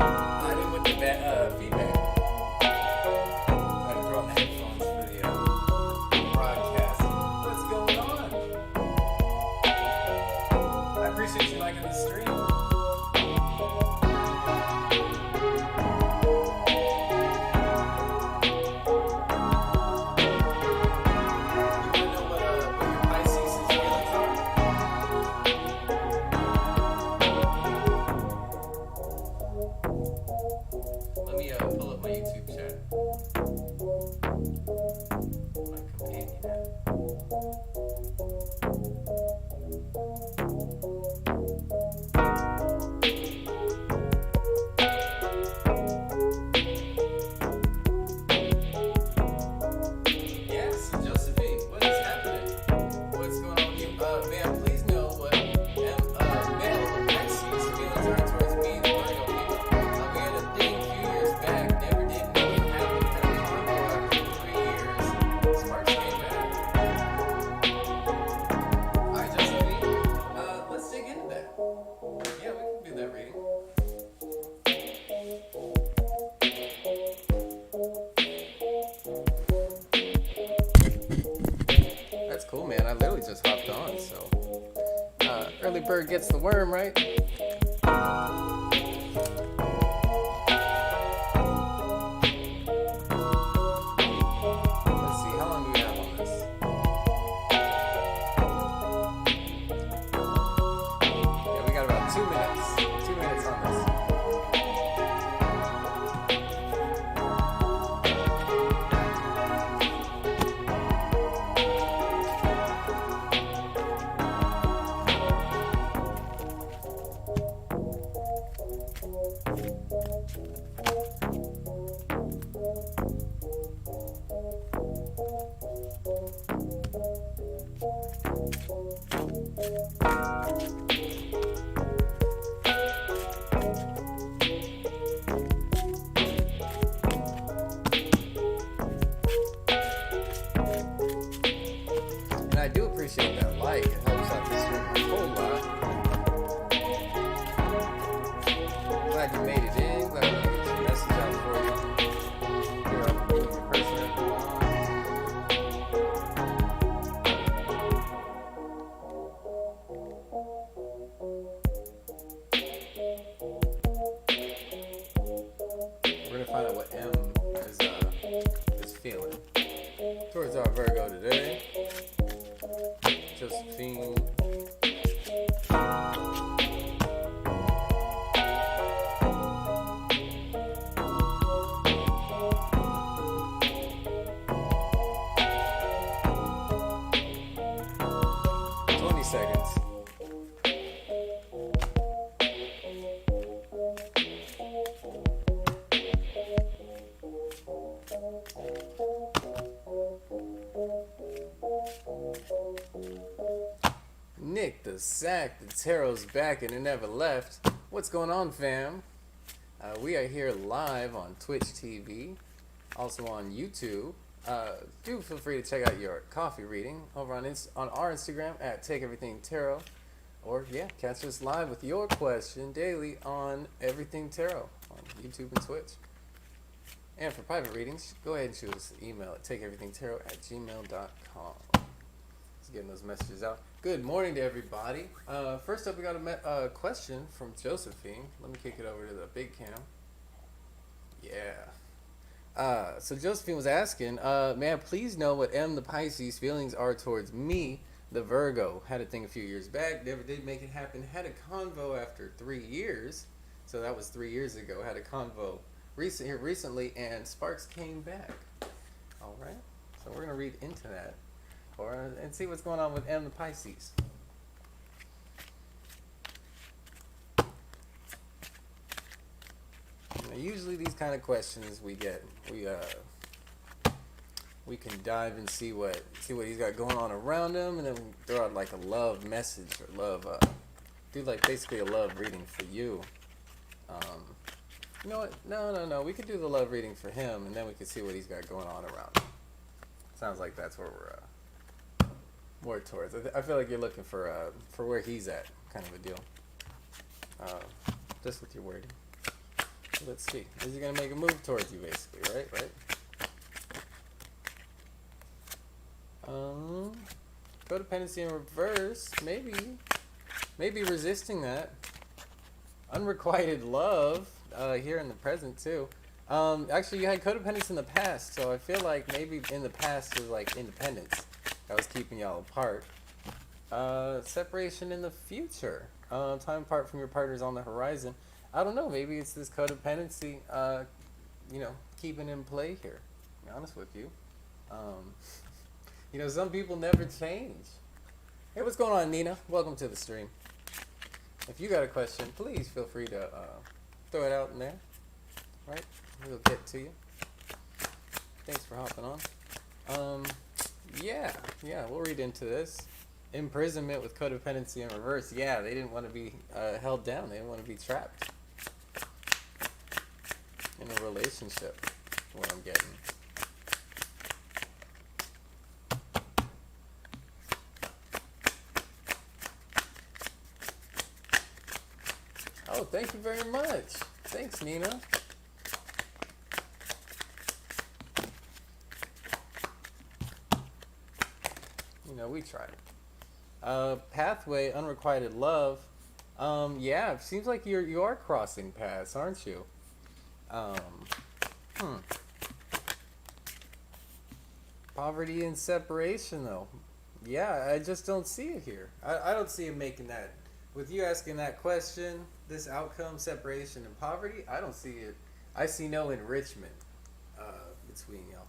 I didn't with the feedback. I had to throw on the headphones for the broadcast. What's going on? I appreciate you liking the stream. Let me pull up my YouTube chat. My companion app. Yes, Josephine, what is happening? What's going on with you? May I please know what male Pisces feelings are towards me, the Virgo people? We had a thing a few years back, never did make it happen, had a combo after 3 years. Sparks came back. Alright, Josephine, let's dig into that. Yeah, we can do that reading. That's cool, man. I literally just hopped on, so early bird gets the worm, right? Let's see, how long do we have on this? Yeah, we got about 2 minutes. 2 minutes on this. And I do appreciate that like. It helps out the stream a whole lot. Glad you made it in. Glad we could get your message out for you. You're up with your person. We're gonna find out what M is feeling towards our Virgo today. Josephine. Seconds. Nick the Sack, the Tarot's back and it never left. What's going on, fam? We are here live on Twitch TV, also on YouTube. Do feel free to check out your coffee reading over on our Instagram at Take Everything Tarot, or yeah, catch us live with your question daily on Everything Tarot on YouTube and Twitch. And for private readings, go ahead and shoot us an email at takeeverythingtarot@gmail.com. Just getting those messages out. Good morning to everybody. First up, we got a question from Josephine. Let me kick it over to the big cam. Yeah. So Josephine was asking, may I please know what M the Pisces feelings are towards me, the Virgo? Had a thing a few years back, never did make it happen. Had a convo after 3 years, so that was 3 years ago. Had a convo recently, and sparks came back. All right, so we're gonna read into that, and see what's going on with M the Pisces. Now, usually these kind of questions we can dive and see what he's got going on around him, and then we throw out like a love message or love do like basically a love reading for you. You know what? No. We could do the love reading for him, and then we can see what he's got going on around him. Sounds like that's where we're more towards. I feel like you're looking for where he's at, kind of a deal. Just with your wording. Let's see. Is he gonna make a move towards you, basically? Right, right. Codependency in reverse. Maybe resisting that. Unrequited love. Here in the present too. Actually, you had codependence in the past, so I feel like maybe in the past was like independence that was keeping y'all apart. Separation in the future. Time apart from your partners on the horizon. I don't know. Maybe it's this codependency. Keeping in play here. To be honest with you. Some people never change. Hey, what's going on, Nina? Welcome to the stream. If you got a question, please feel free to throw it out in there. Right? We'll get to you. Thanks for hopping on. Yeah, we'll read into this. Imprisonment with codependency in reverse. Yeah, they didn't want to be held down. They didn't want to be trapped in a relationship. What I'm getting. Oh, thank you very much. Thanks, Nina. We tried. Pathway, unrequited love. Yeah, it seems like you are crossing paths, aren't you? Poverty and separation, though. Yeah, I just don't see it here. I don't see him making that. With you asking that question, this outcome, separation and poverty, I don't see it. I see no enrichment between y'all.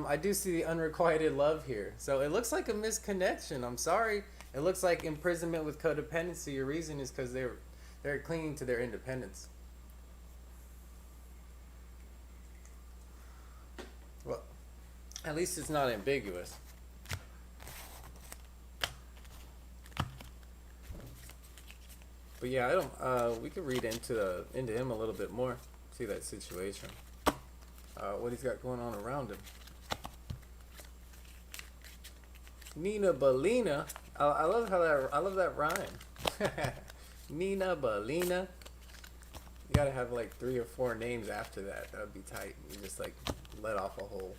I do see the unrequited love here. So it looks like a misconnection. I'm sorry. It looks like imprisonment with codependency. Your reason is because they're clinging to their independence. Well, at least it's not ambiguous. But yeah, I don't. We could read into him a little bit more. See that situation. What he's got going on around him. Nina Belina. I love that rhyme. Nina Belina. You gotta have like 3 or 4 names after that. That would be tight. You just like let off a whole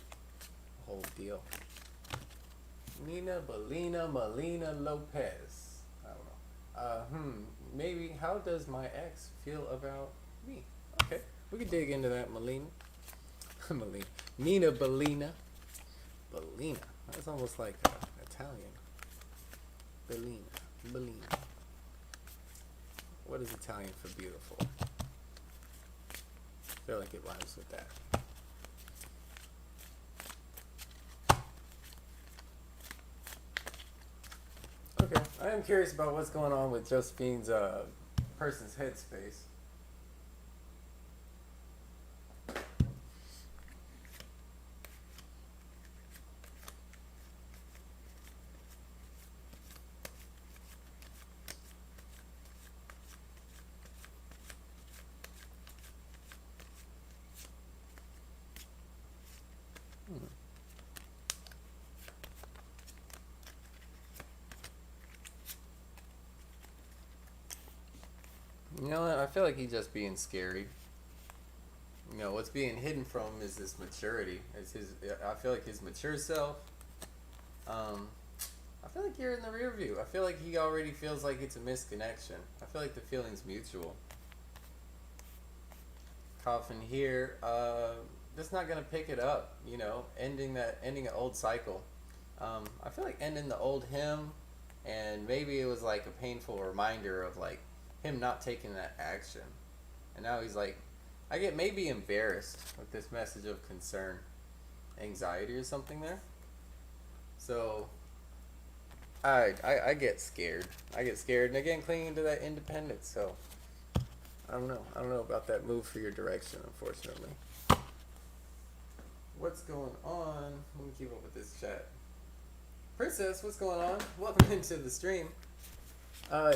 deal. Nina Belina Molina Lopez. I don't know. Maybe how does my ex feel about me? Okay, we could dig into that, Molina. Molina. Nina Belina. Belina. That's almost like Italian. Bellina. What is Italian for beautiful? I feel like it rhymes with that. Okay, I am curious about what's going on with Josephine's person's headspace. You know what? I feel like he's just being scary. What's being hidden from him is this maturity. I feel like his mature self. I feel like you're in the rear view. I feel like he already feels like it's a misconnection. I feel like the feeling's mutual. Coffin here. Just not gonna pick it up. Ending an old cycle. I feel like ending the old him, and maybe it was like a painful reminder of like him not taking that action, and now he's like, I get maybe embarrassed with this message of concern, anxiety or something there. So I get scared. And again, clinging to that independence. So I don't know about that move for your direction, unfortunately. What's going on? Let me keep up with this chat. Princess, what's going on? Welcome into the stream.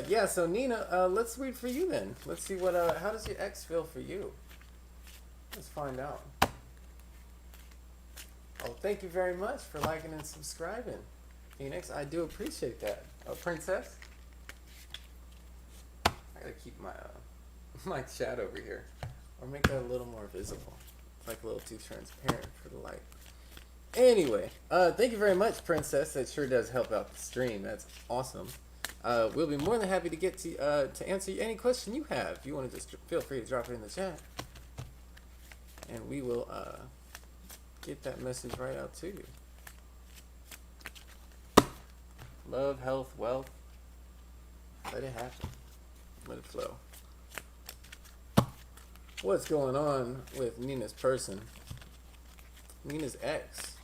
Yeah, so Nina, let's read for you then. Let's see how does your ex feel for you? Let's find out. Oh, thank you very much for liking and subscribing, Phoenix. I do appreciate that. Princess. I gotta keep my my chat over here. Or make that a little more visible. It's like a little too transparent for the light. Anyway, thank you very much, Princess. That sure does help out the stream. That's awesome. We'll be more than happy to get to answer any question you have. If you want to just feel free to drop it in the chat, and we will get that message right out to you. Love, health, wealth. Let it happen. Let it flow. What's going on with Nina's person? Nina's ex.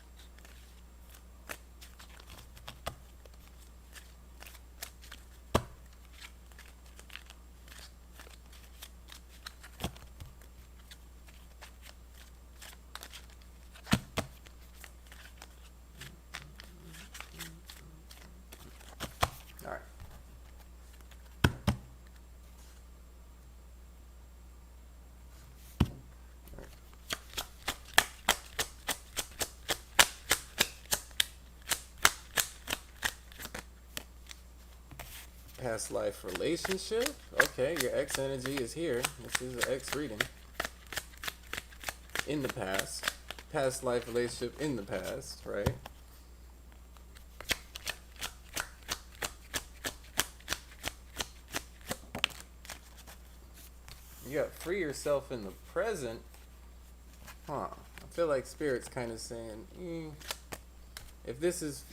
All right. Past life relationship. Okay, your ex energy is here. This is an ex reading. In the past. Past life relationship in the past, right? You got free yourself in the present. Huh. I feel like Spirit's kind of saying, if this is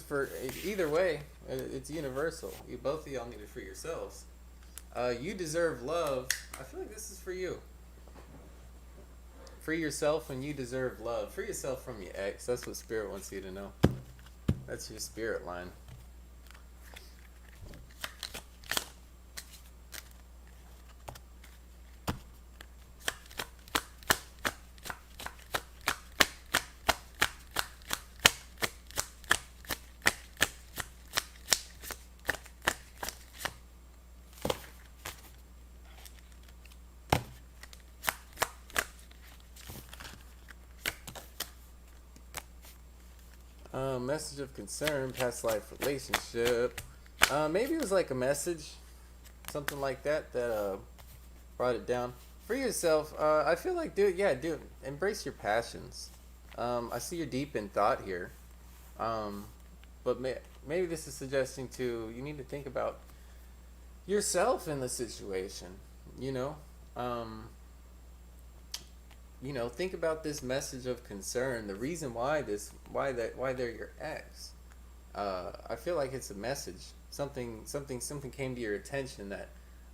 for either way, it's universal. You both of y'all need to free yourselves. You deserve love. I feel like this is for you. Free yourself and you deserve love. Free yourself from your ex. That's what Spirit wants you to know. That's your spirit line. Message of concern, past life relationship. Maybe it was like a message, something like that brought it down. Free yourself. I feel like do it. Embrace your passions. I see you're deep in thought here, but maybe this is suggesting you need to think about yourself in the situation. Think about this message of concern. The reason why they're your ex. I feel like it's a message. Something came to your attention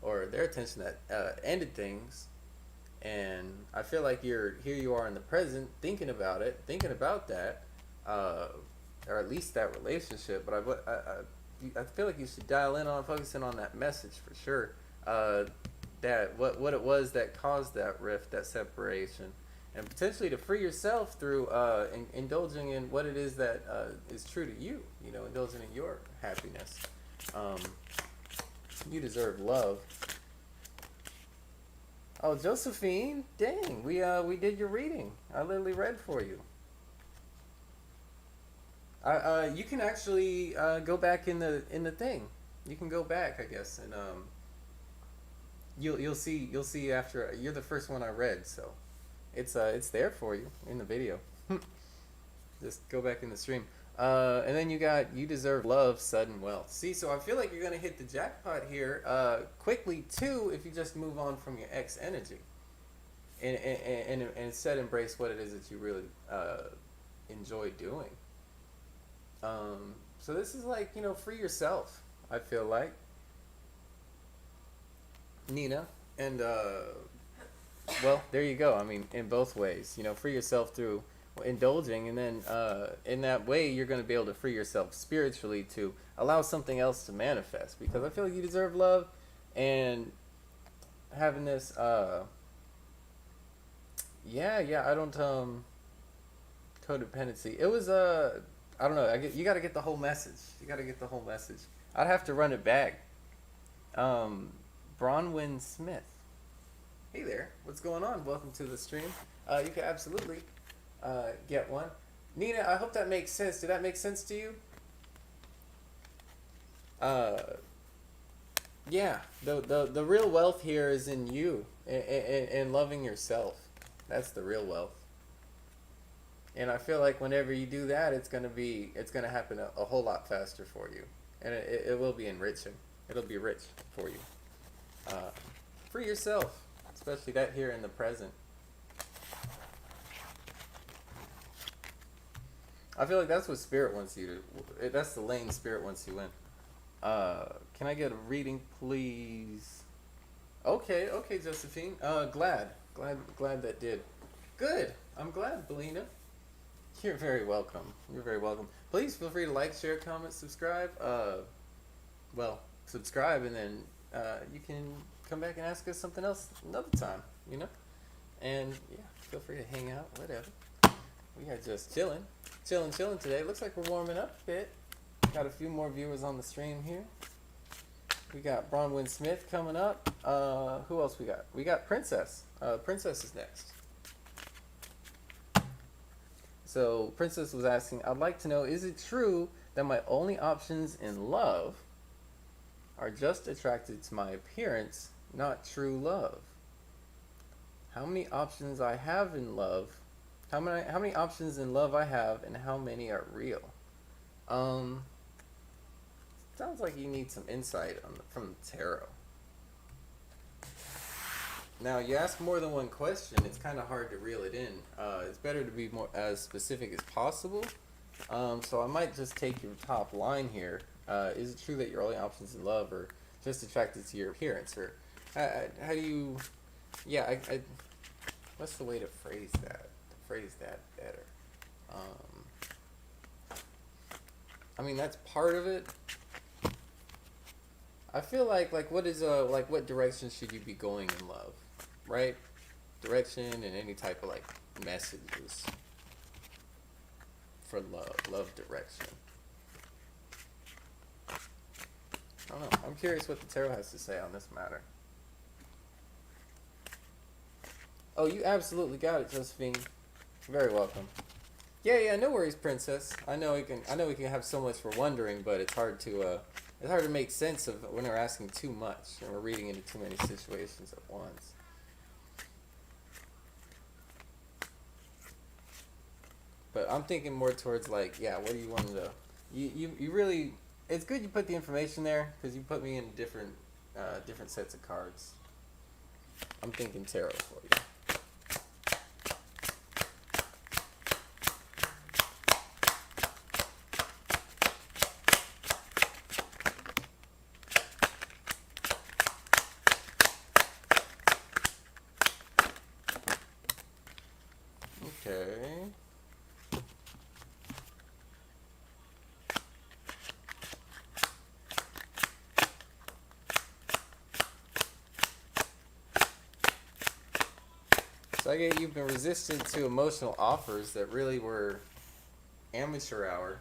or their attention that ended things, and I feel like here you are in the present, thinking about that, or at least that relationship. But I feel like you should dial in on focusing on that message for sure. That what it was that caused that rift, that separation, and potentially to free yourself through indulging in what it is that is true to you. Indulging in your happiness. You deserve love. Oh, Josephine, dang, we did your reading. I literally read for you. You can actually go back in the thing. You can go back, I guess, and You'll see after you're the first one I read, so it's there for you in the video. Just go back in the stream, and then you deserve love, sudden wealth. See, so I feel like you're gonna hit the jackpot here quickly too if you just move on from your ex energy, and instead embrace what it is that you really enjoy doing. So this is like free yourself. I feel like. Nina, and well, there you go. I mean, in both ways, free yourself through indulging, and then in that way, you're going to be able to free yourself spiritually to allow something else to manifest. Because I feel like you deserve love, and having this, I don't codependency. It was I don't know. You got to get the whole message. I'd have to run it back. Bronwyn Smith. Hey there, what's going on? Welcome to the stream. You can absolutely get one. Nina, I hope that makes sense. Did that make sense to you? Yeah, the real wealth here is in you. and loving yourself. That's the real wealth. And I feel like whenever you do that, it's gonna happen a whole lot faster for you, and it will be enriching. It'll be rich for you, uh, for yourself, especially that here in the present. I feel like that's what spirit wants you to. That's the lane spirit wants you in. Can I get a reading, please? Okay, okay, Josephine. Glad that did. Good. I'm glad, Belina. You're very welcome. You're very welcome. Please feel free to like, share, comment, subscribe. Well, subscribe, and then you can come back and ask us something else another time. You know, and yeah, feel free to hang out. Whatever. We are just chilling today. Looks like we're warming up a bit. Got a few more viewers on the stream here. We got Bronwyn Smith coming up. Who else we got? We got Princess. Princess is next. So Princess was asking, I'd like to know, is it true that my only options in love are just attracted to my appearance, not true love? How many options I have in love? How many options in love I have, and how many are real? Sounds like you need some insight from the tarot. Now, you ask more than one question, it's kind of hard to reel it in. It's better to be more as specific as possible. So I might just take your top line here. Is it true that your only options in love are just attracted to your appearance? Or how do you... Yeah, what's the way to phrase that? To phrase that better. I mean, that's part of it. I feel like what is what direction should you be going in love, right? Direction and any type of like messages for love direction. I don't know. I'm curious what the tarot has to say on this matter. Oh, you absolutely got it, Josephine. Very welcome. Yeah, no worries, Princess. I know we can have so much for wondering, but it's hard to make sense of when we're asking too much and we're reading into too many situations at once. But I'm thinking more towards like, yeah, what do you want to... You really... It's good you put the information there, because you put me in different sets of cards. I'm thinking tarot for you. Okay. So I get you've been resistant to emotional offers that really were amateur hour.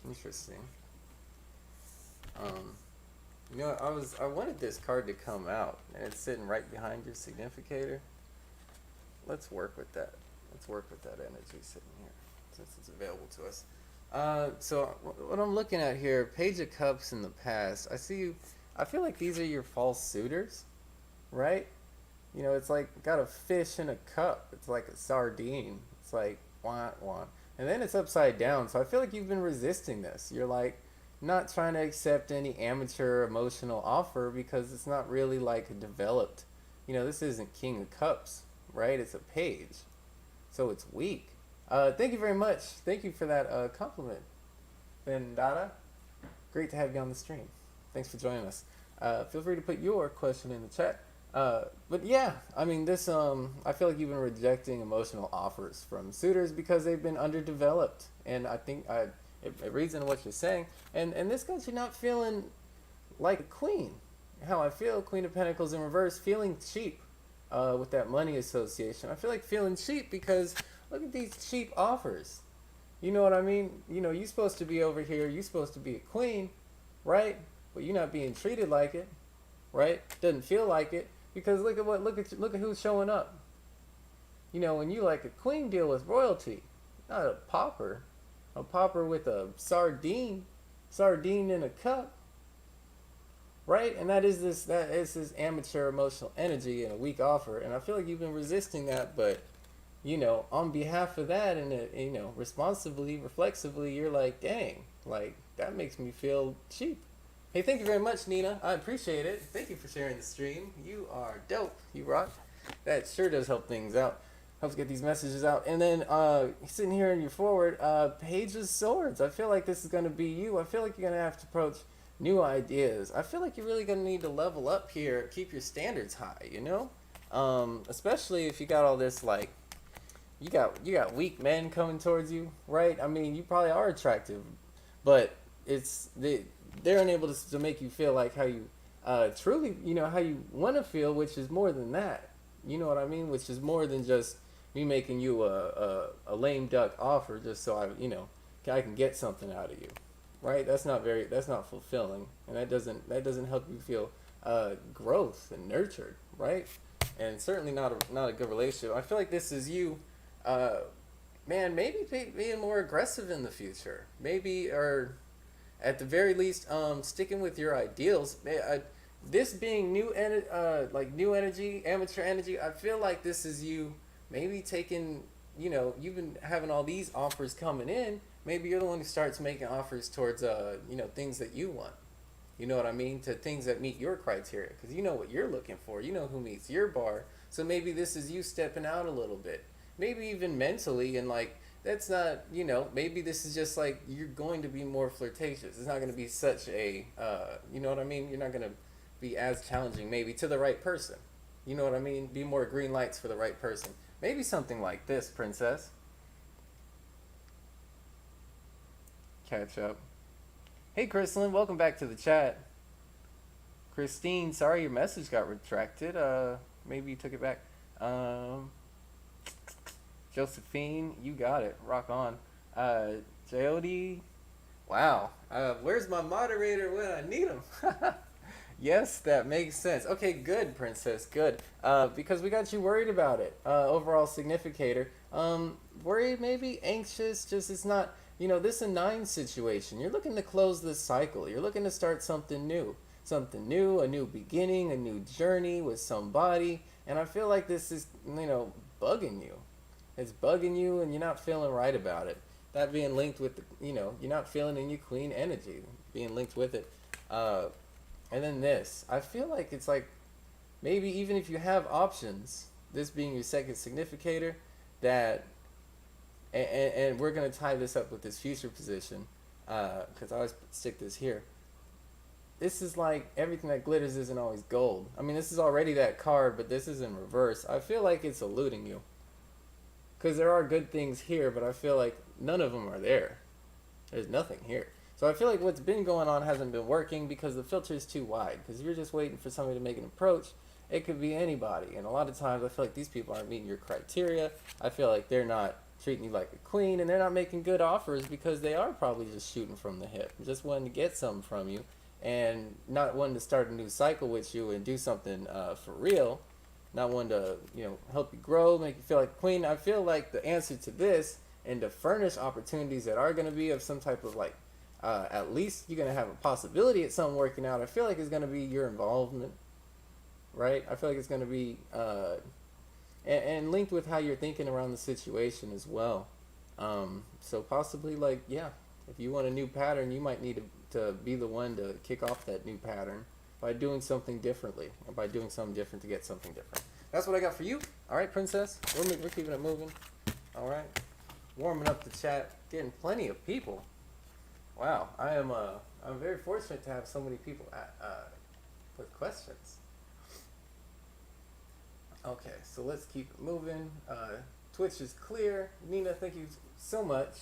Interesting. You know, I wanted this card to come out, and it's sitting right behind your significator. Let's work with that. Let's work with that energy sitting here, since it's available to us. So what I'm looking at here, Page of Cups in the past. I feel like these are your false suitors, right? You know, it's like got a fish in a cup. It's like a sardine. It's like wah wah, and then it's upside down. So I feel like you've been resisting this. You're like not trying to accept any amateur emotional offer because it's not really like developed. You know, this isn't King of Cups, right? It's a page, so it's weak. Thank you very much. Thank you for that compliment, Vendata. Great to have you on the stream. Thanks for joining us. Feel free to put your question in the chat. But yeah, I mean, I feel like you've been rejecting emotional offers from suitors because they've been underdeveloped. And I think it reads into what you're saying. And this got you not feeling like a queen. How I feel, Queen of Pentacles in reverse, feeling cheap with that money association. I feel like feeling cheap because look at these cheap offers. You know what I mean? You know, you're supposed to be over here. You're supposed to be a queen, right? But you're not being treated like it, right? Doesn't feel like it because look at who's showing up. You know, when you like a queen, deal with royalty, not a pauper with a sardine in a cup. right? And that is this amateur emotional energy and a weak offer. And I feel like you've been resisting that, but on behalf of that and responsibly, reflexively, you're like, dang, like that makes me feel cheap. Hey, thank you very much, Nina. I appreciate it. Thank you for sharing the stream. You are dope. You rock. That sure does help things out. Helps get these messages out. And then sitting here in your forward, Page of Swords. I feel like this is going to be you. I feel like you're going to have to approach new ideas. I feel like you're really going to need to level up here, keep your standards high, especially if you got all this like you got weak men coming towards you, right? I mean, you probably are attractive, but they're unable to make you feel like how you truly, how you want to feel, which is more than that. You know what I mean? Which is more than just me making you a lame duck offer just so I can get something out of you, right? That's not fulfilling, and that doesn't help you feel growth and nurtured, right? And certainly not a good relationship. I feel like this is you, uh, man. Maybe being more aggressive in the future, maybe, or at the very least, sticking with your ideals. This being like new energy, amateur energy. I feel like this is you maybe taking. You've been having all these offers coming in. Maybe you're the one who starts making offers towards things that you want. You know what I mean? To things that meet your criteria, because you know what you're looking for. You know who meets your bar. So maybe this is you stepping out a little bit. Maybe even mentally, and like that's not, maybe this is just like you're going to be more flirtatious. It's not going to be such a, you know what I mean? You're not going to be as challenging, maybe to the right person. You know what I mean? Be more green lights for the right person. Maybe something like this, princess. Catch up. Hey, Chrislyn, welcome back to the chat. Christine, sorry your message got retracted. Maybe you took it back. Um, Josephine, you got it. Rock on. Jody, wow. Where's my moderator when I need him? Yes, that makes sense. Okay, good, princess, good. Because we got you worried about it. Overall significator. Worried, maybe anxious. Just it's not. This a nine situation. You're looking to close this cycle. You're looking to start something new, a new beginning, a new journey with somebody. And I feel like this is, bugging you. It's bugging you, and you're not feeling right about it. That being linked with, you're not feeling in your queen energy, being linked with it. And then this, I feel like it's like maybe even if you have options, this being your second significator, that, and we're gonna tie this up with this future position, because I always stick this here. This is like everything that glitters isn't always gold. I mean, this is already that card, but this is in reverse. I feel like it's eluding you. Because there are good things here, but I feel like none of them are there. There's nothing here. So I feel like what's been going on hasn't been working because the filter is too wide. Because you're just waiting for somebody to make an approach. It could be anybody. And a lot of times I feel like these people aren't meeting your criteria. I feel like they're not treating you like a queen, and they're not making good offers because they are probably just shooting from the hip. Just wanting to get something from you and not wanting to start a new cycle with you and do something for real. Not one to help you grow, make you feel like a queen. I feel like the answer to this and to furnish opportunities that are going to be of some type of like, at least you're going to have a possibility at something working out. I feel like it's going to be your involvement, right? I feel like it's going to be and linked with how you're thinking around the situation as well. So possibly like, yeah, if you want a new pattern, you might need to be the one to kick off that new pattern by doing something differently, or by doing something different to get something different. That's what I got for you. All right, princess. We're keeping it moving. All right. Warming up the chat, getting plenty of people. Wow, I'm very fortunate to have so many people with questions. Okay, so let's keep it moving. Twitch is clear. Nina, thank you so much.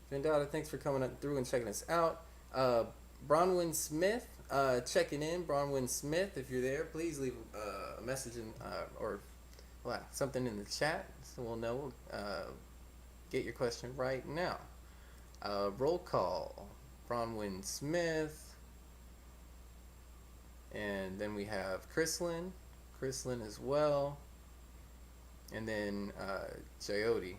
Vendetta, thanks for coming through and checking us out. Bronwyn Smith, checking in. Bronwyn Smith, if you're there, please leave a message or something in the chat so we'll know. Get your question right now. Roll call. Bronwyn Smith. And then we have Chrislyn as well. And then Jyoti.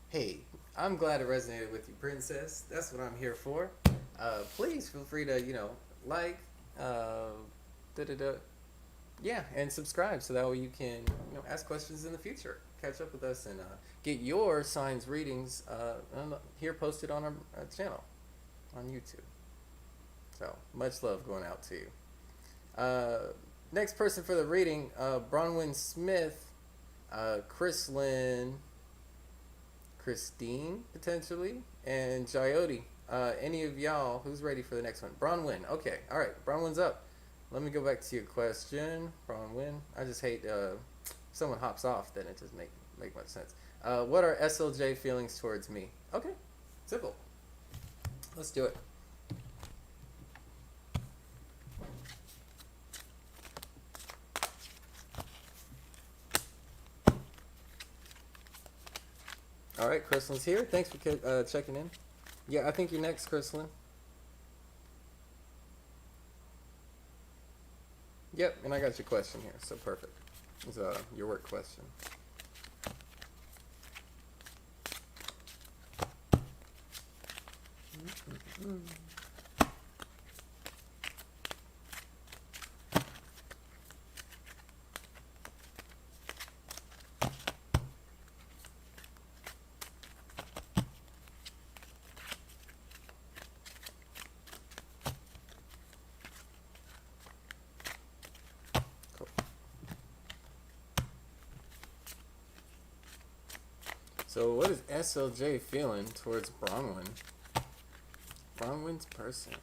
Hey, I'm glad it resonated with you, princess. That's what I'm here for. Please feel free to, like, Uh, da-da-da. Yeah, and subscribe so that way you can ask questions in the future. Catch up with us and get your signs readings here posted on our channel on YouTube. So much love going out to you. Next person for the reading, Bronwyn Smith, Chrislyn, Christine potentially, and Jyoti. Any of y'all who's ready for the next one? Bronwyn. Okay, all right. Bronwyn's up. Let me go back to your question, Bronwyn. I just hate someone hops off, then it doesn't make much sense. What are SLJ feelings towards me? Okay, simple. Let's do it. All right, Chrislyn's here. Thanks for checking in. Yeah, I think you're next, Chrislyn. Yep, and I got your question here, so perfect. It's your work question. Cool. So what is SLJ feeling towards Bronwyn? Bronwyn's person.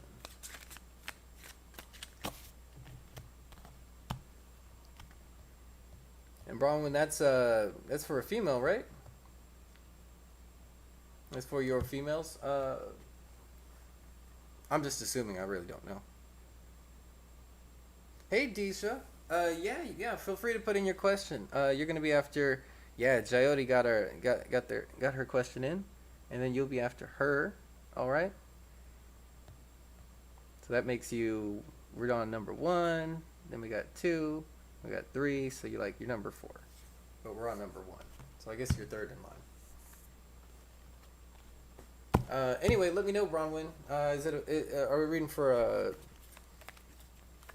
And Bronwyn, that's for a female, right? That's for your females. I'm just assuming. I really don't know. Hey, Disha. Yeah. Feel free to put in your question. You're gonna be after. Yeah, Jyoti got her question in, and then you'll be after her. All right. So that makes you. We're on number 1. Then we got 2. We got 3. So you're number 4. But we're on number 1. So I guess you're third in line. Anyway, let me know, Bronwyn. Are we reading for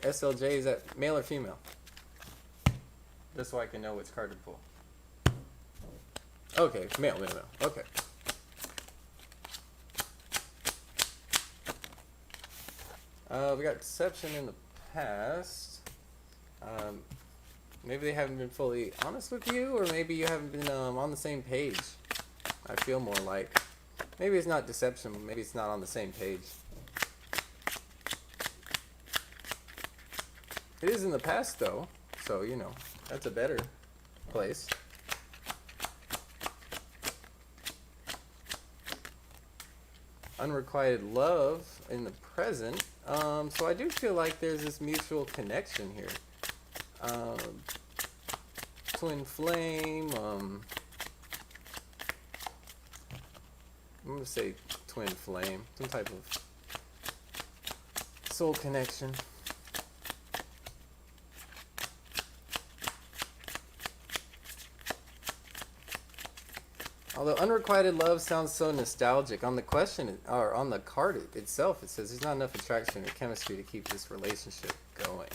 SLJ? Is that male or female? Just so I can know which card to pull. Okay, male. Okay. We got deception in the past. Maybe they haven't been fully honest with you, or maybe you haven't been on the same page. I feel more like. Maybe it's not deception, maybe it's not on the same page. It is in the past, though, so, that's a better place. Unrequited love in the present. So I do feel like there's this mutual connection here. Twin flame. I'm going to say twin flame. Some type of soul connection. Although unrequited love sounds so nostalgic, on the question or on the card itself, it says there's not enough attraction or chemistry to keep this relationship going.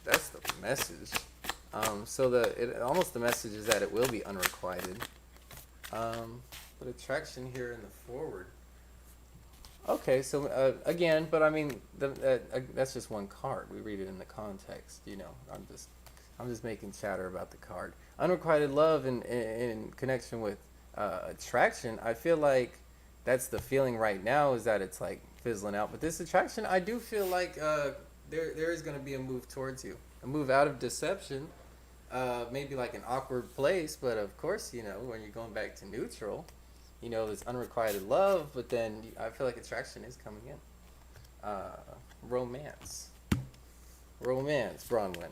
That's the message. So the message is that it will be unrequited. But attraction here in the forward. Okay, so again, but I mean that's just one card. We read it in the context. I'm just making chatter about the card. Unrequited love in connection with attraction, I feel like that's the feeling right now, is that it's like fizzling out. But this attraction, I do feel like there is going to be a move towards you. A move out of deception, maybe like an awkward place, but of course, when you're going back to neutral, there's unrequited love, but then I feel like attraction is coming in. Romance, Bronwyn.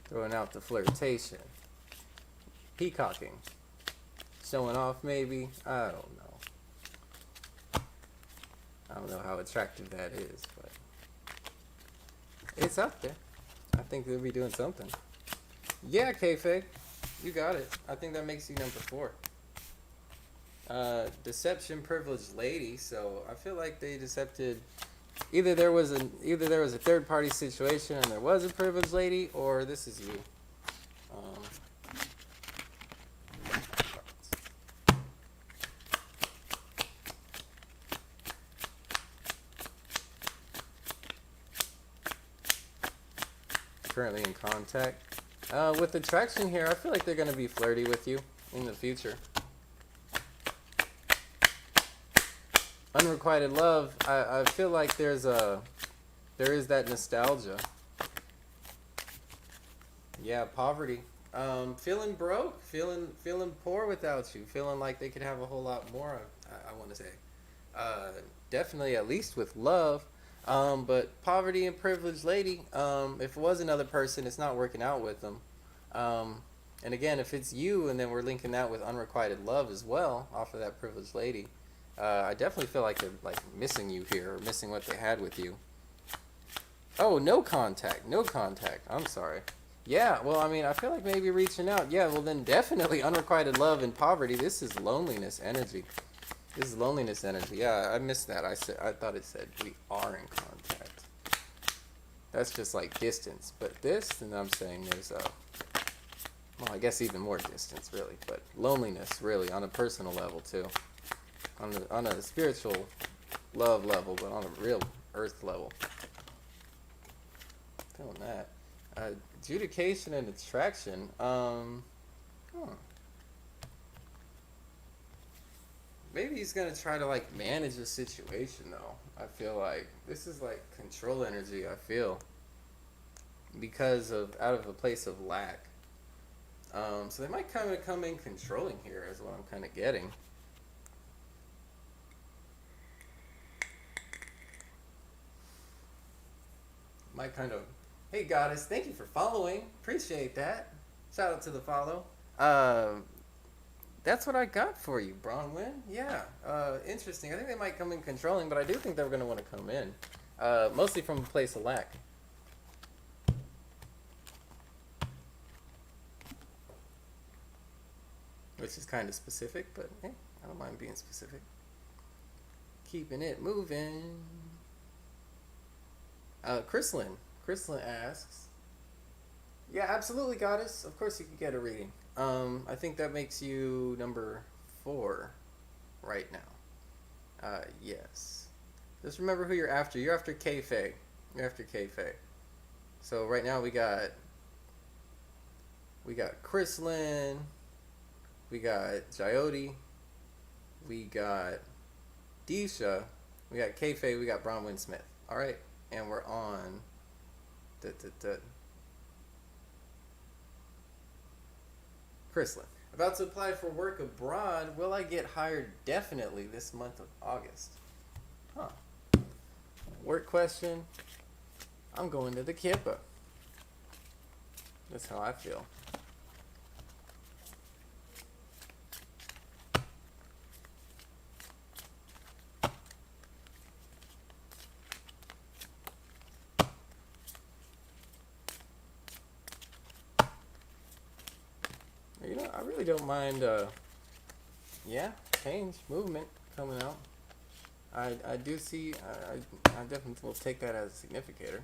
Throwing out the flirtation. Peacocking. Showing off, maybe. I don't know. I don't know how attractive that is, but it's up there. I think they'll be doing something. Yeah, Kayfabe. You got it. I think that makes you number 4. Deception, privileged lady. So I feel like they decepted. Either there was a third party situation and there was a privileged lady, or this is you. Um, Currently in contact. With attraction here, I feel like they're gonna be flirty with you in the future. Unrequited love. I feel like there is that nostalgia. Yeah, poverty. Feeling broke, feeling poor without you, feeling like they could have a whole lot more. I want to say, uh, definitely at least with love. But poverty and privileged lady. If it was another person, it's not working out with them. Um, and again, if it's you, and then we're linking that with unrequited love as well, off of that privileged lady. I definitely feel like they're like missing you here, or missing what they had with you. Oh, no contact, no contact. I'm sorry. Yeah, well, I mean, I feel like maybe reaching out. Yeah, well, then definitely unrequited love and poverty. This is loneliness energy. This is loneliness energy. Yeah, I missed that. I thought it said we are in contact. That's just like distance. But this, and I'm saying there's well, I guess even more distance, really. But loneliness, really, on a personal level too. On a spiritual love level, but on a real earth level. Feeling that. Adjudication and attraction. Huh. Maybe he's gonna try to like manage the situation though. I feel like this is like control energy. I feel because of out of a place of lack. So they might kind of come in controlling here, is what I'm kind of getting. Might kind of, hey goddess, thank you for following. Appreciate that. Shout out to the follow. Um, That's what I got for you, Bronwyn. Yeah, interesting. I think they might come in controlling, but I do think they're going to want to come in. Mostly from a place of lack. Which is kind of specific, but hey, I don't mind being specific. Keeping it moving. Chrysalin. Chrysalin asks, yeah, absolutely, goddess. Of course you could get a reading. I think that makes you number 4 right now. Yes. Just remember who you're after. You're after K-Fei. You're after K-Fei. So right now we got Chrysalin, we got Jyoti, we got Disha, we got K-Fei, we got Bronwyn Smith. All right, and we're on. Chrysalin. About to apply for work abroad. Will I get hired? Definitely this month of August. Huh. Work question. I'm going to the Kippa. That's how I feel. You know, I really don't mind, yeah, change, movement coming out. I do see, I definitely will take that as a significator.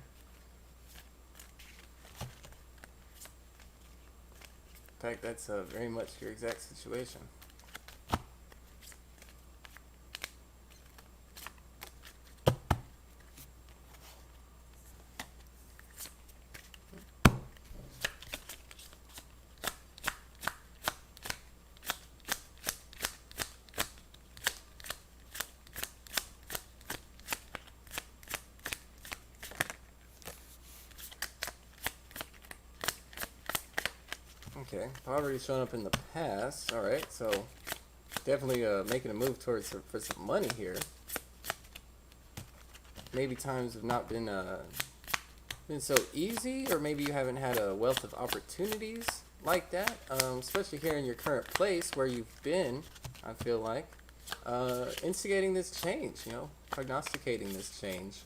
In fact, that's very much your exact situation. Okay, poverty showing up in the past. All right, so definitely making a move towards for some money here. Maybe times have not been so easy, or maybe you haven't had a wealth of opportunities like that, especially here in your current place where you've been. I feel like instigating this change, prognosticating this change.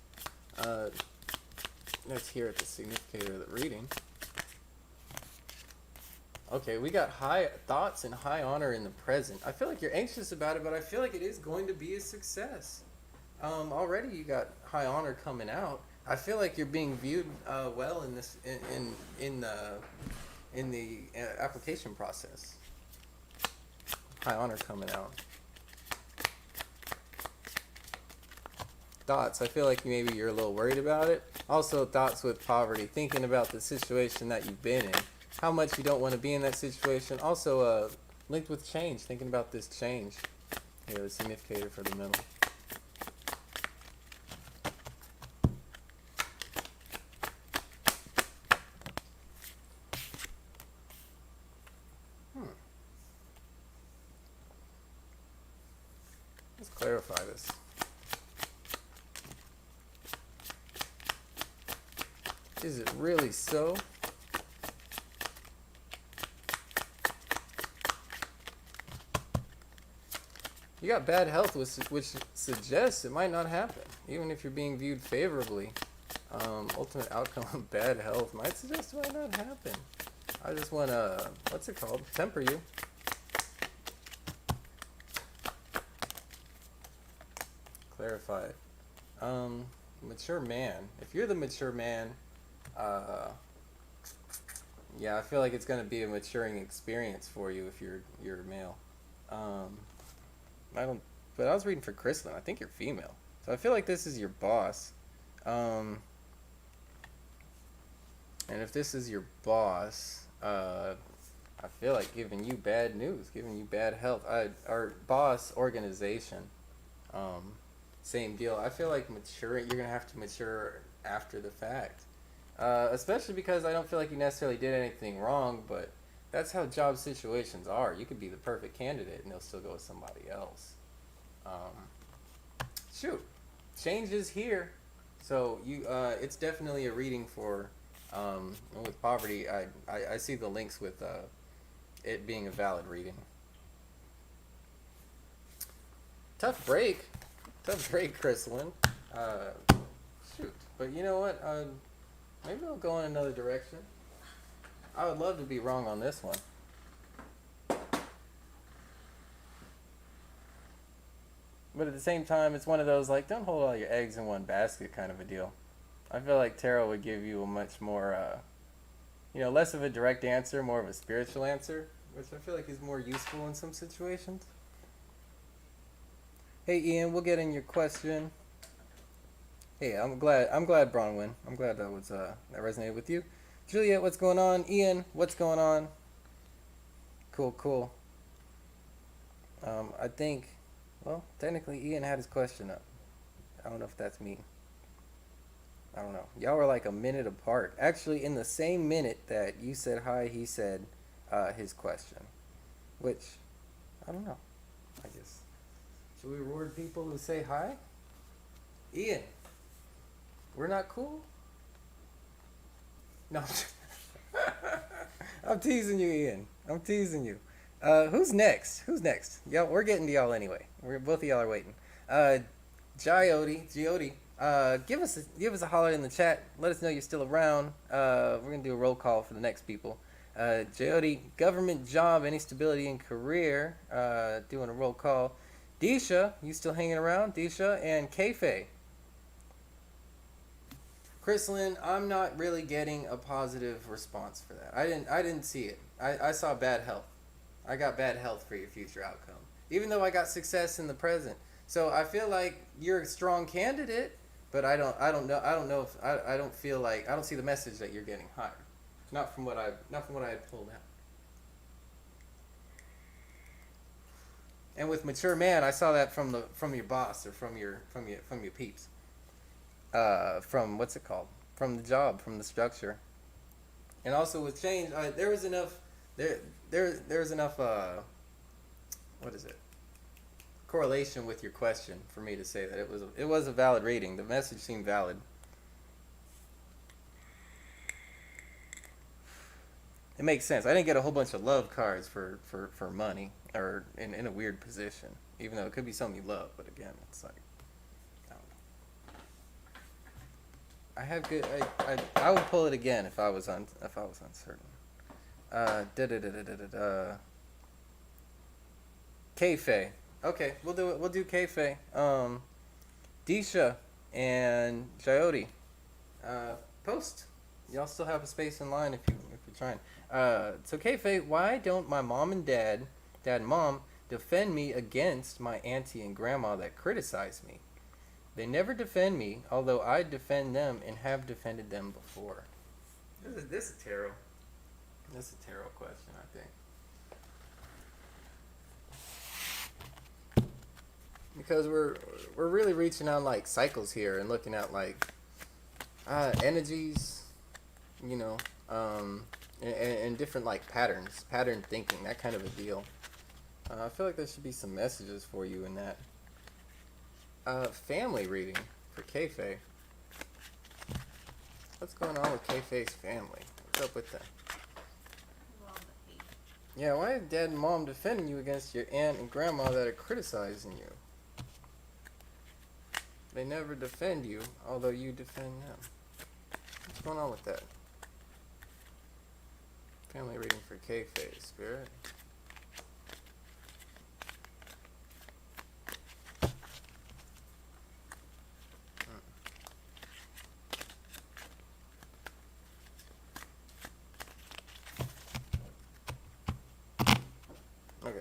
That's here at the significator of the reading. Okay, we got high thoughts and high honor in the present. I feel like you're anxious about it, but I feel like it is going to be a success. Already you got high honor coming out. I feel like you're being viewed well in this in the application process. High honor coming out. Thoughts. I feel like maybe you're a little worried about it. Also, thoughts with poverty, thinking about the situation that you've been in, how much you don't want to be in that situation. Also, linked with change, thinking about this change. Here, the significator for the middle. Let's clarify this. Is it really so? You got bad health, which suggests it might not happen, even if you're being viewed favorably. Ultimate outcome of bad health might suggest it might not happen. I just want to, what's it called? Temper you. Clarify. Mature man. If you're the mature man, yeah, I feel like it's gonna be a maturing experience for you if you're a male. I don't, but I was reading for Chrysalin. I think you're female, so I feel like this is your boss. And if this is your boss, I feel like giving you bad news, giving you bad health. Our boss organization, same deal. I feel like maturing, you're gonna have to mature after the fact. Especially because I don't feel like you necessarily did anything wrong, but that's how job situations are. You could be the perfect candidate and they'll still go with somebody else. Shoot, change is here. So it's definitely a reading for, with poverty. I see the links with it being a valid reading. Tough break, Chrysalin. Shoot, but you know what? Maybe I'll go in another direction. I would love to be wrong on this one. But at the same time, it's one of those, like, don't hold all your eggs in one basket kind of a deal. I feel like tarot would give you a much more, less of a direct answer, more of a spiritual answer, which I feel like is more useful in some situations. Hey, Ian, we'll get in your question. Hey, I'm glad Bronwyn. I'm glad that was that resonated with you. Juliet, what's going on? Ian, what's going on? Cool. I think, well, technically Ian had his question up. I don't know if that's me. I don't know. Y'all were like a minute apart. Actually, in the same minute that you said hi, he said his question. Which, I don't know. I guess. Should we reward people who say hi? Ian. We're not cool? No. I'm teasing you, Ian. I'm teasing you. Who's next? Y'all, we're getting to y'all anyway. Both of y'all are waiting. Geody, give us a holler in the chat. Let us know you're still around. We're gonna do a roll call for the next people. Geody, government job, any stability in career. Doing a roll call. Disha, you still hanging around? Disha and Keife. Chrysalin, I'm not really getting a positive response for that. I didn't see it. I saw bad health. I got bad health for your future outcome. Even though I got success in the present. So I feel like you're a strong candidate, but I don't know if I don't feel like I don't see the message that you're getting hired. Not from what I had pulled out. And with mature man, I saw that from your boss or from your peeps. From what's it called? From the job, from the structure. And also with change, there was enough there's enough what is it? Correlation with your question for me to say that it was a valid reading. The message seemed valid. It makes sense. I didn't get a whole bunch of love cards for money or in a weird position, even though it could be something you love. But again, it's like I don't know. I have good. I would pull it again if I was uncertain. Da da da da da da. Kayfabe. Okay, we'll do it. We'll do Kayfabe. Disha and Jyoti. Uh, Post. Y'all still have a space in line if you're trying. So Kayfabe, why don't my mom and dad and mom, defend me against my auntie and grandma that criticize me? They never defend me, although I defend them and have defended them before. This is tarot. This is a tarot question, I think. Because we're really reaching on like cycles here and looking at like energies, you know, and different like pattern thinking, that kind of a deal. I feel like there should be some messages for you in that. Family reading for Kayfabe. What's going on with Kayfabe's family? What's up with that? Yeah, why is dad and mom defending you against your aunt and grandma that are criticizing you? They never defend you, although you defend them. What's going on with that? Family reading for Kayfabe, Spirit. Okay.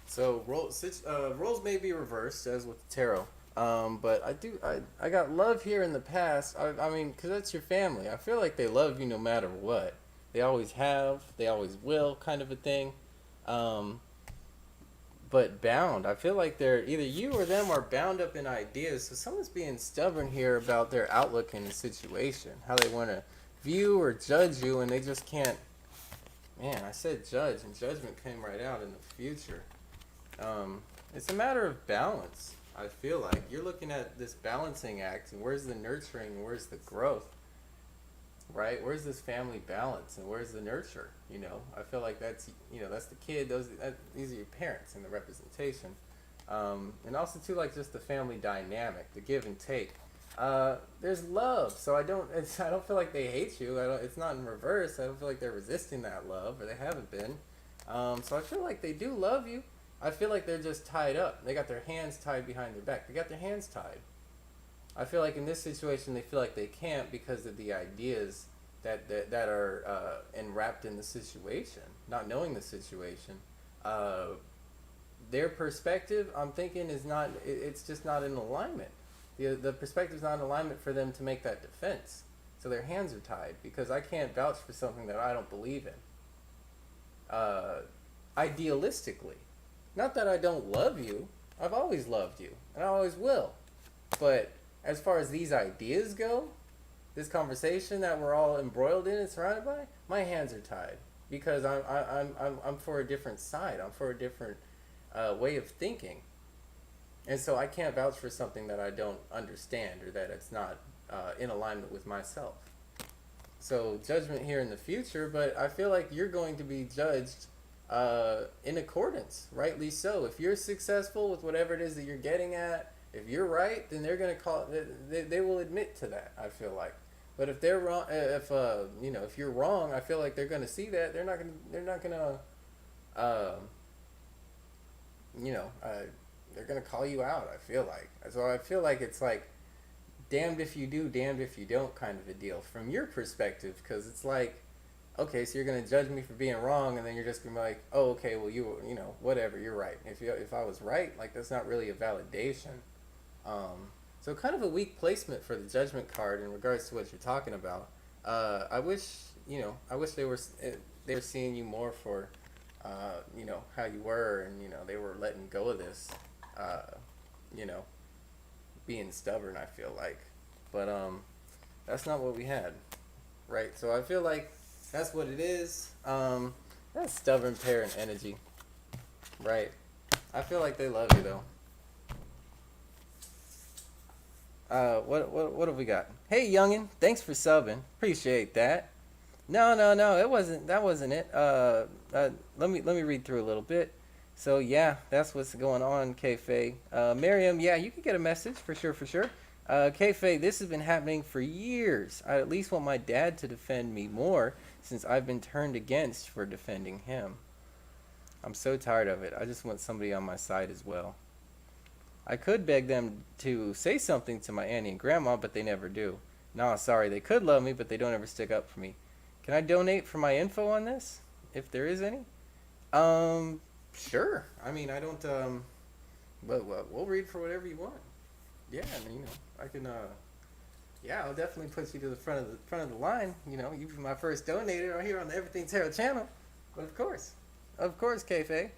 So roles may be reversed as with the tarot, but I got love here in the past. I mean, because that's your family. I feel like they love you no matter what. They always have. They always will, kind of a thing. Um, but bound. I feel like they're either you or them are bound up in ideas. So someone's being stubborn here about their outlook in the situation, how they want to view or judge you, and they just can't. Man, I said judge, and judgment came right out in the future. It's a matter of balance. I feel like you're looking at this balancing act, and where's the nurturing, and where's the growth, right? Where's this family balance, and where's the nurture? You know, I feel like that's the kid. These are your parents in the representation, and also too like just the family dynamic, the give and take. There's love, so I don't feel like they hate you. It's not in reverse. I don't feel like they're resisting that love, or they haven't been. So I feel like they do love you. I feel like they're just tied up. They got their hands tied behind their back. They got their hands tied. I feel like in this situation they feel like they can't because of the ideas that are enwrapped in the situation, not knowing the situation. Their perspective, I'm thinking, is not. It's just not in alignment. The perspective's not in alignment for them to make that defense. So their hands are tied because I can't vouch for something that I don't believe in. Idealistically. Not that I don't love you. I've always loved you, and I always will. But as far as these ideas go, this conversation that we're all embroiled in and surrounded by, my hands are tied because I'm for a different side. I'm for a different way of thinking, and so I can't vouch for something that I don't understand or that it's not in alignment with myself. So judgment here in the future, but I feel like you're going to be judged in accordance, rightly so. If you're successful with whatever it is that you're getting at, if you're right, then they're gonna they will admit to that. I feel like, but if they're wrong, if you're wrong, I feel like they're gonna see that. Uh, they're gonna call you out. I feel like, so I feel like it's like, damned if you do, damned if you don't, kind of a deal from your perspective, because it's like, okay, so you're gonna judge me for being wrong, and then you're just gonna be like, oh, okay, well, whatever, you're right. If I was right, like that's not really a validation. So kind of a weak placement for the judgment card in regards to what you're talking about. I wish they were seeing you more for you know, how you were, and you know, they were letting go of this, uh, you know, being stubborn. I feel like, but that's not what we had, right? So I feel like that's what it is. That stubborn parent energy, right? I feel like they love you though. What have we got? Hey, youngin, thanks for subbing. Appreciate that. No, no, no. It wasn't. That wasn't it. Let me read through a little bit. So yeah, that's what's going on, Kayfaye. Miriam, yeah, you could get a message for sure, for sure. Kayfaye, this has been happening for years. I at least want my dad to defend me more since I've been turned against for defending him. I'm so tired of it. I just want somebody on my side as well. I could beg them to say something to my auntie and grandma, but they never do. Nah, sorry, they could love me, but they don't ever stick up for me. Can I donate for my info on this, if there is any? Um, sure. I mean, I don't. But we'll read for whatever you want. Yeah, and, you know, I can. Yeah, I'll definitely put you to the front of the line. You know, you've been my first donator right here on the Everything Tarot channel. But of course, Kayfaye.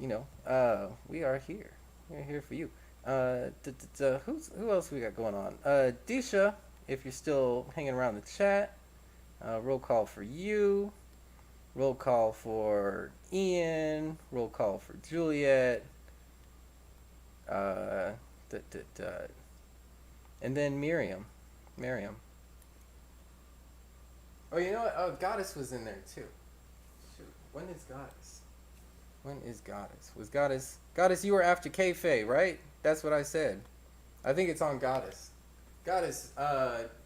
You know, we are here. We're here for you. Who else we got going on? Disha, if you're still hanging around the chat. Roll call for you. Roll call for Ian. Roll call for Juliet. Uh, and then Miriam. Miriam. Oh, you know what? Oh, Goddess was in there too. Shoot. When is Goddess? When is Goddess? Was Goddess, you were after Kayfaye, right? That's what I said. I think it's on Goddess. Goddess,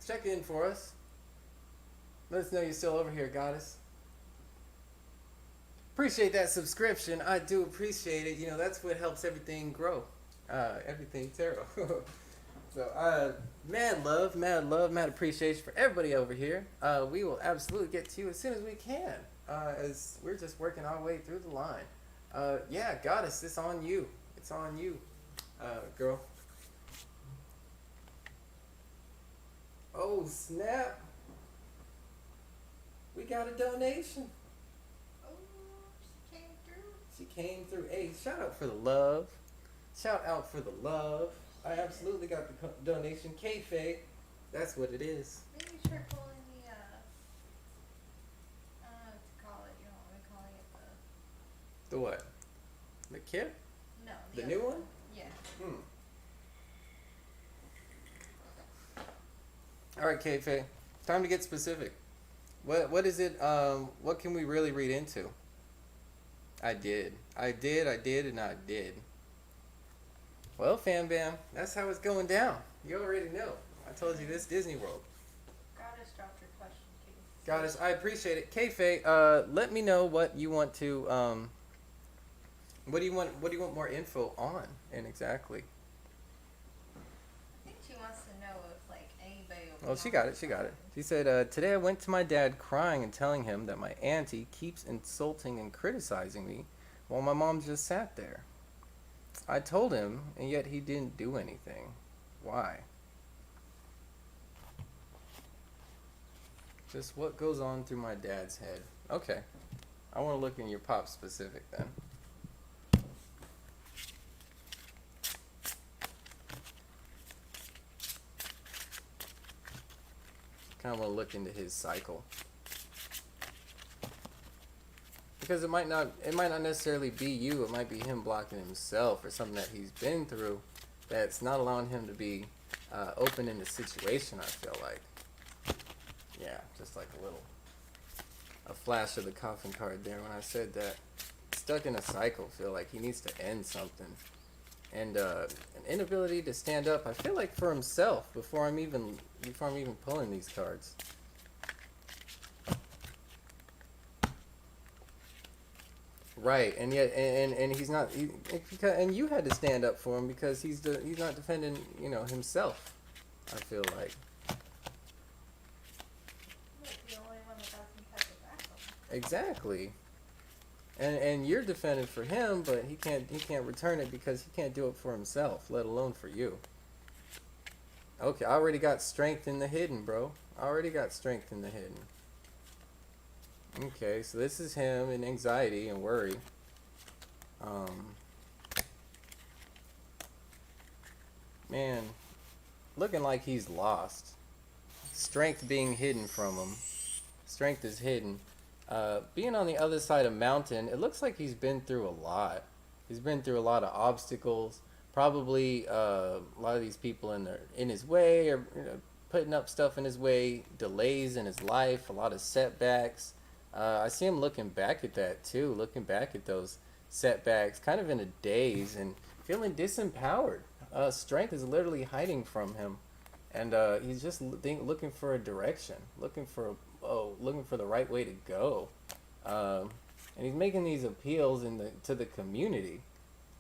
check in for us. Let us know you're still over here, Goddess. Appreciate that subscription. I do appreciate it. You know, that's what helps everything grow. Everything tarot. So, mad love, mad appreciation for everybody over here. We will absolutely get to you as soon as we can. As we're just working our way through the line. Yeah, Goddess, it's on you. It's on you, girl. Oh, snap. We got a donation. Oh, she came through. She came through. Hey, shout out for the love. Shout out for the love. I absolutely got the donation. Kayfaye. That's what it is. Maybe you start calling the, I don't know what to call it. You know what we're calling it, The what? The kit? no, The other new one? Yeah. All right, Kayfaye. Time to get specific. What is it? What can we really read into? I did, and I did. Well, fam bam, that's how it's going down. You already know. I told you this Disney World. Goddess dropped your question too. Goddess, I appreciate it. Kayfaye, let me know what you want to what do you want more info on, and exactly. I think she wants to know if like anybody will Oh, she got it. She said, today I went to my dad crying and telling him that my auntie keeps insulting and criticizing me while my mom just sat there. I told him, and yet he didn't do anything. Why? Just what goes on through my dad's head. Okay. I want to look in your pop specific then. Kind of want to look into his cycle. Because it might not necessarily be you. It might be him blocking himself or something that he's been through that's not allowing him to be open in the situation. I feel like, yeah, just like a flash of the coffin card there when I said that. Stuck in a cycle. Feel like he needs to end something, and an inability to stand up. I feel like for himself before I'm even pulling these cards. Right, and yet, and he's not, and you had to stand up for him because he's not defending, you know, himself. I feel like. Like the only one that got some type of backup. Exactly. And you're defending for him, but he can't return it because he can't do it for himself, let alone for you. Okay, I already got strength in the hidden, bro. I already got strength in the hidden. Okay, so this is him in anxiety and worry. Um, man, looking like he's lost. Strength being hidden from him. Strength is hidden. Being on the other side of mountain, it looks like he's been through a lot. He's been through a lot of obstacles. Probably a lot of these people in his way, or putting up stuff in his way, delays in his life, a lot of setbacks. I see him looking back at that too, looking back at those setbacks, kind of in a daze and feeling disempowered. Strength is literally hiding from him, and he's just looking for a direction, looking for the right way to go. And he's making these appeals to the community.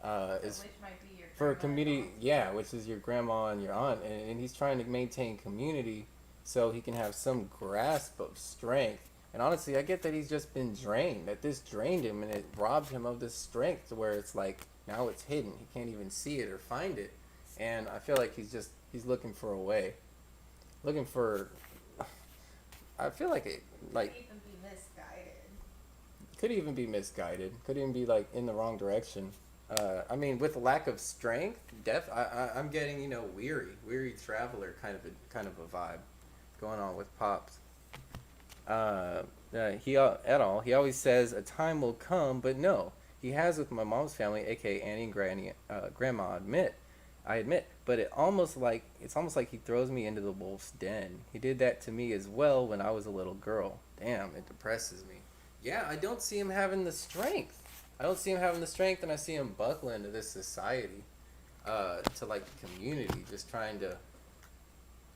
Is Which might be your for a grandma and community, aunt. yeah, which is your grandma and your aunt, and he's trying to maintain community so he can have some grasp of strength. And honestly, I get that he's just been drained, that this drained him and it robbed him of this strength to where it's like now it's hidden. He can't even see it or find it. And I feel like he's looking for a way. Looking for I feel like it Could like even be misguided. could even be misguided. Could even be like in the wrong direction. I mean, with lack of strength, I'm getting weary traveler kind of a vibe going on with Pops. He always says a time will come, but no, he has with my mom's family, aka Annie and Granny, Grandma. I admit, but it's almost like he throws me into the wolf's den. He did that to me as well when I was a little girl. Damn, it depresses me. Yeah, I don't see him having the strength. I don't see him having the strength, and I see him buckling to this society, to like the community, just trying to,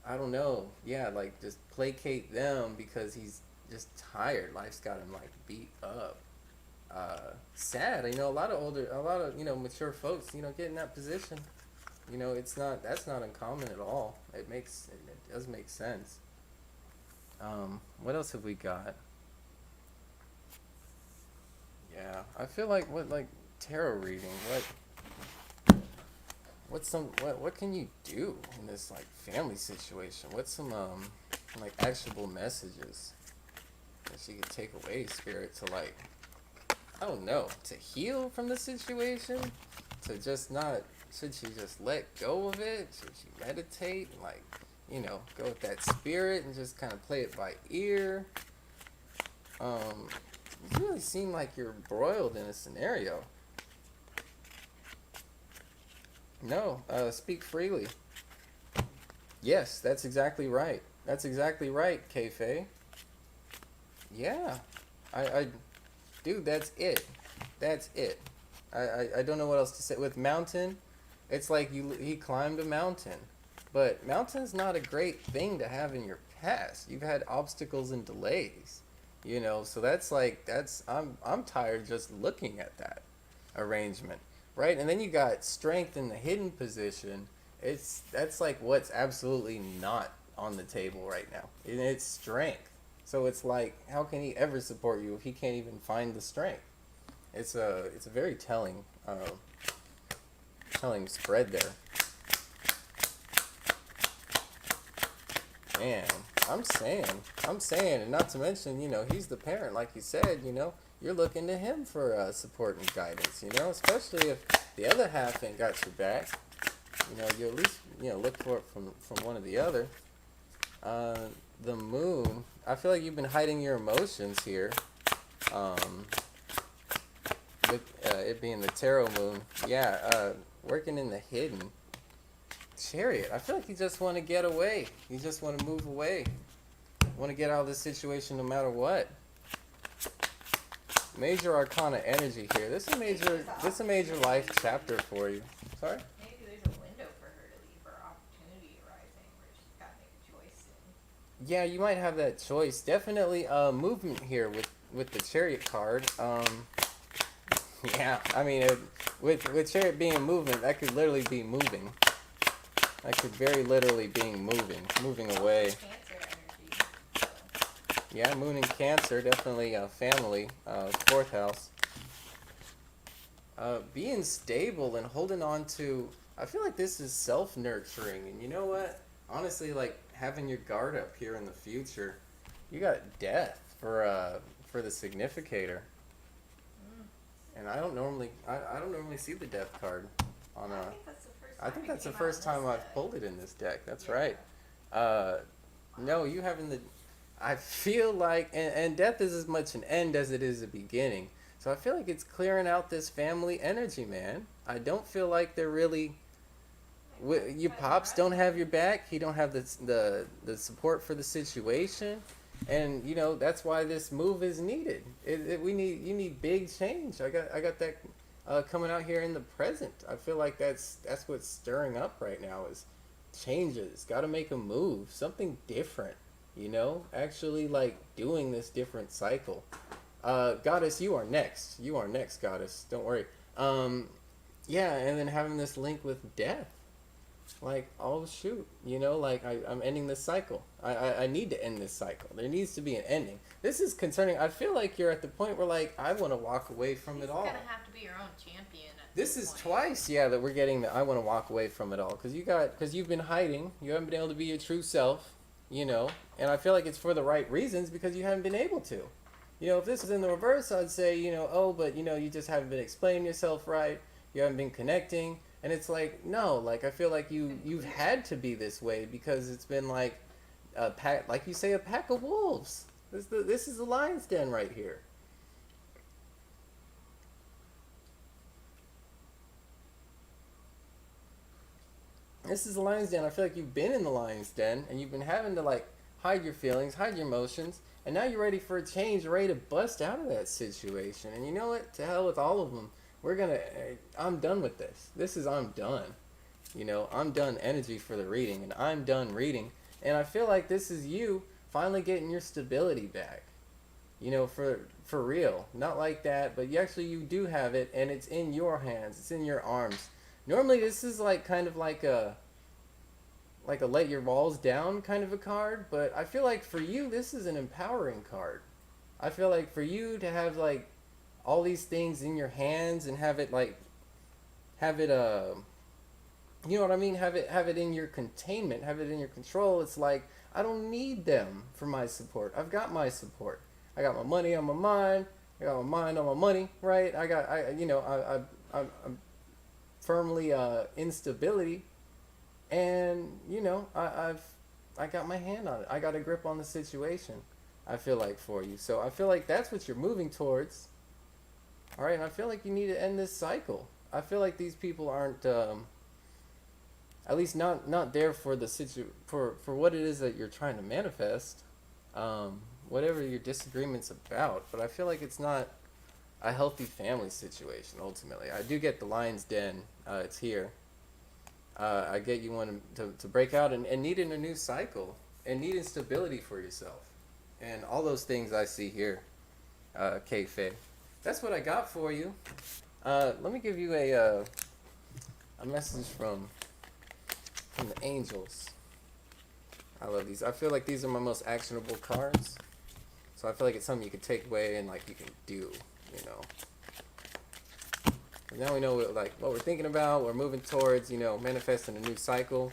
I don't know, yeah, like just placate them because he's just tired. Life's got him like beat up. Sad. A lot of mature folks, get in that position. That's not uncommon at all. It does make sense. What else have we got? Yeah, I feel like tarot reading. What can you do in this like family situation? What's some like actionable messages that she could take away, spirit, to like, I don't know, to heal from the situation, to just not, should she just let go of it? Should she meditate and like, go with that spirit and just kind of play it by ear? You really seem like you're broiled in a scenario. No, speak freely. Yes, that's exactly right. That's exactly right, Kayfae. Yeah, I, dude, that's it. That's it. I don't know what else to say. With mountain, it's like he climbed a mountain, but mountain's not a great thing to have in your past. You've had obstacles and delays, so I'm tired just looking at that arrangement, right? And then you got strength in the hidden position. That's like what's absolutely not on the table right now. And it's strength. So it's like, how can he ever support you if he can't even find the strength? It's a very telling spread there. Man, I'm saying, and not to mention, he's the parent, like you said, you're looking to him for support and guidance, especially if the other half ain't got your back. You at least, look for it from one or the other. The moon, I feel like you've been hiding your emotions here. With it being the tarot moon, yeah, working in the hidden. Chariot, I feel like you just want to get away. You just want to move away. Want to get out of this situation no matter what. Major Arcana energy here. This is a major life chapter for you. Sorry? Maybe there's a window for her to leave, or opportunity arising where she's got to make a choice. Yeah, you might have that choice. Definitely movement here with the Chariot card. Yeah, I mean, with Chariot being movement, that could literally be moving. That could very literally be moving away. Cancer energy. So. Yeah, moon and Cancer, definitely family, 4th house. Being stable and holding on to, I feel like this is self-nurturing, and you know what? Honestly, like having your guard up here in the future, you got death for for the significator. And I don't normally see the death card on a. I think that's the first time. I think that's the first time I've pulled it in this deck. That's Yeah. right. No, you having the. I feel like, and death is as much an end as it is a beginning. So I feel like it's clearing out this family energy, man. I don't feel like they're really. Your pops don't have your back. He don't have the support for the situation, and you know that's why this move is needed. You need big change. I got that coming out here in the present. I feel like that's what's stirring up right now is changes. Got to make a move, something different. You know, actually like doing this different cycle. Goddess, you are next. You are next, Goddess. Don't worry. Yeah, and then having this link with death. Like, oh shoot, you know, like I'm ending this cycle. I need to end this cycle. There needs to be an ending. This is concerning. I feel like you're at the point where like I want to walk away from it all. You're gonna have to be your own champion. This is twice, yeah, that we're getting the I want to walk away from it all because you've been hiding. You haven't been able to be your true self, you know. And I feel like it's for the right reasons because you haven't been able to. You know, if this was in the reverse, I'd say, you know, oh, but you know, you just haven't been explaining yourself right. You haven't been connecting. And it's like, no, like I feel like you've had to be this way because it's been like a pack, like you say, a pack of wolves. This is the lion's den right here. This is the lion's den. I feel like you've been in the lion's den and you've been having to like hide your feelings, hide your emotions, and now you're ready for a change, ready to bust out of that situation. And you know what? To hell with all of them. I'm done with this. I'm done. You know, I'm done energy for the reading, and I'm done reading. And I feel like this is you finally getting your stability back. You know, for real. Not like that, but you do have it, and it's in your hands. It's in your arms. Normally, this is like kind of like a let your walls down kind of a card, but I feel like for you, this is an empowering card. I feel like for you to have like all these things in your hands and have it you know what I mean, have it in your containment, have it in your control. It's like I don't need them for my support. I've got my support. I got my money on my mind. I got my mind on my money, right? I'm firmly in stability, and you know I got my hand on it. I got a grip on the situation. I feel like for you, so I feel like that's what you're moving towards. All right, and I feel like you need to end this cycle. I feel like these people aren't, at least not there for the for what it is that you're trying to manifest, whatever your disagreement's about. But I feel like it's not a healthy family situation. Ultimately, I do get the lion's den. It's here. I get you want to break out and needing a new cycle and needing stability for yourself, and all those things I see here, K-Faye. That's what I got for you. Let me give you a message from the angels. I love these. I feel like these are my most actionable cards. So I feel like it's something you can take away and like you can do, you know. And now we know what we're thinking about. We're moving towards, you know, manifesting a new cycle,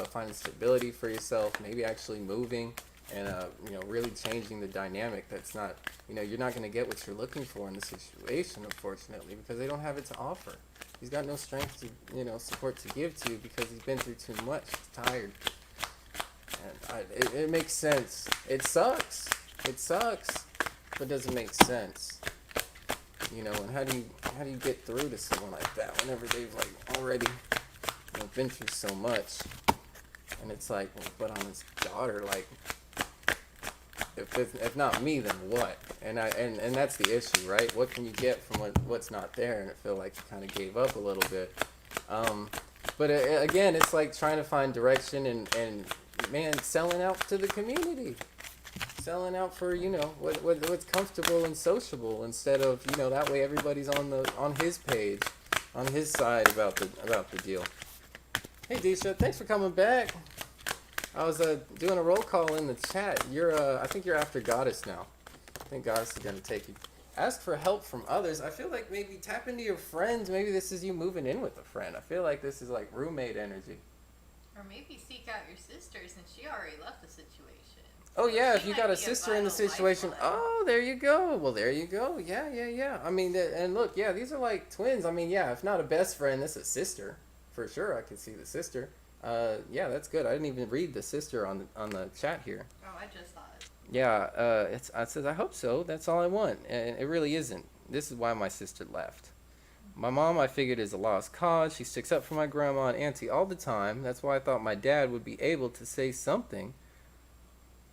finding stability for yourself, maybe actually moving. And, you know, really changing the dynamic. That's not, you know, you're not going to get what you're looking for in the situation, unfortunately, because they don't have it to offer. He's got no strength to, you know, support to give to you because he's been through too much. He's tired. And it makes sense. It sucks. It sucks. But it doesn't make sense. You know, and how do you get through to someone like that whenever they've, like, already, you know, been through so much? And it's like, well, but on his daughter, like, if not me, then what? And that's the issue, right? What can you get from what's not there? And I feel like you kind of gave up a little bit. But again, it's like trying to find direction and man, selling out to the community, selling out for, you know, what's comfortable and sociable instead of, you know, that way everybody's on his page, on his side about the deal. Hey Disha, thanks for coming back. I was doing a roll call in the chat. I think you're after Goddess now. I think Goddess is gonna take you. Ask for help from others. I feel like maybe tap into your friends. Maybe this is you moving in with a friend. I feel like this is like roommate energy. Or maybe seek out your sister since she already left the situation. Oh So yeah, she if you might got a be a sister in the vital situation, lifeline. oh, there you go. Well, there you go. Yeah, yeah, yeah. I mean, and look, yeah, these are like twins. I mean, yeah, if not a best friend, this is a sister for sure. I can see the sister. Yeah, that's good. I didn't even read the sister on the chat here. Oh, I just saw it. Yeah, it's. I says I hope so. That's all I want, and it really isn't. This is why my sister left. My mom, I figured, is a lost cause. She sticks up for my grandma and auntie all the time. That's why I thought my dad would be able to say something,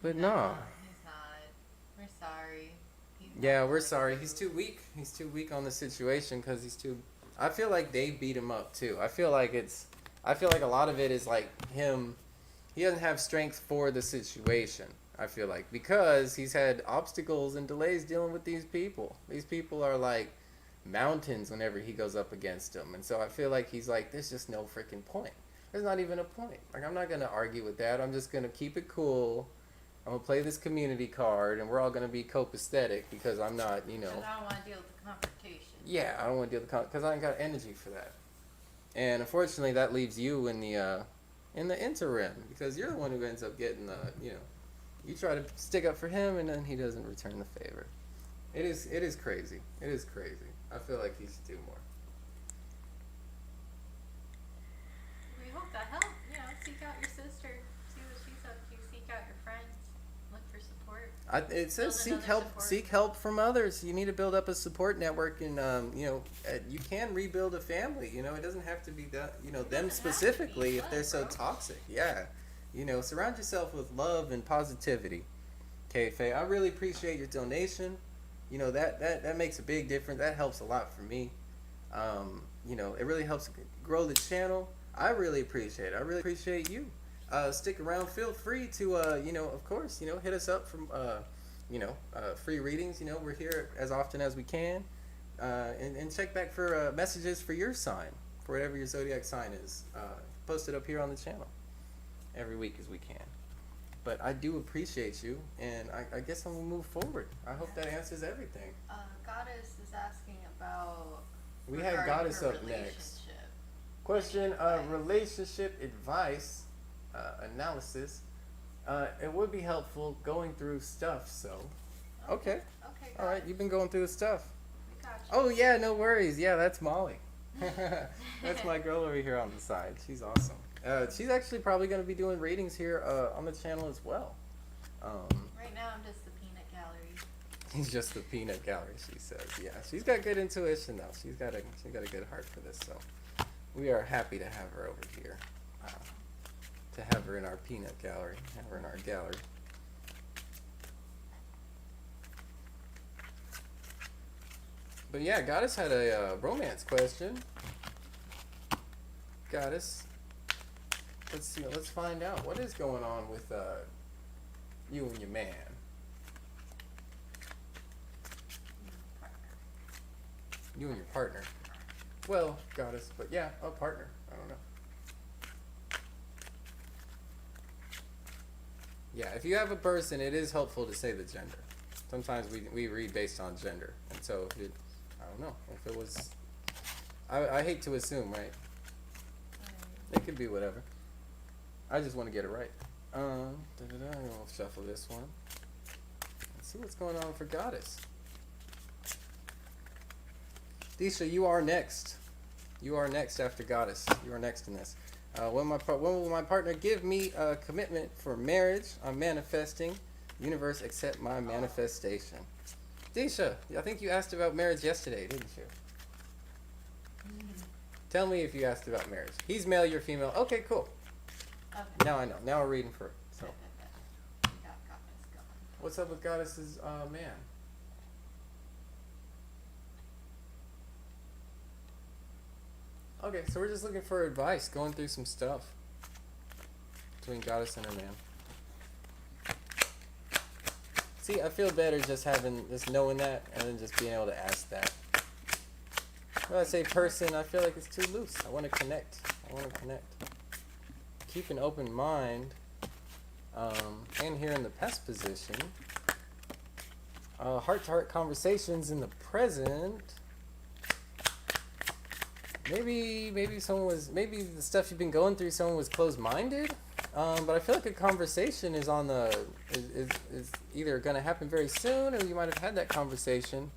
but No, nah. he's not. We're sorry. He's not Yeah, we're going sorry. to. He's too weak. He's too weak on the situation because he's too. I feel like they beat him up too. I feel like it's. I feel like a lot of it is like him. He doesn't have strength for the situation. I feel like because he's had obstacles and delays dealing with these people. These people are like mountains whenever he goes up against them, and so I feel like he's like, there's just no freaking point. There's not even a point. Like I'm not gonna argue with that. I'm just gonna keep it cool. I'm gonna play this community card, and we're all gonna be copacetic because I'm not, you know. Because I don't want to deal with the confrontation. Yeah, I don't want to deal with because I ain't got energy for that. And unfortunately, that leaves you in the interim because you're the one who ends up getting the, you know, you try to stick up for him, and then he doesn't return the favor. It is crazy. It is crazy. I feel like he should do more. We hope that helps. You know, seek out your sister. See what she's up to. Seek out your friends. Look for support. It says Build seek another help. support. Seek help from others. You need to build up a support network, and you know, you can rebuild a family. You know, it doesn't have to be that. You know, It them doesn't have to specifically be if they're love, so bro. toxic. Yeah, you know, surround yourself with love and positivity. Okay, Faye, I really appreciate your donation. You know that makes a big difference. That helps a lot for me. You know, it really helps grow the channel. I really appreciate it. I really appreciate you. Stick around. Feel free to, you know, of course, you know, hit us up from, you know, free readings. You know, we're here as often as we can. And check back for messages for your sign, for whatever your zodiac sign is. Post it up here on the channel every week as we can. But I do appreciate you, and I guess I'm going to move forward. I hope that answers everything. Goddess is asking about. We had regarding Goddess her up next. relationship. Question, Advice. relationship advice, analysis. It would be helpful going through stuff, so. Okay. Okay. All right, Goddess, you've been going through the stuff. we got you. Oh, yeah, no worries. Yeah, that's Molly. That's my girl over here on the side. She's awesome. She's actually probably going to be doing readings here on the channel as well. Right now, I'm just the peanut gallery. He's just the peanut gallery, she says. Yeah, she's got good intuition though. She's got a good heart for this. So we are happy to have her over here. To have her in our peanut gallery, have her in our gallery. But yeah, Goddess had a romance question. Goddess, let's see. Let's find out what is going on with you and your man. You and your partner. Well, Goddess, but yeah, a partner. I don't know. Yeah, if you have a person, it is helpful to say the gender. Sometimes we read based on gender, and so if it, I don't know if it was. I hate to assume, right? It could be whatever. I just want to get it right. I'm gonna shuffle this one. Let's see what's going on for Goddess. Disha, you are next. You are next after Goddess. You are next in this. When will my partner give me a commitment for marriage? I'm manifesting. Universe, accept my manifestation. Disha, I think you asked about marriage yesterday, didn't you? Tell me if you asked about marriage. He's male, you're female. Okay, cool. Okay. Now I know. Now we're reading for it. So, We got Goddess going. what's up with Goddess's man? Okay, so we're just looking for advice, going through some stuff between Goddess and her man. See, I feel better just knowing that, and then just being able to ask that. When I say person, I feel like it's too loose. I want to connect. Keep an open mind. And here in the pest position, heart-to-heart conversations in the present. Maybe the stuff you've been going through, someone was closed-minded. But I feel like a conversation is on the is either going to happen very soon, or you might have had that conversation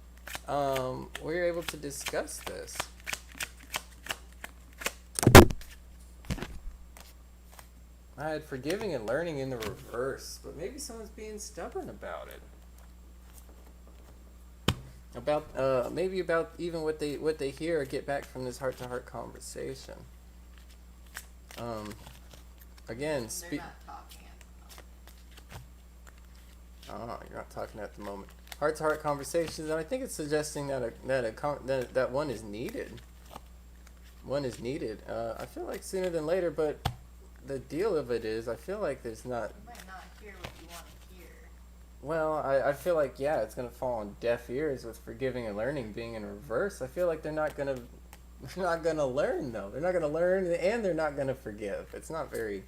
where you're able to discuss this. I had forgiving and learning in the reverse, but maybe someone's being stubborn about it. About maybe about even what they hear or get back from this heart to heart conversation. Again, They're not talking at the moment. Oh, you're not talking at the moment. Heart to heart conversations, and I think it's suggesting that one is needed. One is needed. I feel like sooner than later, but the deal of it is, I feel like there's not. You might not hear what you want to hear. Well, I feel like, yeah, it's gonna fall on deaf ears with forgiving and learning being in reverse. I feel like they're not gonna learn though. They're not gonna learn, and they're not gonna forgive. It's not very.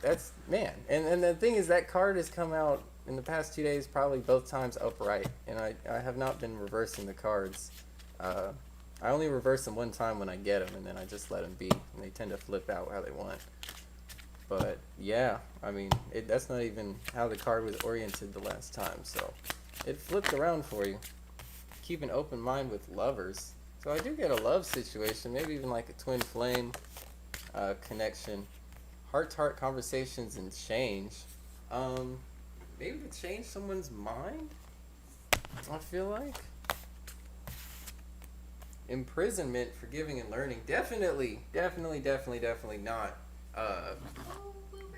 That's man, and the thing is that card has come out in the past 2 days, probably both times upright, and I have not been reversing the cards. I only reverse them one time when I get them, and then I just let them be, and they tend to flip out how they want. But yeah, I mean, that's not even how the card was oriented the last time, so it flipped around for you. Keep an open mind with lovers. So I do get a love situation, maybe even like a twin flame connection. Heart-to-heart conversations and change. Maybe to change someone's mind, I feel like. Imprisonment, forgiving and learning. Definitely not.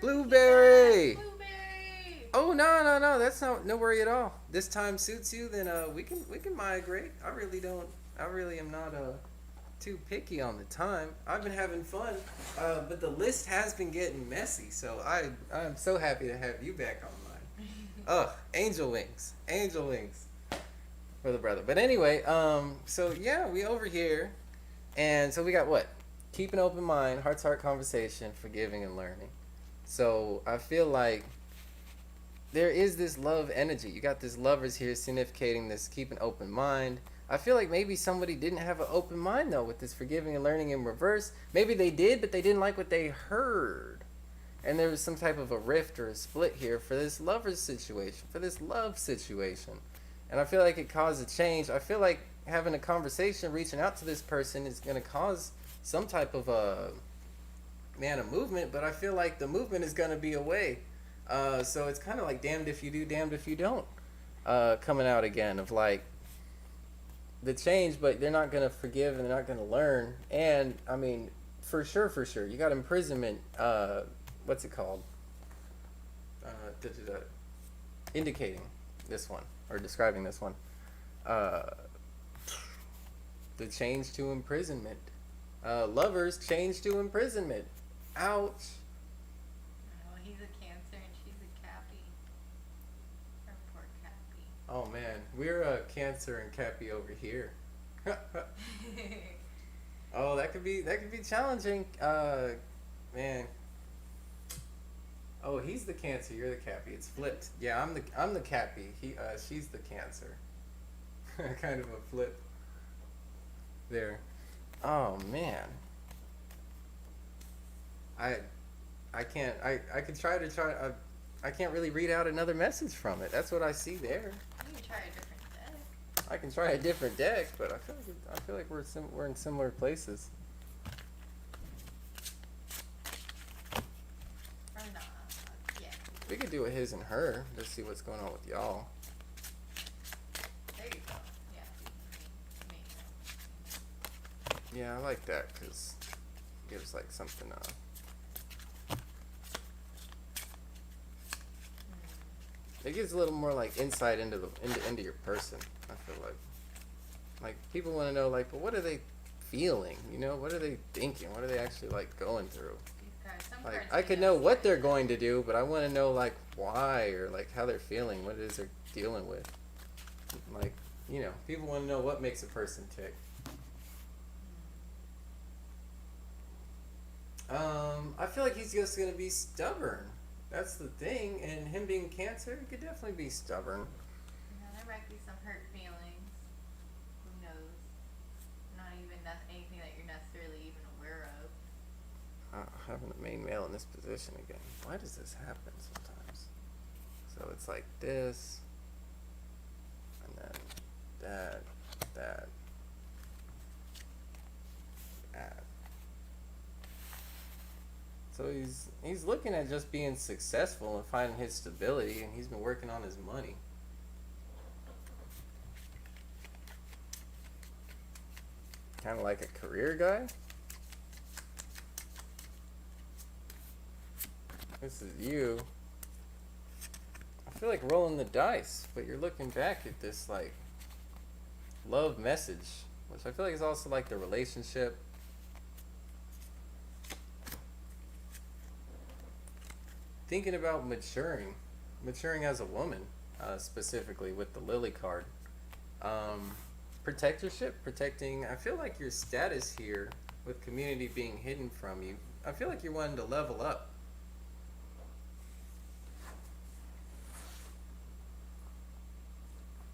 Blueberry! Blueberry! Oh no, that's no worry at all. This time suits you, then we can migrate. I really am not too picky on the time. I've been having fun, but the list has been getting messy, so I'm so happy to have you back online. Ugh, angel wings for the brother. But anyway, so yeah, we over here, and so we got what? Keep an open mind, heart-to-heart conversation, forgiving and learning. So I feel like there is this love energy. You got this lovers here significating this keep an open mind. I feel like maybe somebody didn't have an open mind though with this forgiving and learning in reverse. Maybe they did, but they didn't like what they heard. And there was some type of a rift or a split here for this lovers situation, for this love situation. And I feel like it caused a change. I feel like having a conversation, reaching out to this person is going to cause some type of a movement, but I feel like the movement is going to be away. So it's kind of like damned if you do, damned if you don't, coming out again of like the change, but they're not going to forgive and they're not going to learn. And I mean, for sure, you got imprisonment. What's it called? Indicating this one or describing this one. The change to imprisonment. Lovers change to imprisonment. Ouch. Well, he's a Cancer and she's a Cappy. Her poor Cappy. Oh man, we're a Cancer and Cappy over here. Oh, that could be challenging. Man. Oh, he's the Cancer, you're the Cappy. It's flipped. Yeah, I'm the Cappy. She's the Cancer. Kind of a flip there. Oh man. I can't. I could try. I can't really read out another message from it. That's what I see there. You can try a different deck. I can try a different deck, but I feel like we're in similar places. Or not. Yeah. We could do a his and her. Just see what's going on with y'all. There you go. Yeah. Me. Yeah, I like that because it gives like something. It gives a little more like insight into your person. I feel like people want to know like, but what are they feeling? You know, what are they thinking? What are they actually like going through? Like I could know what they're going to do, but I want to know like why or like how they're feeling, what it is they're dealing with. Like, you know, people want to know what makes a person tick. I feel like he's just gonna be stubborn. That's the thing, and him being Cancer, he could definitely be stubborn. Yeah, there might be some hurt feelings. Who knows? Not even anything that you're necessarily even aware of. having the main male in this position again. Why does this happen sometimes? So it's like this, and then that, that, that. So he's looking at just being successful and finding his stability, and he's been working on his money. Kind of like a career guy. This is you. I feel like rolling the dice, but you're looking back at this like love message, which I feel like is also like the relationship. Thinking about maturing as a woman, specifically with the Lily card. Protecting. I feel like your status here with community being hidden from you. I feel like you're wanting to level up.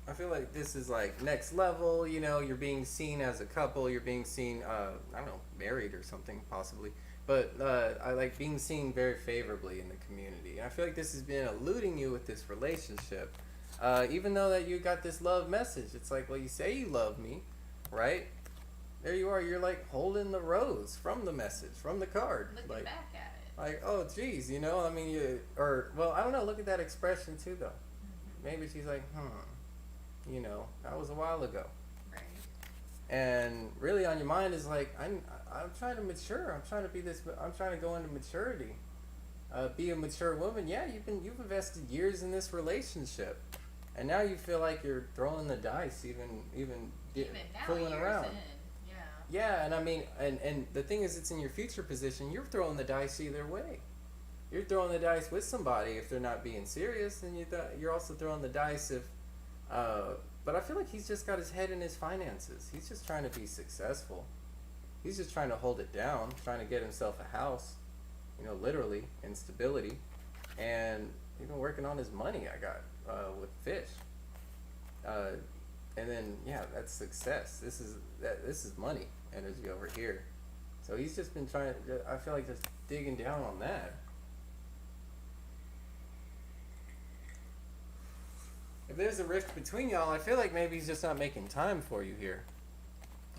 I feel like this is like next level, you know, you're being seen as a couple, you're being seen, I don't know, married or something possibly. But I like being seen very favorably in the community. And I feel like this has been eluding you with this relationship. Even though that you got this love message, it's like, well, you say you love me, right? There you are, you're like holding the rose from the message, from the card. Looking like, back at it. Like, oh, geez, you know, I mean, well, I don't know, look at that expression too, though. Maybe she's like, you know, that was a while ago. Right. And really on your mind is like, I'm trying to mature. I'm trying to go into maturity. Be a mature woman. Yeah, you've invested years in this relationship. And now you feel like you're throwing the dice, even now, fooling years around. in. Yeah. Yeah, and I mean, and the thing is, it's in your future position. You're throwing the dice either way. You're throwing the dice with somebody if they're not being serious, and you're also throwing the dice if. But I feel like he's just got his head in his finances. He's just trying to be successful. He's just trying to hold it down, trying to get himself a house, you know, literally, and stability. And he's been working on his money. I got with fish. And then yeah, that's success. This is money energy over here. So he's just been trying. I feel like just digging down on that. If there's a rift between y'all, I feel like maybe he's just not making time for you here.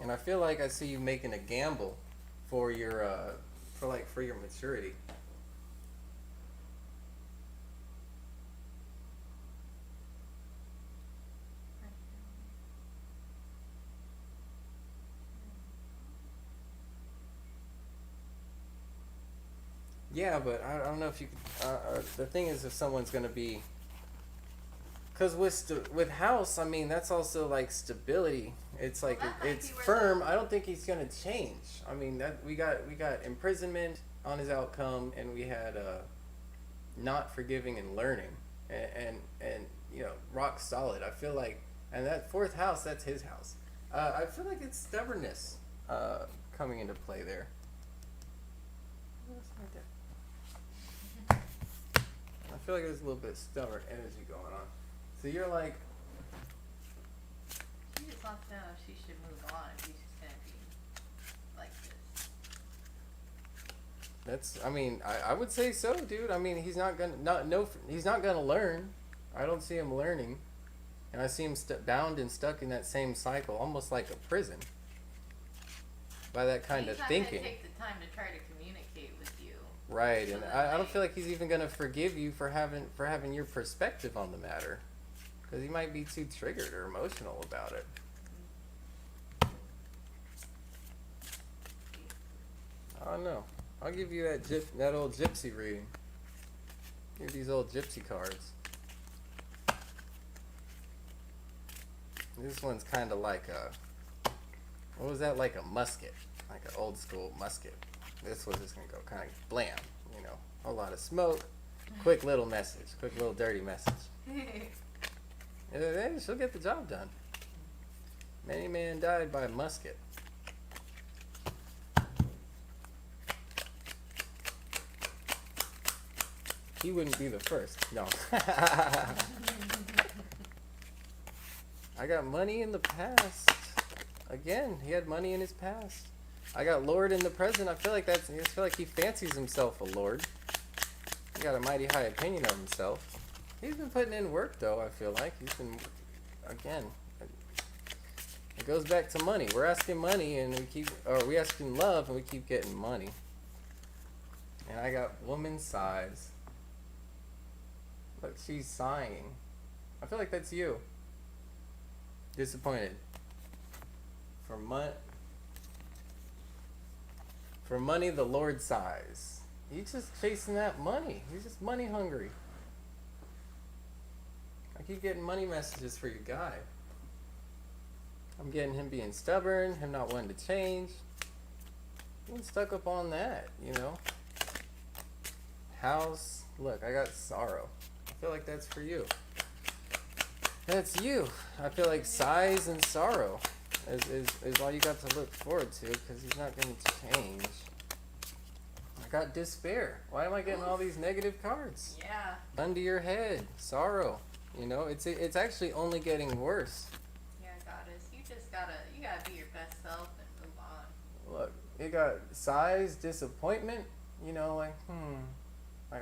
And I feel like I see you making a gamble for your for your maturity. Yeah, but I don't know if you could. The thing is, if someone's gonna be, because with house, I mean that's also like stability. It's like Well, that might it's be where firm. I don't think he's gonna change. I mean that we got imprisonment on his outcome, and we had not forgiving and learning, and you know, rock solid. I feel like, and that fourth house, that's his house. I feel like it's stubbornness coming into play there. What's right there? I feel like there's a little bit of stubborn energy going on. So you're like, She just wants to know if she should move on, if she's just gonna be like this. that's. I mean, I would say so, dude. I mean, he's not gonna learn. I don't see him learning, and I see him bound and stuck in that same cycle, almost like a prison. By that kind of He's not thinking. gonna take the time to try to communicate with you. Right, So and that I don't might- feel like he's even gonna forgive you for having your perspective on the matter, because he might be too triggered or emotional about it. I don't know. I'll give you that old gypsy reading. Give these old gypsy cards. This one's kind of like what was that? Like a musket, like an old school musket. This one's just gonna go kind of blam, you know, a lot of smoke, quick little message, quick little dirty message. And then she'll get the job done. Many man died by a musket. He wouldn't be the first. No. I got money in the past. Again, he had money in his past. I got Lord in the present. I feel like he fancies himself a lord. He got a mighty high opinion of himself. He's been putting in work though. I feel like he's been, again. It goes back to money. We're asking money, and we asking love, and we keep getting money. And I got woman sighs. Look, she's sighing. I feel like that's you. Disappointed. For money, the Lord sighs. He's just chasing that money. He's just money hungry. I keep getting money messages for your guy. I'm getting him being stubborn, him not wanting to change. Being stuck up on that, you know. House. Look, I got sorrow. I feel like that's for you. That's you. I feel like sighs and sorrow is all you got to look forward to, because he's not going to change. I got despair. Why am I getting all these negative cards? Yeah. Under your head. Sorrow. You know, it's actually only getting worse. Yeah, goddess. You gotta be your best self and move on. Look, you got sighs, disappointment, you know, like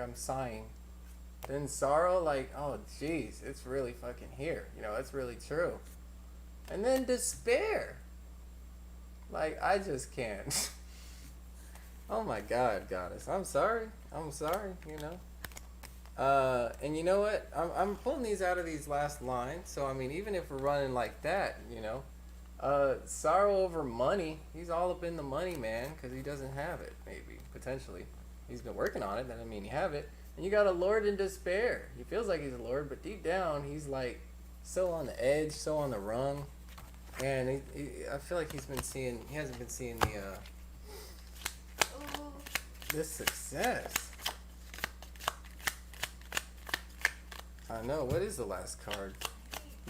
I'm sighing. Then sorrow, like, oh jeez, it's really fucking here. You know, that's really true. And then despair. Like, I just can't. Oh my God, goddess. I'm sorry, you know. And you know what? I'm pulling these out of these last lines. So, I mean, even if we're running like that, you know. Sorrow over money. He's all up in the money, man, because he doesn't have it, maybe, potentially. He's been working on it, that doesn't mean you have it. And you got a lord in despair. He feels like he's a lord, but deep down, he's like so on the edge, so on the rung. And I feel like he hasn't been seeing this success. I know. What is the last card?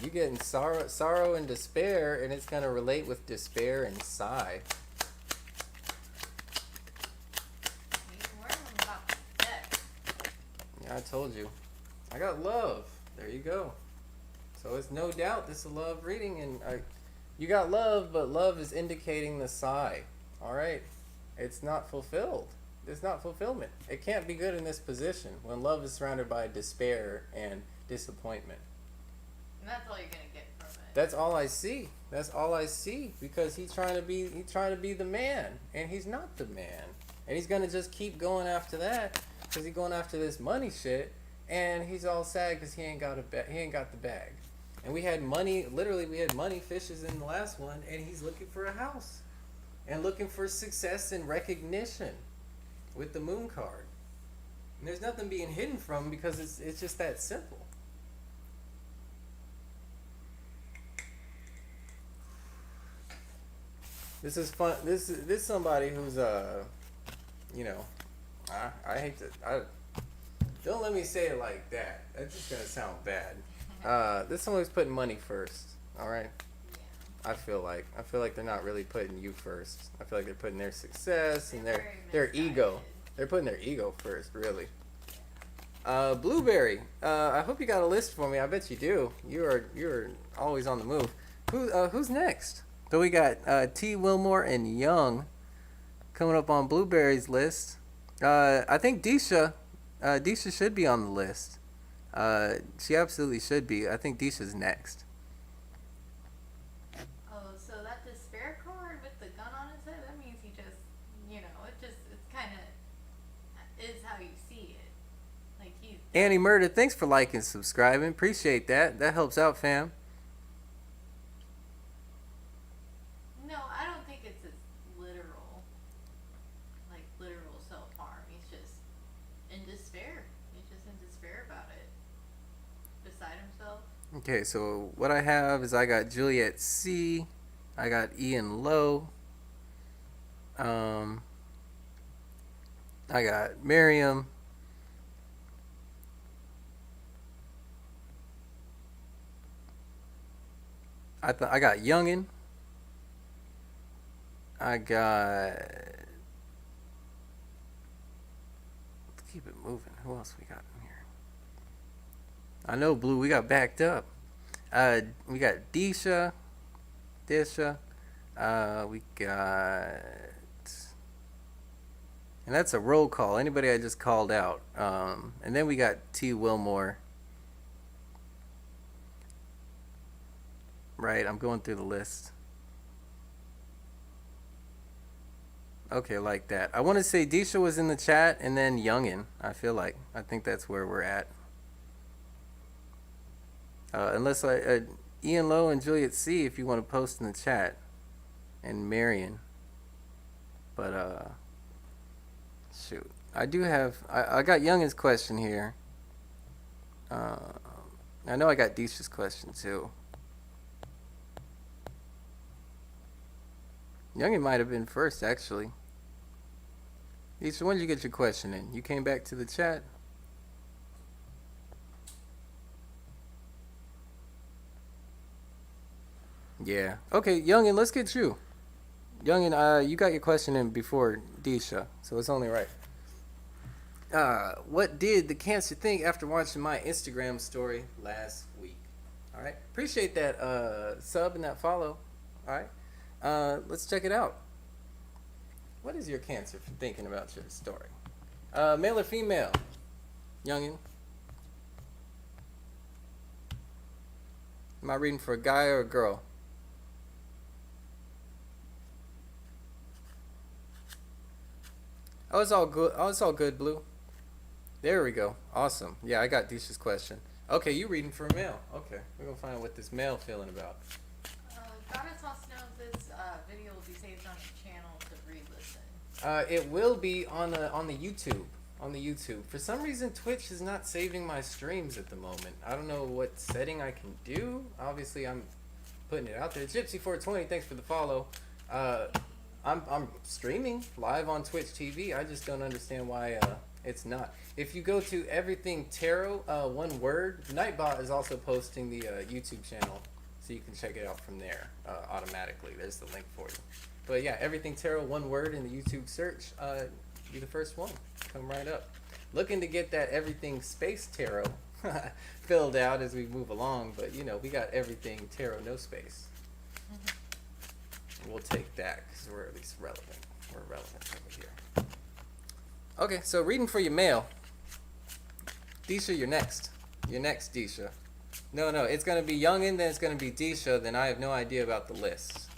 You getting sorrow and despair, and it's gonna relate with despair and sigh. Yeah, I told you. I got love. There you go. So it's no doubt this is a love reading, and you got love, but love is indicating the sigh. All right, it's not fulfilled. It's not fulfillment. It can't be good in this position when love is surrounded by despair and disappointment. And that's all you're gonna get from it. That's all I see. That's all I see, because he's trying to be the man, and he's not the man, and he's gonna just keep going after that, because he's going after this money shit, and he's all sad because he ain't got the bag. And we had money fishes in the last one, and he's looking for a house and looking for success and recognition with the moon card. And there's nothing being hidden from him, because it's just that simple. This is fun. This is somebody who's you know, I hate to don't let me say it like that. That's just gonna sound bad. This is someone who's putting money first. All right. Yeah. I feel like they're not really putting you first. I feel like they're putting their success and They're their very ego. misguided. They're putting their ego first, really. Blueberry. I hope you got a list for me. I bet you do. You're always on the move. Who's next? So we got T. Wilmore and Young coming up on Blueberry's list. I think Disha should be on the list. She absolutely should be. I think Disha's next. Oh, so that despair card with the gun on his head, that means he just, it's kind of is how you see it. Like he's. Annie Murder, thanks for liking and subscribing. Appreciate that. That helps out, fam. No, I don't think it's as literal self-harm. He's just in despair. He's just in despair about it. Beside himself. Okay, so what I have is I got Juliet C. I got Ian Lowe. I got Miriam. I got Youngin. I got. Let's keep it moving. Who else we got in here? I know Blue. We got backed up. We got Disha. We got And that's a roll call. Anybody I just called out. And then we got T. Wilmore. Right, I'm going through the list. Okay, like that. I want to say Disha was in the chat and then Youngin. I think that's where we're at. Unless Ian Lowe and Juliet C, if you want to post in the chat, and Marion. But shoot, I do have. I got Youngin's question here. I know I got Disha's question too. Youngin might have been first, actually. Disha, when did you get your question in? You came back to the chat? Yeah. Okay, Youngin, let's get you. Youngin, you got your question in before Disha, so it's only right. What did the cancer think after watching my Instagram story last week? All right. Appreciate that sub and that follow. All right. Let's check it out. What is your cancer thinking about your story? Male or female? Youngin? Am I reading for a guy or a girl? Oh, it's all good. Oh, it's all good, Blue. There we go. Awesome. Yeah, I got Disha's question. Okay, you reading for a male. Okay, we're gonna find out what this male feeling about. Goddess House knows this video will be saved on the channel to re-listen. It will be on the YouTube. On the YouTube. For some reason, Twitch is not saving my streams at the moment. I don't know what setting I can do. Obviously, I'm putting it out there. Gypsy420, thanks for the follow. I'm streaming live on Twitch TV. I just don't understand why it's not. If you go to Everything Tarot, one word, Nightbot is also posting the YouTube channel, so you can check it out from there automatically. There's the link for you. But yeah, Everything Tarot, one word in the YouTube search. Be the first one. Come right up. Looking to get that Everything Space Tarot filled out as we move along, but you know, we got Everything Tarot, no space. We'll take that because we're at least relevant. We're relevant over here. Okay, so reading for your mail. Disha, you're next. You're next, Disha. No, it's going to be Youngin, then it's going to be Disha, then I have no idea about the list.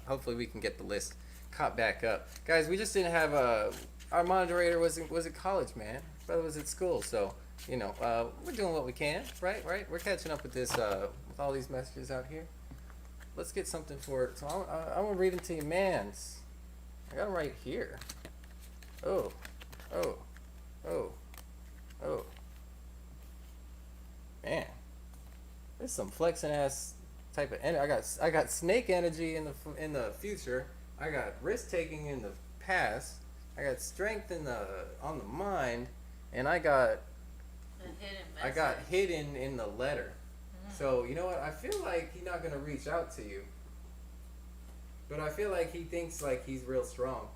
Hopefully we can get the list caught back up. Guys, we just didn't have our moderator was at college, man. Brother was at school, so, you know, we're doing what we can, right? We're catching up with this, with all these messages out here. Let's get something for it. So I'm going to read them to you, mans. I got them right here. Oh. Man. This is some flexing ass type of energy. I got snake energy in the future. I got risk taking in the past. I got strength on the mind, and I got hidden in the letter. So, you know what? I feel like he's not going to reach out to you. But I feel like he thinks like he's real strong.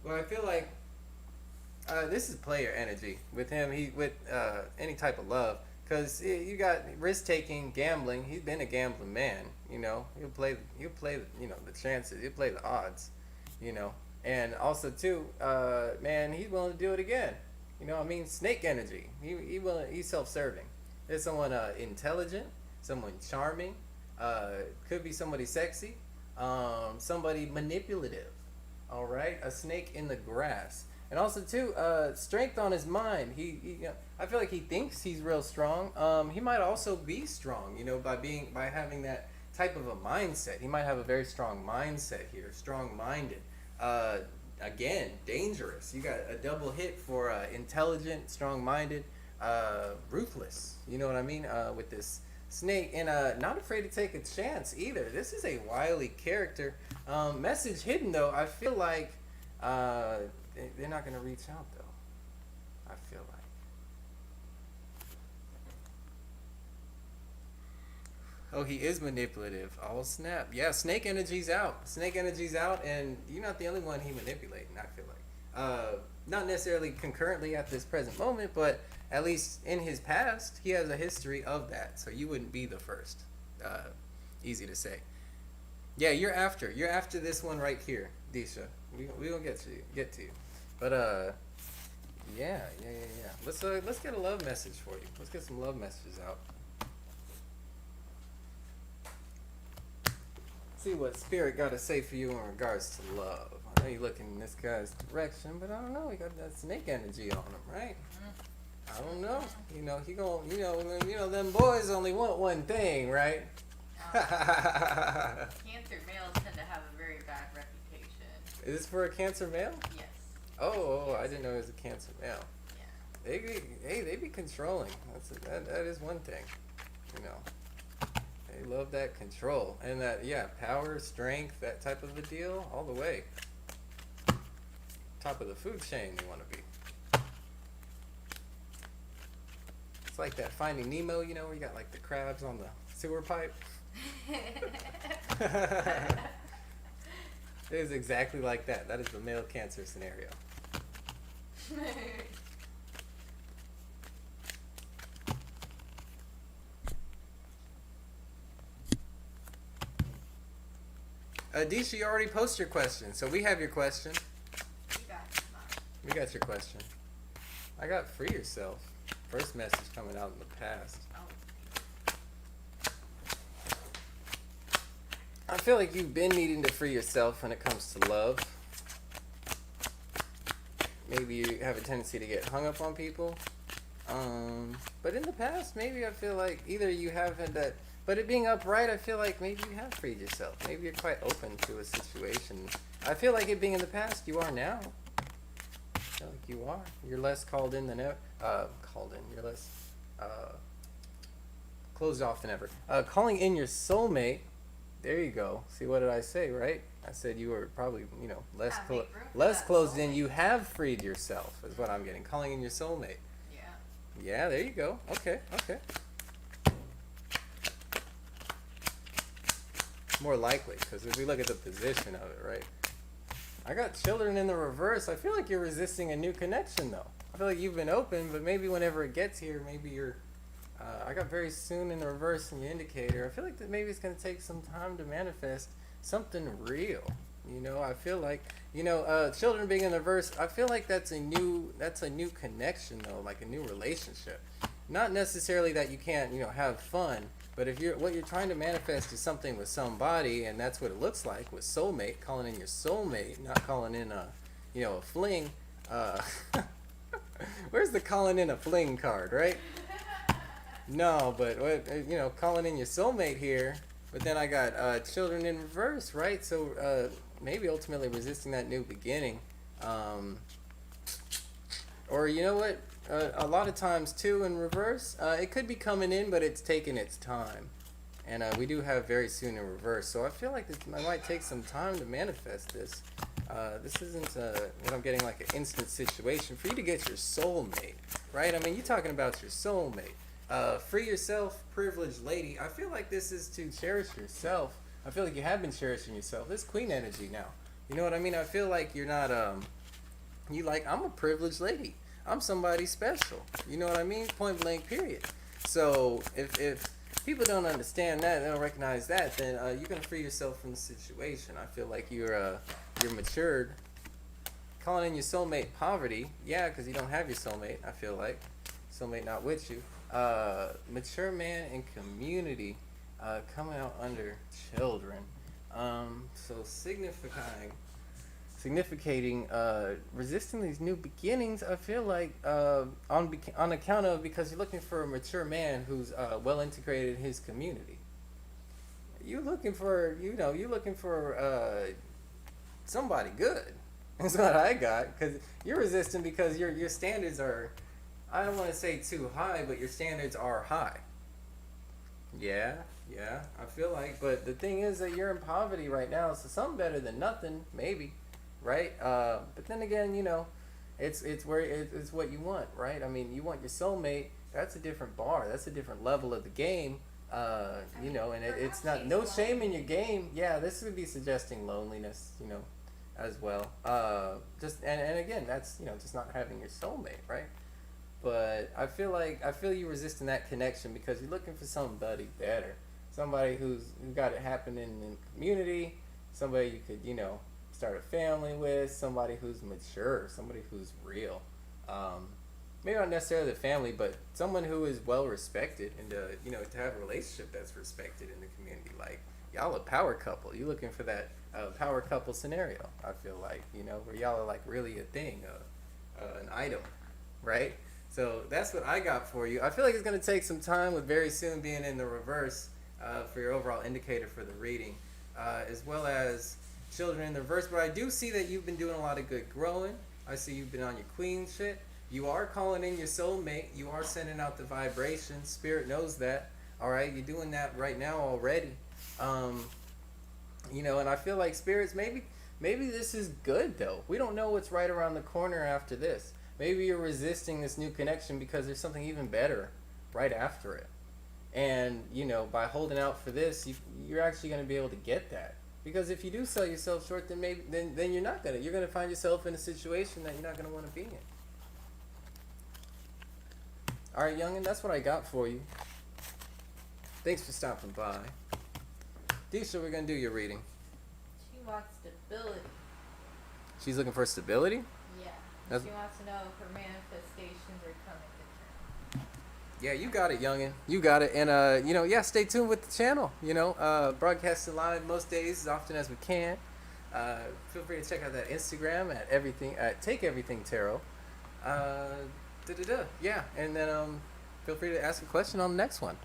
But I feel like this is player energy with him. With any type of love. Because you got risk-taking, gambling. He's been a gambling man, you know. He'll play, you know, the chances. He'll play the odds, you know. And also, too, man, he's willing to do it again. You know what I mean? Snake energy. He's self-serving. There's someone intelligent, someone charming, could be somebody sexy, somebody manipulative. All right, a snake in the grass, and also too, strength on his mind. You know, I feel like he thinks he's real strong. He might also be strong. You know, by having that type of a mindset. He might have a very strong mindset here, strong-minded. Again, dangerous. You got a double hit for intelligent, strong-minded, ruthless. You know what I mean? With this snake, and not afraid to take a chance either. This is a wily character. Message hidden though. I feel like they're not gonna reach out though. I feel like. Oh, he is manipulative. Oh, snap. Yeah, snake energy's out. Snake energy's out, and you're not the only one he manipulating, I feel like. Not necessarily concurrently at this present moment, but at least in his past, he has a history of that. So you wouldn't be the first. Easy to say. Yeah, you're after this one right here. Disha. We gonna get to you. But yeah. Let's get a love message for you. Let's get some love messages out. See what spirit got to say for you in regards to love. I know you're looking in this guy's direction, but I don't know. He got that snake energy on him, right? I don't know. You know, he gon' them boys only want one thing, right? Cancer males tend to have a very bad reputation. Is this for a Cancer male? Yes. Oh, I didn't know it was a Cancer male. Yeah. They be controlling. That is one thing, you know. They love that control and that power, strength, that type of a deal, all the way. Top of the food chain, you want to be. It's like that Finding Nemo, you know, where you got like the crabs on the sewer pipe. It is exactly like that. That is the male Cancer scenario. Adisha, you already posted your question, so we have your question. You got mine. We got your question. I got free yourself. First message coming out in the past. Oh. I feel like you've been needing to free yourself when it comes to love. Maybe you have a tendency to get hung up on people. But in the past, maybe I feel like either you have had that, but it being upright, I feel like maybe you have freed yourself. Maybe you're quite open to a situation. I feel like it being in the past, you are now. I feel like you are. You're less called in than ever. You're less closed off than ever. Calling in your soulmate. There you go. See, what did I say, right? I said you were probably, less Yeah, make room for less that closed in. soulmate. You have freed yourself, is what I'm getting. Calling in your soulmate. Yeah. Yeah, there you go. Okay. More likely, because if we look at the position of it, right? I got children in the reverse. I feel like you're resisting a new connection, though. I feel like you've been open, but maybe whenever it gets here, maybe you're... I got very soon in the reverse in the indicator. I feel like that maybe it's going to take some time to manifest something real. I feel like, children being in the reverse, I feel like that's a new connection, though, like a new relationship. Not necessarily that you can't, have fun, but if what you're trying to manifest is something with somebody, and that's what it looks like with soulmate, calling in your soulmate, not calling in a fling. Where's the calling in a fling card, right? No, but calling in your soulmate here. But then I got children in reverse, right? So maybe ultimately resisting that new beginning, or you know what? A lot of times too in reverse, it could be coming in, but it's taking its time, and we do have very soon in reverse. So I feel like it might take some time to manifest this. This isn't what I'm getting, like an instant situation for you to get your soulmate, right? I mean, you're talking about your soulmate. Free yourself, privileged lady. I feel like this is to cherish yourself. I feel like you have been cherishing yourself. This queen energy now. You know what I mean? I feel like you're not, I'm a privileged lady. I'm somebody special. You know what I mean? Point blank, period. So if people don't understand that, they don't recognize that, then you're going to free yourself from the situation. I feel like you're matured. Calling in your soulmate poverty. Yeah, because you don't have your soulmate, I feel like. Soulmate not with you. Mature man in community, coming out under children. So significating resisting these new beginnings. I feel like on account of, because you're looking for a mature man who's well integrated in his community. You're looking for somebody good. That's what I got. Because you're resisting because your standards are, I don't want to say too high, but your standards are high. Yeah, I feel like, but the thing is that you're in poverty right now, so something better than nothing, maybe, right? But then again, it's what you want, right? I mean, you want your soulmate. That's a different bar. That's a different level of the game. And it's not no shame in your game. Yeah, this would be suggesting loneliness, as well. And again, that's just not having your soulmate, right? But I feel you resisting that connection because you're looking for somebody better, somebody who got it happening in the community, somebody you could start a family with, somebody who's mature, somebody who's real. Maybe not necessarily the family, but someone who is well respected, and to have a relationship that's respected in the community. Like, y'all a power couple. You looking for that power couple scenario? I feel like, where y'all are like really a thing, an item, right? So that's what I got for you. I feel like it's gonna take some time, with very soon being in the reverse, for your overall indicator for the reading, as well as children in the reverse. But I do see that you've been doing a lot of good growing. I see you've been on your queen shit. You are calling in your soulmate. You are sending out the vibration. Spirit knows that. All right, you're doing that right now already. And I feel like spirits, maybe this is good though. We don't know what's right around the corner after this. Maybe you're resisting this new connection because there's something even better right after it. And by holding out for this, you're actually going to be able to get that. Because if you do sell yourself short, then then you're not you're gonna find yourself in a situation that you're not gonna want to be in. All right, youngin, that's what I got for you. Thanks for stopping by. Disha, we're gonna do your reading. She wants stability. She's looking for stability? Yeah. That's... She wants to know if her manifestations are coming to term. Yeah, you got it, youngin. You got it. And stay tuned with the channel. Broadcasting live most days as often as we can. Feel free to check out that Instagram at Take Everything Tarot. Yeah, and then feel free to ask a question on the next one.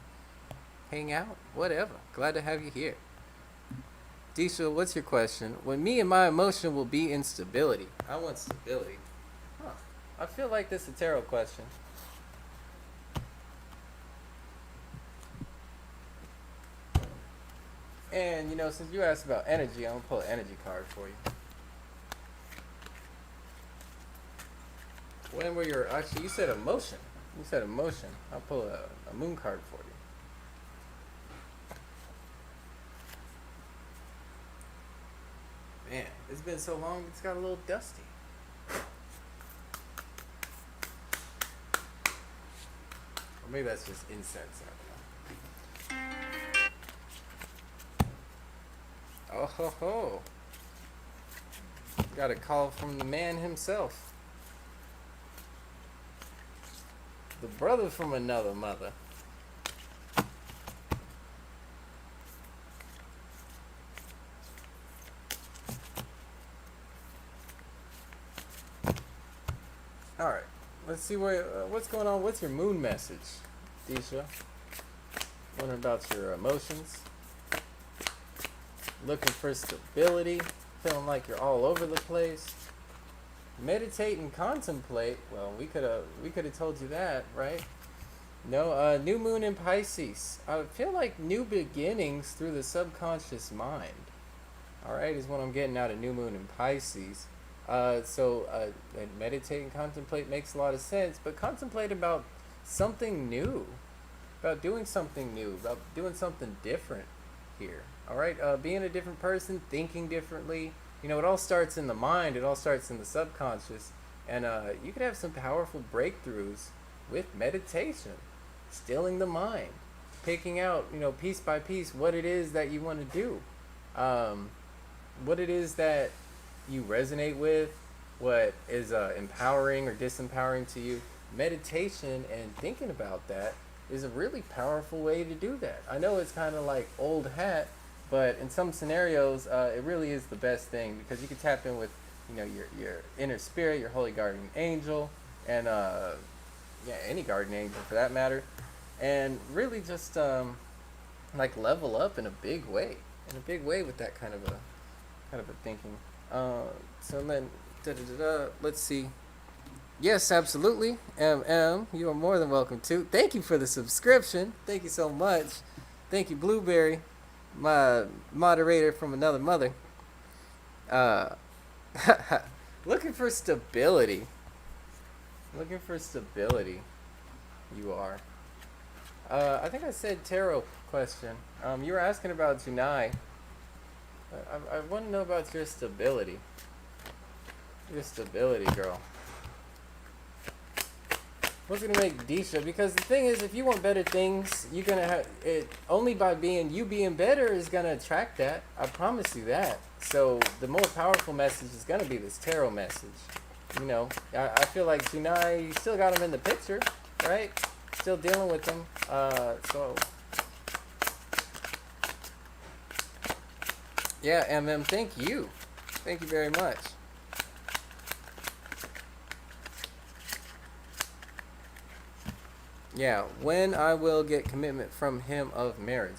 Hang out, whatever. Glad to have you here. Disha, what's your question? When me and my emotion will be instability. I want stability. Huh. I feel like this is a tarot question. And since you asked about energy, I'm gonna pull an energy card for you. When were your... Actually, you said emotion. I'll pull a moon card for you. Man, it's been so long, it's got a little dusty. Or maybe that's just incense. I don't know. Oh ho ho. Got a call from the man himself. The brother from another mother. Alright, let's see what's going on. What's your moon message, Disha? Wondering about your emotions. Looking for stability. Feeling like you're all over the place. Meditate and contemplate. Well, we could have told you that, right? No, new moon in Pisces. I feel like new beginnings through the subconscious mind. All right, is what I'm getting out of new moon in Pisces. So meditate and contemplate makes a lot of sense, but contemplate about something new, about doing something new, about doing something different here. All right, being a different person, thinking differently. It all starts in the mind. It all starts in the subconscious. And you could have some powerful breakthroughs with meditation, stilling the mind, picking out, piece by piece, what it is that you want to do, what it is that you resonate with, what is empowering or disempowering to you. Meditation and thinking about that is a really powerful way to do that. I know it's kind of like old hat, but in some scenarios, it really is the best thing, because you can tap in with, your inner spirit, your holy guardian angel, and any guardian angel for that matter, and really just level up in a big way, with that kind of a thinking. So then, let's see. Yes, absolutely. You are more than welcome to. Thank you for the subscription. Thank you so much. Thank you, Blueberry, my moderator from another mother. Looking for stability. You are. I think I said tarot question. You were asking about Junai. I want to know about your stability. Your stability, girl. What's gonna make Disha? Because the thing is, if you want better things, you're gonna have it. Only by being better is gonna attract that. I promise you that. So the more powerful message is gonna be this tarot message. You know, I feel like Junai, you still got him in the picture, right? Still dealing with him. So yeah, thank you very much. Yeah, when I will get commitment from him of marriage.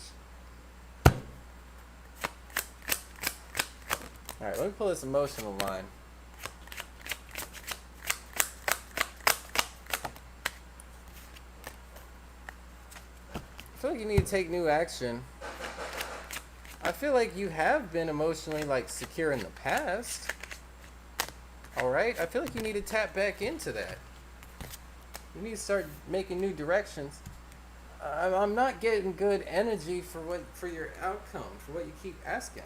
Alright, let me pull this emotional line. I feel like you need to take new action. I feel like you have been emotionally like secure in the past. Alright? I feel like you need to tap back into that. You need to start making new directions. I'm not getting good energy for your outcome, for what you keep asking.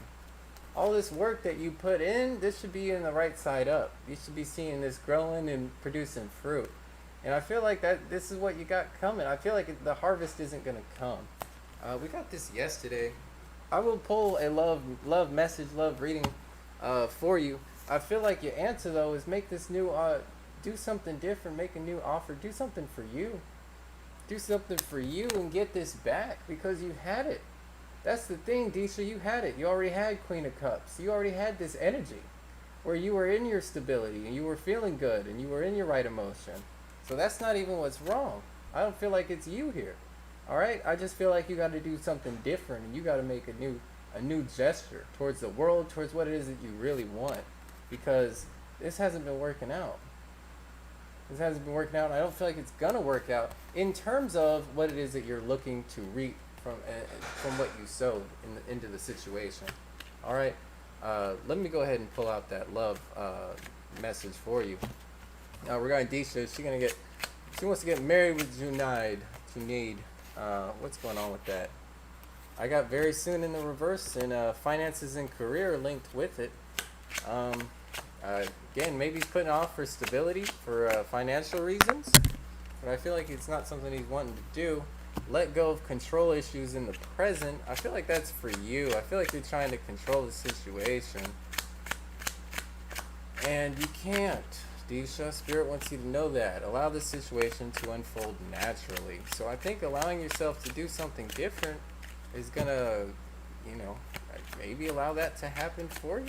All this work that you put in, this should be in the right side up. You should be seeing this growing and producing fruit. And I feel like that this is what you got coming. I feel like the harvest isn't going to come. We got this yesterday. I will pull a love message, love reading for you. I feel like your answer, though, is make this new... do something different, make a new offer, do something for you. Do something for you and get this back because you had it. That's the thing, Disha, you had it. You already had Queen of Cups. You already had this energy where you were in your stability and you were feeling good and you were in your right emotion. So that's not even what's wrong. I don't feel like it's you here. Alright? I just feel like you got to do something different and you got to make a new gesture towards the world, towards what it is that you really want. Because this hasn't been working out. This hasn't been working out, and I don't feel like it's gonna work out in terms of what it is that you're looking to reap from what you sowed into the situation. All right, let me go ahead and pull out that love message for you. Now regarding Disha, she wants to get married with Junaid. What's going on with that? I got very soon in the reverse, and finances and career linked with it. Again, maybe he's putting off for stability, for financial reasons, but I feel like it's not something he's wanting to do. Let go of control issues in the present. I feel like that's for you. I feel like you're trying to control the situation, and you can't. Disha, Spirit wants you to know that. Allow the situation to unfold naturally. So I think allowing yourself to do something different is gonna, maybe allow that to happen for you.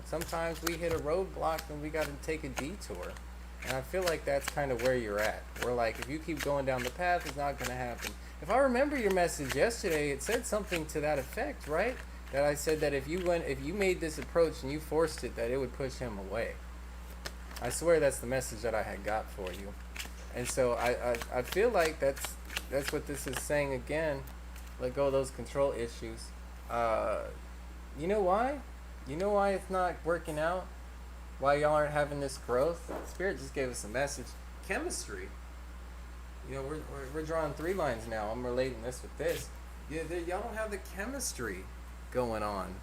Sometimes we hit a roadblock and we got to take a detour, and I feel like that's kind of where you're at. We're like, if you keep going down the path, it's not going to happen. If I remember your message yesterday, it said something to that effect, right? That I said that if you made this approach and you forced it, that it would push him away. I swear that's the message that I had got for you. And so I feel like that's what this is saying again. Let go of those control issues. You know why? You know why it's not working out? Why y'all aren't having this growth? Spirit just gave us a message. Chemistry. We're drawing 3 lines now. I'm relating this with this. Yeah, y'all don't have the chemistry going on.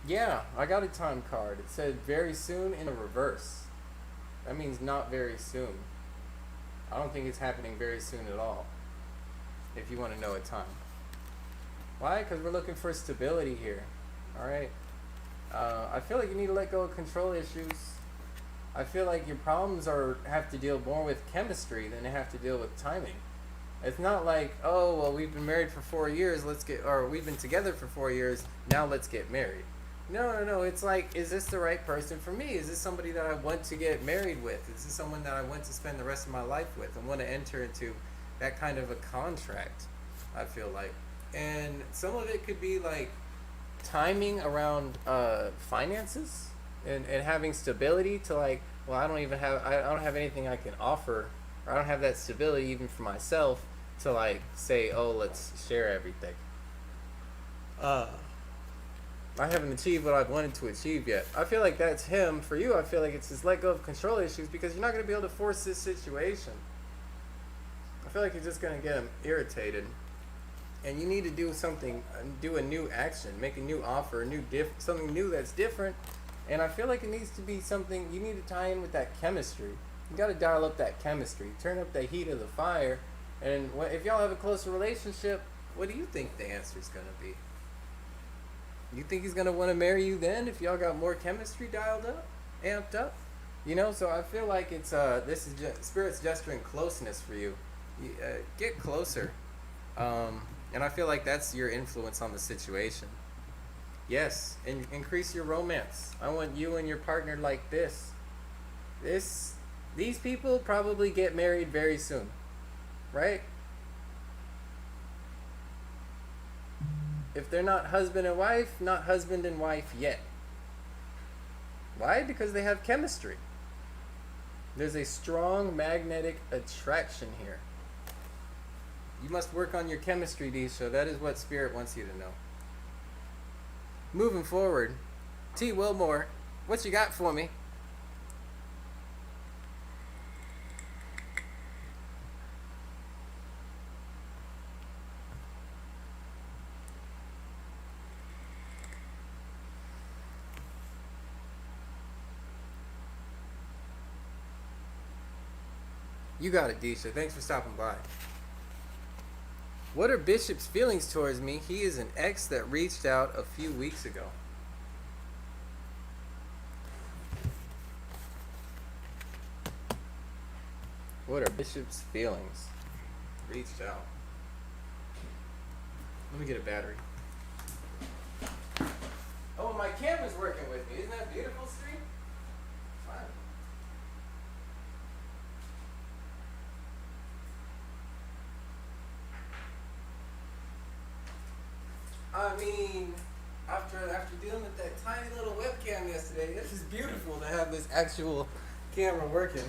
Yeah, I got a time card. It said very soon in a reverse. That means not very soon. I don't think it's happening very soon at all. If you want to know a time. Why? Because we're looking for stability here. Alright? I feel like you need to let go of control issues. I feel like your problems have to deal more with chemistry than they have to deal with timing. It's not like, oh, well, we've been married for 4 years, or we've been together for 4 years, now let's get married. No. It's like, is this the right person for me? Is this somebody that I want to get married with? Is this someone that I want to spend the rest of my life with and want to enter into that kind of a contract, I feel like. And some of it could be like timing around finances and having stability to like, well, I don't have anything I can offer, or I don't have that stability even for myself to like say, oh, let's share everything. I haven't achieved what I've wanted to achieve yet. I feel like that's him. For you, I feel like it's just let go of control issues because you're not going to be able to force this situation. I feel like you're just going to get him irritated. And you need to do something, do a new action, make a new offer, something new that's different, And I feel like it needs to be something you need to tie in with that chemistry. You got to dial up that chemistry, turn up the heat of the fire, and if y'all have a closer relationship, what do you think the answer is gonna be? You think he's gonna want to marry you then if y'all got more chemistry dialed up, amped up? You know, so I feel like it's this is just, spirit's gesturing closeness for you. Get closer, and I feel like that's your influence on the situation. Yes, increase your romance. I want you and your partner like this. These people probably get married very soon, right? If they're not husband and wife, not husband and wife yet. Why? Because they have chemistry. There's a strong magnetic attraction here. You must work on your chemistry, Disha. That is what Spirit wants you to know. Moving forward, T. Wilmore, what you got for me? You got it, Disha. Thanks for stopping by. What are Bishop's feelings towards me? He is an ex that reached out a few weeks ago. What are Bishop's feelings? Reached out. Let me get a battery. Oh, my camera's working with me. Isn't that beautiful, Street? Fine. I mean, after dealing with that tiny little webcam yesterday, this is beautiful to have this actual camera working.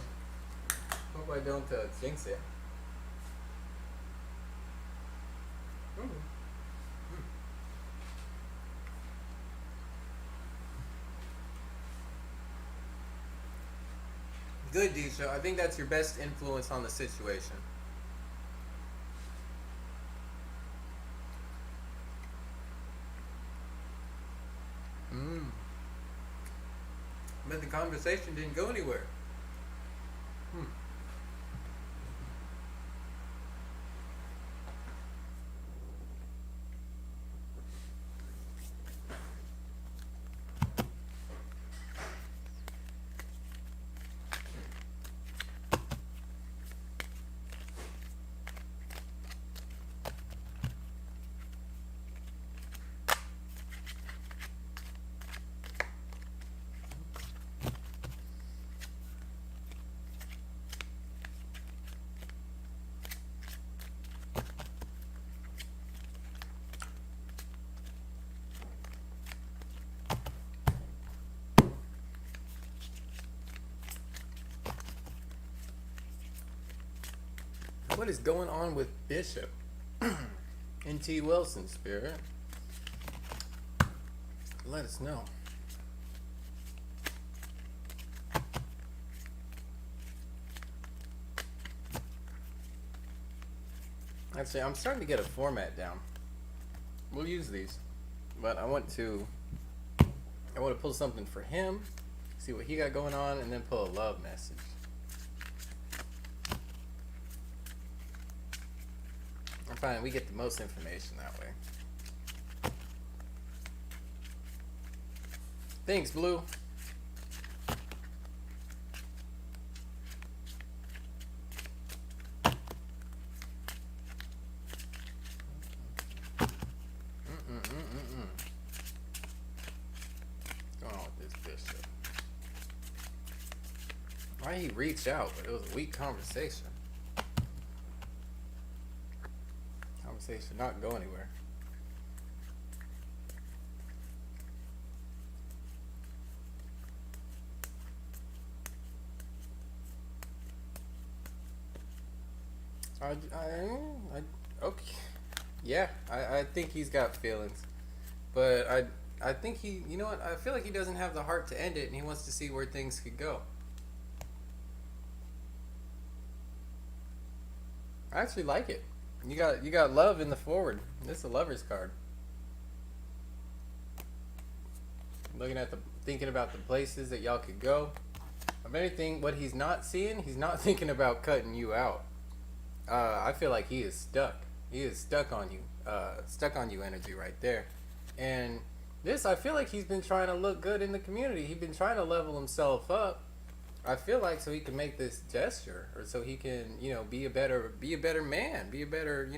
Hope I don't jinx it. Good, Disha. I think that's your best influence on the situation. But the conversation didn't go anywhere. What is going on with Bishop and T. Wilson, Spirit? Let us know. Actually, I'm starting to get a format down. We'll use these, but I want to pull something for him, see what he got going on, and then pull a love message. I'm finding we get the most information that way. Thanks, Blue. What's going on with this Bishop? Why he reached out, but it was a weak conversation. Conversation not go anywhere. Okay. Yeah, I think he's got feelings, but I think he, you know what? I feel like he doesn't have the heart to end it, and he wants to see where things could go. I actually like it. You got love in the forward. This is a lover's card. Looking at the thinking about the places that y'all could go. If anything, what he's not seeing, he's not thinking about cutting you out. I feel like he is stuck. He is stuck on you energy right there. And this, I feel like he's been trying to look good in the community. He's been trying to level himself up. I feel like so he can make this gesture, or so he can, be a better man, be a better,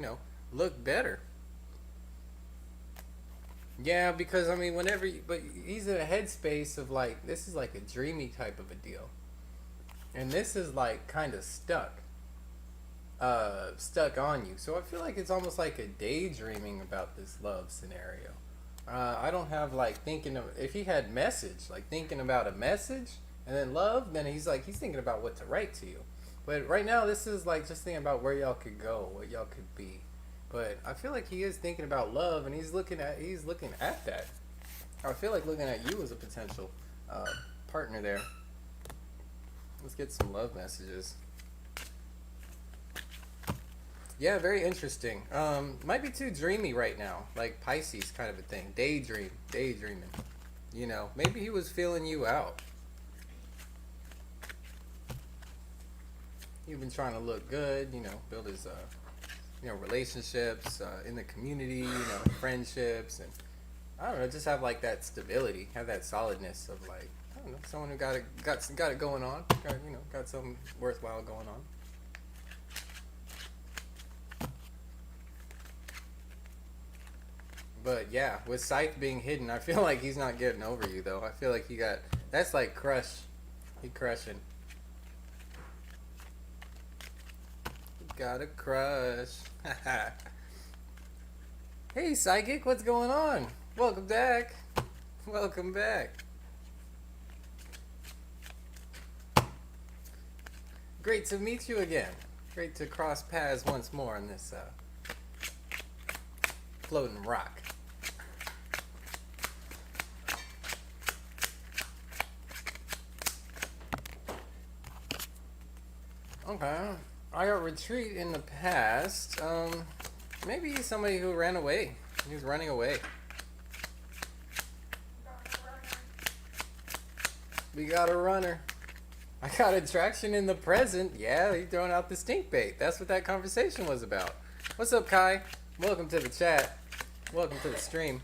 look better. Yeah, because I mean, but he's in a headspace of like, this is like a dreamy type of a deal, and this is like kind of stuck on you. So I feel like it's almost like a daydreaming about this love scenario. I don't have like thinking of, if he had message, like thinking about a message and then love, then he's thinking about what to write to you. But right now, this is like just thinking about where y'all could go, what y'all could be. But I feel like he is thinking about love, and he's looking at that. I feel like looking at you as a potential partner there. Let's get some love messages. Yeah, very interesting. Might be too dreamy right now, like Pisces kind of a thing. Daydreaming. Maybe he was feeling you out. He's been trying to look good, build his relationships in the community, friendships, and I don't know, just have like that stability, have that solidness of like, I don't know, someone who got it going on, got something worthwhile going on. But yeah, with Scythe being hidden, I feel like he's not getting over you though. I feel like that's like crush. He crushing. Got a crush. Hey, Psychic, what's going on? Welcome back. Welcome back. Great to meet you again. Great to cross paths once more on this floating rock. Okay. I got retreat in the past. Maybe he's somebody who ran away. He was running away. We got a runner. I got attraction in the present. Yeah, he's throwing out the stink bait. That's what that conversation was about. What's up, Kai? Welcome to the chat. Welcome to the stream.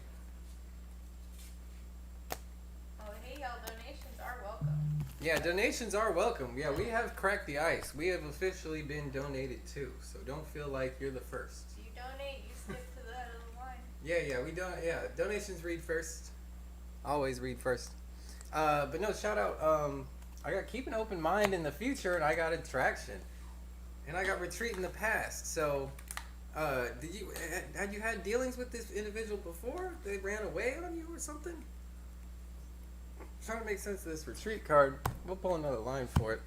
Yeah, donations are welcome. Yeah, we have cracked the ice. We have officially been donated to, so don't feel like you're the first. You donate, you skip to the other line. Yeah, we don't. Yeah, donations read first. Always read first. But no, shout out. I got keep an open mind in the future, and I got attraction, and I got retreat in the past. So, had you had dealings with this individual before? They ran away on you or something? Trying to make sense of this retreat card. We'll pull another line for it.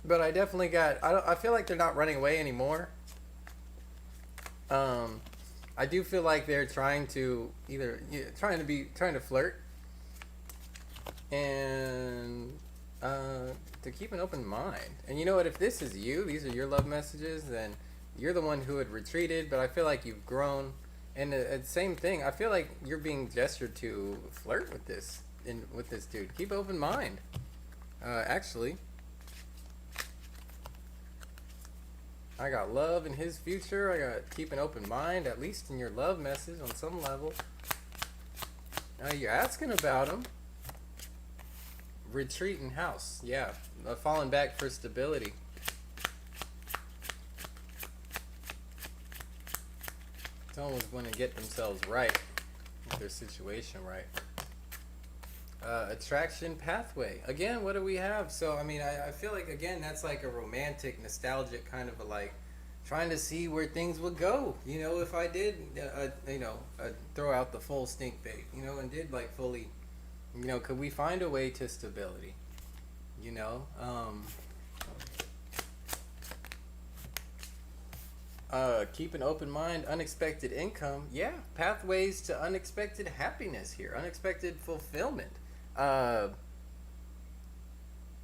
But I definitely got. I feel like they're not running away anymore. I do feel like they're trying to trying to flirt, and to keep an open mind. And you know what? If this is you, these are your love messages, then you're the one who had retreated. But I feel like you've grown. And the same thing. I feel like you're being gestured to flirt with this. With this dude. Keep open mind. Actually, I got love in his future. I got keep an open mind, at least in your love message on some level. Now you're asking about him. Retreat in house. Yeah. Falling back for stability. Someone's going to get themselves right. Get their situation right. Attraction pathway. Again, what do we have? So, I mean, I feel like, again, that's like a romantic, nostalgic kind of a like trying to see where things would go. If I did, throw out the full stink bait, and did like fully, could we find a way to stability? Keep an open mind, unexpected income. Yeah, pathways to unexpected happiness here, unexpected fulfillment.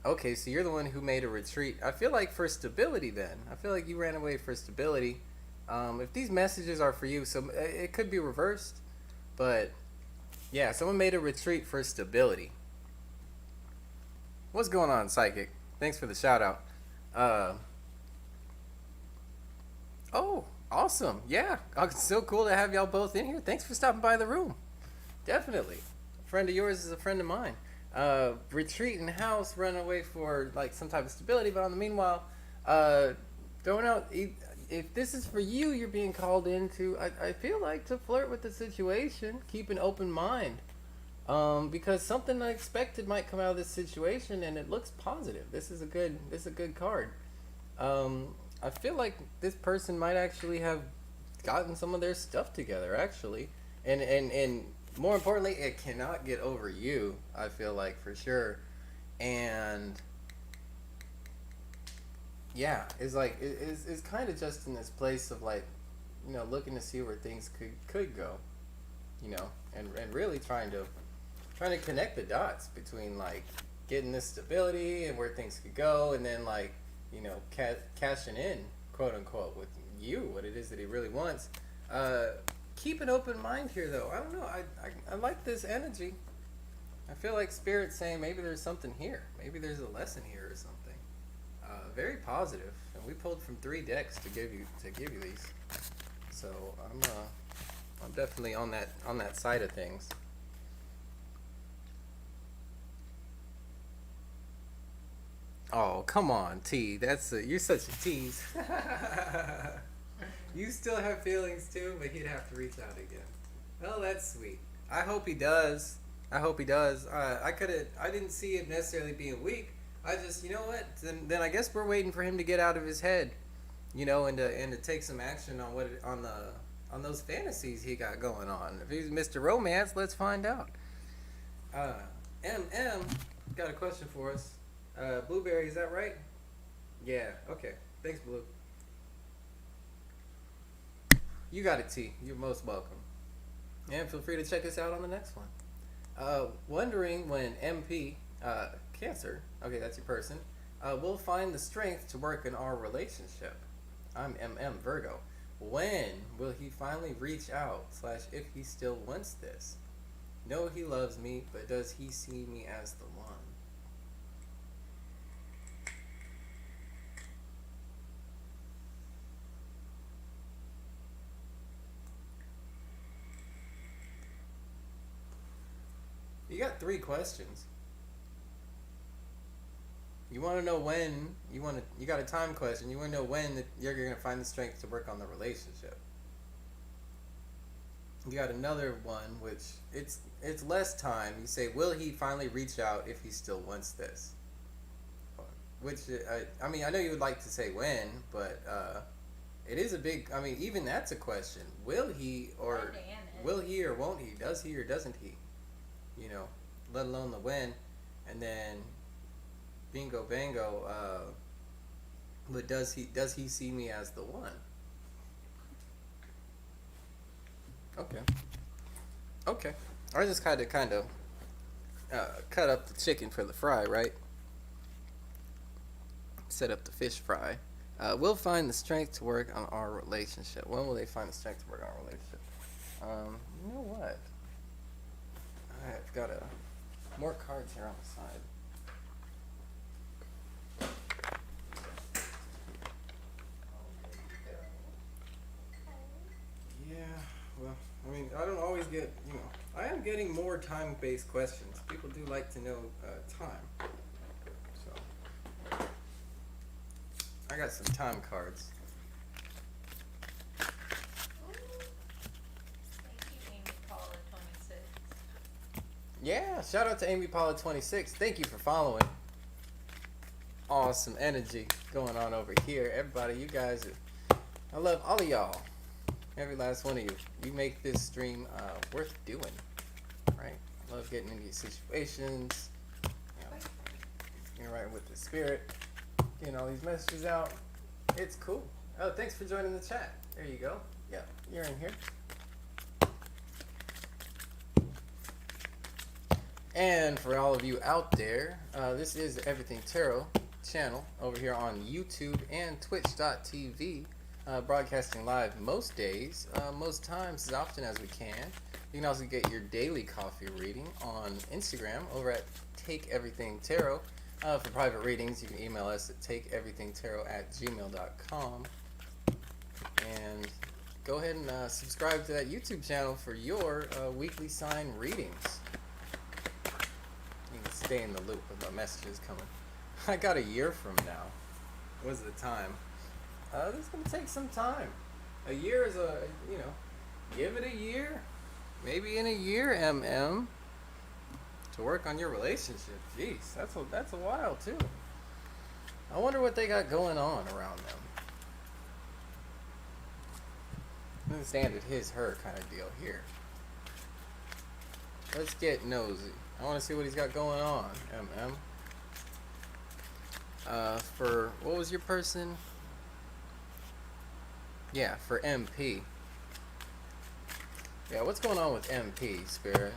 Okay, so you're the one who made a retreat. I feel like for stability then. I feel like you ran away for stability. If these messages are for you, so it could be reversed, but Yeah, someone made a retreat for stability. What's going on, Psychic? Thanks for the shout out. Uh, oh, awesome. Yeah, it's so cool to have y'all both in here. Thanks for stopping by the room. Definitely. A friend of yours is a friend of mine. Retreat in house, run away for like some type of stability, but on the meanwhile, uh, throwing out. If this is for you, you're being called into. I feel like to flirt with the situation, keep an open mind. Because something unexpected might come out of this situation, and it looks positive. This is a good card. I feel like this person might actually have gotten some of their stuff together, actually, and more importantly, it cannot get over you. I feel like for sure, and yeah, it's like it's kind of just in this place of like, looking to see where things could go, and really trying to connect the dots between like getting this stability and where things could go, and then like cashing in, quote unquote, with you what it is that he really wants. Keep an open mind here, though. I don't know. I like this energy. I feel like Spirit's saying maybe there's something here. Maybe there's a lesson here or something. Very positive, and we pulled from 3 decks to give you these. So I'm definitely on that side of things. Oh, come on, T. You're such a tease. You still have feelings too, but he'd have to reach out again. Well, that's sweet. I hope he does. I hope he does. I didn't see it necessarily being weak. I just, you know what? Then I guess we're waiting for him to get out of his head, and to take some action on those fantasies he got going on. If he's Mr. Romance, let's find out. MM got a question for us. Blueberry, is that right? Yeah. Okay. Thanks, Blue. You got it, T. You're most welcome. And feel free to check us out on the next one. Wondering when MP, Cancer, okay, that's your person, will find the strength to work in our relationship. I'm MM, Virgo. When will he finally reach out, / if he still wants this? Know he loves me, but does he see me as the one? You got 3 questions. You want to know when you got a time question. You want to know when you're going to find the strength to work on the relationship. You got another one, which it's less time. You say, will he finally reach out if he still wants this? Which I mean, I know you would like to say when, but it is a big. I mean, even that's a question. Will he or won't he? Does he or doesn't he? Let alone the when, and then bingo bango, but does he see me as the one? Okay. I just kind of cut up the chicken for the fry, right? Set up the fish fry. We'll find the strength to work on our relationship. When will they find the strength to work on our relationship? You know what? I've got more cards here on the side. Yeah, well, I mean, I don't always get, I am getting more time-based questions. People do like to know time. So, I got some time cards. Yeah, shout out to Amy Paula 26. Thank you for following. Awesome energy going on over here. Everybody, you guys I love all of y'all. Every last one of you. You make this stream worth doing. Right? I love getting into these situations. Getting right with the spirit. Getting all these messages out. It's cool. Oh, thanks for joining the chat. There you go. Yeah, you're in here. And for all of you out there, this is the Everything Tarot channel over here on YouTube and Twitch.tv. broadcasting live most days, most times, as often as we can. You can also get your daily coffee reading on Instagram over at Take Everything Tarot. For private readings, you can email us at takeeverythingtarot@gmail.com. And go ahead and subscribe to that YouTube channel for your weekly sign readings. You can stay in the loop with my messages coming. I got a year from now. What's the time? This is going to take some time. A year is give it a year. Maybe in a year, MM, to work on your relationship. Jeez, that's a while too. I wonder what they got going on around them. Standard his, her kind of deal here. Let's get nosy. I want to see what he's got going on, MM. For, what was your person? Yeah, for MP. Yeah, what's going on with MP, Spirit?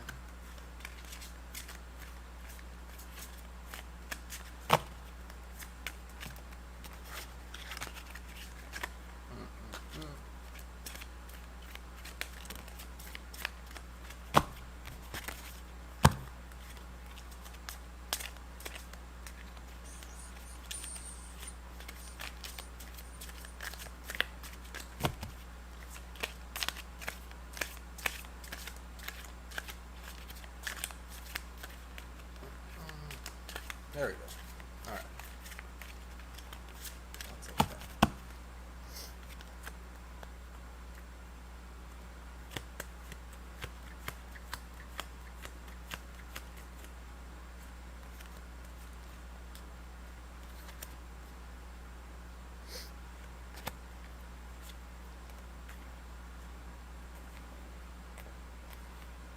There we go. Alright. I'll take that.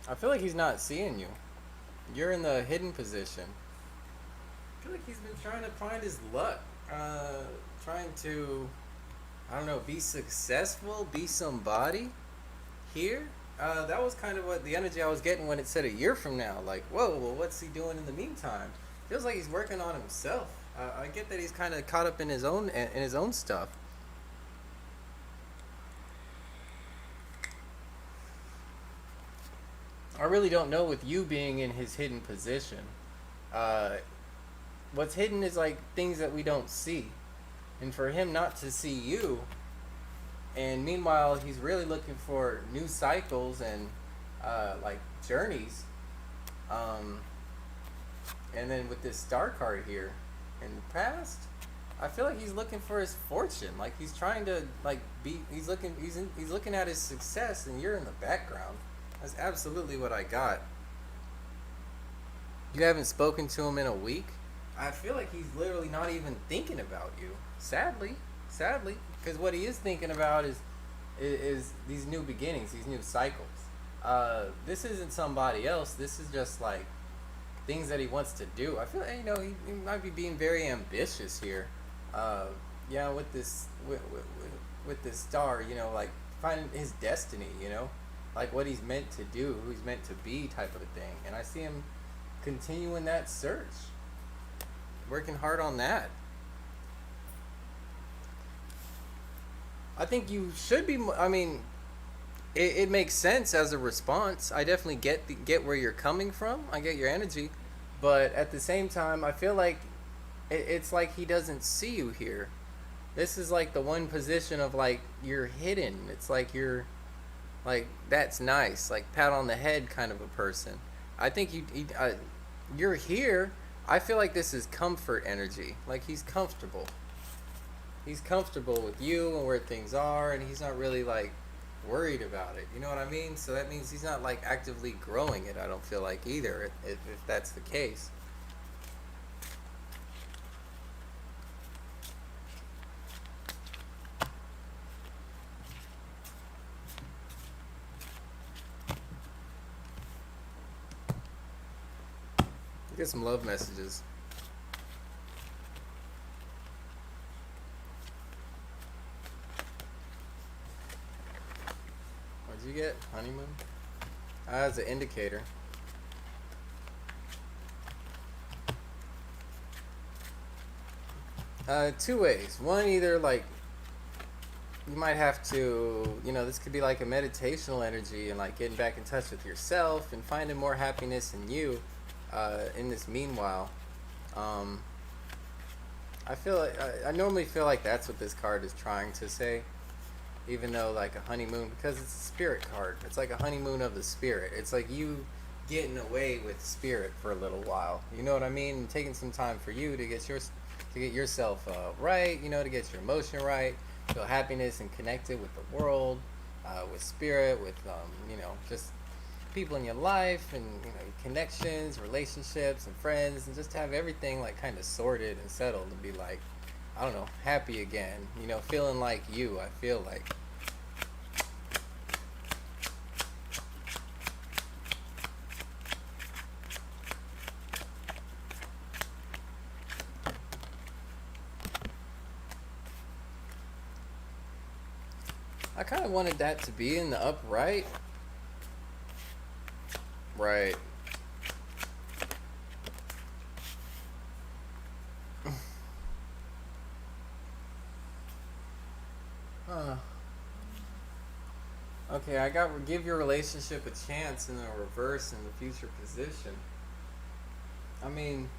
I feel like he's not seeing you. You're in the hidden position. I feel like he's been trying to find his luck. Trying to, I don't know, be successful, be somebody here. That was kind of what the energy I was getting when it said a year from now. Like, whoa, well, what's he doing in the meantime? Feels like he's working on himself. I get that he's kind of caught up in his own stuff. I really don't know with you being in his hidden position. What's hidden is like things that we don't see. And for him not to see you, and meanwhile he's really looking for new cycles and like journeys. And then with this star card here, in the past, I feel like he's looking for his fortune. Like he's trying to like he's looking at his success, and you're in the background. That's absolutely what I got. You haven't spoken to him in a week. I feel like he's literally not even thinking about you. Sadly, because what he is thinking about is these new beginnings, these new cycles. This isn't somebody else. This is just like things that he wants to do. I feel like, he might be being very ambitious here. Yeah, with this with this star, like finding his destiny. Like what he's meant to do, who he's meant to be, type of a thing. And I see him continuing that search, working hard on that. I think you should be. I mean, it makes sense as a response. I definitely get where you're coming from. I get your energy, but at the same time, I feel like it's like he doesn't see you here. This is like the one position of like you're hidden. It's like you're like, that's nice, like pat on the head kind of a person. I think you're here. I feel like this is comfort energy. Like he's comfortable. He's comfortable with you and where things are, and he's not really like worried about it. You know what I mean? So that means he's not like actively growing it. I don't feel like either, if that's the case. Get some love messages. What'd you get? Honeymoon? As an indicator. Two ways. One, either like you might have to, this could be like a meditational energy and like getting back in touch with yourself and finding more happiness in you in this meanwhile. Um, I feel like I normally feel like that's what this card is trying to say, even though like a honeymoon, because it's a spirit card. It's like a honeymoon of the spirit. It's like you getting away with spirit for a little while. You know what I mean? And taking some time for you to get yourself right. To get your emotion right, feel happiness and connected with the world, with spirit, with just people in your life, and connections, relationships, and friends, and just have everything like kind of sorted and settled and be like, I don't know, happy again. Feeling like you. I feel like. I kind of wanted that to be in the upright. Right. Huh. Okay, I got give your relationship a chance in the reverse in the future position. I mean,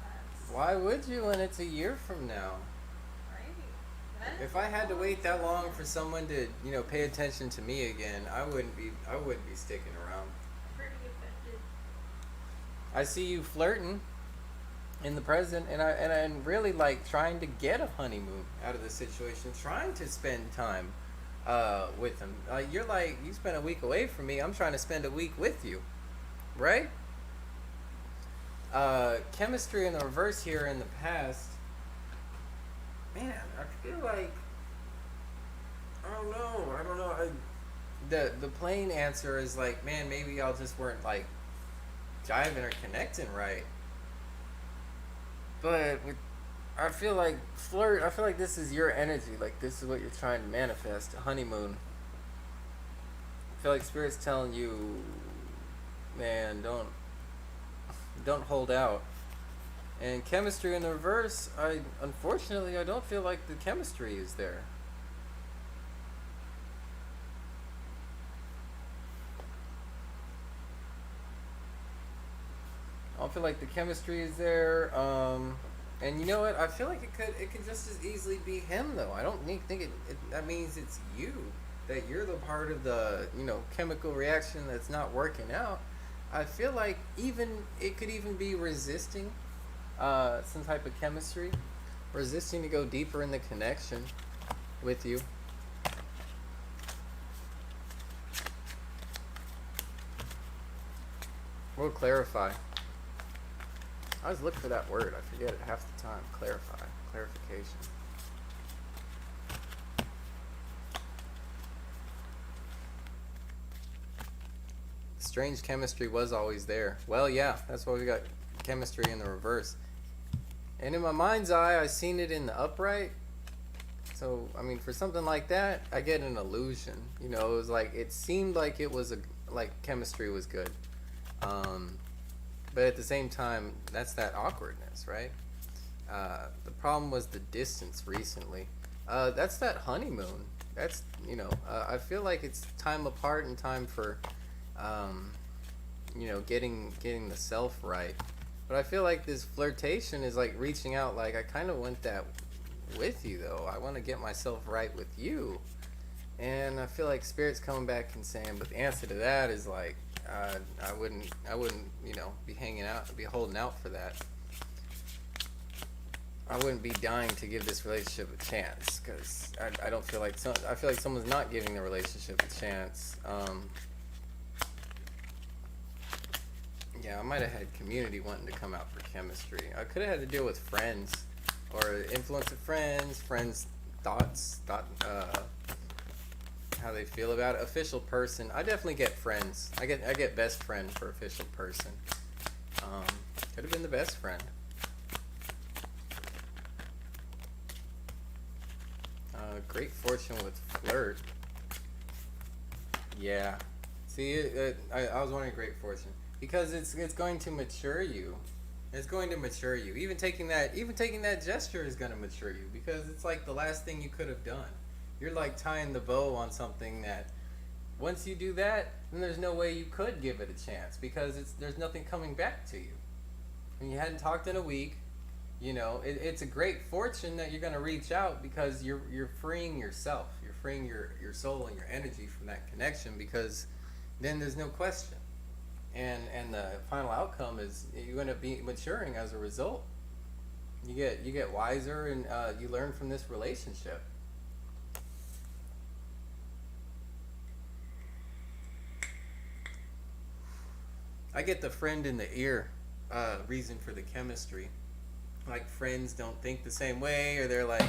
That's why would you when it's a year from now? right. That is If I had to long wait that long time. for someone to, pay attention to me again, I wouldn't be sticking around. Pretty offended. I see you flirting in the present, and really like trying to get a honeymoon out of the situation, trying to spend time with him. You're like, you spent a week away from me. I'm trying to spend a week with you, right? Chemistry in the reverse here in the past. Man, I feel like I don't know. I don't know. The plain answer is like, man, maybe y'all just weren't like jiving or connecting right. But I feel like flirt. I feel like this is your energy. Like this is what you're trying to manifest. A honeymoon. I feel like spirit's telling you, man, don't hold out. And chemistry in the reverse. Unfortunately I don't feel like the chemistry is there. I don't feel like the chemistry is there. And you know what? I feel like it could just as easily be him though. I don't think that means it's you, that you're the part of the chemical reaction that's not working out. I feel like even it could even be resisting some type of chemistry, resisting to go deeper in the connection with you. We'll clarify. I always look for that word. I forget it half the time. Clarify. Clarification. Strange chemistry was always there. Well, yeah, that's why we got chemistry in the reverse. And in my mind's eye, I seen it in the upright. So, I mean, for something like that, I get an illusion. It was like, it seemed like it was like chemistry was good. Um, but at the same time, that's that awkwardness, right? The problem was the distance recently. That's that honeymoon. That's, I feel like it's time apart and time for, um, getting the self right. But I feel like this flirtation is like reaching out. Like I kind of want that with you, though. I want to get myself right with you, and I feel like spirit's coming back and saying, but the answer to that is like, I wouldn't, be hanging out, be holding out for that. I wouldn't be dying to give this relationship a chance because I don't feel like I feel like someone's not giving the relationship a chance. Yeah, I might have had community wanting to come out for chemistry. I could have had to deal with friends or influence of friends' thoughts, how they feel about it. Official person, I definitely get friends. I get best friend for official person. Um, Could have been the best friend. Great fortune with flirt. Yeah. See, I was wondering great fortune because it's going to mature you. It's going to mature you. Even taking that gesture is going to mature you because it's like the last thing you could have done. You're like tying the bow on something that once you do that, then there's no way you could give it a chance because there's nothing coming back to you. And you hadn't talked in a week. You know, it's a great fortune that you're gonna reach out because you're freeing yourself. You're freeing your soul and your energy from that connection because then there's no question. And the final outcome is you're gonna be maturing as a result. You get wiser and you learn from this relationship. I get the friend in the ear reason for the chemistry. Like friends don't think the same way, or they're like,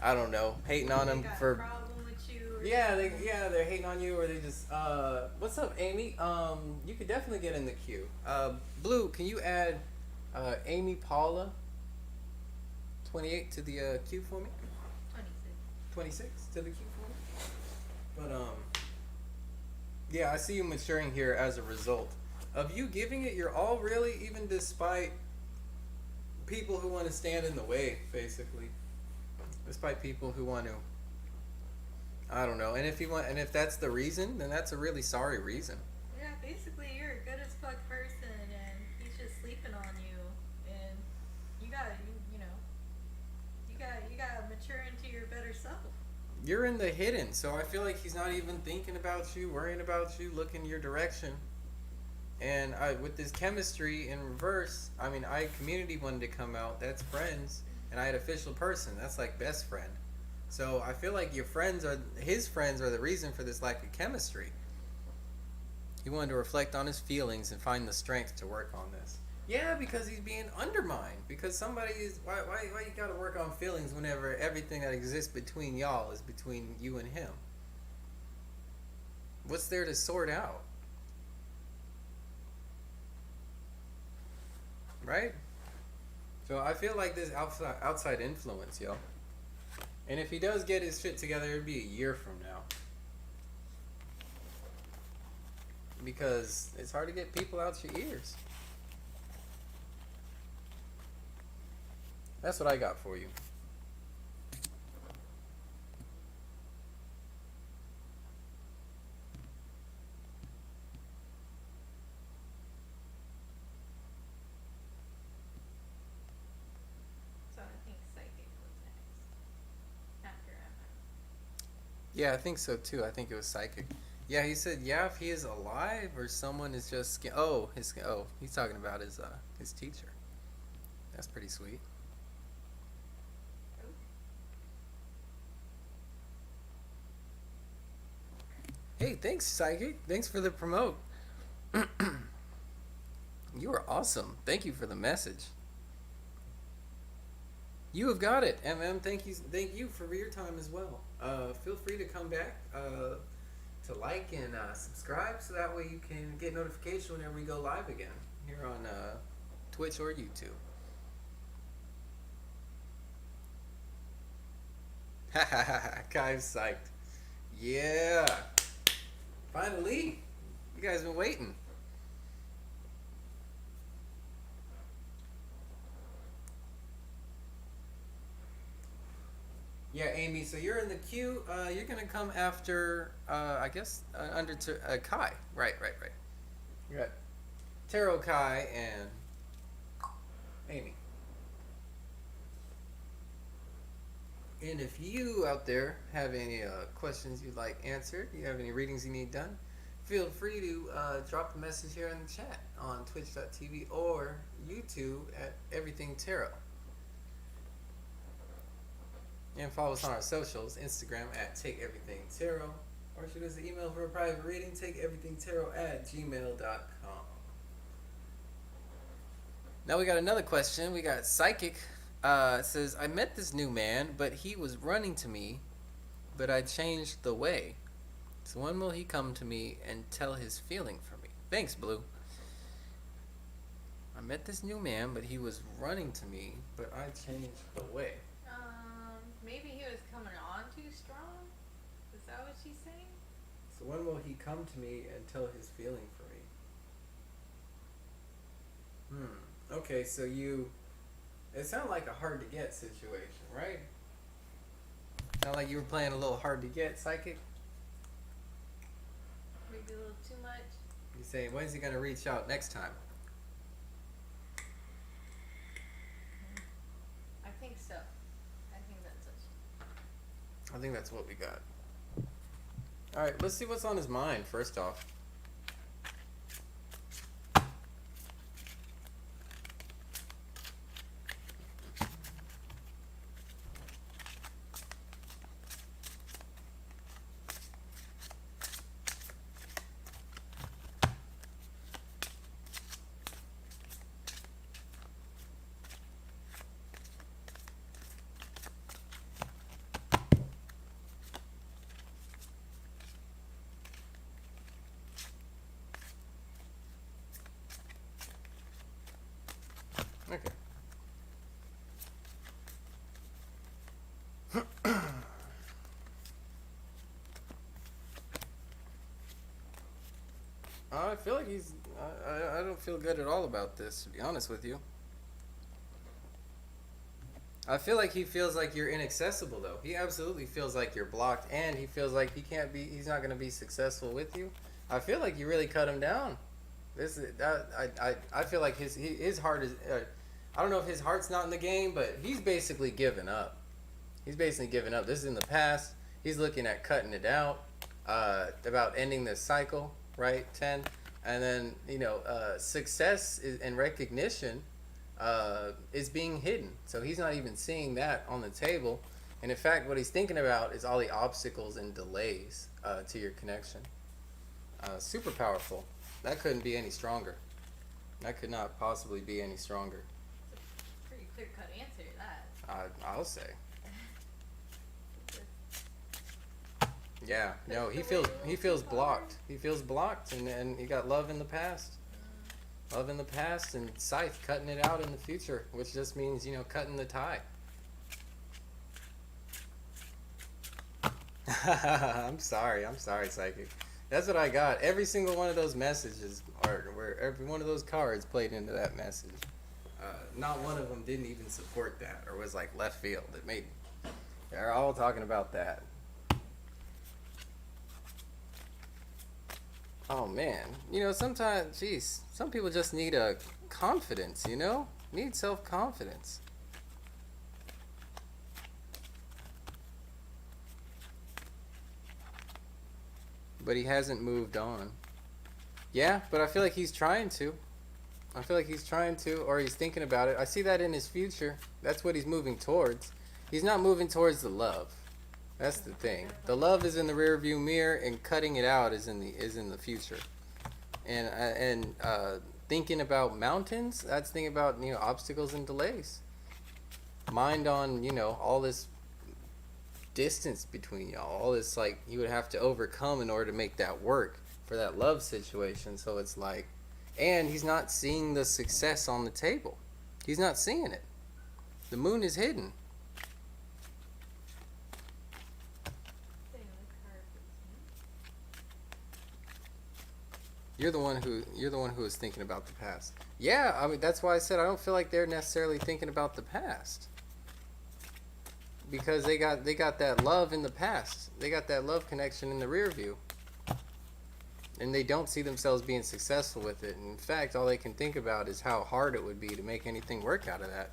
I don't know, hating on them for. Got a problem with you. Or Yeah, something. they're hating on you, or they just. What's up, Amy? You could definitely get in the queue. Blue, can you add Amy Paula 28 to the queue for me? 26 to the queue for me. But yeah, I see you maturing here as a result of you giving it your all, really, even despite people who want to stand in the way, basically. Despite people who want to, I don't know. And if that's the reason, then that's a really sorry reason. Yeah, basically you're a good as fuck person, and he's just sleeping on you, and you gotta, you gotta mature into your better self. You're in the hidden, so I feel like he's not even thinking about you, worrying about you, looking your direction. And with this chemistry in reverse, I mean, community wanted to come out. That's friends, and I had official person. That's like best friend. So I feel like his friends are the reason for this lack of chemistry. He wanted to reflect on his feelings and find the strength to work on this. Yeah, because he's being undermined. Because somebody is why you gotta work on feelings whenever everything that exists between y'all is between you and him. What's there to sort out? Right? So I feel like this outside influence, yo. And if he does get his shit together, it'd be a year from now. Because it's hard to get people out your ears. That's what I got for you. So I think psychic was next after Emma. Yeah, I think so too. I think it was psychic. Yeah, he said, yeah, if he is alive or someone is just he's talking about his teacher. That's pretty sweet. Hey, thanks, psychic. Thanks for the promote. You are awesome. Thank you for the message. You have got it, MM. Thank you for your time as well. Feel free to come back to like and subscribe, so that way you can get notification whenever we go live again here on Twitch or YouTube. Ha ha ha! Kai's psyched. Yeah. Finally, you guys been waiting. Yeah, Amy. So you're in the queue. You're gonna come after, I guess, under Kai. Right. You got Tarot Kai and Amy. And if you out there have any questions you'd like answered, you have any readings you need done, feel free to drop a message here in the chat on twitch.tv or YouTube at Everything Tarot. And follow us on our socials, Instagram at Take Everything Tarot, or shoot us an email for a private reading, takeeverythingtarot@gmail.com. Now we got another question. We got Psychic. It says, I met this new man, but he was running to me, but I changed the way. So when will he come to me and tell his feeling for me? Thanks, Blue. I met this new man, but he was running to me, but I changed the way. Maybe he was coming on too strong? Is that what she's saying? So when will he come to me and tell his feeling for me? Okay, so it sounded like a hard to get situation, right? Sound like you were playing a little hard to get, Psychic. Maybe a little too much. You say, when's he gonna reach out next time? I think so. I think that's it. I think that's what we got. Alright, let's see what's on his mind, first off. Okay. I feel like he's. I don't feel good at all about this, to be honest with you. I feel like he feels like you're inaccessible, though. He absolutely feels like you're blocked, and he feels like he can't be. He's not going to be successful with you. I feel like you really cut him down. I feel like his heart is. I don't know if his heart's not in the game, but he's basically given up. He's basically given up. This is in the past. He's looking at cutting it out, about ending this cycle, right? 10. And then, success and recognition is being hidden. So he's not even seeing that on the table. And in fact, what he's thinking about is all the obstacles and delays to your connection. Super powerful. That couldn't be any stronger. That could not possibly be any stronger. Pretty clear cut answer to that. I'll say. Yeah, no, he feels blocked. He feels blocked, and he got love in the past. Love in the past, and Scythe cutting it out in the future, which just means, cutting the tie. I'm sorry, Psychic. That's what I got. Every single one of those messages, or where every one of those cards played into that message. Not one of them didn't even support that, or was like left field. They're all talking about that. Oh man, sometimes, geez, some people just need a confidence, need self-confidence. But he hasn't moved on. Yeah, but I feel like he's trying to. Or he's thinking about it. I see that in his future. That's what he's moving towards. He's not moving towards the love. That's the thing. The love is in the rearview mirror, and cutting it out is in the future. And thinking about mountains, that's thinking about obstacles and delays. Mind on all this distance between y'all, all this you would have to overcome in order to make that work for that love situation. So it's and he's not seeing the success on the table. He's not seeing it. The moon is hidden. You're the one who is thinking about the past. Yeah, I mean that's why I said I don't feel like they're necessarily thinking about the past. Because they got that love in the past. They got that love connection in the rear view. And they don't see themselves being successful with it. And in fact, all they can think about is how hard it would be to make anything work out of that.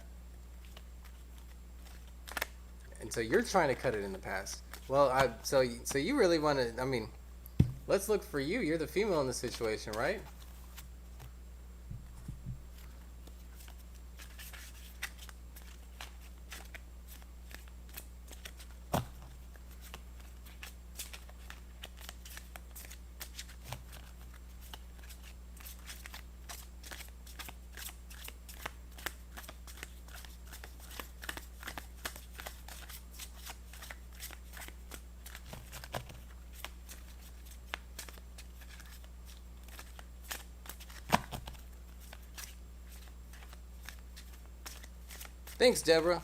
And so you're trying to cut it in the past. Well, so you really want to, I mean, let's look for you. You're the female in the situation, right? Thanks, Deborah.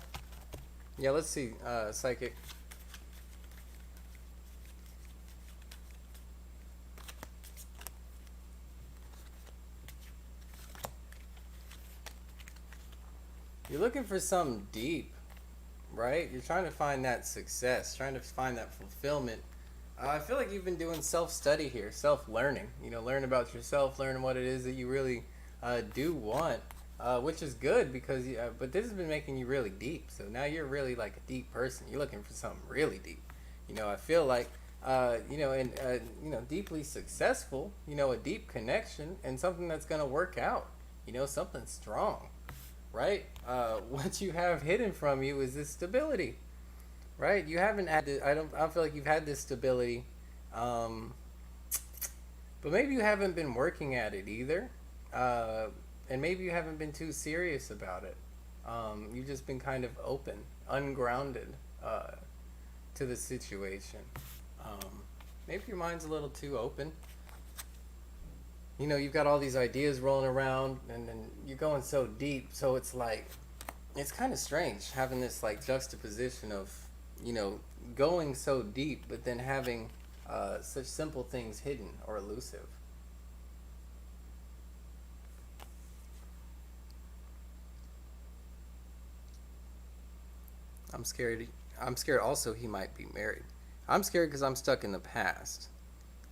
Yeah, let's see, Psychic. You're looking for something deep, right? You're trying to find that success, trying to find that fulfillment. I feel like you've been doing self-study here, self-learning. Learn about yourself, learn what it is that you really do want, which is good because. But this has been making you really deep. So now you're really like a deep person. You're looking for something really deep. I feel like, deeply successful. A deep connection and something that's gonna work out. Something strong, right? What you have hidden from you is this stability. Right, you haven't had this, I don't feel like you've had this stability, but maybe you haven't been working at it either, and maybe you haven't been too serious about it. You've just been kind of open, ungrounded to the situation. Maybe your mind's a little too open. You've got all these ideas rolling around, and you're going so deep, so it's like, it's kind of strange having this like juxtaposition of going so deep, but then having such simple things hidden or elusive. I'm scared. I'm scared also he might be married. I'm scared because I'm stuck in the past.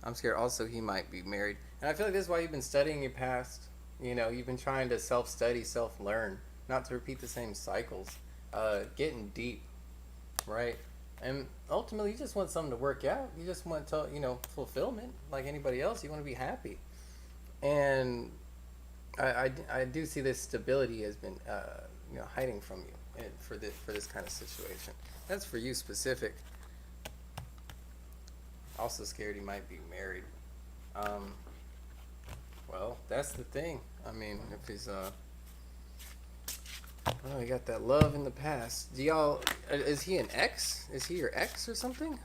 I'm scared also he might be married. And I feel like this is why you've been studying your past. You've been trying to self-study, self-learn, not to repeat the same cycles. Getting deep. Right, and ultimately you just want something to work out. You just want to fulfillment like anybody else. You want to be happy, and I do see this stability has been hiding from you and for this kind of situation. That's for you specific. Also scared he might be married. Well, that's the thing. I mean, if he's oh, you got that love in the past. Do y'all? Is he an ex? Is he your ex or something?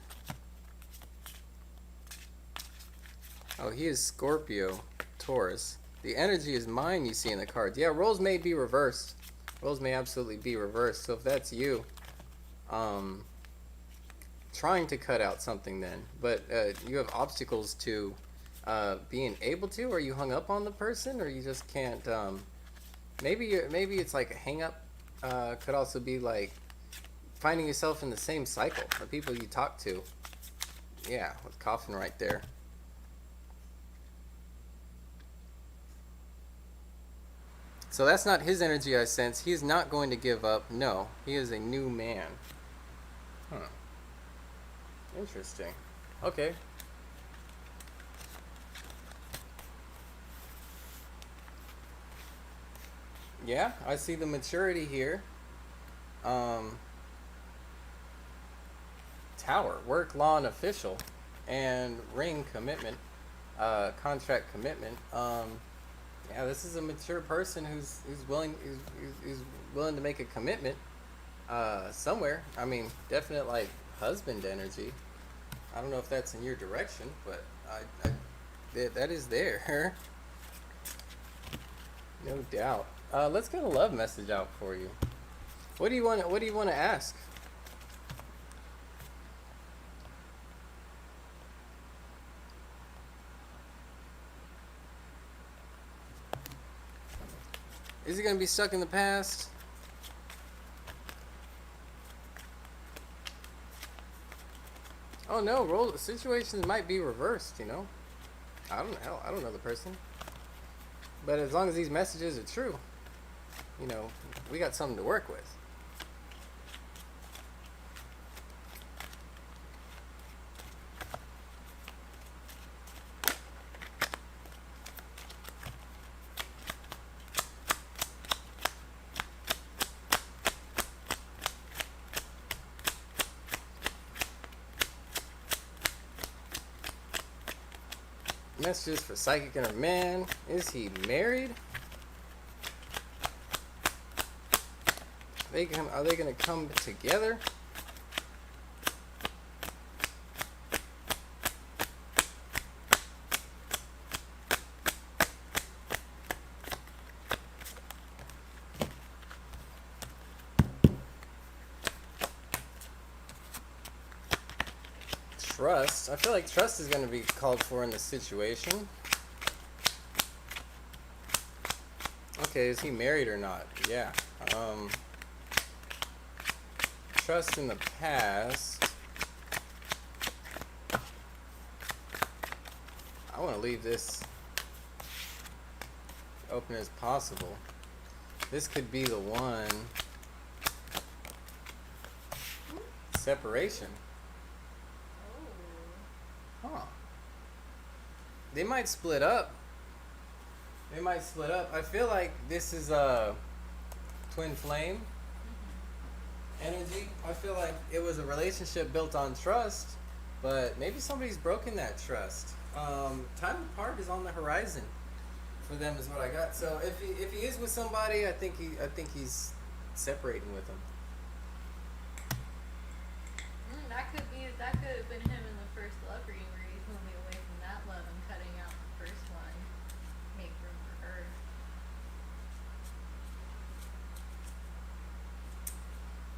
Oh, he is Scorpio, Taurus. The energy is mine. You see in the cards. Yeah, roles may be reversed. Roles may absolutely be reversed. So if that's you, trying to cut out something then, but you have obstacles to being able to, or you hung up on the person, or you just can't. Maybe it's like a hang up. Could also be like finding yourself in the same cycle. The people you talk to. Yeah, with coffin right there. So that's not his energy I sense. He is not going to give up. No, he is a new man. Huh. Interesting. Okay. Yeah, I see the maturity here. Um, Tower, work, law, and official, and ring, commitment, contract, commitment. Yeah, this is a mature person who's willing to make a commitment. Somewhere. I mean, definite like husband energy. I don't know if that's in your direction, but that is there. No doubt. Let's get a love message out for you. What do you want? What do you want to ask? Is he gonna be stuck in the past? Oh no, role situations might be reversed. I don't know. I don't know the person. But as long as these messages are true, we got something to work with. Messages for psychic inner man. Is he married? Are they gonna come together? Trust. I feel like trust is going to be called for in this situation. Okay, is he married or not? Yeah. trust in the past. I want to leave this open as possible. This could be the one. Separation. Oh. Huh. They might split up. They might split up. I feel like this is a twin flame energy. I feel like it was a relationship built on trust, but maybe somebody's broken that trust. Time apart is on the horizon for them, is what I got. So if he is with somebody, I think he's separating with them. That could have been him in the first love reading where he's moving away from that love and cutting out the first one. Make room for her.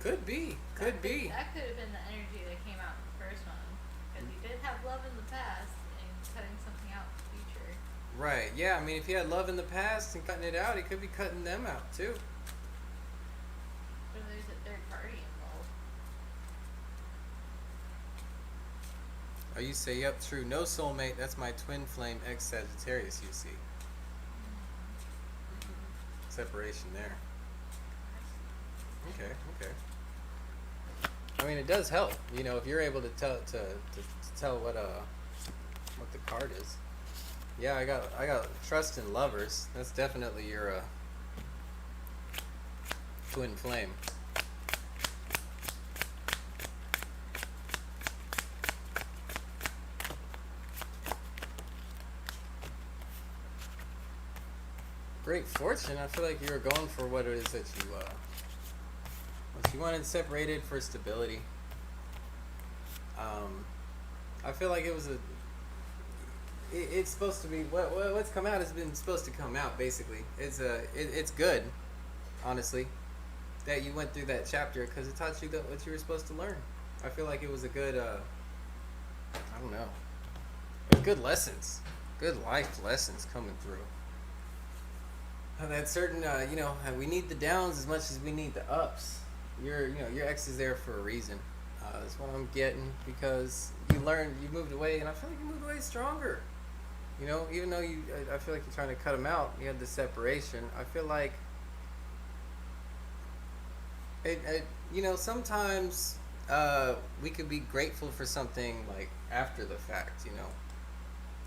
Could be. That could have been the energy that came out in the first one. Because he did have love in the past and cutting something out in the future. Right. Yeah. I mean, if he had love in the past and cutting it out, he could be cutting them out too. Or there's a third party involved. Oh, you say, yep, true. No soulmate. That's my twin flame ex Sagittarius, you see. Separation there. Okay. I mean, it does help, you know, if you're able to tell what the card is. Yeah, I got trust in lovers. That's definitely your twin flame. Great fortune. I feel like you were going for what it is that you wanted, separated for stability. I feel like it was it's supposed to be what's come out has been supposed to come out. Basically, it's good, honestly, that you went through that chapter because it taught you what you were supposed to learn. I feel like it was a good I don't know, it was good lessons, good life lessons coming through. That certain we need the downs as much as we need the ups. Your ex is there for a reason. That's what I'm getting, because you learned, you moved away, and I feel like you moved away stronger. You know, even though I feel like you're trying to cut him out. You had the separation. I feel like sometimes we could be grateful for something like after the fact.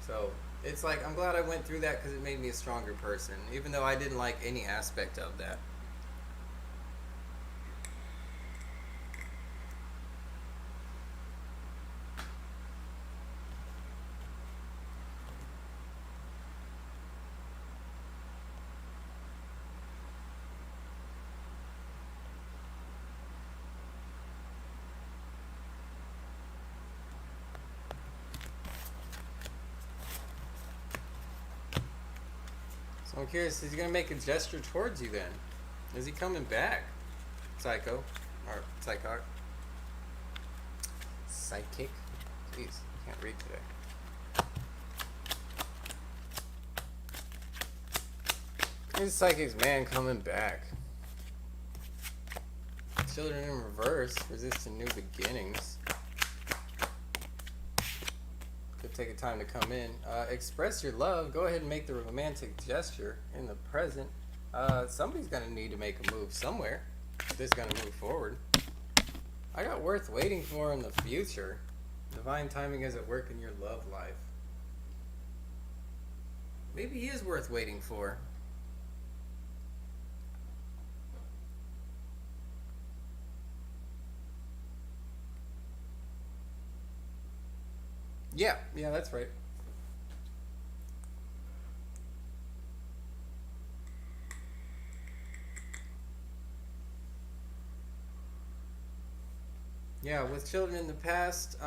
So it's like I'm glad I went through that because it made me a stronger person, even though I didn't like any aspect of that. So I'm curious, is he gonna make a gesture towards you then? Is he coming back? Psycho. Or psychic. Psychic? Jeez, can't read today. This psychic's man coming back. Children in reverse, resisting new beginnings. Could take a time to come in. Express your love. Go ahead and make the romantic gesture in the present. Somebody's going to need to make a move somewhere if this is going to move forward. I got worth waiting for in the future. Divine timing is at work in your love life. Maybe he is worth waiting for. Yeah, that's right. Yeah, with children in the past,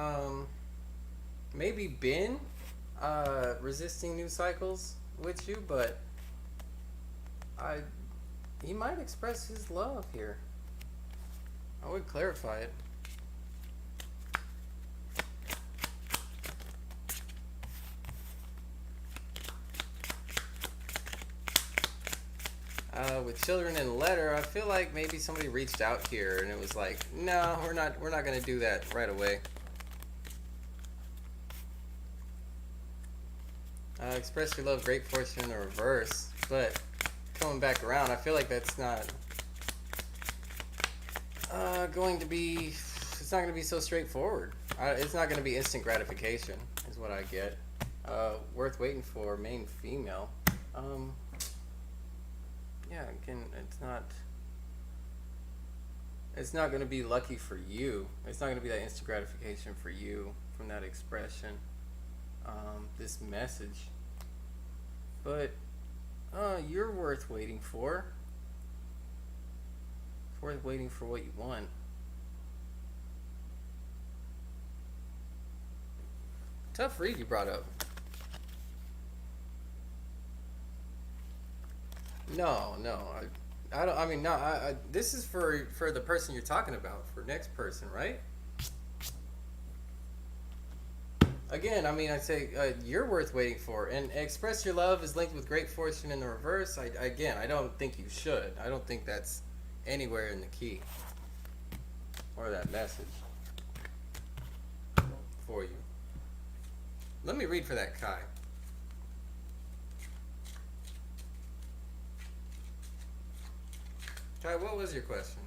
maybe been resisting new cycles with you, but he might express his love here. I would clarify it. with children in a letter, I feel like maybe somebody reached out here and it was like, no, we're not gonna do that right away. Express your love, great fortune in the reverse, but coming back around, I feel like that's not going to be. It's not going to be so straightforward. It's not going to be instant gratification, is what I get. Worth waiting for, main female. Yeah, again, it's not. It's not going to be lucky for you. It's not going to be that instant gratification for you from that expression. This message. But you're worth waiting for. It's worth waiting for what you want. Tough read you brought up. No, no, I don't. I mean, no. This is for the person you're talking about, for next person, right? Again, I mean, I say you're worth waiting for, and express your love is linked with great fortune in the reverse. Again, I don't think you should. I don't think that's anywhere in the key or that message for you. Let me read for that Kai. Kai, what was your question?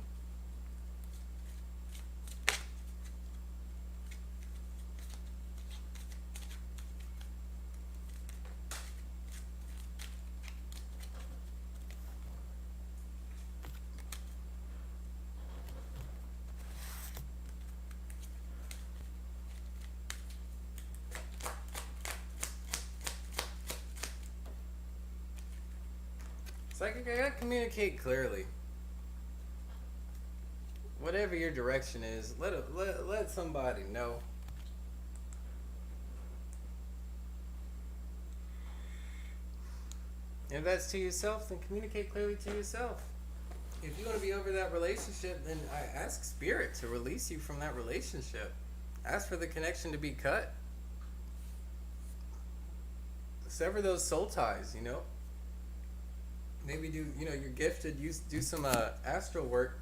Psychic, I gotta communicate clearly. Whatever your direction is, let somebody know. If that's to yourself, then communicate clearly to yourself. If you want to be over that relationship, then I ask Spirit to release you from that relationship. Ask for the connection to be cut. Sever those soul ties, you know. Maybe do, you know, you're gifted, do some astral work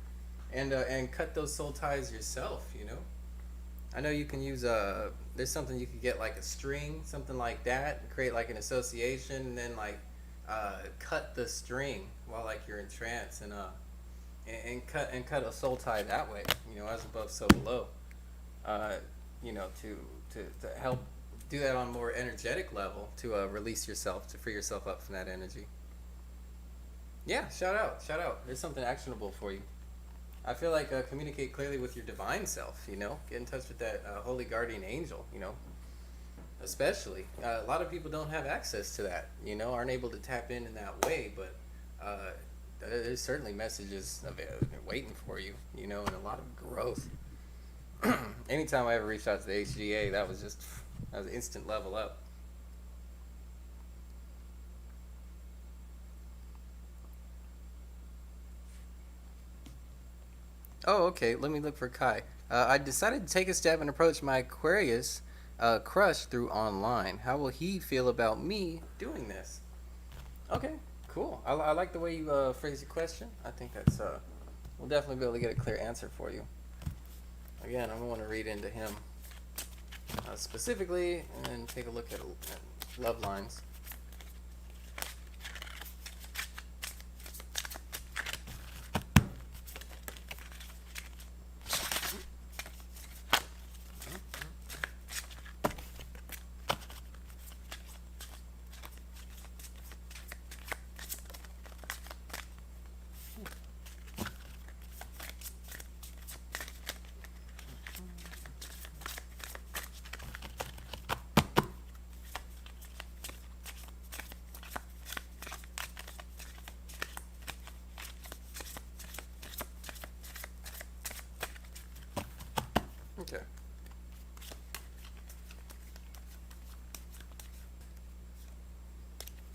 and cut those soul ties yourself, you know. I know you can use there's something you could get, like a string, something like that, create like an association, and then like cut the string while like you're in trance, and cut a soul tie that way, you know, as above so below. You know, to help do that on a more energetic level, to release yourself, to free yourself up from that energy. Yeah, shout out. There's something actionable for you. I feel like communicate clearly with your divine self, you know? Get in touch with that holy guardian angel, you know? Especially. A lot of people don't have access to that, you know? Aren't able to tap in that way, but there's certainly messages waiting for you, you know, and a lot of growth. Anytime I ever reached out to the HGA, that was an instant level up. Oh, okay. Let me look for Kai. I decided to take a step and approach my Aquarius crush through online. How will he feel about me doing this? Okay, cool. I like the way you phrase your question. I think that's we'll definitely be able to get a clear answer for you. Again, I'm going to read into him specifically and take a look at love lines. Okay.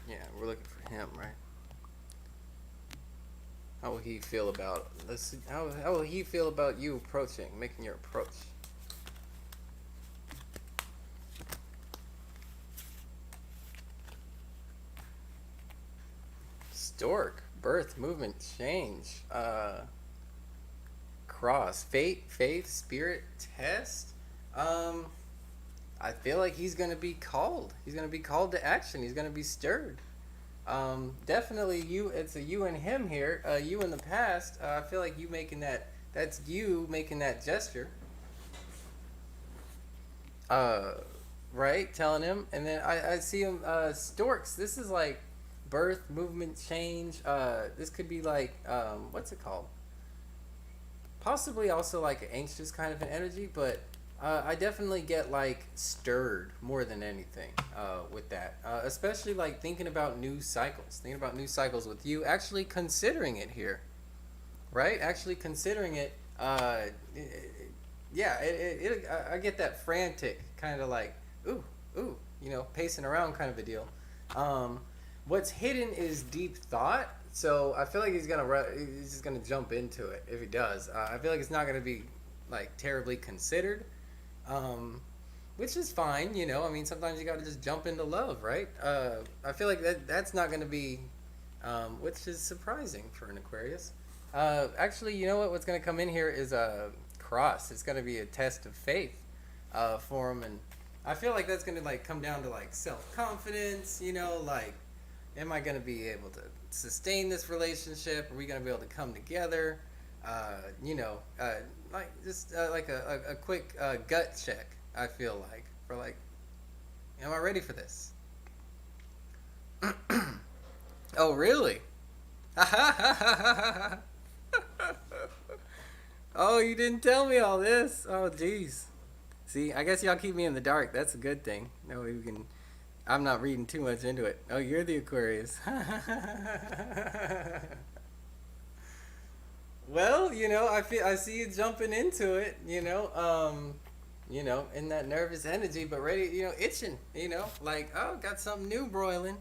Yeah, we're looking for him, right? How will he feel about? Let's see. How will he feel about you making your approach? Stork, Birth, movement, change. Cross, fate, faith, spirit, test. Um, I feel like he's gonna be called. He's gonna be called to action. He's gonna be stirred. Definitely you. It's a you and him here. You in the past. I feel like you making that. That's you making that gesture. Uh, right, telling him, and then I see him. Storks. This is like birth, movement, change. This could be like what's it called? Possibly also like an anxious kind of an energy, but I definitely get like stirred more than anything with that. Especially like thinking about new cycles with you actually considering it here, right? Actually considering it. Yeah, I get that frantic kind of like ooh ooh, pacing around kind of a deal. Um, what's hidden is deep thought. So I feel like he's just gonna jump into it if he does. I feel like it's not gonna be like terribly considered, um, which is fine. I mean, sometimes you gotta just jump into love, right? I feel like that's not gonna be, which is surprising for an Aquarius. Actually, you know what? What's gonna come in here is a cross. It's gonna be a test of faith, for him, and I feel like that's gonna like come down to like self confidence. Like, am I gonna be able to sustain this relationship? Are we gonna be able to come together? Like just like a quick gut check. I feel like for like, am I ready for this? Oh really? Oh, you didn't tell me all this. Oh, jeez. See, I guess y'all keep me in the dark. That's a good thing. No, we can. I'm not reading too much into it. Oh, you're the Aquarius. Well, I see you jumping into it. In that nervous energy, but ready. Itching. Like, oh, got something new broiling.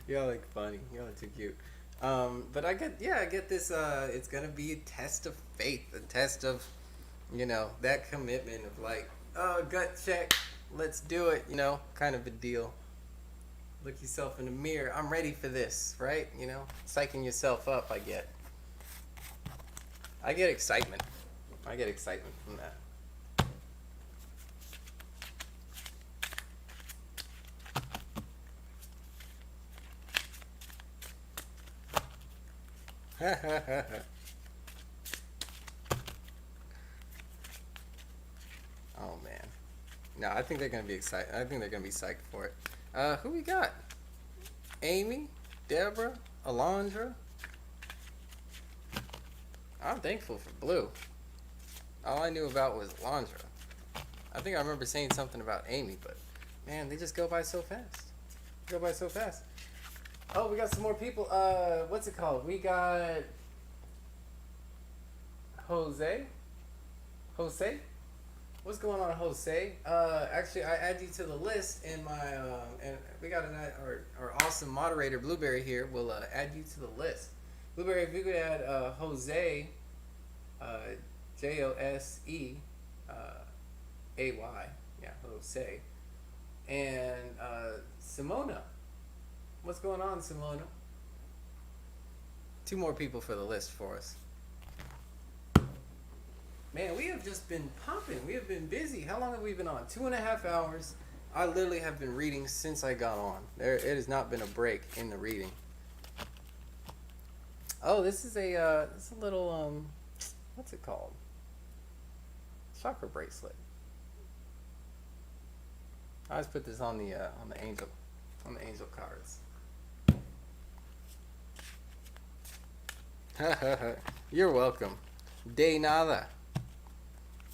Y'all like funny. Y'all are too cute. But I get this. It's gonna be a test of faith, a test of, that commitment of like, oh, gut check, let's do it. Kind of a deal. Look yourself in the mirror. I'm ready for this, right? Psyching yourself up. I get excitement. I get excitement from that. Oh man. No, I think they're gonna be excited. I think they're gonna be psyched for it. Who we got? Amy, Deborah, Alondra. I'm thankful for Blue. All I knew about was Alondra. I think I remember saying something about Amy, but man, they just go by so fast. Go by so fast. Oh, we got some more people. What's it called? We got Jose. Jose. What's going on, Jose? Actually, I add you to the list in my and we got our awesome moderator Blueberry here. Will add you to the list. Blueberry, if you could add Jose, Jose, Ay, yeah, Jose, and Simona. What's going on, Simona? Two more people for the list for us. Man, we have just been pumping. We have been busy. How long have we been on? 2.5 hours. I literally have been reading since I got on. It has not been a break in the reading. Oh, this is a little what's it called? Chakra bracelet. I always put this on the angel cards. You're welcome. De nada.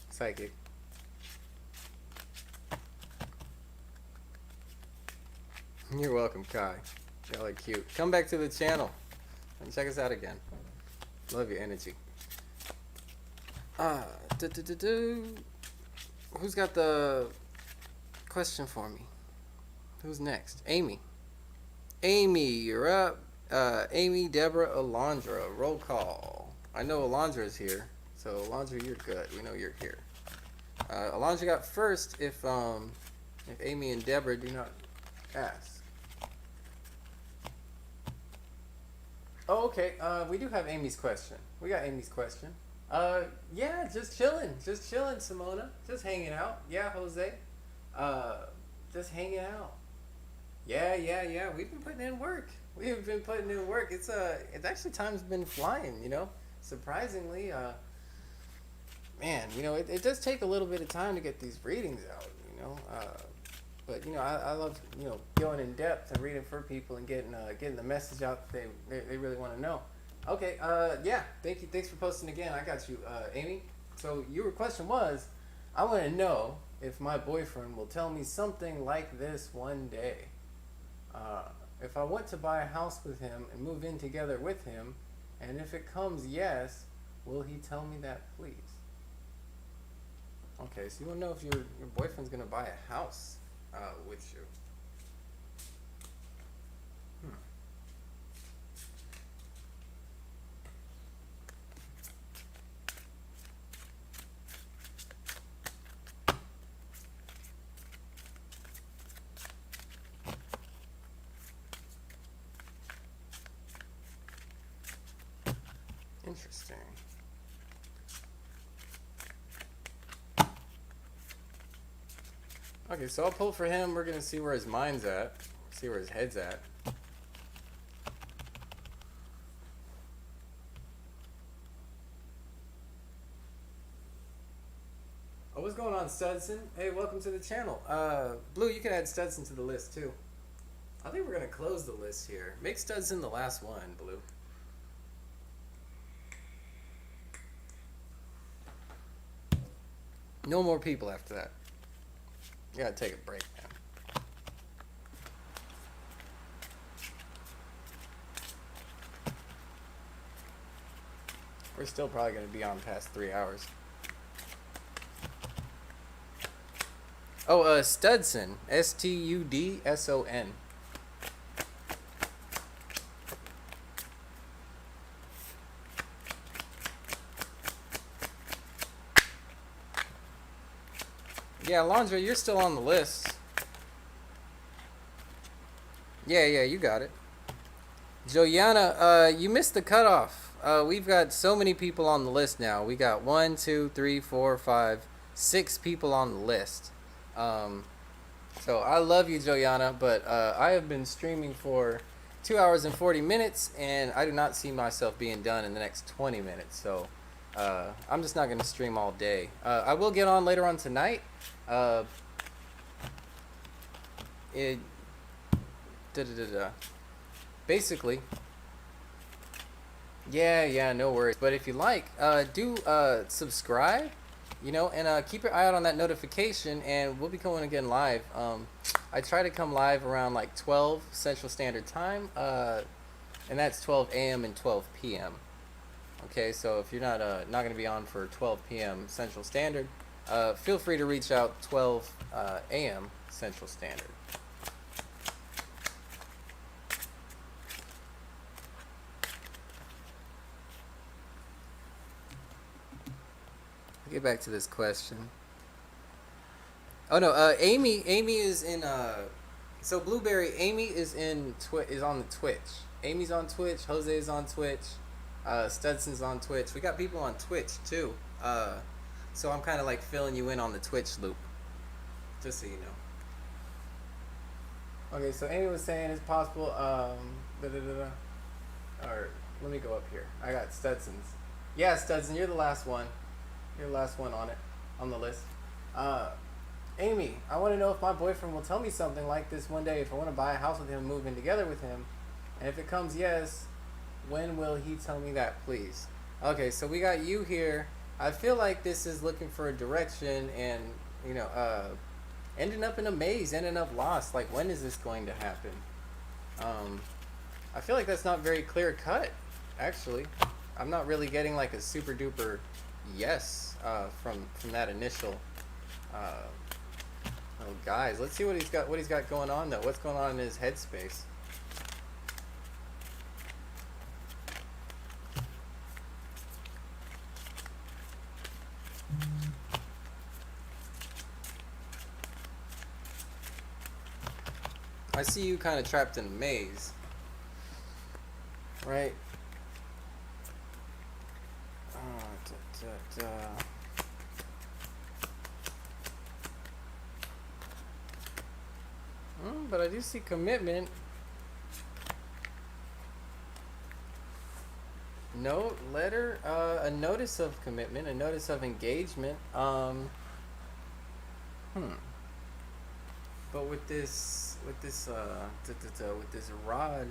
Psychic. You're welcome, Kai. Y'all are cute. Come back to the channel and check us out again. Love your energy. Who's got the question for me? Who's next? Amy. Amy, you're up. Amy, Deborah, Alondra. Roll call. I know Alondra's here. So Alondra, you're good. We know you're here. Alondra got first if if Amy and Deborah do not ask. Oh, okay. We do have Amy's question. We got Amy's question. Yeah, just chilling, Simona, just hanging out. Yeah, Jose, uh, just hanging out. Yeah. We've been putting in work. We've been putting in work. It's actually time's been flying. Surprisingly. Man, it does take a little bit of time to get these readings out. But I love going in depth and reading for people and getting the message out that they really want to know. Okay, yeah, thank you. Thanks for posting again. I got you, Amy. So your question was, I want to know if my boyfriend will tell me something like this one day. If I want to buy a house with him and move in together with him, and if it comes yes, will he tell me that, please? Okay, so you want to know if your boyfriend's gonna buy a house with you. Interesting. Okay, so I'll pull for him. We're gonna see where his mind's at, see where his head's at. Oh, what's going on, Studson? Hey, welcome to the channel. Blue, you can add Studson to the list too. I think we're gonna close the list here. Make Studson the last one, Blue. No more people after that. You gotta take a break, man. We're still probably gonna be on past 3 hours. Oh, Studson. Studson. Yeah, Alondra, you're still on the list. Yeah, you got it. Joanna, you missed the cutoff. We've got so many people on the list now. We got 1, 2, 3, 4, 5, 6 people on the list. So I love you, Joanna, but I have been streaming for 2 hours and 40 minutes, and I do not see myself being done in the next 20 minutes. So I'm just not going to stream all day. I will get on later on tonight. Basically, yeah, no worries. But if you like, do subscribe, and keep your eye out on that notification, and we'll be going again live. I try to come live around like 12 Central Standard Time, and that's 12 a.m. and 12 p.m. Okay, so if you're not going to be on for 12 p.m. Central Standard, feel free to reach out 12 a.m. Central Standard. Get back to this question. Oh no, Amy is in so Blueberry, Amy is on the Twitch. Amy's on Twitch, Jose is on Twitch, Studson's on Twitch. We got people on Twitch too. So I'm kind of like filling you in on the Twitch loop, just so you know. Okay, so Amy was saying it's possible. Or let me go up here. I got Studson's. Yeah, Studson, you're the last one. You're the last one on the list. Amy, I want to know if my boyfriend will tell me something like this one day if I want to buy a house with him, move in together with him, and if it comes yes, when will he tell me that, please? Okay, so we got you here. I feel like this is looking for a direction and, ending up in a maze, ending up lost. Like, when is this going to happen? I feel like that's not very clear cut, actually. I'm not really getting like a super duper yes from that initial oh guys, let's see what he's got going on though. What's going on in his headspace? I see you kind of trapped in a maze, right? Da, da, da. But I do see commitment. Note, letter, a notice of commitment, a notice of engagement. But with this rod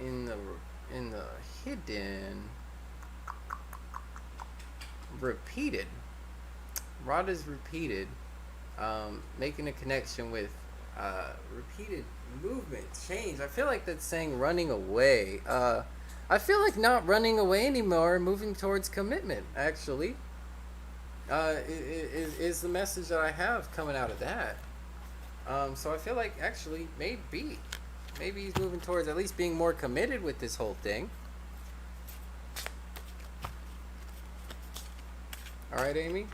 in the hidden, repeated. Rod is repeated, making a connection with repeated movement, change. I feel like that's saying running away. I feel like not running away anymore, moving towards commitment, actually. Is the message that I have coming out of that. So I feel like actually maybe he's moving towards at least being more committed with this whole thing. All right, Amy?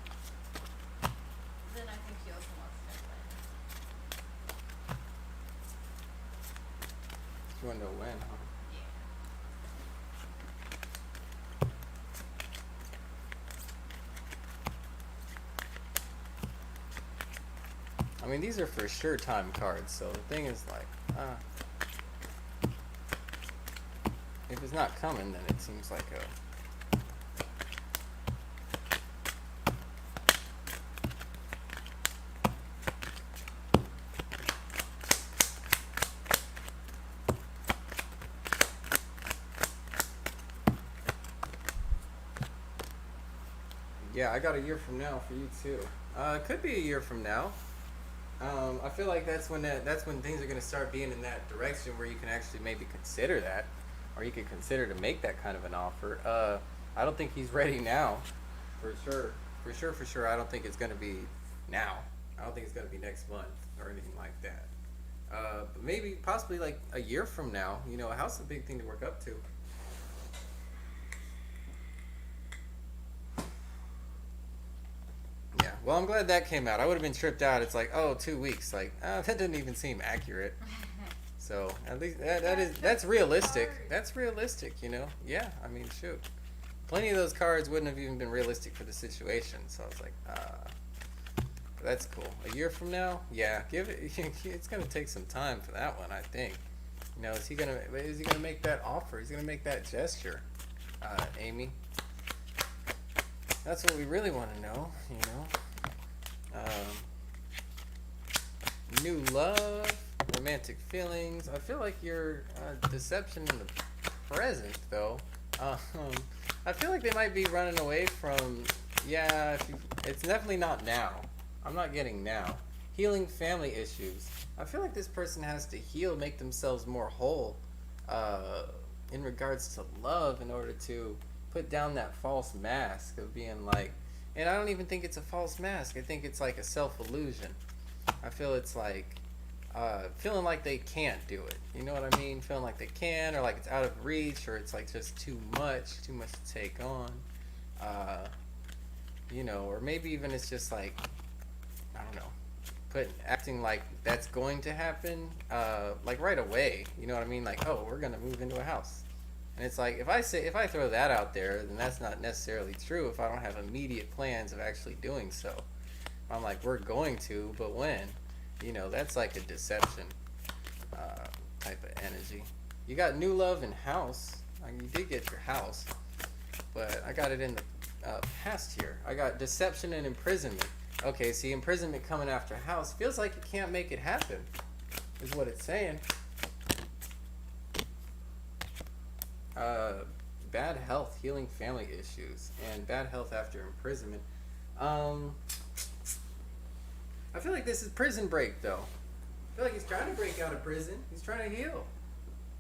Then I think she also wants to win. You want to know when, huh? I mean, these are for sure time cards, so the thing is like, if it's not coming, then it seems like a... Yeah, I got a year from now for you too. It could be a year from now. I feel like that's when things are gonna start being in that direction where you can actually maybe consider that, or you could consider to make that kind of an offer. I don't think he's ready now, for sure. I don't think it's gonna be now. I don't think it's gonna be next month or anything like that. But maybe, possibly like a year from now. You know, a house is a big thing to work up to. Well, I'm glad that came out. I would have been tripped out. It's like, oh, 2 weeks. Like, that doesn't even seem accurate. So at least that's realistic. That's realistic, you know. Yeah, I mean, shoot, plenty of those cards wouldn't have even been realistic for the situation. So I was like, that's cool. A year from now, yeah, give it. It's gonna take some time for that one, I think. You know, is he gonna make that offer? He's gonna make that gesture, Amy. That's what we really want to know, you know. New love, romantic feelings. I feel like your deception in the present, though. I feel like they might be running away from. Yeah, it's definitely not now. I'm not getting now. Healing family issues. I feel like this person has to heal, make themselves more whole, in regards to love, in order to put down that false mask of being like. And I don't even think it's a false mask. I think it's like a self-illusion. I feel it's like feeling like they can't do it. You know what I mean? Feeling like they can, or like it's out of reach, or it's like just too much to take on. You know, or maybe even it's just like, I don't know, acting like that's going to happen, like right away. You know what I mean? Like, oh, we're gonna move into a house. And it's like, if I throw that out there, then that's not necessarily true if I don't have immediate plans of actually doing so. I'm like, we're going to, but when? You know, that's like a deception type of energy. You got new love and house. You did get your house, but I got it in the past here. I got deception and imprisonment. Okay, see, imprisonment coming after house feels like you can't make it happen, is what it's saying. Bad health, healing family issues, and bad health after imprisonment. I feel like this is prison break, though. I feel like he's trying to break out of prison. He's trying to heal.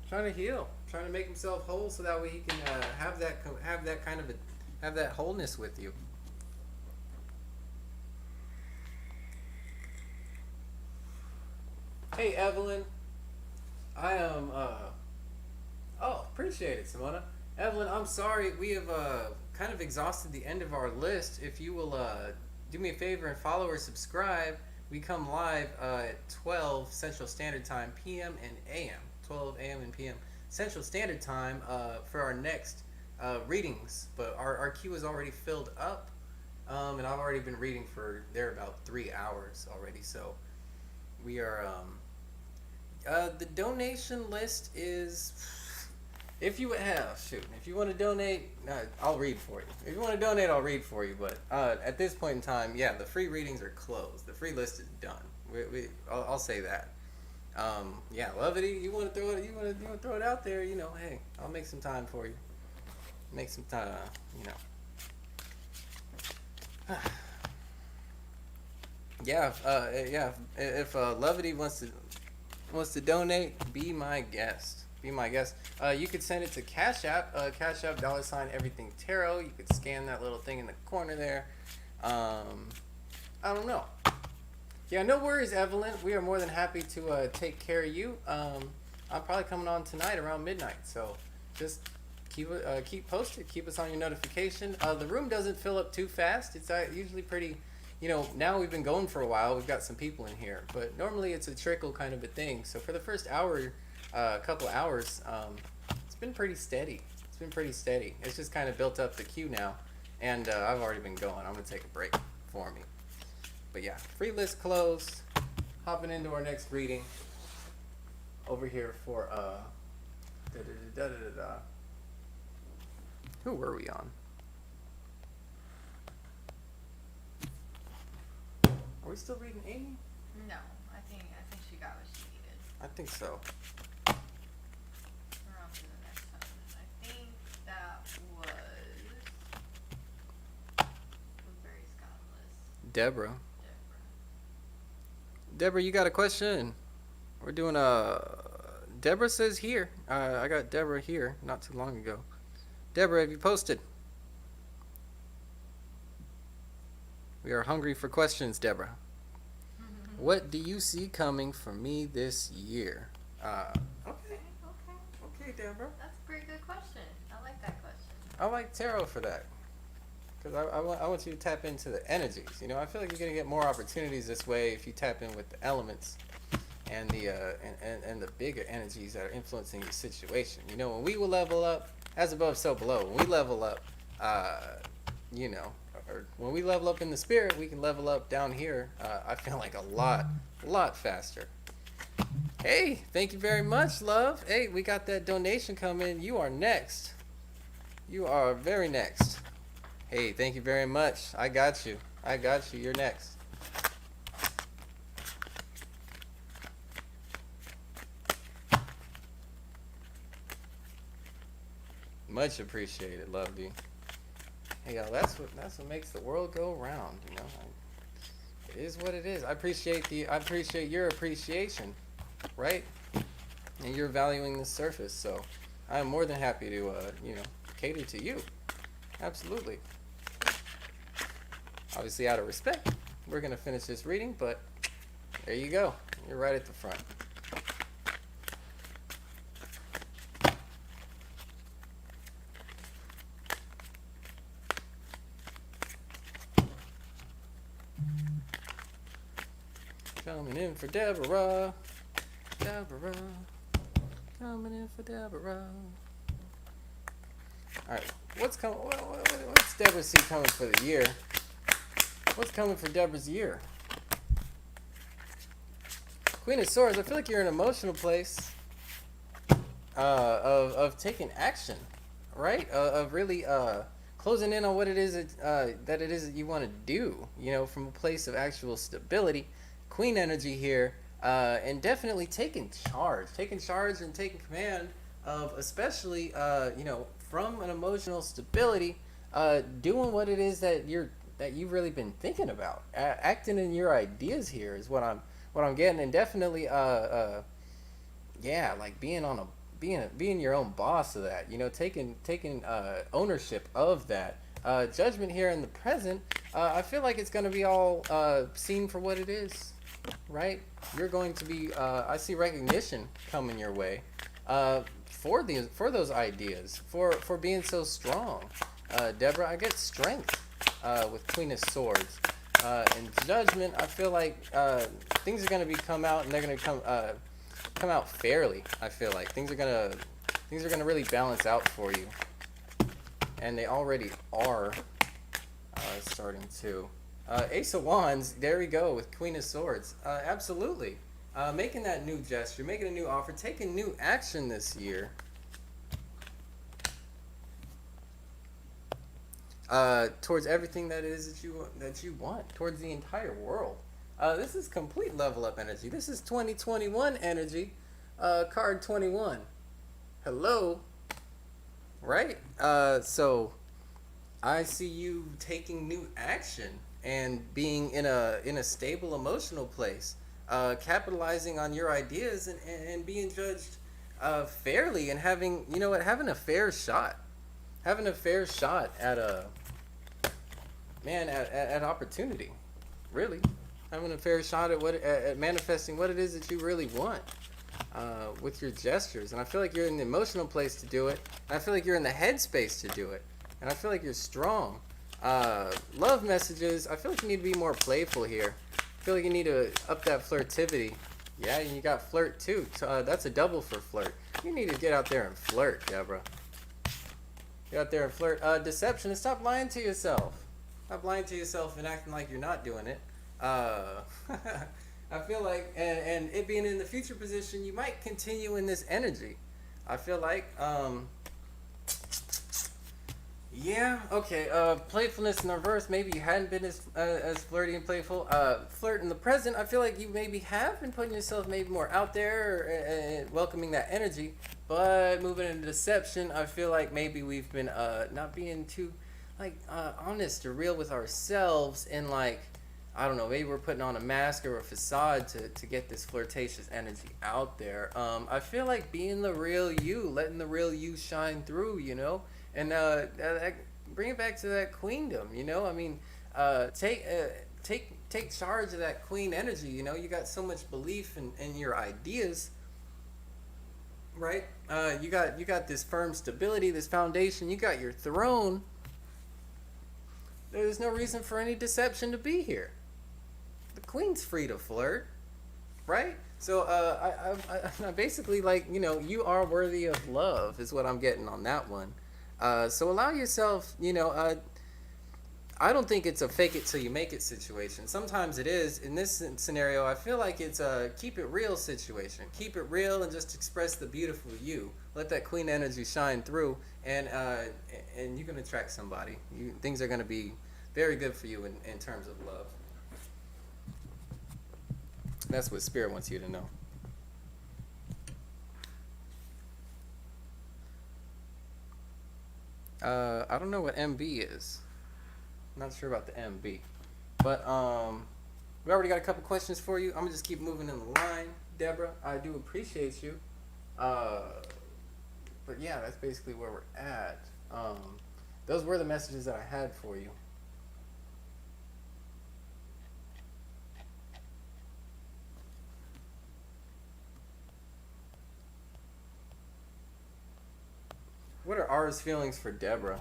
Trying to make himself whole, so that way he can have that wholeness with you. Hey, Evelyn. I am. Oh, appreciate it, Simona. Evelyn, I'm sorry. We have kind of exhausted the end of our list. If you will do me a favor and follow or subscribe, We come live at 12 Central Standard Time, PM and AM. 12 AM and PM Central Standard Time for our next readings. But our queue is already filled up, and I've already been reading for about 3 hours already. So we are. The donation list is. If you want to donate, I'll read for you. If you want to donate, I'll read for you. But at this point in time, yeah, the free readings are closed. The free list is done. I'll say that. Yeah, Levity, you want to throw it? You want to throw it out there? You know, hey, I'll make some time for you. Make some time. You know. Yeah, yeah. If Levity wants to donate, be my guest. Be my guest. You could send it to Cash App. Cash App $ everything tarot. You could scan that little thing in the corner there. I don't know. Yeah, no worries, Evelyn. We are more than happy to take care of you. I'm probably coming on tonight around midnight. So just keep posted. Keep us on your notification. The room doesn't fill up too fast. It's usually pretty. You know, now we've been going for a while. We've got some people in here, but normally it's a trickle kind of a thing. So for the first hour. Couple hours, it's been pretty steady. It's just kind of built up the queue now, and I've already been going. I'm gonna take a break for me. But yeah, free list closed. Hopping into our next reading over here for Who were we on? Are we still reading Amy? No, I think she got what she needed. I think so. We're on to the next one. I think that was Blueberry Scottless. Deborah, you got a question? We're doing Deborah says here. I got Deborah here not too long ago. Deborah, have you posted? We are hungry for questions, Deborah. What do you see coming for me this year? Okay, Deborah. That's a pretty good question. I like that question. I like tarot for that. Because I want you to tap into the energies. You know, I feel like you're going to get more opportunities this way if you tap in with the elements and the and the bigger energies that are influencing your situation. You know, when we will level up, as above, so below. When we level up, you know, or when we level up in the spirit, we can level up down here. I feel like a lot faster. Hey, thank you very much, love. Hey, we got that donation coming. You are next. You are very next. Hey, thank you very much. I got you. You're next. Much appreciated, lovely. Hey, y'all, that's what makes the world go round. You know, it is what it is. I appreciate your appreciation, right? And you're valuing the surface. So, I'm more than happy to you know, cater to you. Absolutely. Obviously, out of respect, we're gonna finish this reading, but there you go. You're right at the front. Coming in for Deborah. Coming in for Deborah. Alright, what's Deborah see coming for the year? What's coming for Deborah's year? Queen of Swords, I feel like you're in an emotional place of taking action, right? Of really closing in on what it is that you want to do, you know, from a place of actual stability. Queen energy here, and definitely taking charge and taking command of, especially, you know, from an emotional stability, doing what it is that you've really been thinking about, acting in your ideas here is what I'm getting, and definitely, yeah, like being your own boss of that, you know, taking ownership of that. Judgment here in the present, I feel like it's going to be all seen for what it is. Right, you're going to be. I see recognition coming your way, for those ideas, for being so strong. Deborah, I get strength with Queen of Swords. In Judgment, I feel like things are gonna be come out, and they're gonna come out fairly. I feel like things are gonna really balance out for you, and they already are starting to. Ace of Wands, there we go with Queen of Swords. Absolutely, making that new gesture, making a new offer, taking new action this year. Towards everything that is that you want, towards the entire world. This is complete level up energy. This is 2021 energy. Card 21. Hello. Right? So I see you taking new action and being in a stable emotional place, capitalizing on your ideas and being judged fairly, and having having a fair shot, at a at opportunity, really having a fair shot at manifesting what it is that you really want with your gestures. And I feel like you're in the emotional place to do it, and I feel like you're in the headspace to do it, and I feel like you're strong. Love messages, I feel like you need to be more playful here. I feel like you need to up that flirtivity. Yeah, and you got flirt too. That's a double for flirt. You need to get out there and flirt, Deborah. Get out there and flirt. Deception, and stop lying to yourself. Stop lying to yourself and acting like you're not doing it. I feel like, and it being in the future position, you might continue in this energy. I feel like, yeah, okay. Playfulness in reverse. Maybe you hadn't been as flirty and playful. Flirt in the present. I feel like you maybe have been putting yourself maybe more out there and welcoming that energy. But moving into deception, I feel like maybe we've been not being too honest or real with ourselves, and I don't know, maybe we're putting on a mask or a facade to get this flirtatious energy out there. I feel like being the real you, letting the real you shine through, and bring it back to that queendom, I mean, take charge of that queen energy. You got so much belief in your ideas, right? You got this firm stability, this foundation. You got your throne. There's no reason for any deception to be here. The queen's free to flirt, right? So I basically you are worthy of love is what I'm getting on that one. So allow yourself, I don't think it's a fake it till you make it situation. Sometimes it is. In this scenario, I feel like it's a keep it real situation. Keep it real and just express the beautiful you. Let that queen energy shine through, and you can attract somebody. Things are going to be very good for you in terms of love. That's what Spirit wants you to know. I don't know what MB is. I'm not sure about the MB. But we already got a couple questions for you. I'm going to just keep moving in the line. Deborah, I do appreciate you. But yeah, that's basically where we're at. Those were the messages that I had for you. What are Aura's feelings for Deborah?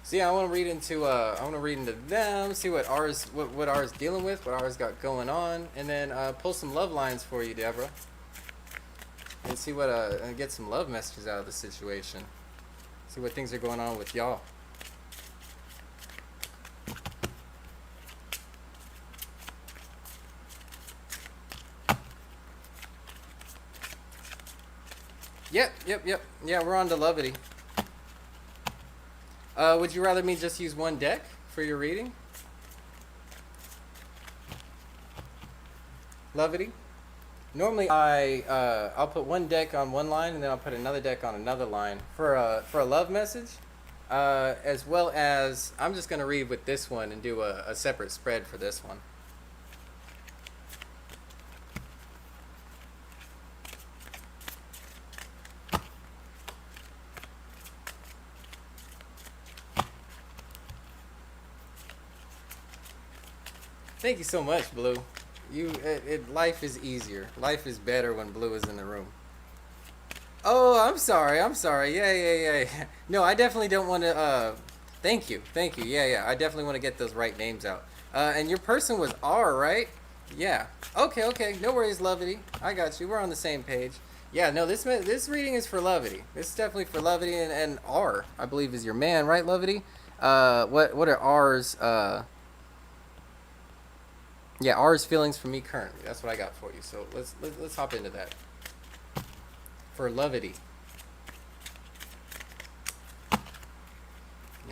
So yeah, I want to read into them, see what Aura's dealing with, what Aura's got going on, and then pull some love lines for you, Deborah, and see what get some love messages out of the situation. See what things are going on with y'all. Yep. Yeah, we're on to Lovity. Would you rather me just use one deck for your reading? Levity. Normally, I'll put one deck on one line, and then I'll put another deck on another line for a love message, as well as I'm just gonna read with this one and do a separate spread for this one. Thank you so much, Blue. Life is easier. Life is better when Blue is in the room. Oh, I'm sorry. I'm sorry. Yeah. No, I definitely don't want to. Thank you. Yeah. I definitely want to get those right names out. And your person was R, right? Yeah. Okay. No worries, Levity. I got you. We're on the same page. Yeah. No, this reading is for Levity. This is definitely for Levity, and R, I believe, is your man, right, Levity? What are R's? Yeah, R's feelings for me currently. That's what I got for you. So let's hop into that. For Levity.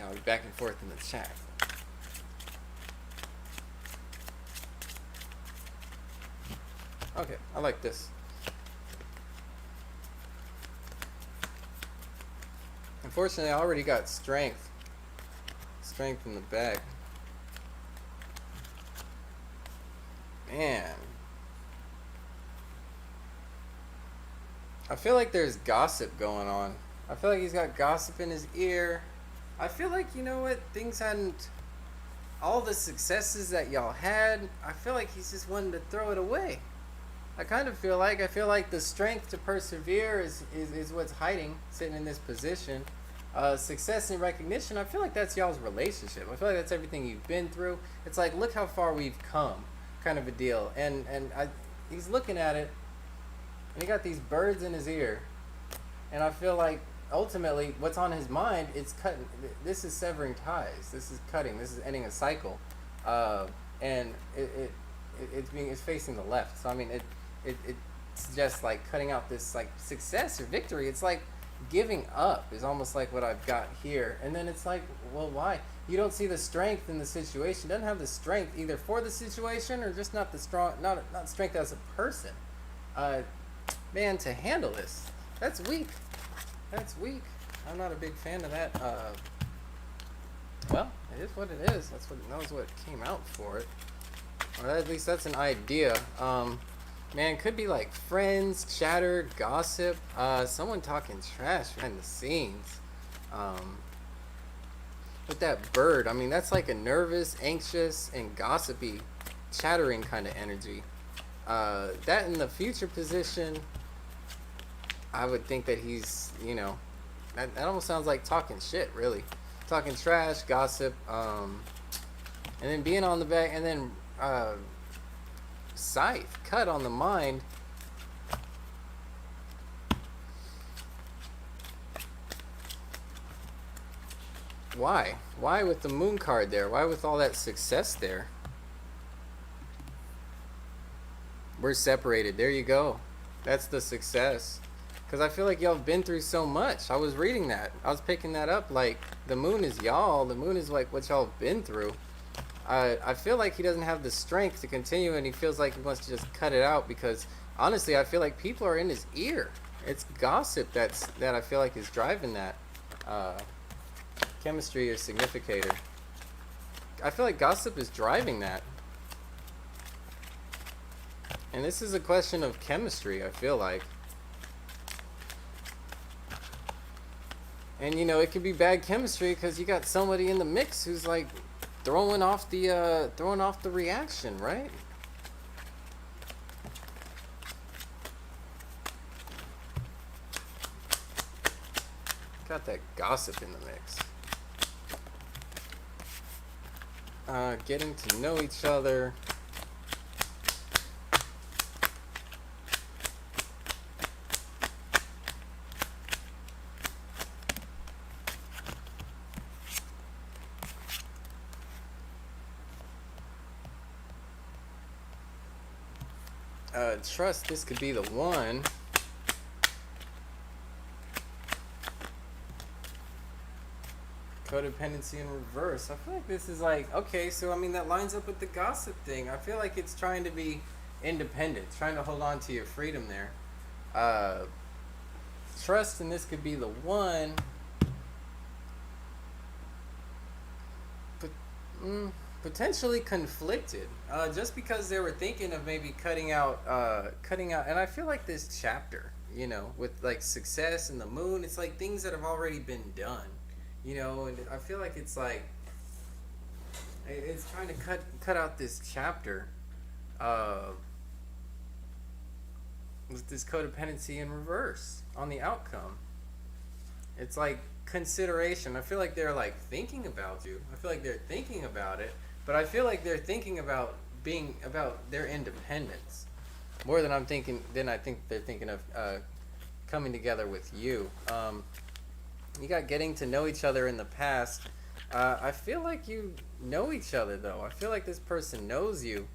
I'll be back and forth in the chat. Okay, I like this. Unfortunately, I already got strength. Strength in the back. Man. I feel like there's gossip going on. I feel like he's got gossip in his ear. I feel like, you know what, things hadn't... All the successes that y'all had, I feel like he's just wanting to throw it away. I feel like the strength to persevere is what's hiding, sitting in this position. Success and recognition, I feel like that's y'all's relationship. I feel like that's everything you've been through. It's like, look how far we've come, kind of a deal. And he's looking at it, and he got these birds in his ear. And I feel like, ultimately, what's on his mind, it's cutting. This is severing ties. This is cutting. This is ending a cycle. And it's facing the left. So, I mean, it's just like cutting out this, like, success or victory. It's like giving up is almost like what I've got here. And then it's like, well, why? You don't see the strength in the situation. Doesn't have the strength either for the situation or just not the strong, not strength as a person. Man, to handle this, that's weak. That's weak. I'm not a big fan of that. Well, it is what it is. That was what came out for it. Or at least that's an idea. Man, could be like friends, chatter, gossip, someone talking trash behind the scenes. With that bird, I mean, that's like a nervous, anxious, and gossipy, chattering kind of energy. That in the future position, I would think that he's, you know, that almost sounds like talking shit, really. Talking trash, gossip, and then being on the back, and then, scythe, cut on the mind. Why? Why with the moon card there? Why with all that success there? We're separated. There you go. That's the success. Because I feel like y'all have been through so much. I was reading that. I was picking that up. Like, the moon is y'all. The moon is like what y'all have been through. I feel like he doesn't have the strength to continue, and he feels like he wants to just cut it out because, honestly, I feel like people are in his ear. It's gossip that I feel like is driving that. Chemistry or significator. I feel like gossip is driving that. And this is a question of chemistry, I feel like. And, you know, it could be bad chemistry because you got somebody in the mix who's, like, throwing off the reaction, right? Got that gossip in the mix. Getting to know each other. Trust this could be the one. Codependency in reverse. I feel like this is like, okay, so I mean that lines up with the gossip thing. I feel like it's trying to be independence, trying to hold on to your freedom there. Uh, Trust in this could be the one, but potentially conflicted. Just because they were thinking of maybe cutting out, and I feel like this chapter, with like success and the moon, it's like things that have already been done, and I feel like it's like it's trying to cut out this chapter, uh, with this codependency in reverse on the outcome. It's like consideration. I feel like they're like thinking about you. I feel like they're thinking about it, but I feel like they're thinking about being about their independence more than I think they're thinking of coming together with you. You got getting to know each other in the past. I feel like you know each other though. I feel like this person knows you.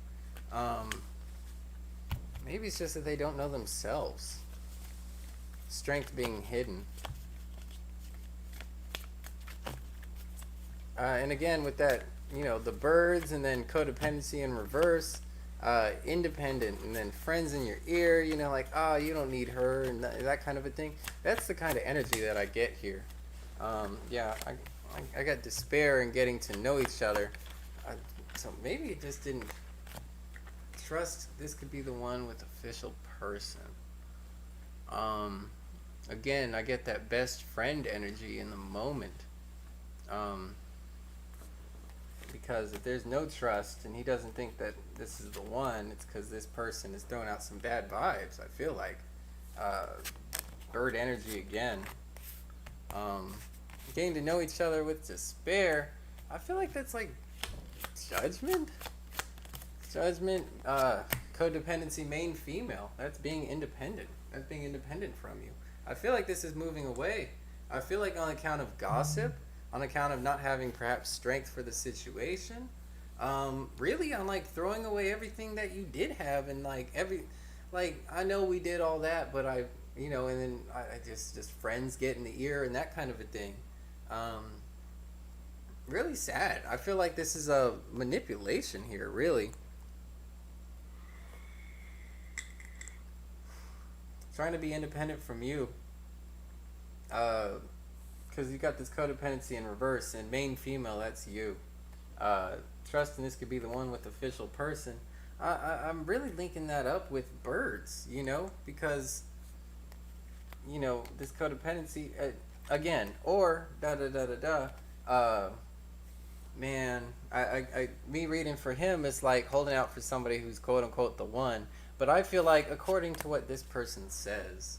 Maybe it's just that they don't know themselves. Strength being hidden. And again, with that, the birds and then codependency in reverse, independent, and then friends in your ear, like, oh, you don't need her, and that kind of a thing. That's the kind of energy that I get here. Yeah, I got despair and getting to know each other. So maybe it just didn't trust this could be the one with official person. Again, I get that best friend energy in the moment. Because if there's no trust and he doesn't think that this is the one, it's because this person is throwing out some bad vibes, I feel like. Bird energy again. Getting to know each other with despair, I feel like that's like judgment. Codependency, main female. That's being independent. That's being independent from you. I feel like this is moving away. I feel like on account of gossip, on account of not having perhaps strength for the situation, really on like throwing away everything that you did have, and like I know we did all that, but and then I just friends get in the ear and that kind of a thing. Really sad. I feel like this is a manipulation here, really. Trying to be independent from you. Because you got this codependency in reverse, and main female, that's you. Trust in this could be the one with official person. I'm really linking that up with birds, because, this codependency, again, or man, me reading for him is like holding out for somebody who's quote unquote the one. But I feel like, according to what this person says,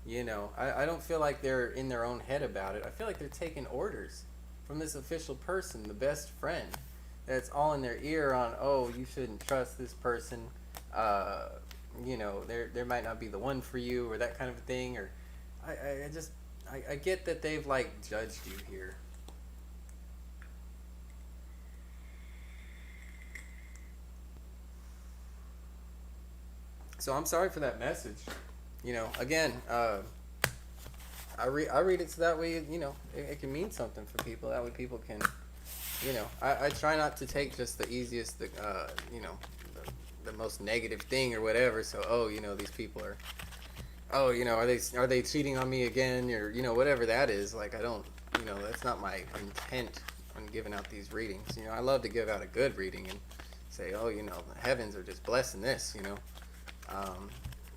I don't feel like they're in their own head about it. I feel like they're taking orders from this official person, the best friend, that's all in their ear on, oh, you shouldn't trust this person. There might not be the one for you, or that kind of thing. Or I get that they've like judged you here. So I'm sorry for that message. Again, I read it so that way, it can mean something for people. That way people can, I try not to take just the easiest, the most negative thing or whatever. So, these people are, are they cheating on me again, or, whatever that is. Like, I don't, that's not my intent on giving out these readings. I love to give out a good reading and say, the heavens are just blessing this,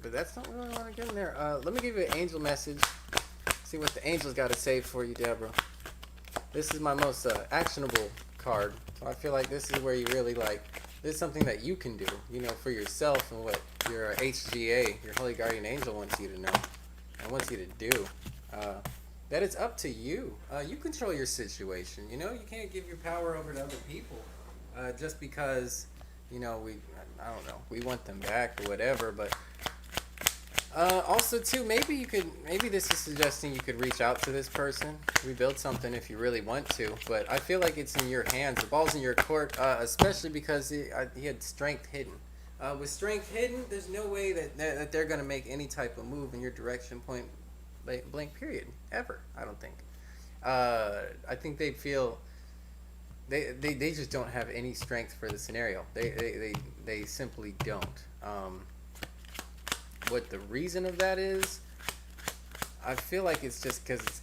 but that's not really what I want to get in there. Let me give you an angel message. See what the angels got to say for you, Deborah. This is my most actionable card. So I feel like this is where you really this is something that you can do, for yourself, and what your HGA, your Holy Guardian Angel, wants you to know and wants you to do. That it's up to you. You control your situation. You can't give your power over to other people just because, I don't know, we want them back or whatever. But also too, maybe this is suggesting you could reach out to this person, rebuild something if you really want to. But I feel like it's in your hands. The ball's in your court, especially because he had strength hidden. With strength hidden, there's no way that they're going to make any type of move in your direction, point blank period, ever. I don't think. I think they feel they just don't have any strength for the scenario. They simply don't. What the reason of that is, I feel like it's just because it's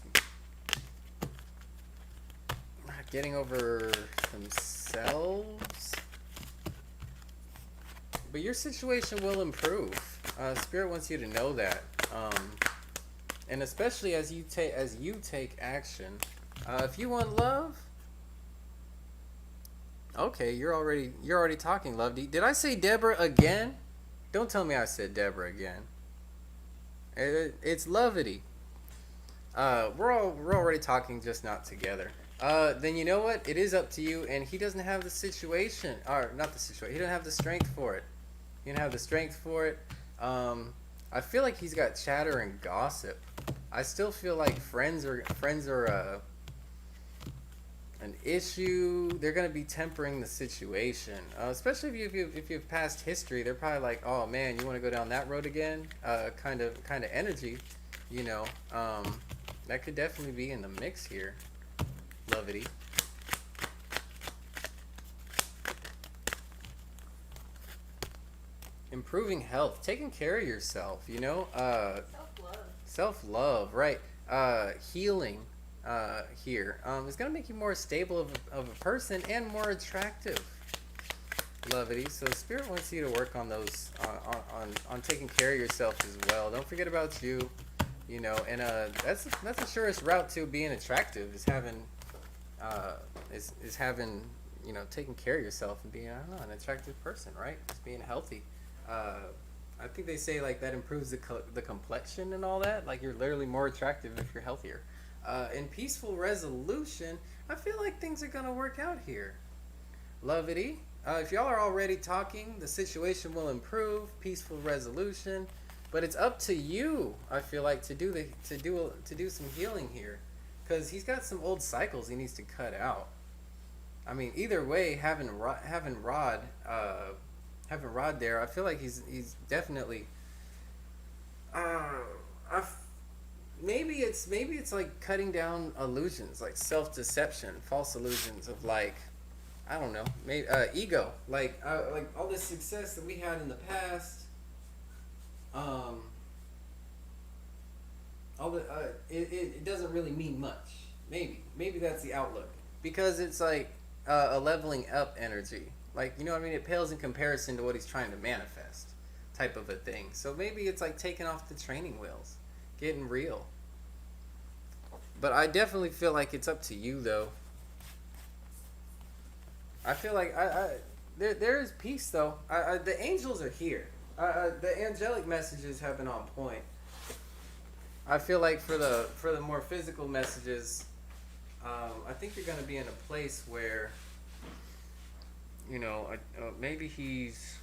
not getting over themselves. But your situation will improve. Spirit wants you to know that, and especially as you take action. If you want love, okay, you're already talking, Lovey. Did I say Deborah again? Don't tell me I said Deborah again. It's Lovity. We're already talking, just not together. Then you know what? It is up to you, and he doesn't have the situation, or not the situation. He doesn't have the strength for it. He doesn't have the strength for it. I feel like he's got chatter and gossip. I still feel like friends are an issue. They're gonna be tempering the situation, especially if you have past history. They're probably like, oh man, you want to go down that road again? Kind of energy, you know. That could definitely be in the mix here, Lovity. Improving health, taking care of yourself, you know. Self-love. Self-love, right. Healing here is going to make you more stable of a person and more attractive, Lovity. So Spirit wants you to work on those, on taking care of yourself as well. Don't forget about you, you know. And that's the surest route to being attractive, is having you know, taking care of yourself and being, I don't know, an attractive person, right? Just being healthy. I think they say like that improves the complexion and all that. Like you're literally more attractive if you're healthier. In peaceful resolution, I feel like things are gonna work out here, Lovity. If y'all are already talking, the situation will improve. Peaceful resolution, but it's up to you. I feel like to do some healing here, because he's got some old cycles he needs to cut out. I mean, either way, having Rod there, I feel like he's definitely. Maybe it's like cutting down illusions, like self-deception, false illusions of, like, I don't know, maybe ego, like all this success that we had in the past. It doesn't really mean much. Maybe that's the outlook, because it's like a leveling up energy. Like, you know what I mean? It pales in comparison to what he's trying to manifest, type of a thing. So maybe it's like taking off the training wheels, getting real. But I definitely feel like it's up to you, though. I feel like there is peace, though. The angels are here. The angelic messages have been on point. I feel like for the more physical messages, I think you're going to be in a place where, you know, maybe he's.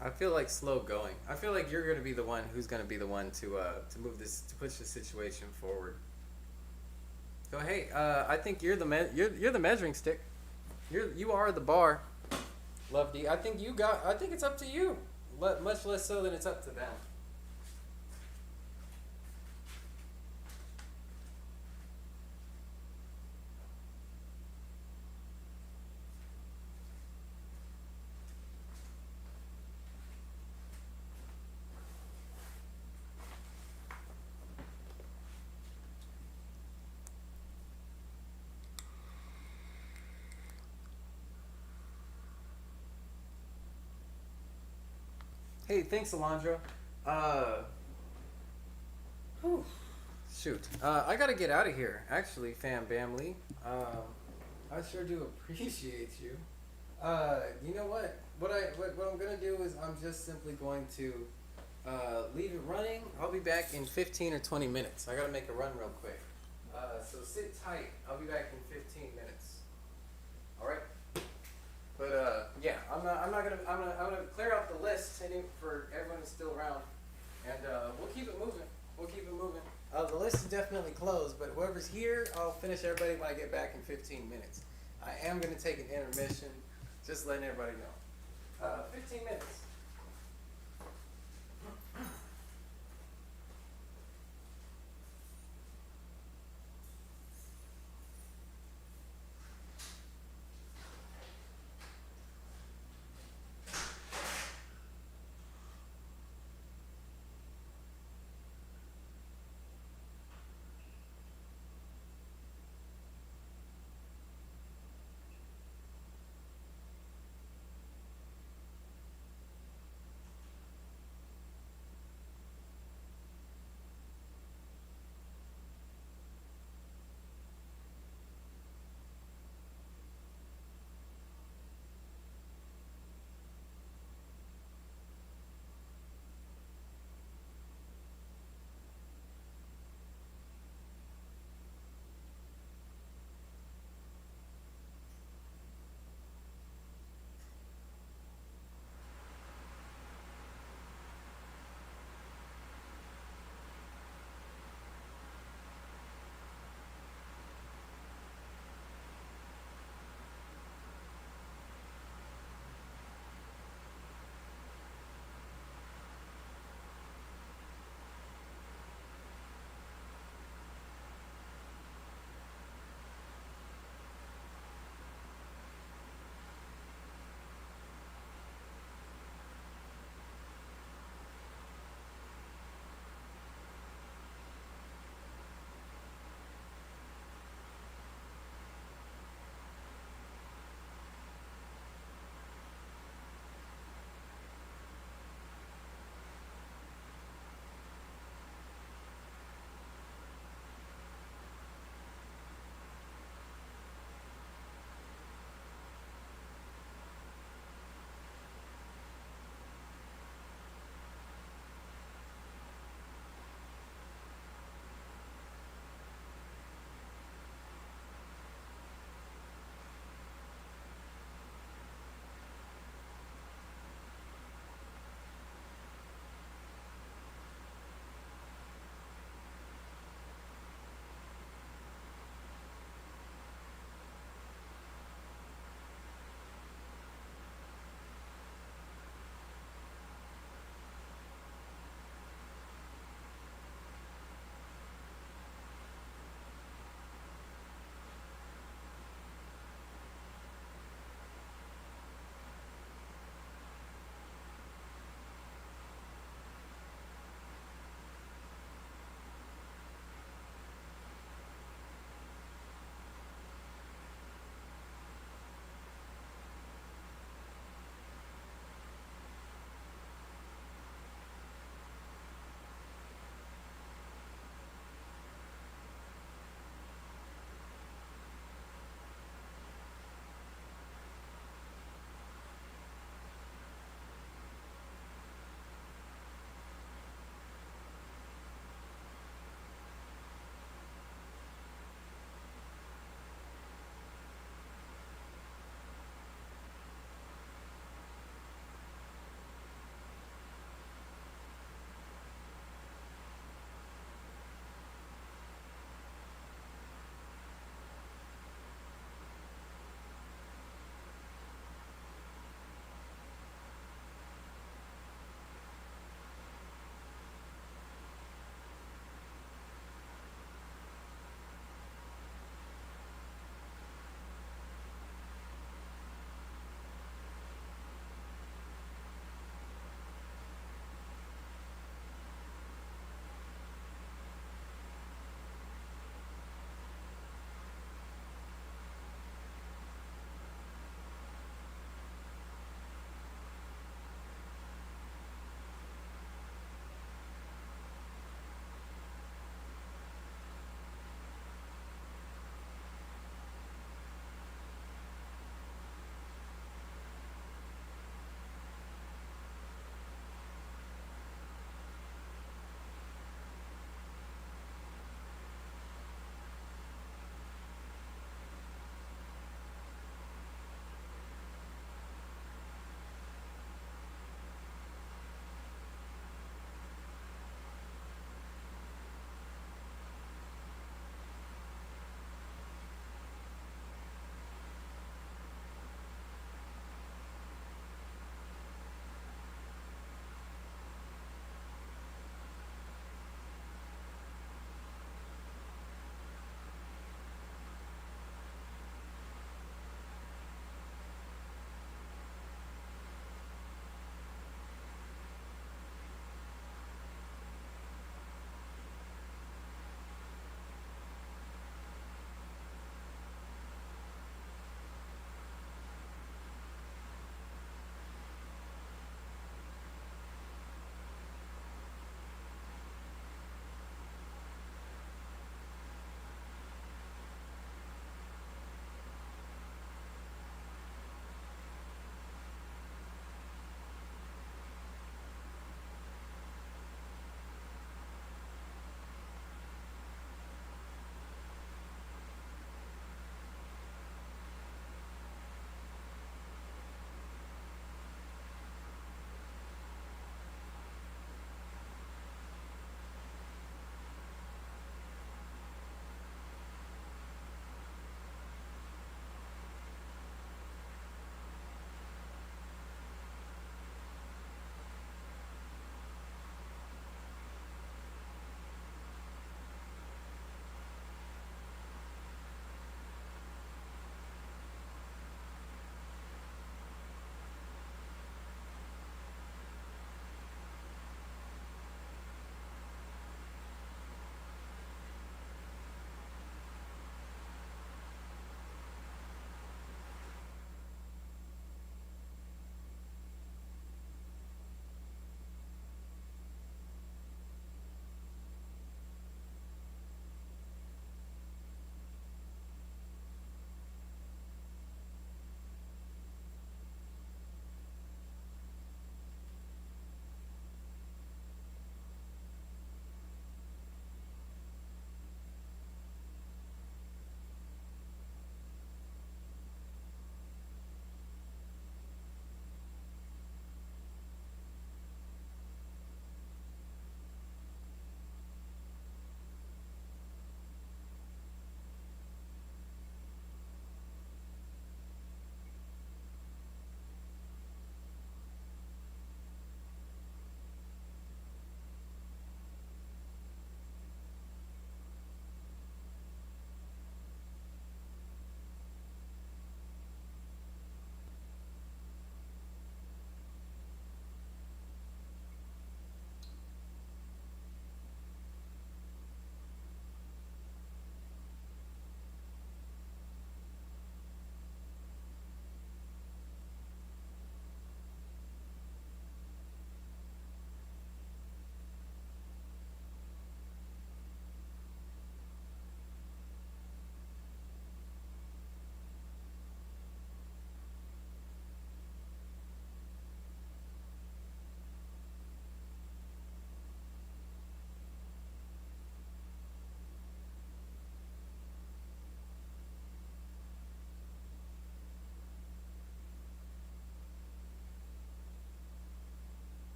I feel like slow going. I feel like you're going to be the one who's going to be the one to push the situation forward. So hey, I think you're the measuring stick. You are the bar, Lovey. I think it's up to you. Much less so than it's up to them. Hey, thanks, Alondra. Whew, shoot. I gotta get out of here, actually, fam bamly. I sure do appreciate you. You know what? What I'm gonna do is I'm just simply going to leave it running. I'll be back in 15 or 20 minutes. I gotta make a run real quick. So sit tight. I'll be back in 15 minutes. All right. But yeah, I'm gonna clear out the list for everyone who's still around, and we'll keep it moving. The list is definitely closed, but whoever's here, I'll finish everybody when I get back in 15 minutes. I am gonna take an intermission, just letting everybody know. 15 minutes.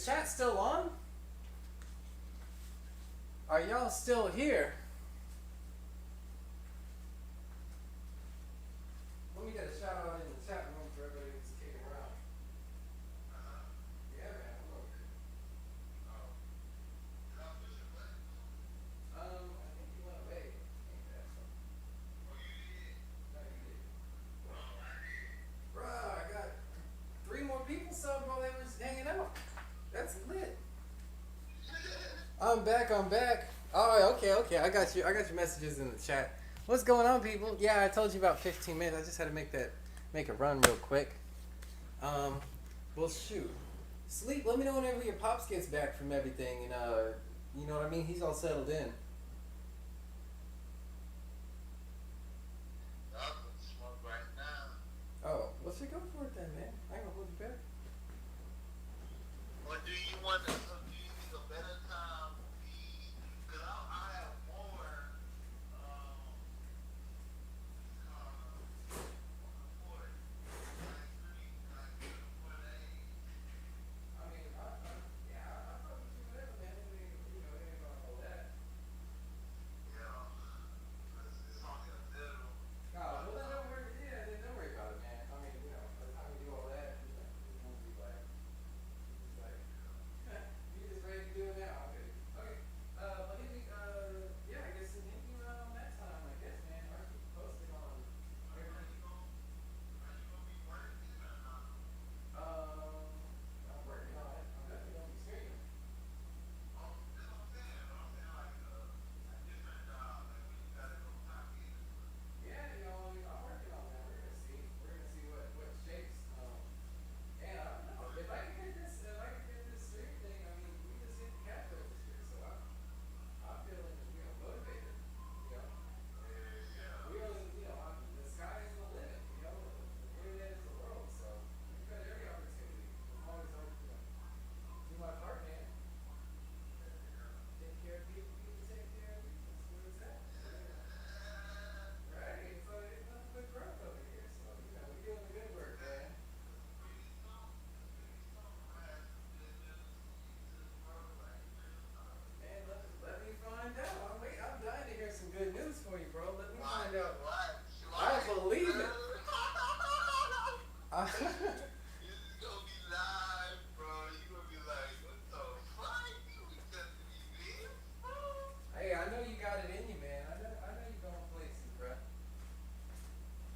chat still on? Are y'all still here? Let me get a shout out in the chat room for everybody who's kicking around. Yeah, man, I'm over here. I think he went away. Ain't that so? No, you did. Bruh, I got 3 more people subbed while they was hanging out. That's lit. I'm back. Oh, okay. I got your messages in the chat. What's going on, people? Yeah, I told you about 15 minutes. I just had to make a run real quick. Well, shoot. Sleep. Let me know whenever your pops gets back from everything, and you know what I mean. He's all settled in. Oh, well, shit, go for it then, man. I ain't gonna hold you back. Or do you want to? Do you think a better time would be? Because I have more. Support. I mean, yeah, I fuck with you whatever, man. It ain't gonna hold that. Yeah. It's only a little. No, well, then don't worry. Yeah, then don't worry about it, man. I mean, by the time we do all that, it won't be like, it's like, you just ready to do it now. Okay. Okay. But hit me, yeah, I guess hit me around that time, I guess, man. Or keep you posted on everything. I'm working on it. I'm definitely gonna be streaming. Yeah, I mean, I'm working on that. We're gonna see. We're gonna see what shapes. And I don't know if I can get this. If I can get this stream thing, I mean, we just hit the cap though this year, so I'm feeling motivated. You know, we only the sky is the limit. The internet is the world, so we've got every opportunity as long as I do my part, man. Take care of people. People take care of me. That's where it's at. Right, so it's nothing but growth over here. So we're doing the good work, man. Man, let me find out. I'm dying to hear some good news for you, bro. Let me find out. I believe it. This is gonna be live, bro. You gonna be like, what the fuck? You be testing me, man? Hey, I know you got it in you, man. I know you're going places, bro.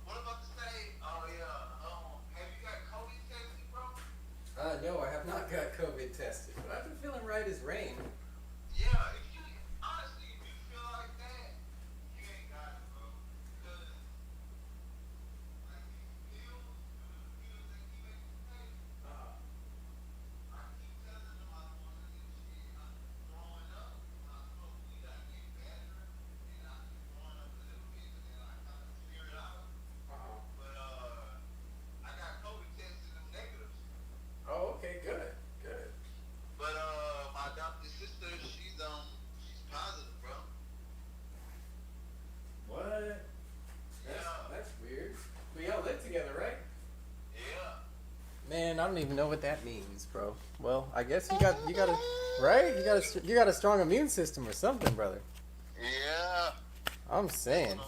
What about to say? Oh yeah. Have you got COVID tested, bro? No, I have not got COVID tested, but I've been feeling right as rain. Yeah. If you honestly, if you feel like that, you ain't got it, bro. Because like these pills, the pills that keep making you take, I keep telling them I don't want to get shit. I'm throwing up. I'm supposed to get better, and I keep throwing up a little bit, and then I kind of clear it out. But I got COVID tested them negatives. Oh, okay, good. But my adopted sister, she's positive, bro. What? That's weird. We all live together, right? Yeah. Man, I don't even know what that means, bro. Well, I guess you got a right. You got a strong immune system or something, brother. Yeah. I'm saying.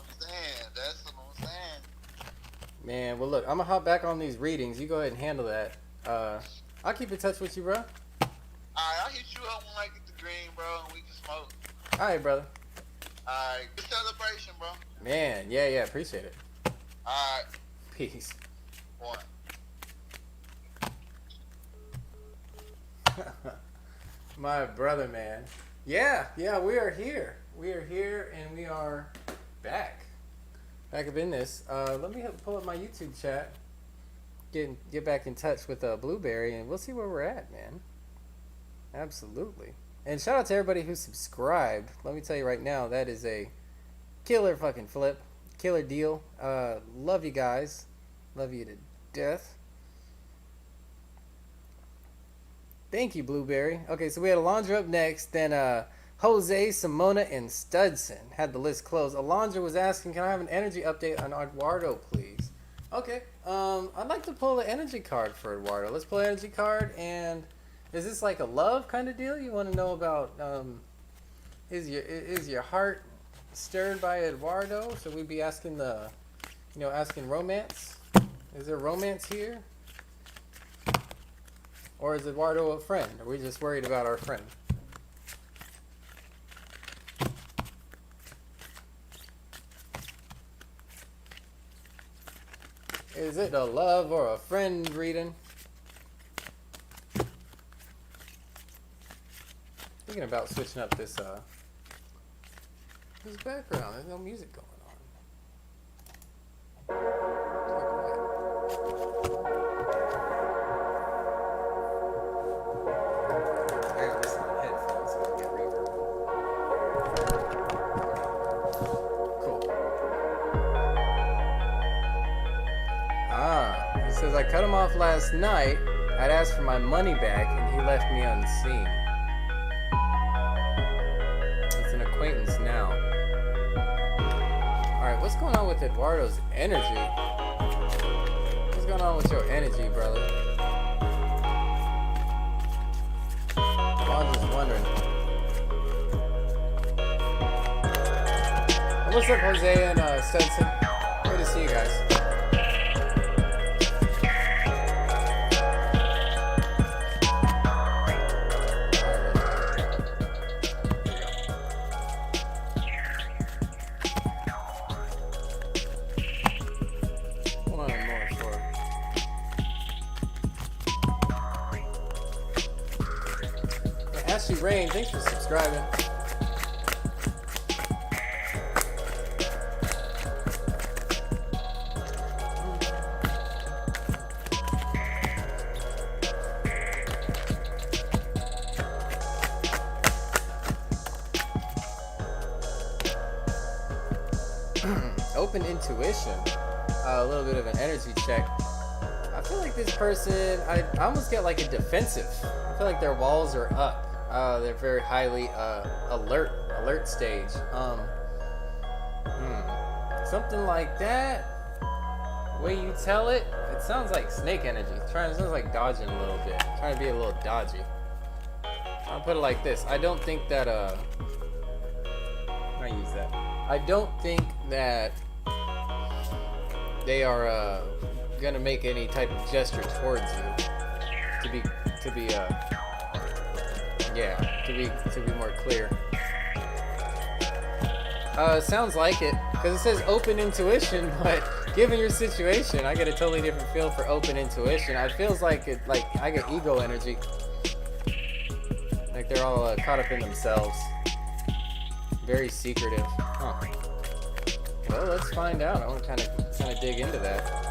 That's what I'm saying. Man, well look, I'm gonna hop back on these readings. You go ahead and handle that. I'll keep in touch with you, bro. Alright, I'll hit you up when I get the green, bro, and we can smoke. All right, brother. Alright, good celebration, bro. Man, yeah, appreciate it. Alright, Peace. one. My brother, man. Yeah, we are here. We are here, and we are back up in this. Let me pull up my YouTube chat. Get back in touch with Blueberry, and we'll see where we're at, man. Absolutely. And shout out to everybody who subscribed. Let me tell you right now, that is a killer fucking flip. Killer deal. Love you guys. Love you to death. Thank you, Blueberry. Okay, so we had Alondra up next. Then Jose, Simona, and Studson had the list closed. Alondra was asking, can I have an energy update on Eduardo, please? Okay. I'd like to pull the energy card for Eduardo. Let's pull the energy card, and Is this like a love kind of deal? You want to know about is your heart stirred by Eduardo? Should we be asking asking romance? Is there romance here? Or is Eduardo a friend? Are we just worried about our friend? Is it a love or a friend reading? Thinking about switching up this background. There's no music going on. I gotta listen on headphones so I can get reverb. Cool. He says, I cut him off last night. I'd asked for my money back and he left me unseen. It's an acquaintance now. Alright, what's going on with Eduardo's energy? What's going on with your energy, brother? I'm just wondering. What's up, Jose and Stetson? Good to see you guys. Ashley Rain, thanks for subscribing. Open intuition. A little bit of an energy check. I feel like this person, I almost get like a defensive. I feel like their walls are up. They're very highly alert stage. Something like that. The way you tell it, it sounds like snake energy. It sounds like dodging a little bit. Trying to be a little dodgy. I'll put it like this. I don't think that I use that. I don't think that they are gonna make any type of gesture towards you. To be more clear. Sounds like it, because it says open intuition, but given your situation, I get a totally different feel for open intuition. It feels like I get ego energy. Like they're all caught up in themselves. Very secretive. Huh. Well, let's find out. I want to kind of dig into that.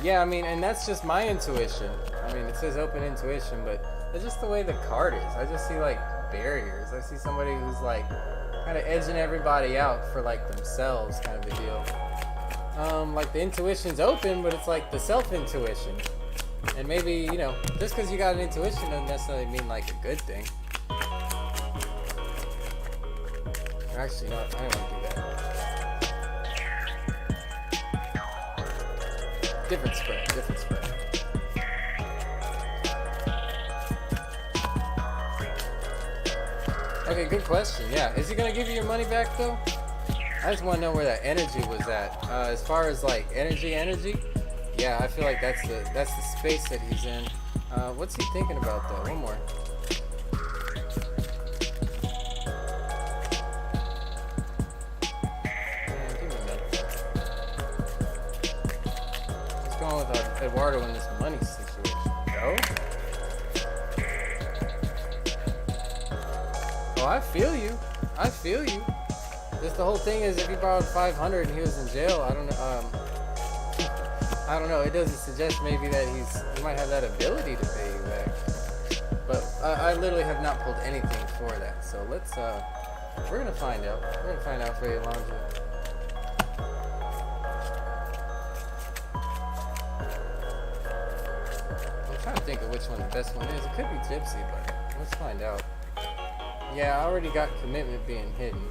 Yeah, I mean, and that's just my intuition. I mean, it says open intuition, but it's just the way the card is. I just see, like, barriers. I see somebody who's, like, kind of edging everybody out for, like, themselves kind of a deal. Like, the intuition's open, but it's, like, the self-intuition. And maybe, just because you got an intuition doesn't necessarily mean, like, a good thing. Actually, no, I don't want to do that. Different spread. Okay, good question. Yeah, is he gonna give you your money back though? I just want to know where that energy was at. As far as like energy, yeah, I feel like that's the space that he's in. What's he thinking about though? One more. Eduardo in this money situation. No? Oh, I feel you. Just the whole thing is, if he borrowed $500 and he was in jail, I don't know. I don't know. It doesn't suggest maybe that he might have that ability to pay you back. But I literally have not pulled anything for that. So let's we're gonna find out. We're gonna find out for you, Alondra. I'm trying to think of which one the best one is. It could be Gypsy, but let's find out. Yeah, I already got commitment being hidden.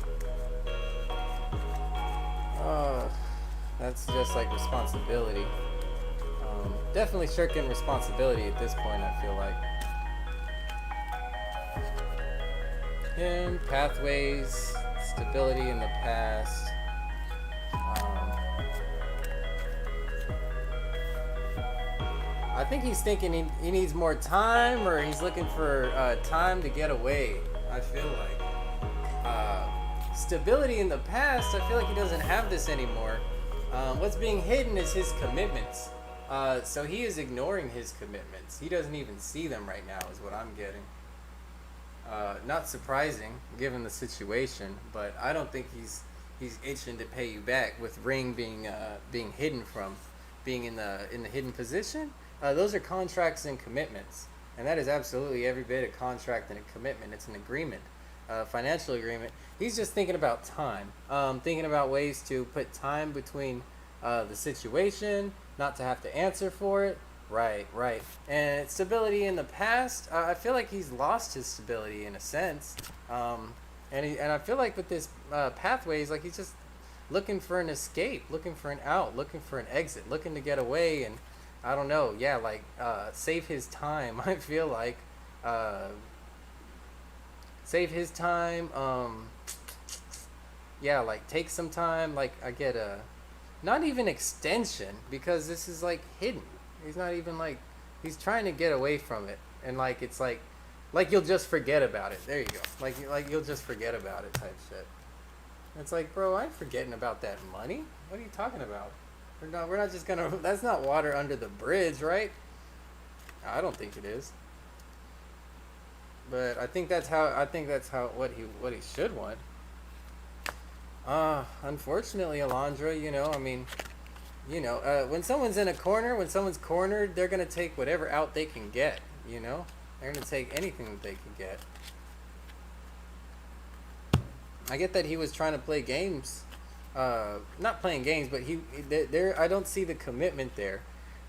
That's just like responsibility. Definitely shirking responsibility at this point, I feel like. And pathways, stability in the past. I think he's thinking he needs more time, or he's looking for time to get away. I feel like stability in the past. I feel like he doesn't have this anymore. What's being hidden is his commitments. So he is ignoring his commitments. He doesn't even see them right now, is what I'm getting. Not surprising given the situation, but I don't think he's itching to pay you back with Ring being hidden from being in the hidden position. Those are contracts and commitments, and that is absolutely every bit a contract and a commitment. It's an agreement, financial agreement. He's just thinking about time, thinking about ways to put time between the situation, not to have to answer for it. Right. And stability in the past, I feel like he's lost his stability in a sense. And I feel like with this pathways, like he's just looking for an escape, looking for an out, looking for an exit, looking to get away. And I don't know, yeah, like save his time. I feel like save his time. Yeah, like take some time. Like I get a not even extension, because this is like hidden. He's not even like, he's trying to get away from it, and like it's like you'll just forget about it. There you go. Like you'll just forget about it type shit. It's like, bro, I ain't forgetting about that money. What are you talking about? We're not just gonna. That's not water under the bridge, right? I don't think it is. But I think that's how what he should want. Unfortunately, Alondra, I mean, when someone's in a corner, when someone's cornered, they're going to take whatever out they can get, They're going to take anything that they can get. I get that he was trying to play games. Not playing games, but I don't see the commitment there.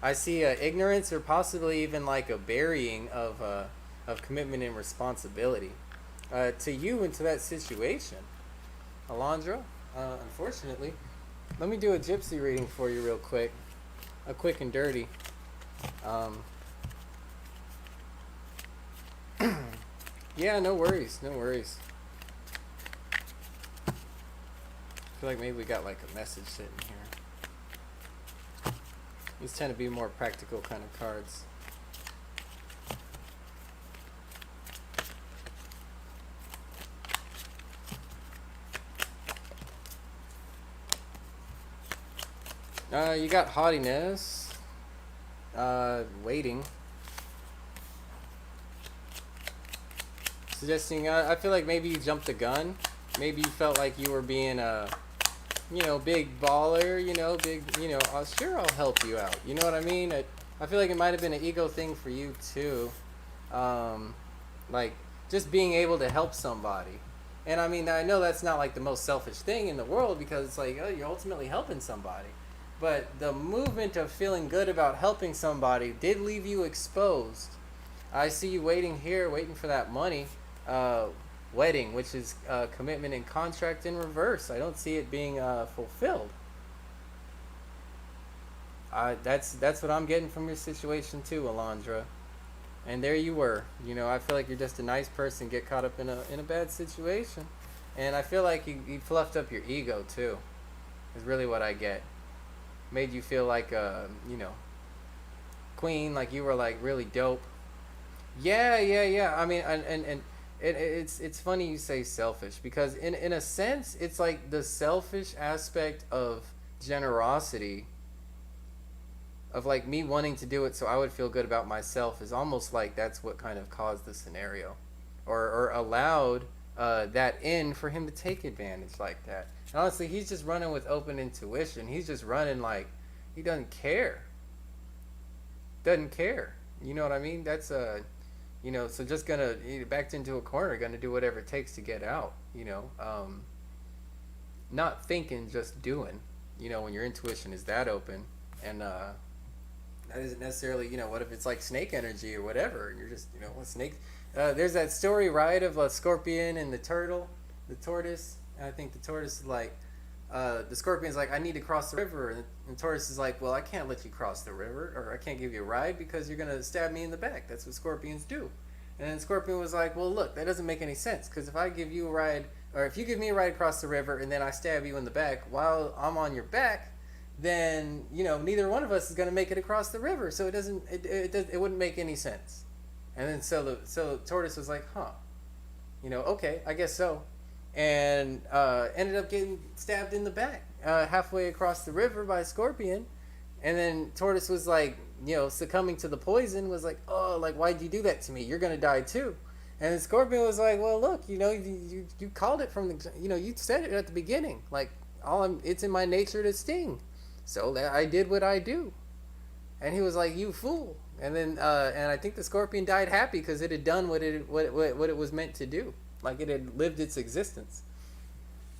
I see ignorance, or possibly even like a burying of commitment and responsibility to you and to that situation. Alondra, unfortunately. Let me do a Gypsy reading for you real quick. A quick and dirty. Yeah, no worries. I feel like maybe we got like a message sitting here. These tend to be more practical kind of cards. You got haughtiness, waiting, suggesting, I feel like maybe you jumped the gun, maybe you felt like you were being a, big baller, big, sure, I'll help you out, you know what I mean? I feel like it might have been an ego thing for you too, like, just being able to help somebody. And I mean, I know that's not like the most selfish thing in the world, because it's like, oh, you're ultimately helping somebody. But the movement of feeling good about helping somebody did leave you exposed. I see you waiting here, waiting for that money. Wedding, which is commitment and contract in reverse. I don't see it being fulfilled. That's what I'm getting from your situation too, Alondra. And there you were. I feel like you're just a nice person, get caught up in a bad situation. And I feel like you fluffed up your ego too. Is really what I get. Made you feel like queen, like you were like really dope. Yeah. I mean, and it's funny you say selfish, because in a sense it's like the selfish aspect of generosity, of like me wanting to do it so I would feel good about myself, is almost like that's what kind of caused the scenario, or allowed that in for him to take advantage like that. And honestly, he's just running with open intuition. He's just running like he doesn't care. You know what I mean? That's You know, so just gonna backed into a corner, gonna do whatever it takes to get out. Not thinking, just doing. When your intuition is that open, and that isn't necessarily, what if it's like snake energy or whatever, and you're just, what snake. There's that story, right, of a scorpion and the turtle, the tortoise. And I think the tortoise is like, the scorpion's like, I need to cross the river, and the tortoise is like, well, I can't let you cross the river, or I can't give you a ride because you're gonna stab me in the back. That's what scorpions do. And then Scorpion was like, well, look, that doesn't make any sense, because if I give you a ride, or if you give me a ride across the river and then I stab you in the back while I'm on your back, then neither one of us is going to make it across the river, so it wouldn't make any sense. And then so the tortoise was like, okay, I guess so, and ended up getting stabbed in the back halfway across the river by a scorpion. And then tortoise was like, succumbing to the poison, was like, oh, like, why'd you do that to me? You're gonna die too. And the scorpion was like, well, look, you called it from the, you said it at the beginning, like, it's in my nature to sting, so I did what I do. And he was like, you fool. And then and I think the scorpion died happy because it had done what it was meant to do, like it had lived its existence.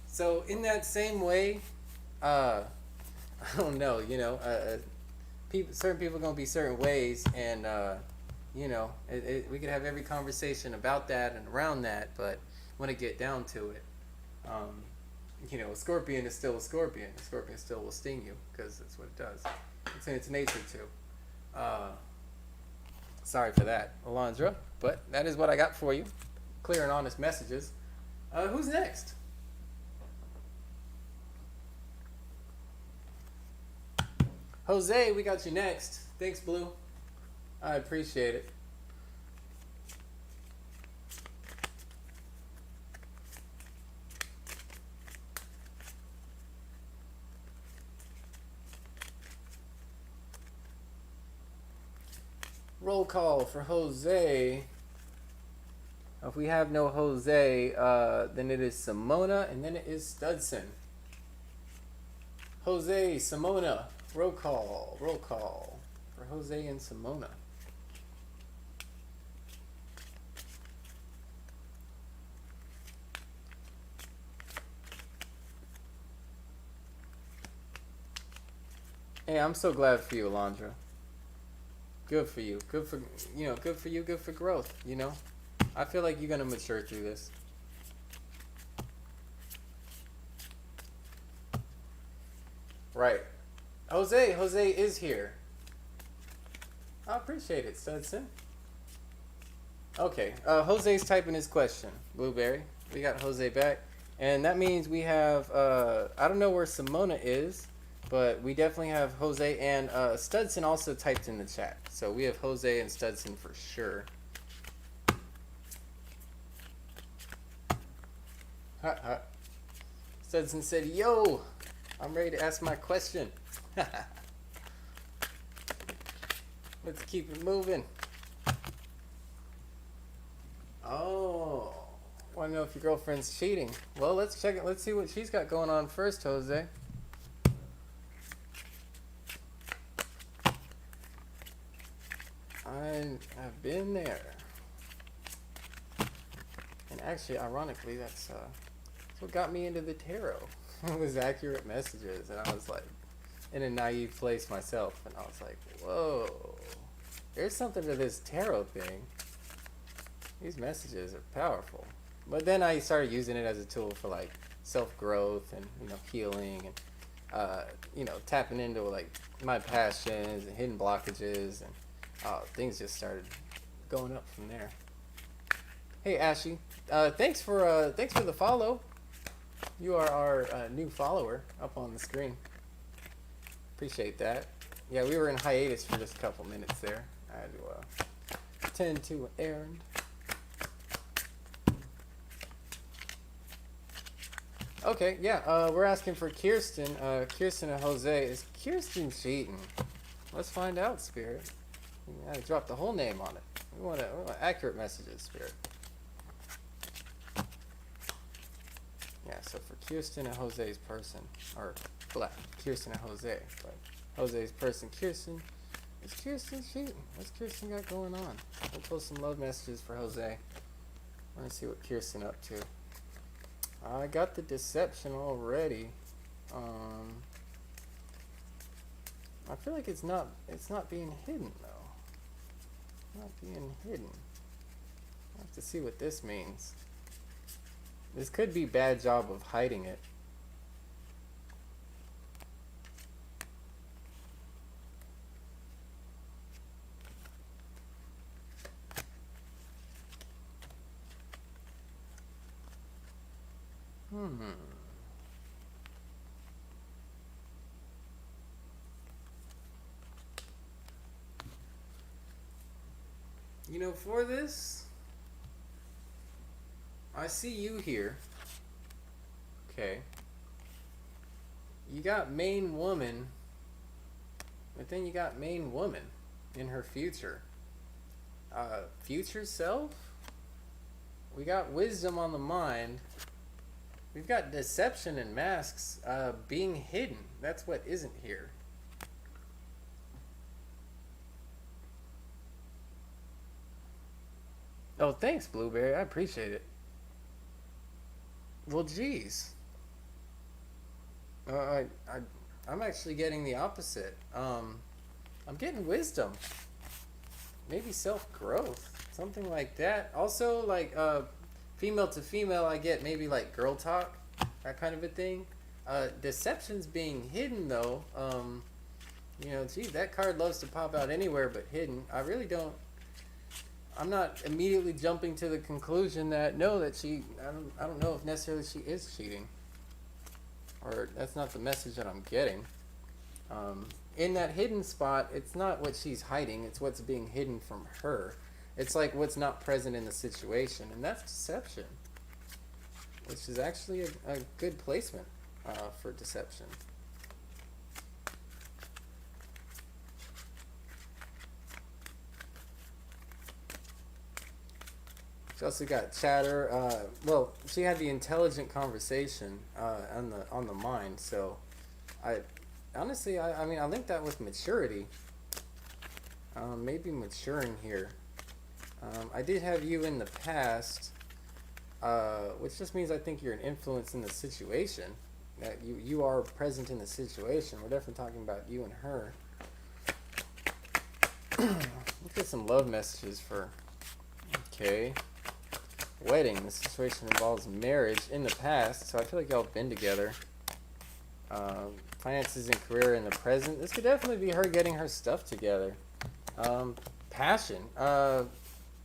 So in that same way, I don't know, certain people are gonna be certain ways, and we could have every conversation about that and around that, but when it get down to it, a scorpion is still a scorpion. A scorpion still will sting you because that's what it does. It's in its nature to. Sorry for that, Alondra, but that is what I got for you. Clear and honest messages. Who's next? Jose, we got you next. Thanks, Blue. I appreciate it. Roll call for Jose. If we have no Jose, then it is Simona, and then it is Studson. Jose, Simona. Roll call for Jose and Simona. Hey, I'm so glad for you, Alondra. Good for you. Good for you. Good for growth. I feel like you're gonna mature through this. Right. Jose is here. I appreciate it, Studson. Okay, Jose's typing his question, Blueberry. We got Jose back. And that means we have, I don't know where Simona is, but we definitely have Jose, and Studson also typed in the chat. So we have Jose and Studson for sure. Studson said, yo, I'm ready to ask my question. Let's keep it moving. Oh, want to know if your girlfriend's cheating? Well, let's check it. Let's see what she's got going on first, Jose. I've been there. And actually, ironically, that's what got me into the tarot. It was accurate messages, and I was like, in a naive place myself, and I was like, whoa, there's something to this tarot thing. These messages are powerful. But then I started using it as a tool for like self-growth and healing, and tapping into like my passions and hidden blockages, and things just started going up from there. Hey Ashy, thanks for the follow. You are our new follower up on the screen. Appreciate that. Yeah, we were in hiatus for just a couple minutes there. I had to attend to an errand. Okay, yeah, we're asking for Kirsten. Kirsten and Jose. Is Kirsten cheating? Let's find out, Spirit. I dropped the whole name on it. We want accurate messages, Spirit. Yeah, so for Kirsten and Jose's person, or black, Kirsten and Jose, but Jose's person, Kirsten, Is Kirsten cheating? What's Kirsten got going on? We'll post some love messages for Jose. I want to see what Kirsten up to. I got the deception already. I feel like it's not being hidden though. Not being hidden. I have to see what this means. This could be bad job of hiding it. You know, for this, I see you here. Okay. You got main woman, but then you got main woman in her future. Future self? We got wisdom on the mind. We've got deception and masks being hidden. That's what isn't here. Oh, thanks, Blueberry. I appreciate it. Well, geez. I'm actually getting the opposite. I'm getting wisdom. Maybe self-growth. Something like that. Also, like, female to female, I get maybe, like, girl talk. That kind of a thing. Deception's being hidden, though. You know, geez, that card loves to pop out anywhere but hidden. I really don't... I'm not immediately jumping to the conclusion that no, that I don't know if necessarily she is cheating, or that's not the message that I'm getting. In that hidden spot, it's not what she's hiding; it's what's being hidden from her. It's like what's not present in the situation, and that's deception, which is actually a good placement for deception. She also got chatter. Well, she had the intelligent conversation on the mind. So, I honestly, I mean, I linked that with maturity. Maybe maturing here. I did have you in the past, which just means I think you're an influence in the situation. That you are present in the situation. We're definitely talking about you and her. Let's get some love messages for. Okay. Wedding. The situation involves marriage in the past, so I feel like y'all have been together. Finances and career in the present. This could definitely be her getting her stuff together. Passion.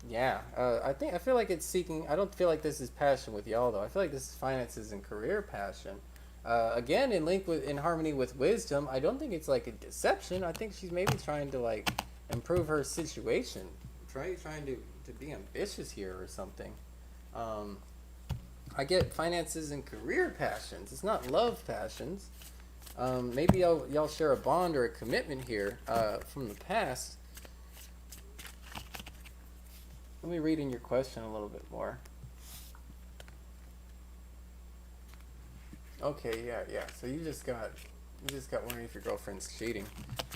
Yeah. I feel like it's seeking. I don't feel like this is passion with y'all though. I feel like this is finances and career passion. Again, in harmony with wisdom. I don't think it's like a deception. I think she's maybe trying to like improve her situation. Trying to be ambitious here or something. I get finances and career passions. It's not love passions. Maybe y'all share a bond or a commitment here from the past. Let me read in your question a little bit more. Okay, yeah. So you just got wondering if your girlfriend's cheating.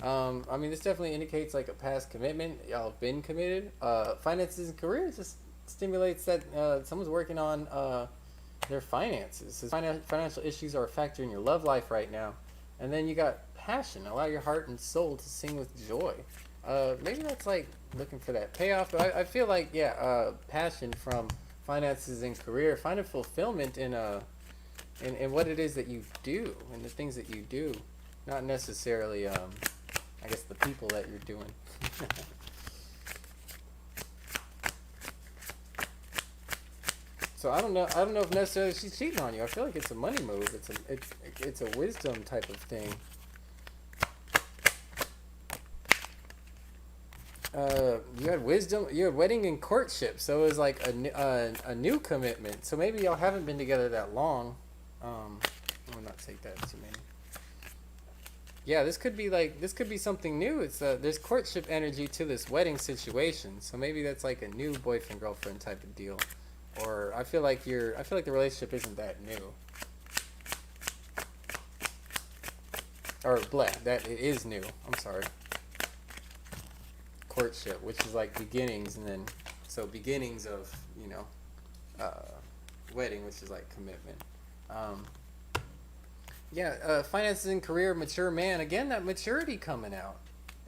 I mean, this definitely indicates like a past commitment. Y'all have been committed. Finances and career just stimulates that someone's working on their finances. So financial issues are a factor in your love life right now. And then you got passion. Allow your heart and soul to sing with joy. Maybe that's like looking for that payoff. But I feel like, passion from finances and career. Finding fulfillment in what it is that you do and the things that you do. Not necessarily, I guess, the people that you're doing. So I don't know if necessarily she's cheating on you. I feel like it's a money move. It's a wisdom type of thing. You had wisdom. You had wedding and courtship. So it was like a new commitment. So maybe y'all haven't been together that long. I will not take that too many. Yeah, this could be something new. It's there's courtship energy to this wedding situation. So maybe that's like a new boyfriend girlfriend type of deal. Or I feel like the relationship isn't that new. Or that it is new. I'm sorry. courtship, which is like beginnings, and then so beginnings of wedding, which is like commitment. Um, finances and career, mature man. Again, that maturity coming out.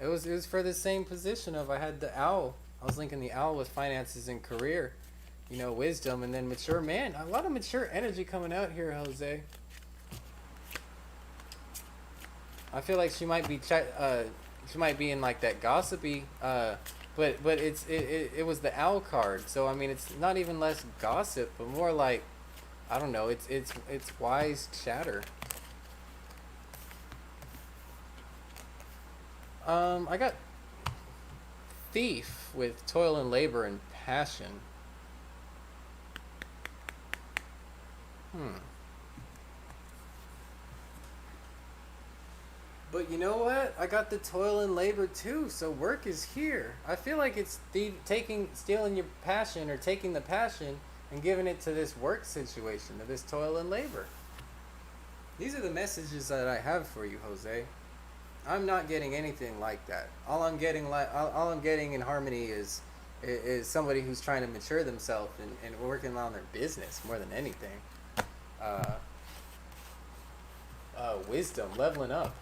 It was for the same position of I had the owl. I was linking the owl with finances and career, wisdom, and then mature man. A lot of mature energy coming out here, Jose. I feel like she might be she might be in like that gossipy, but it was the owl card. So I mean, it's not even less gossip, but more like, I don't know. It's wise chatter. I got thief with toil and labor and passion. But you know what? I got the toil and labor too, so work is here. I feel like it's stealing your passion, or taking the passion and giving it to this work situation, to this toil and labor. These are the messages that I have for you, Jose. I'm not getting anything like that. All I'm getting in harmony is somebody who's trying to mature themselves and working on their business more than anything. Wisdom, leveling up.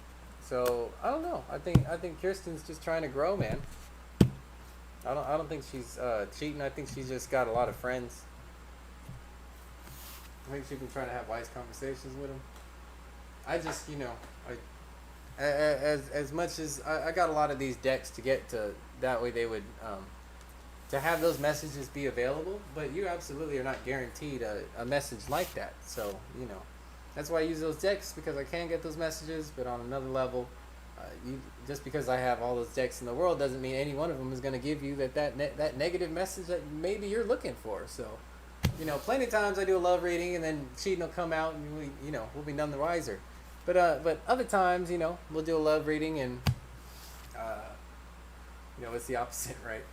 So I don't know. I think Kirsten's just trying to grow, man. I don't think she's cheating. I think she's just got a lot of friends. I think she's been trying to have wise conversations with them. I just, as much as I got a lot of these decks to get to, that way they would to have those messages be available, but you absolutely are not guaranteed a message like that. So that's why I use those decks, because I can get those messages, but on another level, just because I have all those decks in the world doesn't mean any one of them is going to give you that negative message that maybe you're looking for. So plenty of times I do a love reading and then cheating will come out and we'll be none the wiser. But other times, we'll do a love reading and, it's the opposite, right?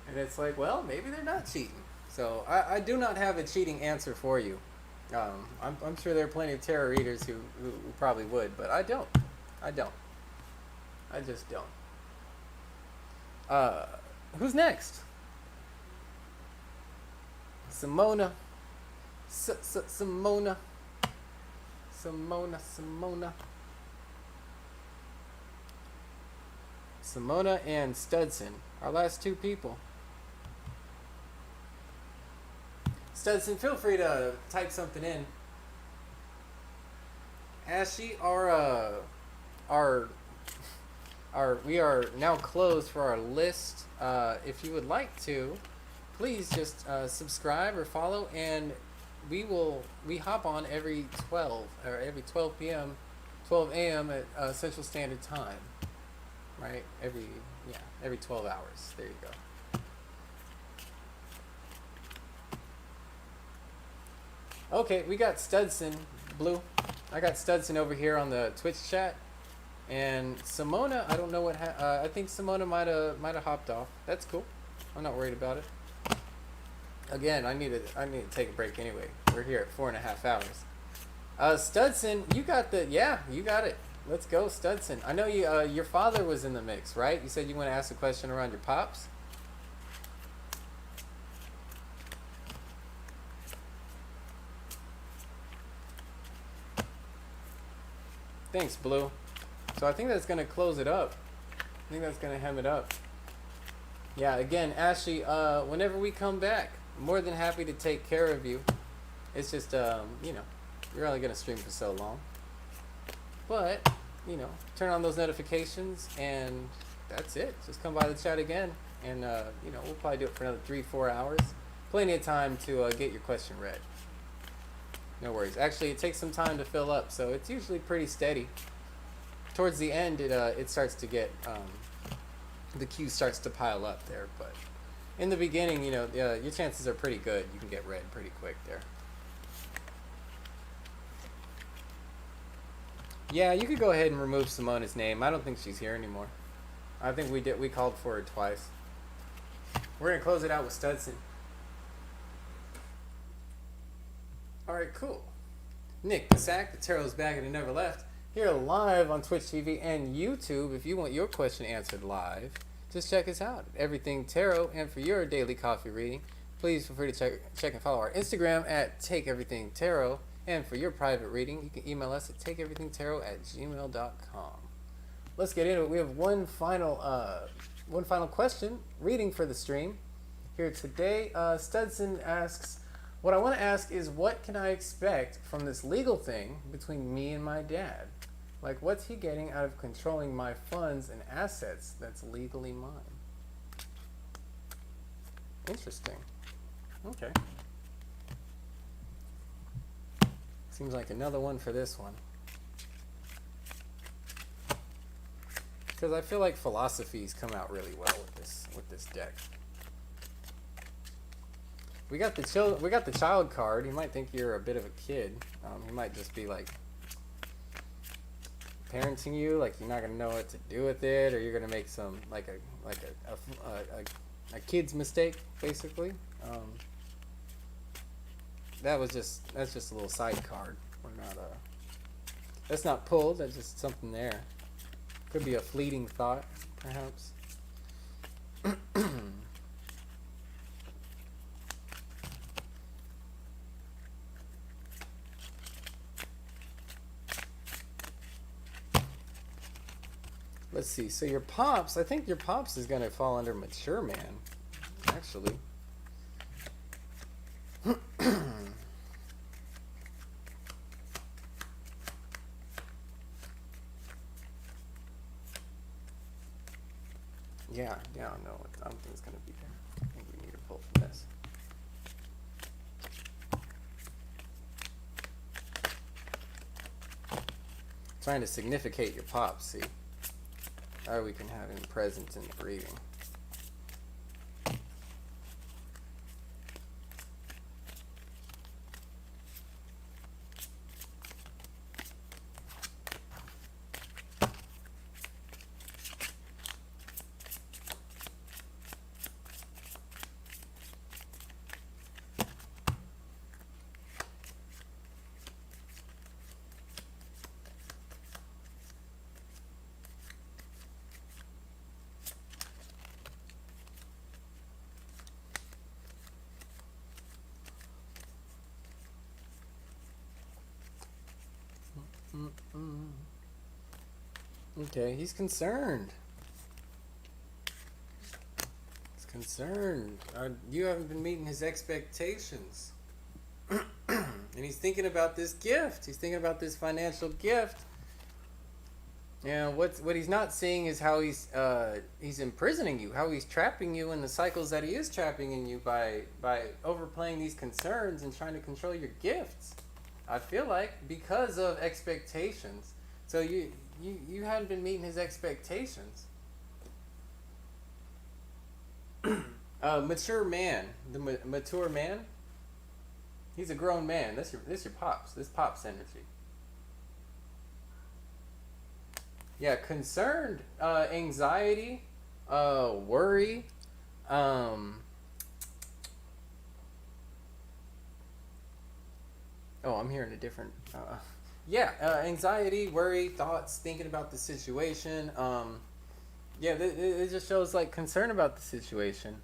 And it's like, well, maybe they're not cheating. So I do not have a cheating answer for you. I'm sure there are plenty of tarot readers who probably would, but I don't. I just don't. Who's next? Simona. Simona. Simona and Studson, our last two people. Studson, feel free to type something in. Ashley, we are now closed for our list. If you would like to, please just subscribe or follow, and we hop on every 12 p.m. 12 a.m. at Central Standard Time, right? Every 12 hours. There you go. Okay, we got Studson, Blue. I got Studson over here on the Twitch chat, and Simona. I don't know what. I think Simona might have hopped off. That's cool. I'm not worried about it. Again, I need to take a break anyway. We're here at 4.5 hours. Studson, you got you got it. Let's go, Studson. I know your father was in the mix, right? You said you want to ask a question around your pops. Thanks, Blue. So I think that's going to close it up. I think that's going to hem it up. Yeah, again, Ashley, whenever we come back, I'm more than happy to take care of you. It's just, you're only going to stream for so long. But, turn on those notifications, and that's it. Just come by the chat again, and, we'll probably do it for another 3-4 hours. Plenty of time to get your question read. No worries. Actually, it takes some time to fill up, so it's usually pretty steady. Towards the end, it starts to get, the queue starts to pile up there, but in the beginning, your chances are pretty good. You can get read pretty quick there. Yeah, you could go ahead and remove Simona's name. I don't think she's here anymore. I think we called for her twice. We're going to close it out with Studson. Alright, cool. Nick the Sack, the Tarot's back and it never left. Here live on Twitch TV and YouTube. If you want your question answered live, just check us out, Everything Tarot. And for your daily coffee reading, please feel free to check and follow our Instagram at Take Everything Tarot. And for your private reading, you can email us at takeeverythingtarot@gmail.com. Let's get into it. We have one final question reading for the stream here today. Studson asks, what I want to ask is, what can I expect from this legal thing between me and my dad? Like, what's he getting out of controlling my funds and assets that's legally mine? Interesting. Okay. Seems like another one for this one. Because I feel like philosophies come out really well with this deck. We got the child card. You might think you're a bit of a kid. He might just be like parenting you, like you're not gonna know what to do with it, or you're gonna make some like a kid's mistake, basically. That's just a little side card. We're not that's not pulled. That's just something there. Could be a fleeting thought, perhaps. Let's see. So your pops, I think your pops is going to fall under mature man, actually. Yeah, I don't know. I don't think it's going to be there. I think we need to pull from this. Trying to significate your pops, see? Or we can have him present in the reading. Okay, he's concerned. He's concerned. You haven't been meeting his expectations. And he's thinking about this gift. He's thinking about this financial gift. And what he's not seeing is how he's imprisoning you, how he's trapping you in the cycles that he is trapping in you by overplaying these concerns and trying to control your gifts. I feel like because of expectations. So you hadn't been meeting his expectations. Mature man, the mature man. He's a grown man. This your pops. This pops energy. Yeah, concerned, anxiety, worry. Oh, I'm hearing a different. Anxiety, worry, thoughts, thinking about the situation. It just shows like concern about the situation.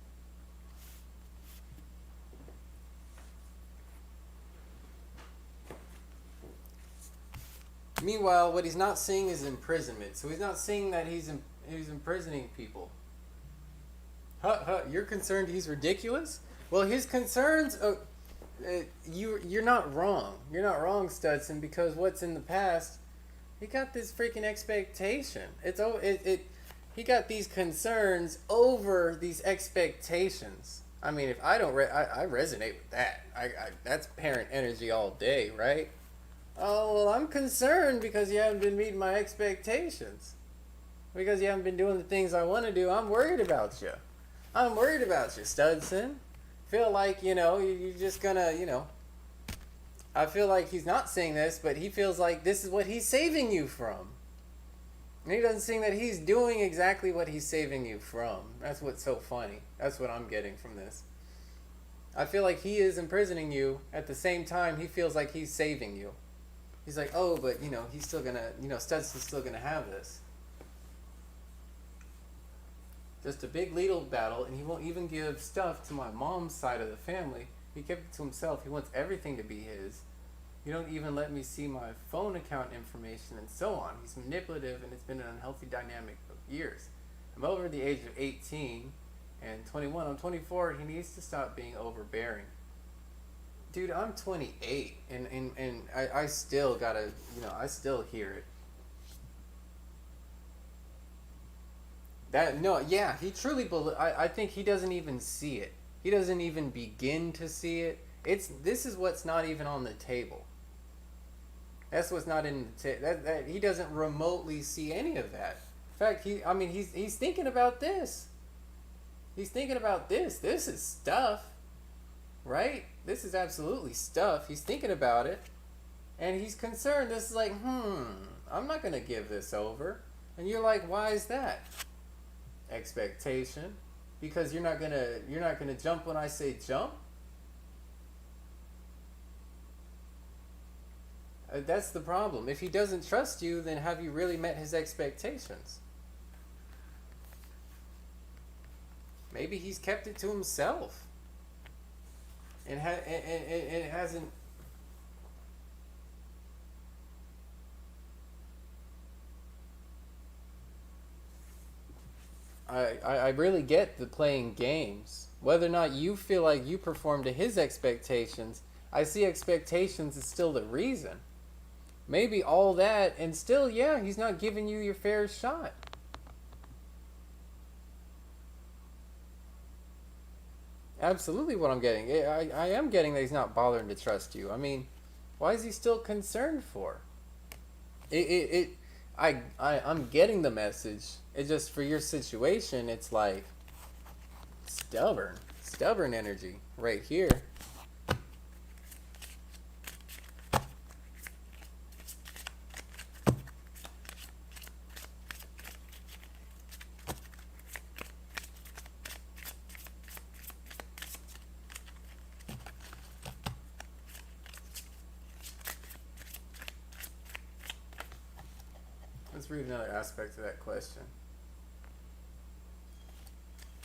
Meanwhile, what he's not seeing is imprisonment. So he's not seeing that he's imprisoning people. You're concerned he's ridiculous? Well, his concerns. You're not wrong. You're not wrong, Studson, because what's in the past, he got this freaking expectation. He got these concerns over these expectations. I mean, if I don't, I resonate with that. That's parent energy all day, right? Oh, well, I'm concerned because you haven't been meeting my expectations. Because you haven't been doing the things I want to do. I'm worried about you. I'm worried about you, Studson. Feel like, you're just gonna, I feel like he's not saying this, but he feels like this is what he's saving you from. And he doesn't see that he's doing exactly what he's saving you from. That's what's so funny. That's what I'm getting from this. I feel like he is imprisoning you. At the same time, he feels like he's saving you. He's like, oh, but, he's still gonna, Studson's still gonna have this. Just a big legal battle, and he won't even give stuff to my mom's side of the family. He kept it to himself. He wants everything to be his. You don't even let me see my phone account information and so on. He's manipulative, and it's been an unhealthy dynamic of years. I'm over the age of 18 and 21. I'm 24. He needs to stop being overbearing. Dude, I'm 28, and I still gotta, I still hear it. He truly I think he doesn't even see it. He doesn't even begin to see it. This is what's not even on the table. That's what's not in the that he doesn't remotely see any of that. In fact, he's thinking about this. He's thinking about this. This is stuff, right? This is absolutely stuff. He's thinking about it, and he's concerned. This is like, I'm not gonna give this over. And you're like, why is that? Expectation, because you're not gonna jump when I say jump. That's the problem. If he doesn't trust you, then have you really met his expectations? Maybe he's kept it to himself, and it hasn't. I really get the playing games. Whether or not you feel like you perform to his expectations, I see expectations as still the reason. Maybe all that, and still, he's not giving you your fair shot. Absolutely what I'm getting. I am getting that he's not bothering to trust you. I mean, why is he still concerned for? I'm getting the message. It's just for your situation, it's like stubborn energy right here. Let's read another aspect of that question.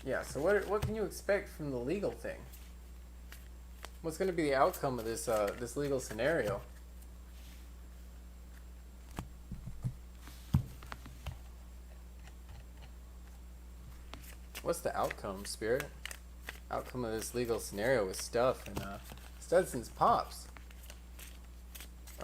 Yeah, so what can you expect from the legal thing? What's going to be the outcome of this this legal scenario? What's the outcome, Spirit? Outcome of this legal scenario with Stuff and Studson's pops.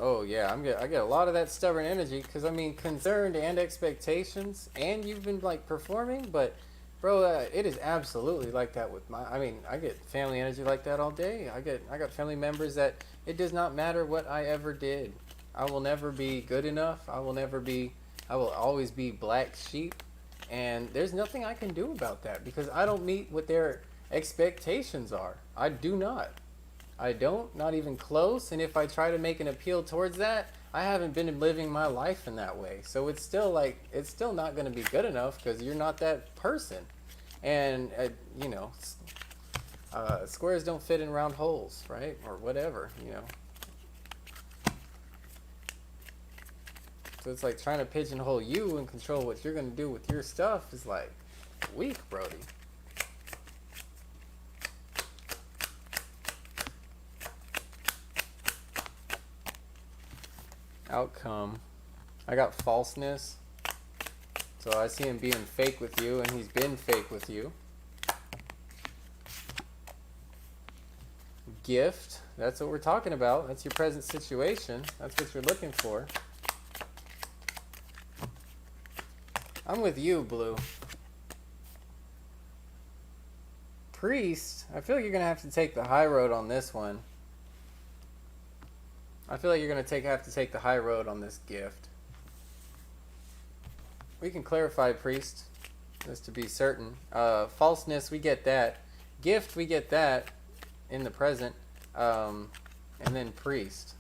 Oh yeah, I get a lot of that stubborn energy because concerned and expectations, and you've been like performing, but bro, it is absolutely like that with I get family energy like that all day. I got family members that it does not matter what I ever did. I will never be good enough. I will always be black sheep, and there's nothing I can do about that because I don't meet what their expectations are. I do not. I don't, not even close, and if I try to make an appeal towards that, I haven't been living my life in that way. So it's still not going to be good enough because you're not that person. And, squares don't fit in round holes, right? Or whatever, So it's like trying to pigeonhole you and control what you're going to do with your stuff is like weak, Brody. Outcome. I got falseness. So I see him being fake with you, and he's been fake with you. Gift. That's what we're talking about. That's your present situation. That's what you're looking for. I'm with you, Blue. Priest. I feel like you're going to have to take the high road on this one. I feel like you're going to have to take the high road on this gift. We can clarify, Priest, just to be certain. Falseness, we get that. Gift, we get that in the present. And then Priest.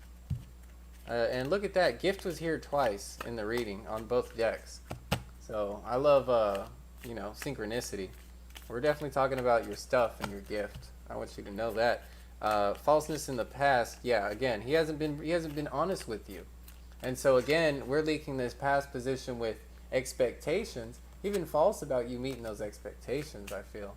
And look at that. Gift was here twice in the reading on both decks. So I love, synchronicity. We're definitely talking about your stuff and your gift. I want you to know that. Falseness in the past, again, he hasn't been honest with you, and so again we're linking this past position with expectations, even false about you meeting those expectations, I feel.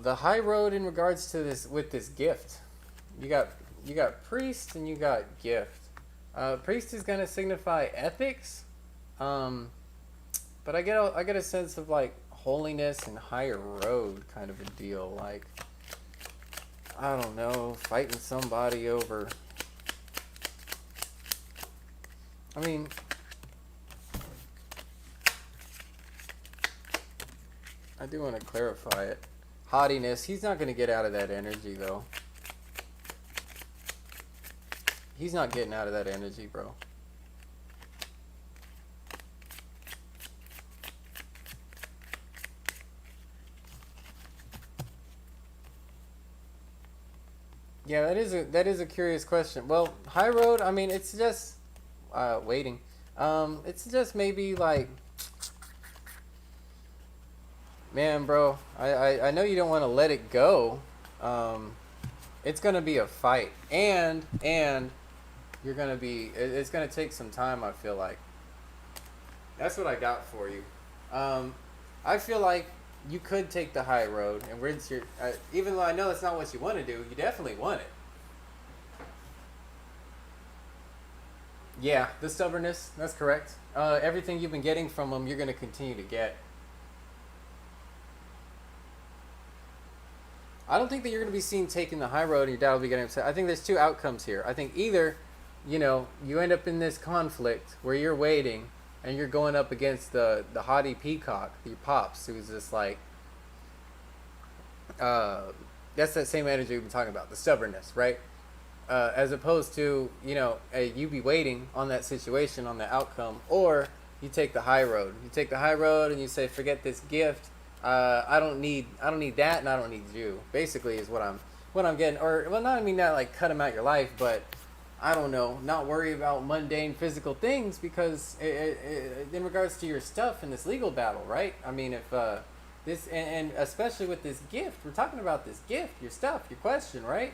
The high road in regards to this with this gift. You got you got priest and you got gift. Priest is gonna signify ethics, um, but I get a sense of like holiness and higher road kind of a deal. Like I don't know, fighting somebody over. I mean, I do want to clarify it. Haughtiness. He's not gonna get out of that energy though. He's not getting out of that energy, bro. Yeah, that is a curious question. Well, high road. I mean, it's just waiting. It's just maybe like, man, bro. I know you don't want to let it go. It's gonna be a fight, and you're gonna be. It's gonna take some time. I feel like. That's what I got for you. I feel like you could take the high road and rinse your. Even though I know that's not what you want to do, you definitely want it. Yeah, the stubbornness. That's correct. Everything you've been getting from them, you're gonna continue to get. I don't think that you're going to be seen taking the high road and your dad will be getting upset. I think there's two outcomes here. I think either, you end up in this conflict where you're waiting and you're going up against the haughty peacock, your pops, who's just like, that's that same energy we've been talking about, the stubbornness, right? As opposed to, you be waiting on that situation, on the outcome, or you take the high road. You take the high road and you say, forget this gift. I don't need that, and I don't need you. Basically, is what I'm getting. Or well, not I mean not like cut them out your life, but I don't know, not worry about mundane physical things because in regards to your stuff in this legal battle, right? I mean, if this and especially with this gift, we're talking about this gift, your stuff, your question, right?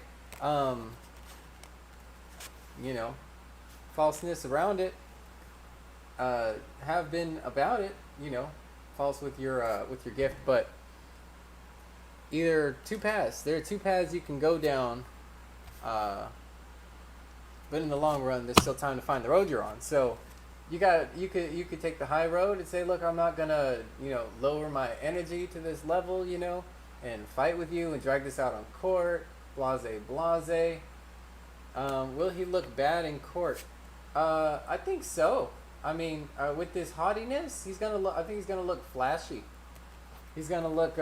Falseness around it. Have been about it, false with your gift, but either two paths. There are two paths you can go down, but in the long run, there's still time to find the road you're on. So you could take the high road and say, look, I'm not gonna lower my energy to this level, and fight with you and drag this out on court. Blase. Will he look bad in court? I think so. I mean, with this haughtiness, he's gonna look. I think he's gonna look flashy. He's gonna look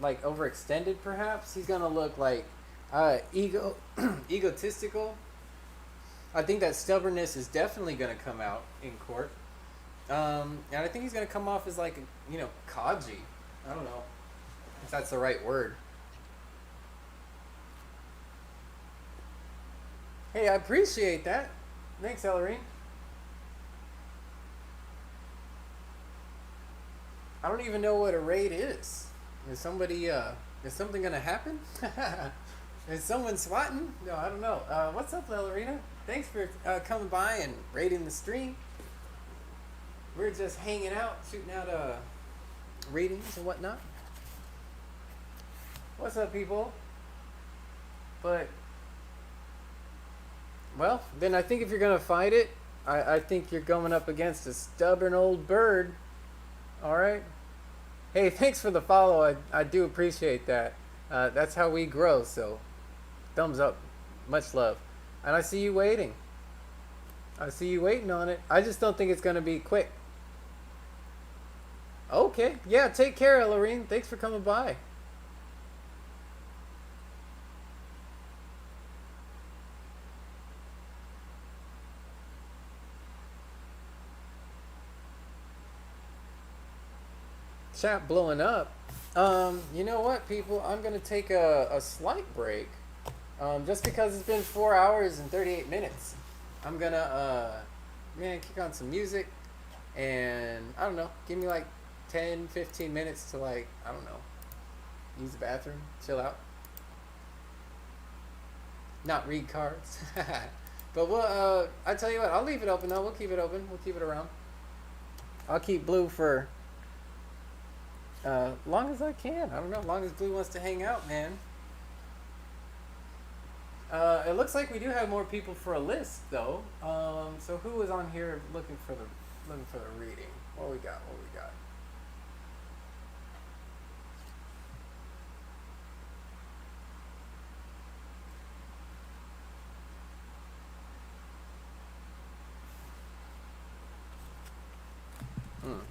like overextended, perhaps. He's gonna look like egotistical. I think that stubbornness is definitely gonna come out in court, and I think he's gonna come off as like codgy. I don't know if that's the right word. Hey, I appreciate that. Thanks, Ellerine. I don't even know what a raid is. Is something gonna happen? Is someone swatting? No, I don't know. What's up, Ellerina? Thanks for coming by and raiding the stream. We're just hanging out, shooting out readings and whatnot. What's up, people? But, well, then I think if you're gonna fight it, I think you're going up against a stubborn old bird. All right. Hey, thanks for the follow. I do appreciate that. That's how we grow. So, thumbs up. Much love. And I see you waiting. I see you waiting on it. I just don't think it's going to be quick. Okay. Yeah, take care, Lorene. Thanks for coming by. Chat blowing up. You know what, people? I'm gonna take a slight break. Just because it's been 4 hours and 38 minutes. I'm gonna kick on some music, and I don't know, give me like 10-15 minutes to, like, I don't know, use the bathroom, chill out. not read cards. But we'll, I tell you what, I'll leave it open though. We'll keep it open. We'll keep it around. I'll keep Blue for long as I can. I don't know, long as Blue wants to hang out, man. It looks like we do have more people for a list though. So who was on here looking for the reading? What we got? What we got?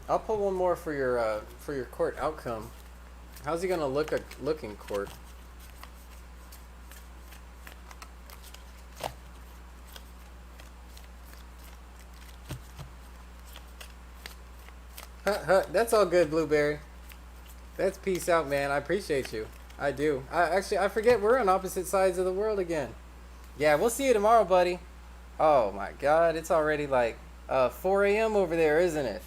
I'll pull one more for your court outcome. How's he gonna look in court? That's all good, Blueberry. That's peace out, man. I appreciate you. I do. I forget we're on opposite sides of the world again. Yeah, we'll see you tomorrow, buddy. Oh my God, it's already like 4 a.m. over there, isn't it?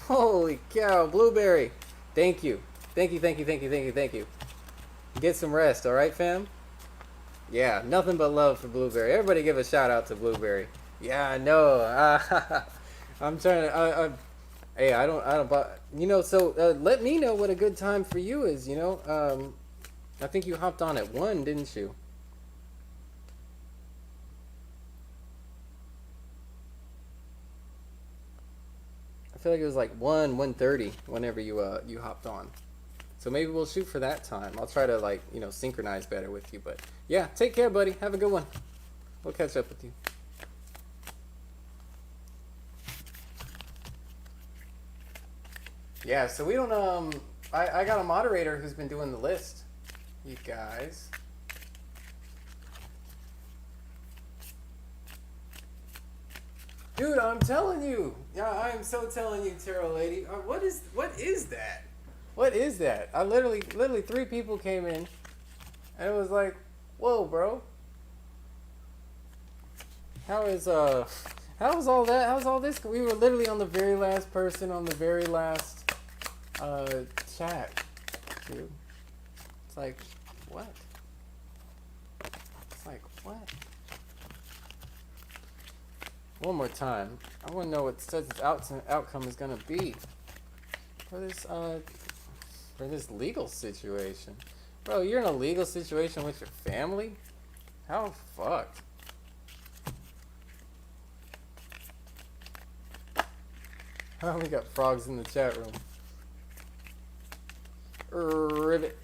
Holy cow, Blueberry. Thank you. Thank you, thank you, thank you, thank you, thank you. Get some rest, alright, fam? Yeah, nothing but love for Blueberry. Everybody give a shout out to Blueberry. Yeah, I know. I'm trying to, hey, I don't, but, so let me know what a good time for you is, I think you hopped on at 1, didn't you? I feel like it was like 1:30 whenever you hopped on. So maybe we'll shoot for that time. I'll try to synchronize better with you. But yeah, take care, buddy. Have a good one. We'll catch up with you. Yeah, so we don't I got a moderator who's been doing the list. You guys. Dude, I'm telling you. Yeah, I am so telling you, Tarot Lady. What is that? What is that? I literally 3 people came in, and it was like, whoa, bro. How's all that? How's all this? We were literally on the very last person on the very last chat, dude. It's like, what? It's like, what? One more time. I want to know what Stud's outcome is going to be for this legal situation. Bro, you're in a legal situation with your family? How fucked? Oh, we got frogs in the chat room. Ribbit.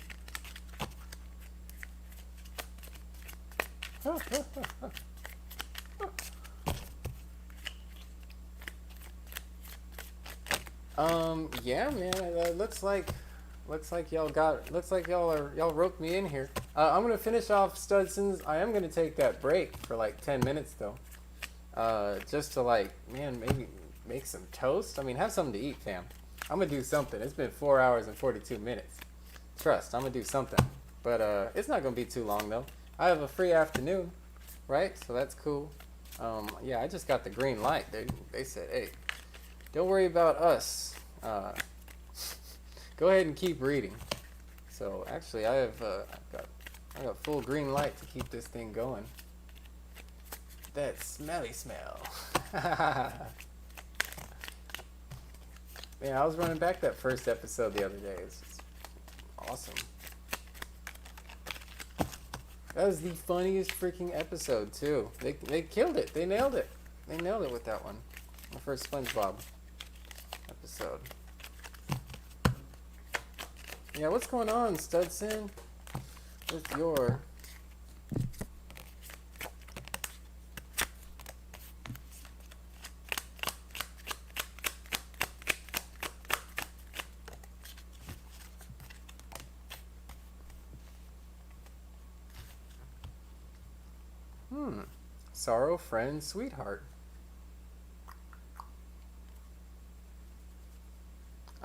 Yeah, man. Looks like y'all roped me in here. I'm gonna finish off Studson's. I am gonna take that break for like 10 minutes though. Just to maybe make some toast. I mean, have something to eat, fam. I'm gonna do something. It's been 4 hours and 42 minutes. Trust, I'm gonna do something. But it's not gonna be too long though. I have a free afternoon, right? So that's cool. Yeah, I just got the green light. They said, hey, don't worry about us. Go ahead and keep reading. So actually, I got full green light to keep this thing going. That smelly smell. Yeah, I was running back that first episode the other day. It's just awesome. That was the funniest freaking episode too. They killed it. They nailed it. They nailed it with that one. The first SpongeBob episode. Yeah, what's going on, Studson? With your sorrow, friend, sweetheart.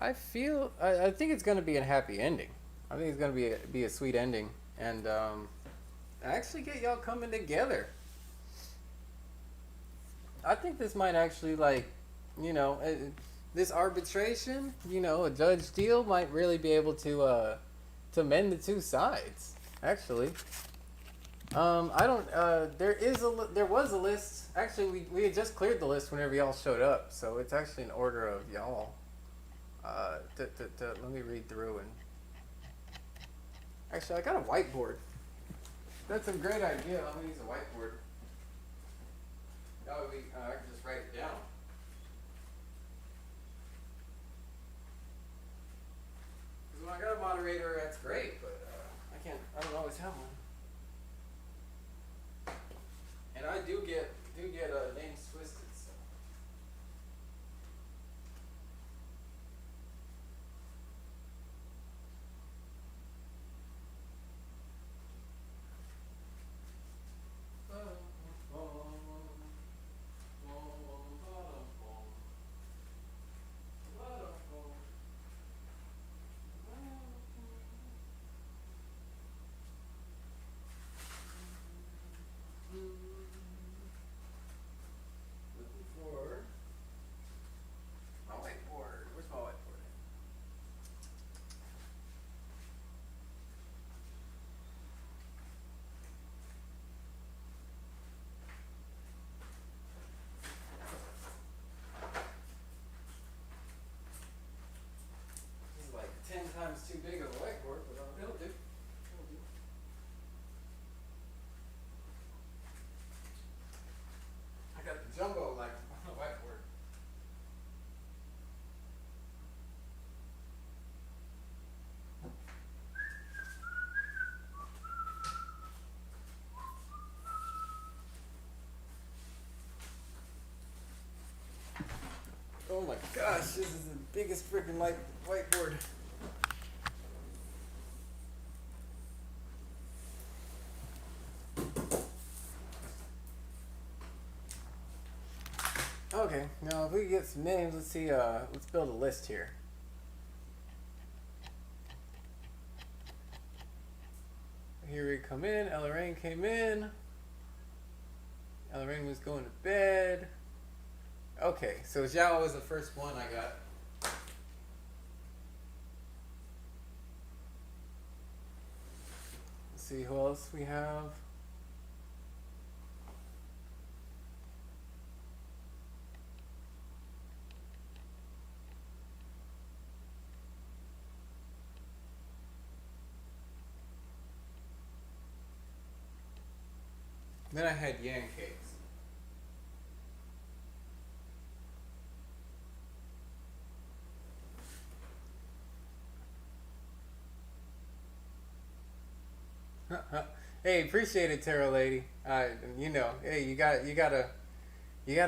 I think it's gonna be a happy ending. I think it's gonna be a sweet ending, and actually get y'all coming together. I think this might actually this arbitration, a judge deal might really be able to mend the two sides. Actually, I don't. There is there was a list. Actually, we had just cleared the list whenever y'all showed up, so it's actually in order of y'all. Let me read through and. Actually, I got a whiteboard. That's a great idea. I'm gonna use a whiteboard. That would be. I can just write it down. Because when I got a moderator, that's great, but I can't. I don't always have one. And I do get names twisted. So. Looking for my whiteboard. Where's my whiteboard? This is like 10 times too big of a whiteboard, but it'll do. It'll do. I got the jumbo like whiteboard. Oh my gosh, this is the biggest freaking whiteboard. Okay, now if we could get some names, let's see, let's build a list here. Here we come in, Ella Rain came in. Ella Rain was going to bed. Okay, so Zhao was the first one I got. Let's see who else we have. Then I had Yang Cakes. Hey, appreciate it, Tarot Lady. You know, hey, you gotta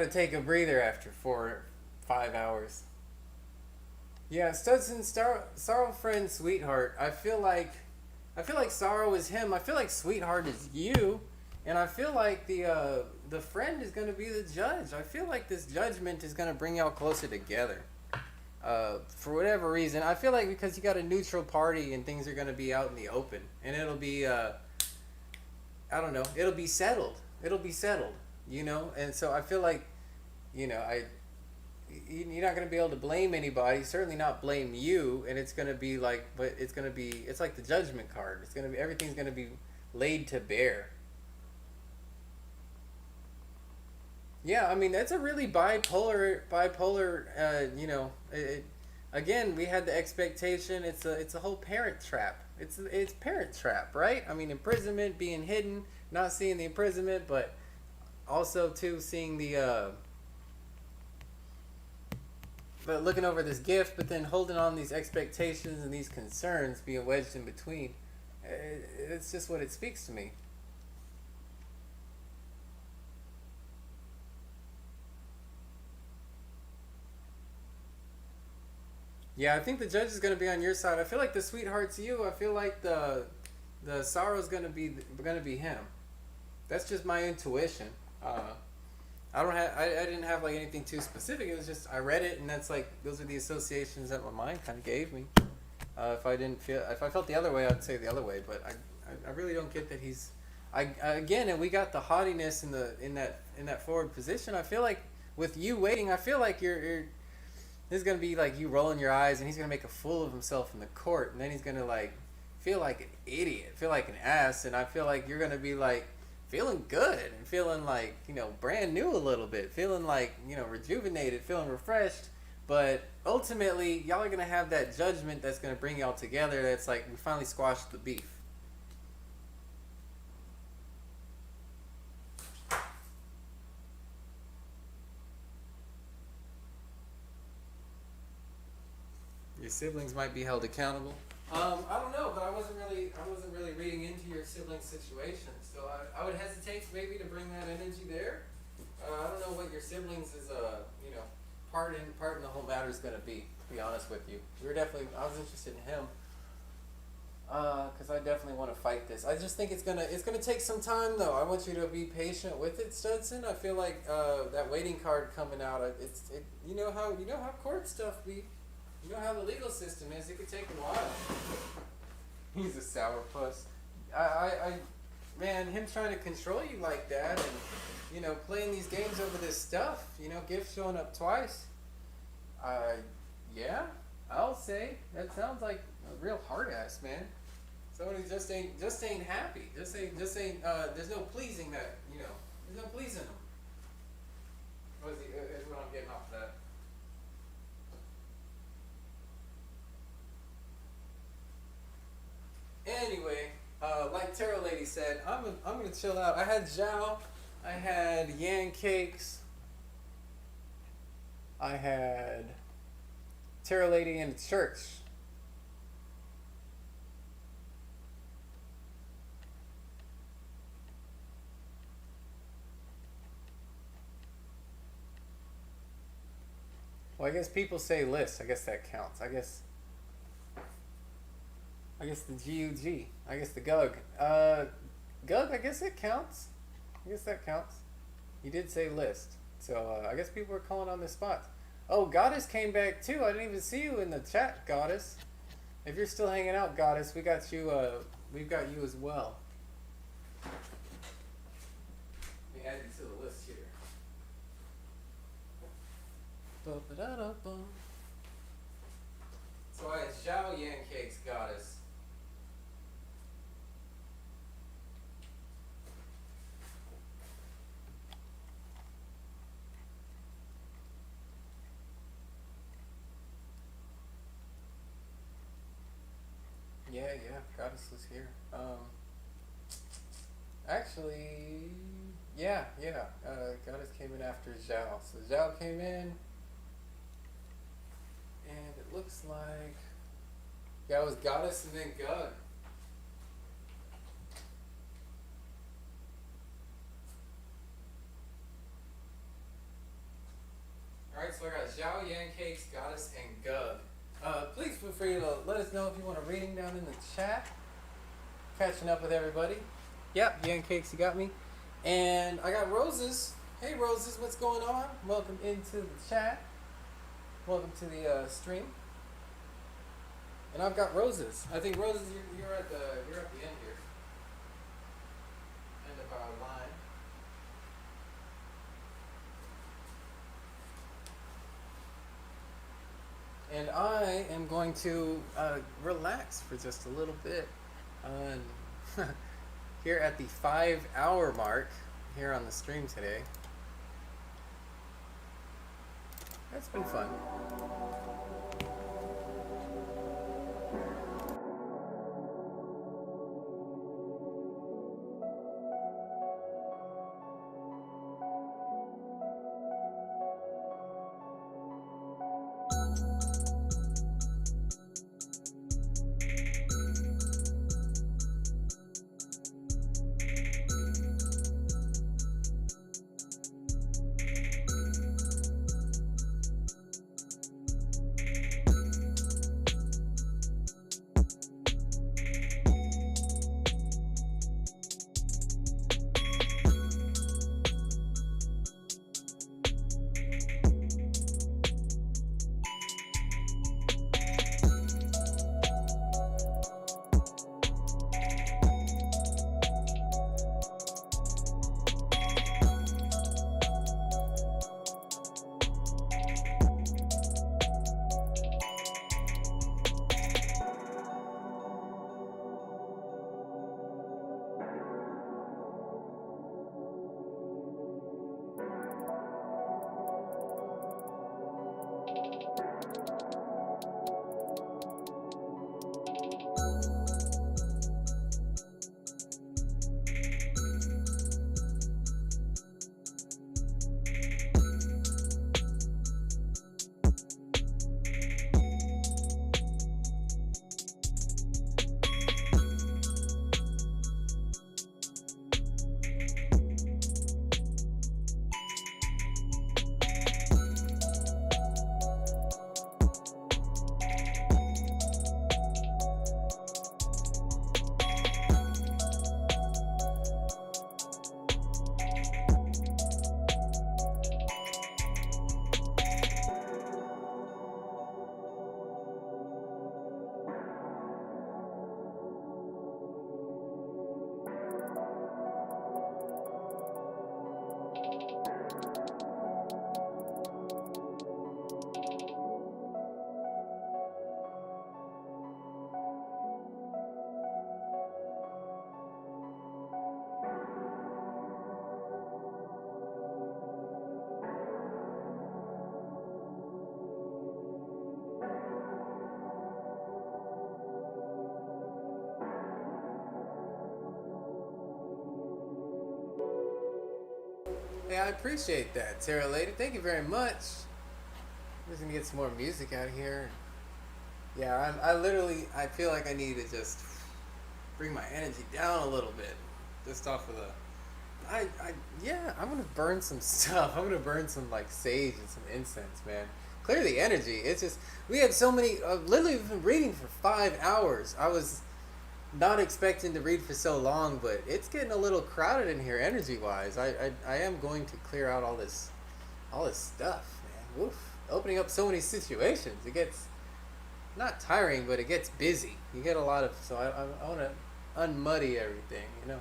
take a breather after 5 hours. Yeah, Studson, Sorrow Friend, Sweetheart. I feel like Sorrow is him. I feel like Sweetheart is you, and I feel like the friend is gonna be the judge. I feel like this judgment is gonna bring y'all closer together. For whatever reason, I feel like because you got a neutral party and things are gonna be out in the open, and it'll be I don't know, it'll be settled. It'll be settled, you know. And so I feel like, you know, you're not gonna be able to blame anybody. Certainly not blame you. And it's gonna be like, but it's like the judgment card. It's gonna be everything's gonna be laid to bear. Yeah, I mean that's a really bipolar. You know, again we had the expectation. It's a whole parent trap. It's parent trap, right? I mean imprisonment, being hidden, not seeing the imprisonment, but also too seeing but looking over this gift, but then holding on these expectations and these concerns being wedged in between. It's just what it speaks to me. Yeah, I think the judge is going to be on your side. I feel like the sweetheart's you. I feel like the sorrow's going to be him. That's just my intuition. I didn't have like anything too specific. It was just I read it and that's like those are the associations that my mind kind of gave me. If I felt the other way, I'd say the other way. But I really don't get that he's. Again, and we got the haughtiness in that forward position. I feel like with you waiting, I feel like you're this is gonna be like you rolling your eyes, and he's gonna make a fool of himself in the court, and then he's gonna like feel like an idiot, feel like an ass, and I feel like you're gonna be like feeling good and feeling like, you know, brand new a little bit, feeling like, you know, rejuvenated, feeling refreshed. But ultimately, y'all are gonna have that judgment that's gonna bring y'all together. That's like, we finally squashed the beef. Your siblings might be held accountable. I don't know, but I wasn't really reading into your sibling situation, so I would hesitate maybe to bring that energy there. I don't know what your siblings is, you know, part in the whole matter is gonna be. To be honest with you, I was interested in him, because I definitely want to fight this. I just think it's gonna take some time though. I want you to be patient with it, Studson. I feel like that waiting card coming out. You know how court stuff be. You know how the legal system is. It could take a while. He's a sourpuss. Man, him trying to control you like that, and you know, playing these games over this stuff. You know, Gift showing up twice. Yeah, I'll say that sounds like a real hard ass, man. Someone who just ain't happy. Just ain't. There's no pleasing that. You know, there's no pleasing him. Is what I'm getting off of that. Anyway, like Tarot Lady said, I'm gonna chill out. I had Zhao, I had Yan Cakes, I had Tarot Lady in the church. Well, I guess people say list. I guess that counts. I guess the GUG. I guess the Gug. Gug, I guess it counts. I guess that counts. You did say list. So I guess people are calling on this spot. Oh, Goddess came back too. I didn't even see you in the chat, Goddess. If you're still hanging out, Goddess, we got you. We've got you as well. Let me add you to the list here. Ba-ba-da-da-bum. So I had Zhao Yan Cakes, Goddess. Yeah, Goddess was here. Actually, yeah. Goddess came in after Zhao. So Zhao came in, and it looks like, yeah, it was Goddess and then Gug. Alright, so I got Zhao, Yan Cakes, Goddess, and Gug. Please feel free to let us know if you want a reading down in the chat. Catching up with everybody. Yep, Yan Cakes, you got me. And I got Roses. Hey Roses, what's going on? Welcome into the chat. Welcome to the stream. And I've got Roses. I think Roses, you're at the end here. End of our line. And I am going to relax for just a little bit here at the 5-hour mark here on the stream today. That's been fun. Hey, I appreciate that, Terra Lady. Thank you very much. I'm just gonna get some more music out here. Yeah, I literally, I feel like I need to just bring my energy down a little bit, just off of the. Yeah, I'm gonna burn some stuff. I'm gonna burn some like sage and some incense, man. Clear the energy. It's just we had so many. Literally, we've been reading for 5 hours. I was not expecting to read for so long, but it's getting a little crowded in here energy wise. I am going to clear out all this stuff, man. Woof. Opening up so many situations, it gets not tiring, but it gets busy. You get a lot of, so I want to unmuddy everything, you know.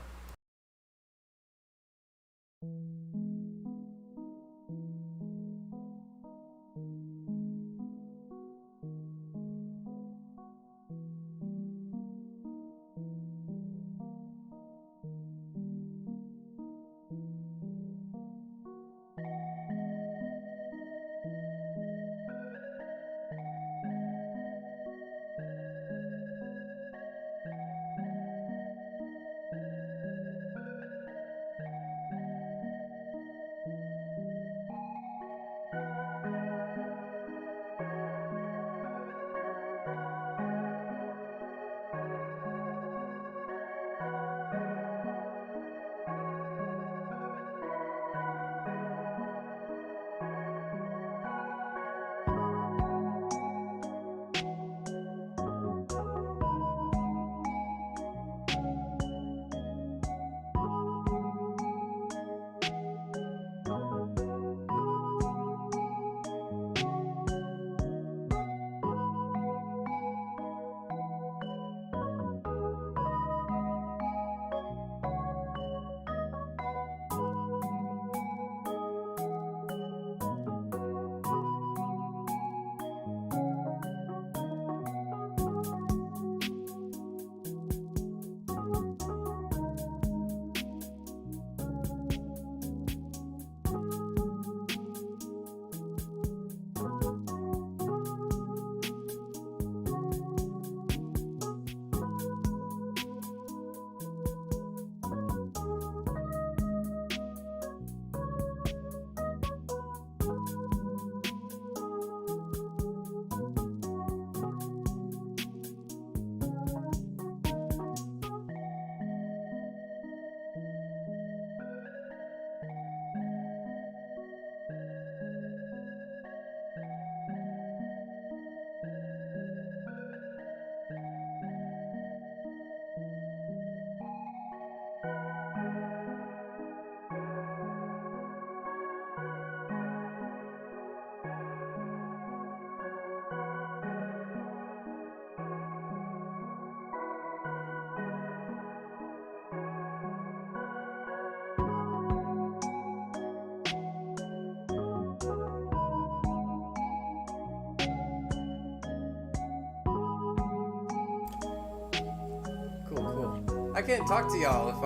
Cool, cool. I can't talk to y'all if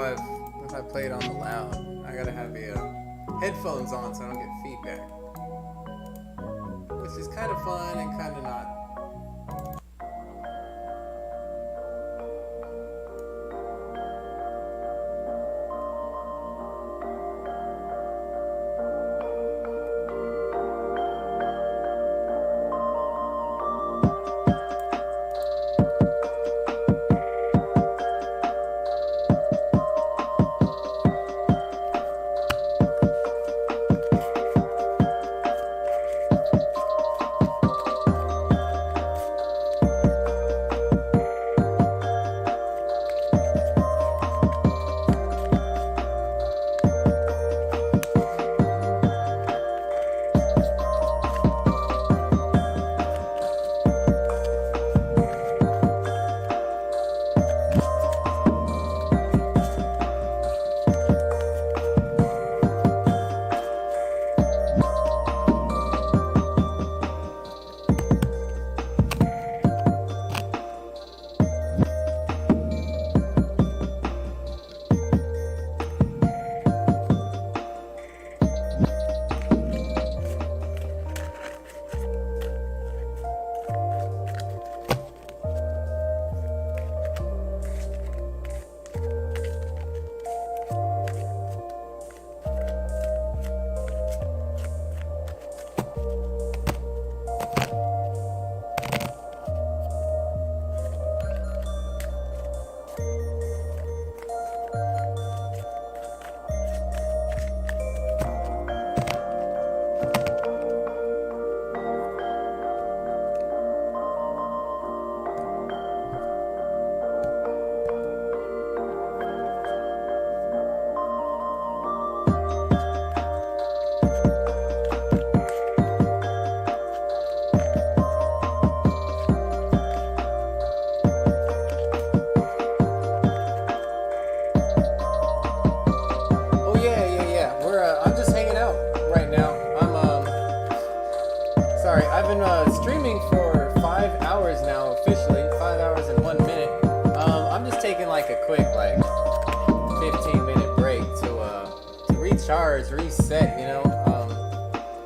I play it on the loud. I gotta have the headphones on so I don't get feedback, which is kind of fun and kind of not. sorry. I've been streaming for 5 hours now officially. 5 hours and 1 minute. I'm just taking like a quick 15-minute break to recharge, reset.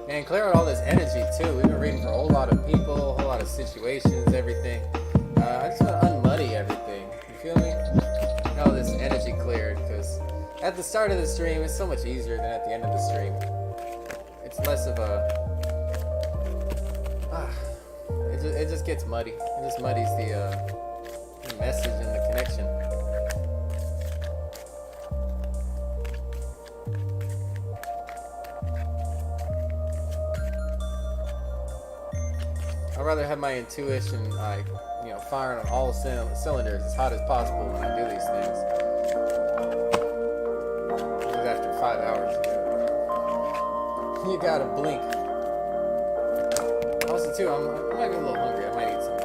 Man, clear out all this energy too. We've been reading for a whole lot of people, a whole lot of situations, everything. I just want to unmuddy everything. You feel me? All this energy cleared, because at the start of the stream, it's so much easier than at the end of the stream. It's less of a... it just gets muddy. It just muddies the message and the connection. I'd rather have my intuition firing on all cylinders as hot as possible when I do these things. Because after 5 hours, you gotta blink. Also, too, I might be a little hungry. I might eat some.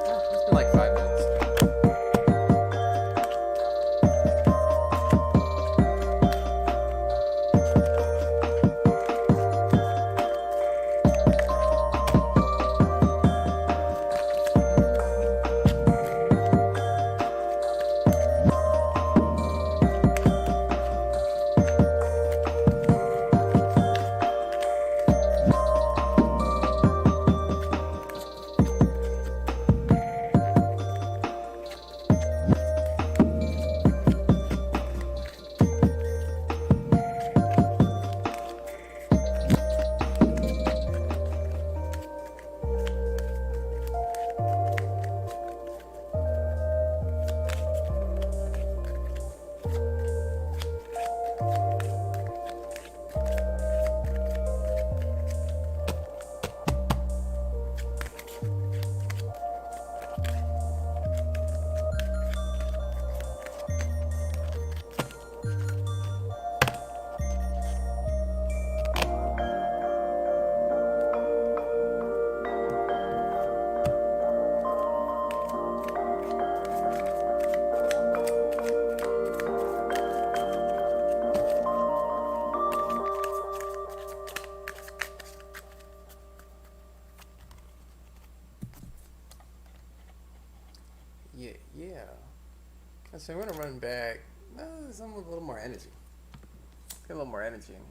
But it's been like 5 minutes. Yeah. So I'm gonna run back. Some with a little more energy. Get a little more energy in here.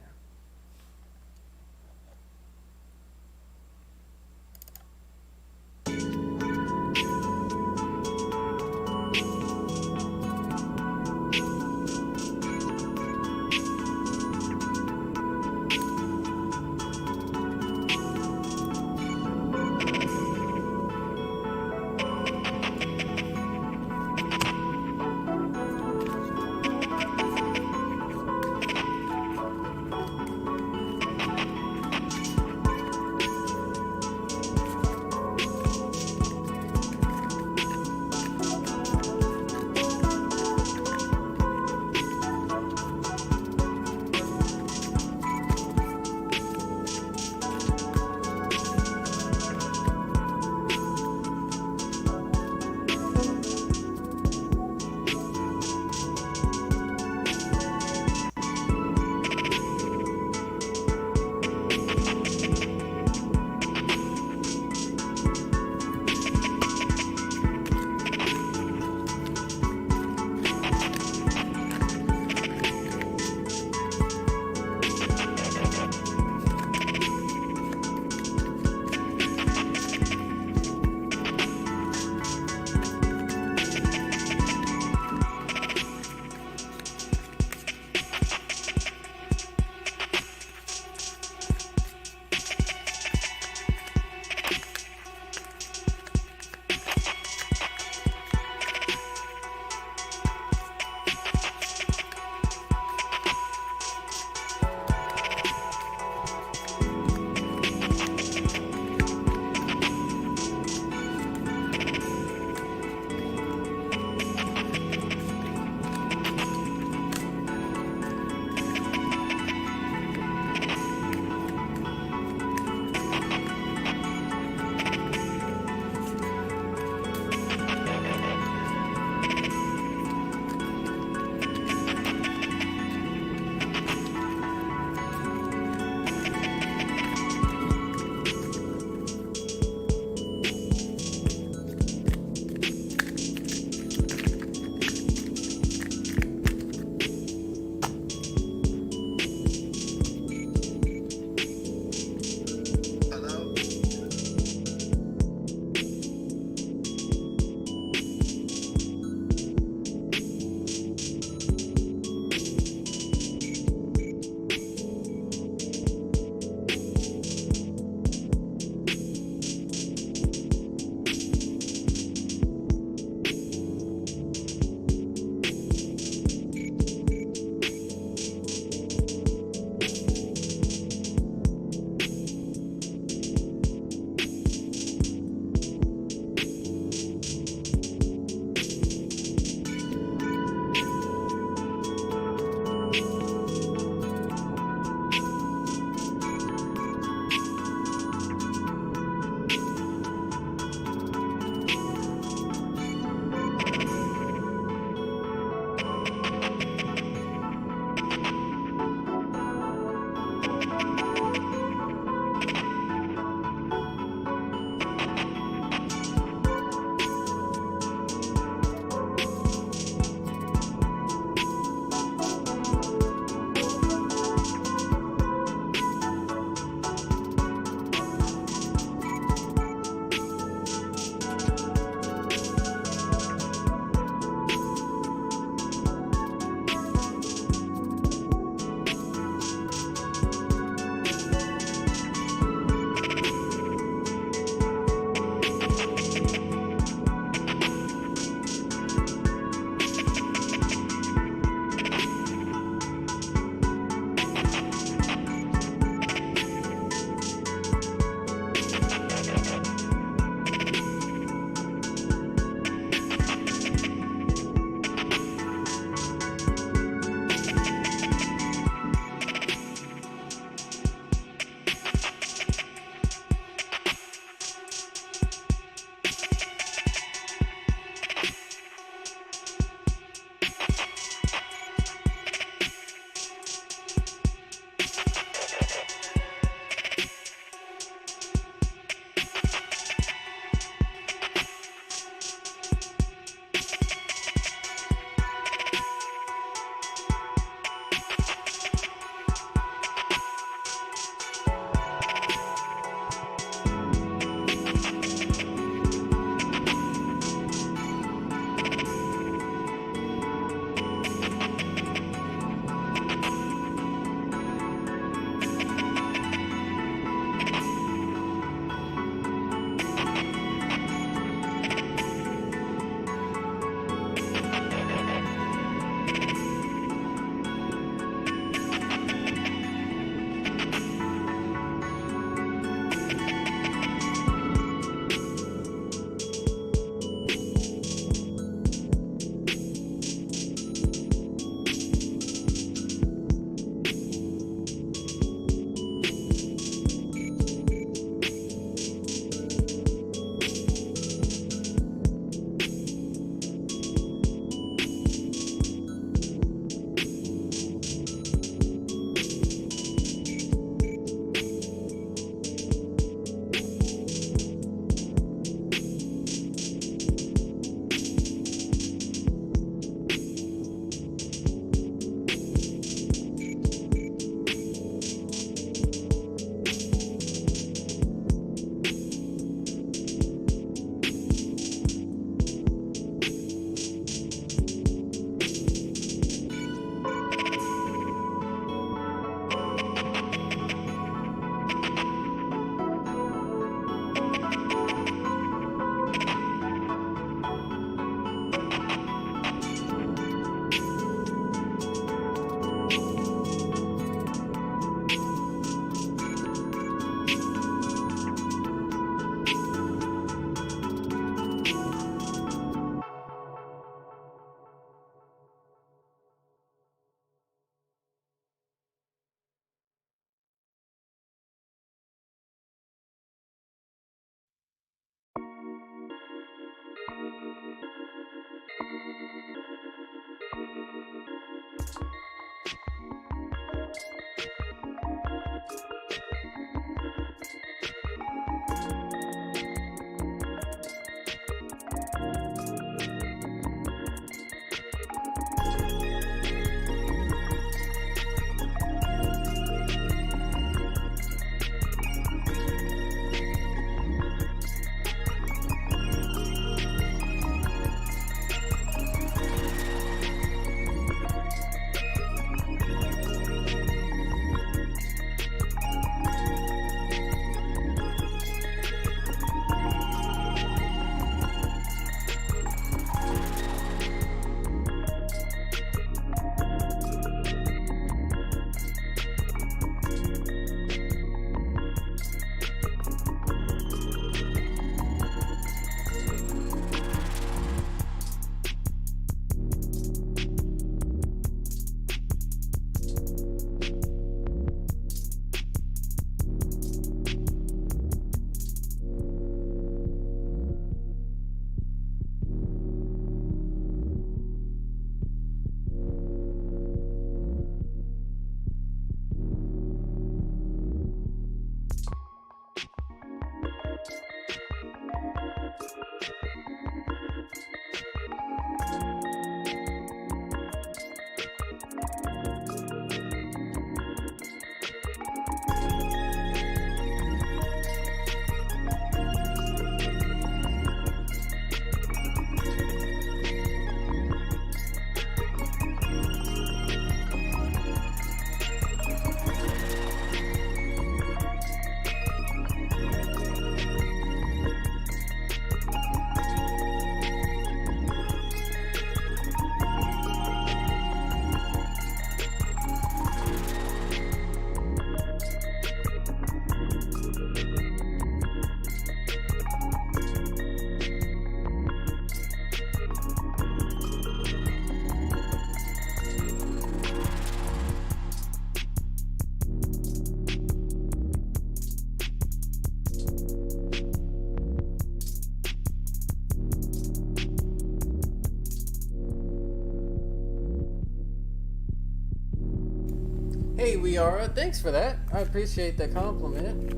Hey, Liara, thanks for that. I appreciate that compliment.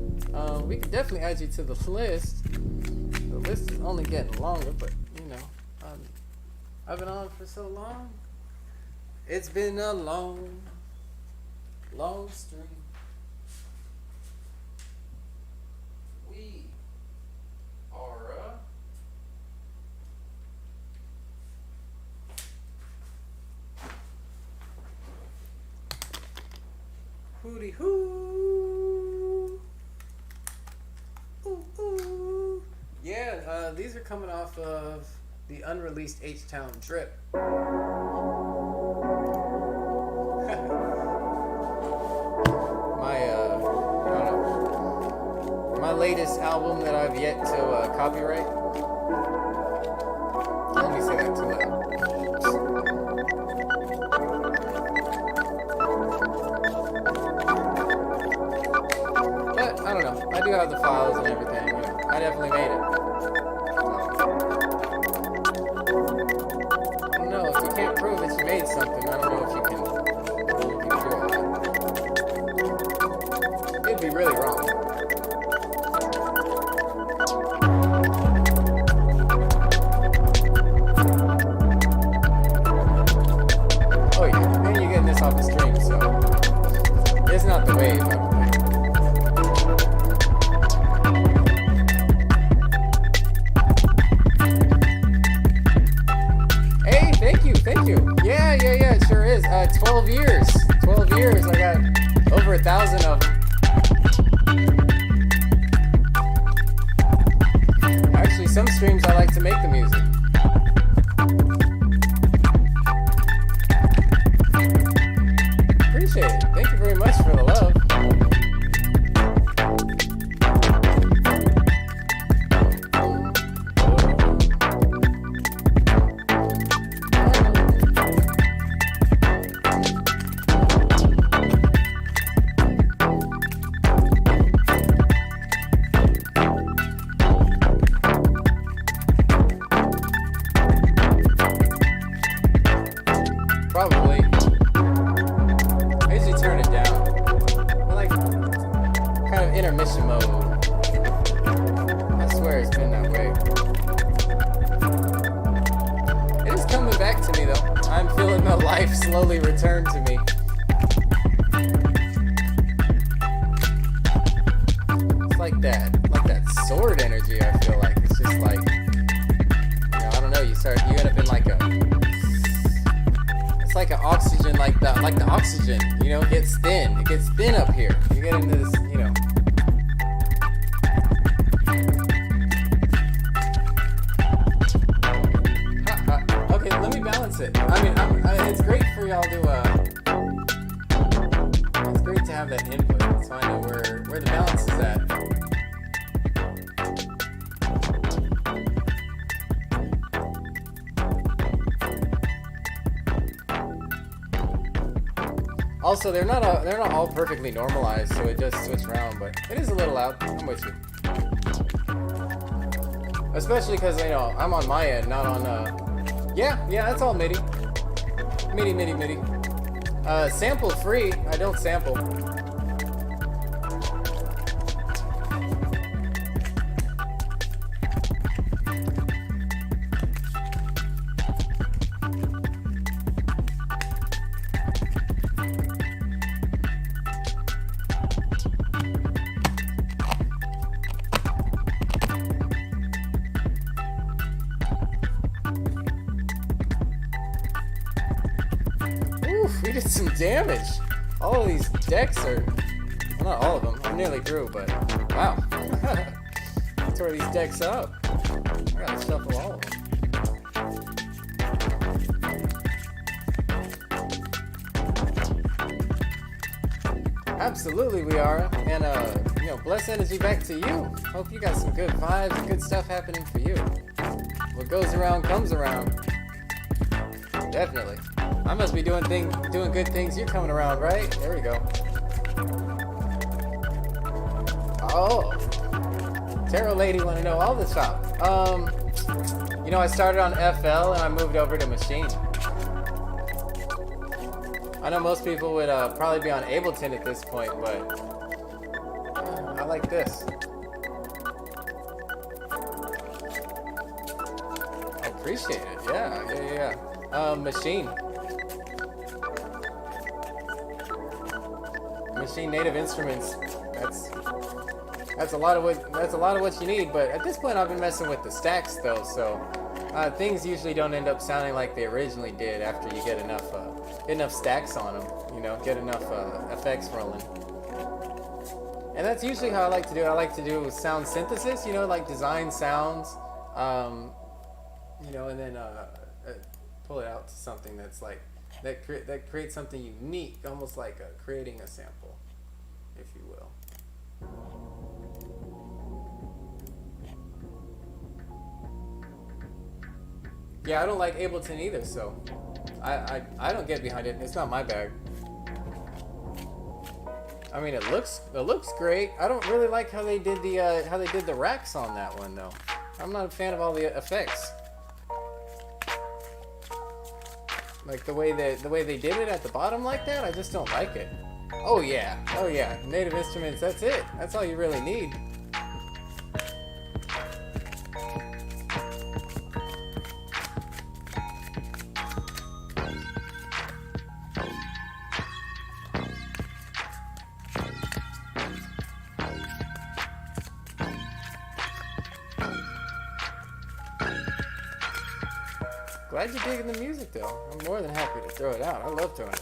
We can definitely add you to the list. The list is only getting longer, but you know, I've been on for so long. It's been a long, long stream. We are hooty hoo. Ooh, ooh. Yeah, these are coming off of the unreleased H-Town Drip. My latest album that I've yet to copyright. Let me say that too loud. But I don't know. I do have the files and everything. You know, I definitely made it. I don't know if you can't prove that you made something. I don't know if you can prove it. It'd be really wrong. Oh yeah, and you're getting this off the stream, so it's not the wave. Hey, thank you. Yeah, it sure is. 12 years. 12 years. I got over 1,000 of them. Actually, some streams I like to make the music. Appreciate it. Thank you very much for the love. Probably. I usually turn it down. I like kind of intermission mode. I swear it's been that way. It is coming back to me though. I'm feeling the life slowly return to me. It's like that sword energy, I feel like. It's just like, you know, I don't know, you end up in like it's like an oxygen, like the oxygen, you know, it gets thin up here. You get into this, you know. Okay, let me balance it. I mean, it's great for y'all to, it's great to have that input, so I know where the balance is at. Also, they're not all perfectly normalized, so it does switch around, but it is a little loud. I'm with you. Especially because, you know, I'm on my end, not on, yeah, that's all MIDI. MIDI. Sample free. I don't sample. We did some damage. All of these decks are, well, not all of them. I'm nearly through, but wow. Tore these decks up. I gotta shuffle all of them. Absolutely, we are. And you know, blessed energy back to you. Hope you got some good vibes and good stuff happening for you. What goes around comes around. Definitely. I must be doing good things. You're coming around, right? There we go. Oh, Tarot Lady want to know all the shop. You know, I started on FL and I moved over to Machine. I know most people would probably be on Ableton at this point, but I like this. I appreciate it. Yeah. Machine. Machine Native Instruments. That's a lot of what you need. But at this point, I've been messing with the stacks though, so things usually don't end up sounding like they originally did after you get enough stacks on them. You know, get enough effects rolling. And that's usually how I like to do it. I like to do sound synthesis. You know, like design sounds. You know, and then pull it out to something that's like that creates something unique, almost like creating a sample, if you will. Yeah, I don't like Ableton either, so I don't get behind it. It's not my bag. I mean, it looks great. I don't really like how they did the racks on that one though. I'm not a fan of all the effects. Like the way they did it at the bottom like that, I just don't like it. Oh yeah. Native Instruments, that's it. That's all you really need. Glad you're digging the music though. I'm more than happy to throw it out. I love throwing it out.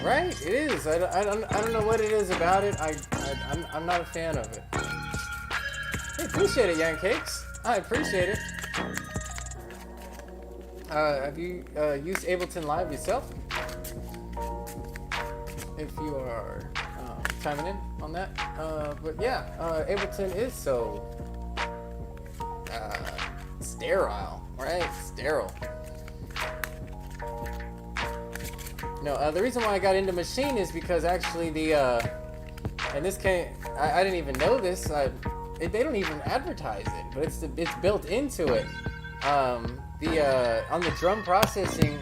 Right? It is. I don't know what it is about it. I'm not a fan of it. I appreciate it, Young Cakes. I appreciate it. Have you used Ableton Live yourself? If you are chiming in on that. But yeah, Ableton is so sterile, right? Sterile. No, the reason why I got into Machine is because actually and this I didn't even know this. They don't even advertise it, but it's built into it. On the drum processing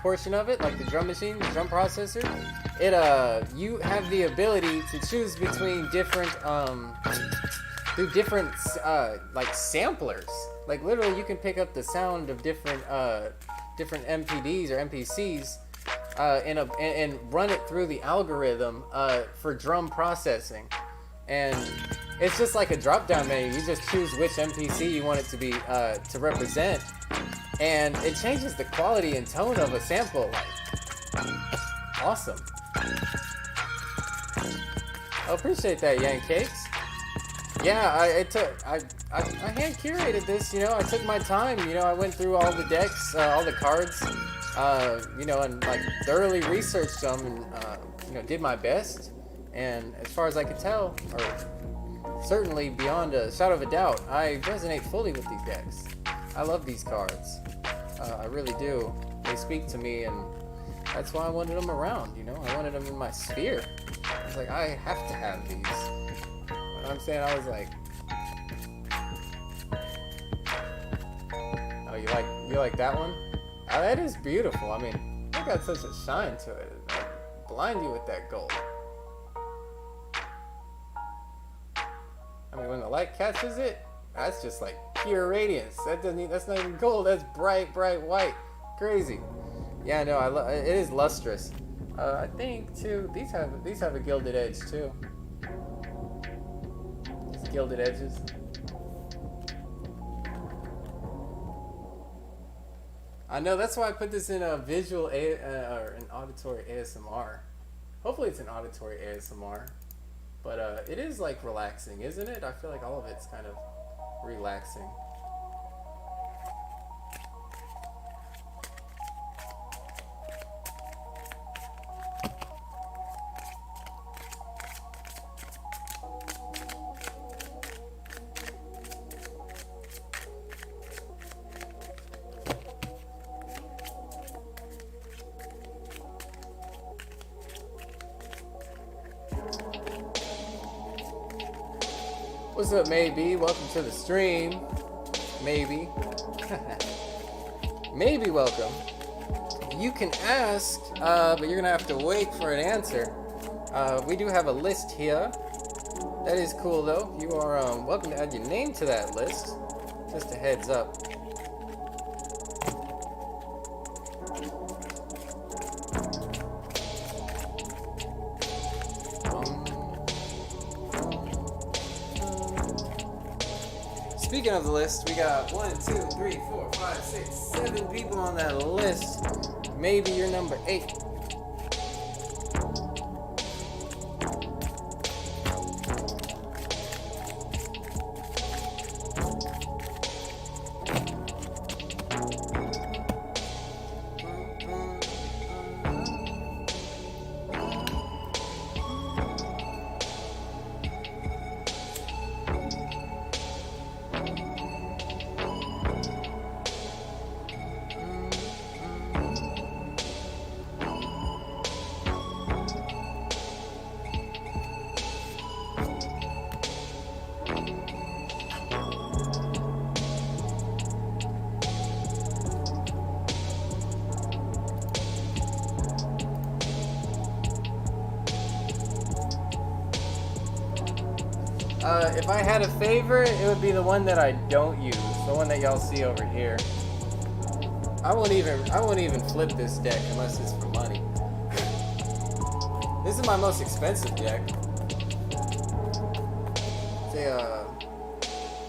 portion of it, like the drum machine, the drum processor, you have the ability to choose between different like samplers. Like literally, you can pick up the sound of different MPDs or MPCs. And run it through the algorithm for drum processing, and it's just like a drop-down menu. You just choose which MPC you want it to be to represent, and it changes the quality and tone of a sample. Like, awesome. I appreciate that, Yank Cakes. Yeah, I hand curated this. You know, I took my time. You know, I went through all the decks, all the cards. You know, and like thoroughly researched them and, you know, did my best. And as far as I could tell, or certainly beyond a shadow of a doubt, I resonate fully with these decks. I love these cards. I really do. They speak to me, and that's why I wanted them around, you know? I wanted them in my sphere. I was like, I have to have these. You know what I'm saying? I was like, oh, you like that one? Oh, that is beautiful. I mean, it got such a shine to it. Like, blind you with that gold. I mean, when the light catches it, that's just like pure radiance. That's not even gold. That's bright white. Crazy. Yeah, no, it is lustrous. I think too. These have a gilded edge too. These gilded edges. I know, that's why I put this in a visual or an auditory ASMR. Hopefully it's an auditory ASMR. But it is like relaxing, isn't it? I feel like all of it's kind of relaxing. What's up, Maybe? Welcome to the stream. Maybe. Maybe welcome. You can ask, but you're gonna have to wait for an answer. We do have a list here. That is cool though. You are welcome to add your name to that list. Just a heads up. Speaking of the list, we got 1, 2, 3, 4, 5, 6, 7 people on that list. Maybe you're number 8. If I had a favorite, it would be the one that I don't use, the one that y'all see over here. I won't even flip this deck unless it's for money. This is my most expensive deck. It's a,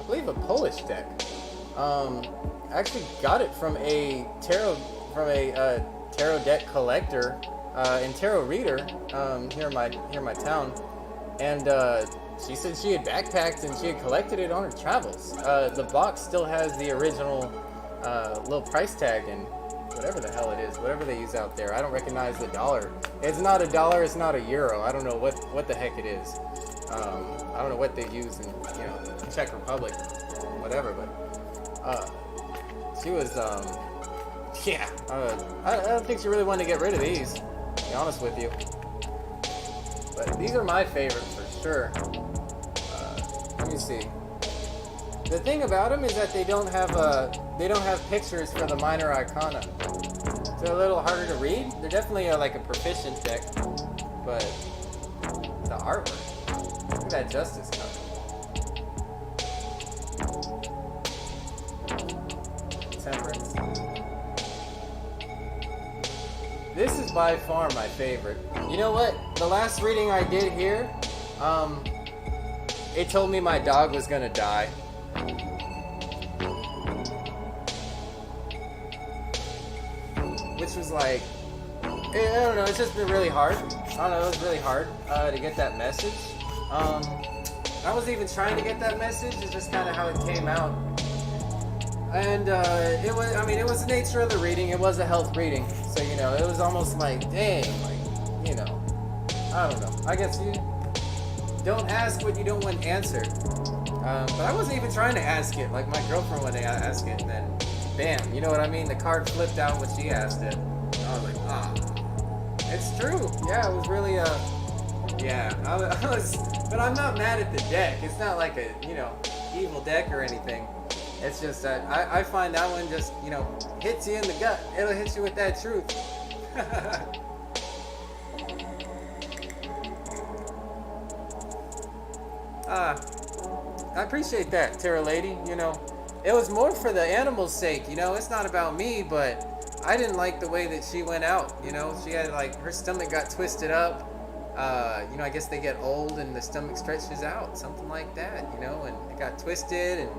I believe a Polish deck. I actually got it from a tarot deck collector and tarot reader here in my town, and she said she had backpacked and she had collected it on her travels. The box still has the original little price tag and whatever the hell it is, whatever they use out there. I don't recognize the dollar. It's not $1, it's not €1. I don't know what the heck it is. I don't know what they use in Czech Republic, whatever. But she was yeah. I don't think she really wanted to get rid of these, to be honest with you. But these are my favorite for sure. Let me see. The thing about them is that they don't have pictures for the minor arcana. So they're a little harder to read. They're definitely like a proficient deck, but the artwork. Look at that Justice card. Temperance. This is by far my favorite. You know what? The last reading I did here, it told me my dog was gonna die. Which was like, I don't know, it's just been really hard. I don't know, it was really hard to get that message. I wasn't even trying to get that message, it's just kind of how it came out. And it was the nature of the reading, it was a health reading. So, it was almost like, dang, I don't know. I guess you don't ask what you don't want answered. But I wasn't even trying to ask it. Like, my girlfriend wanted to ask it, and then, bam, you know what I mean? The card flipped out when she asked it. And I was like, it's true. Yeah, it was really, yeah. I was, but I'm not mad at the deck. It's not like a, evil deck or anything. It's just that I find that one just, hits you in the gut. It'll hit you with that truth. I appreciate that, Terra Lady. It was more for the animal's sake. It's not about me, but I didn't like the way that she went out. She had her stomach got twisted up. I guess they get old and the stomach stretches out, something like that. And it got twisted and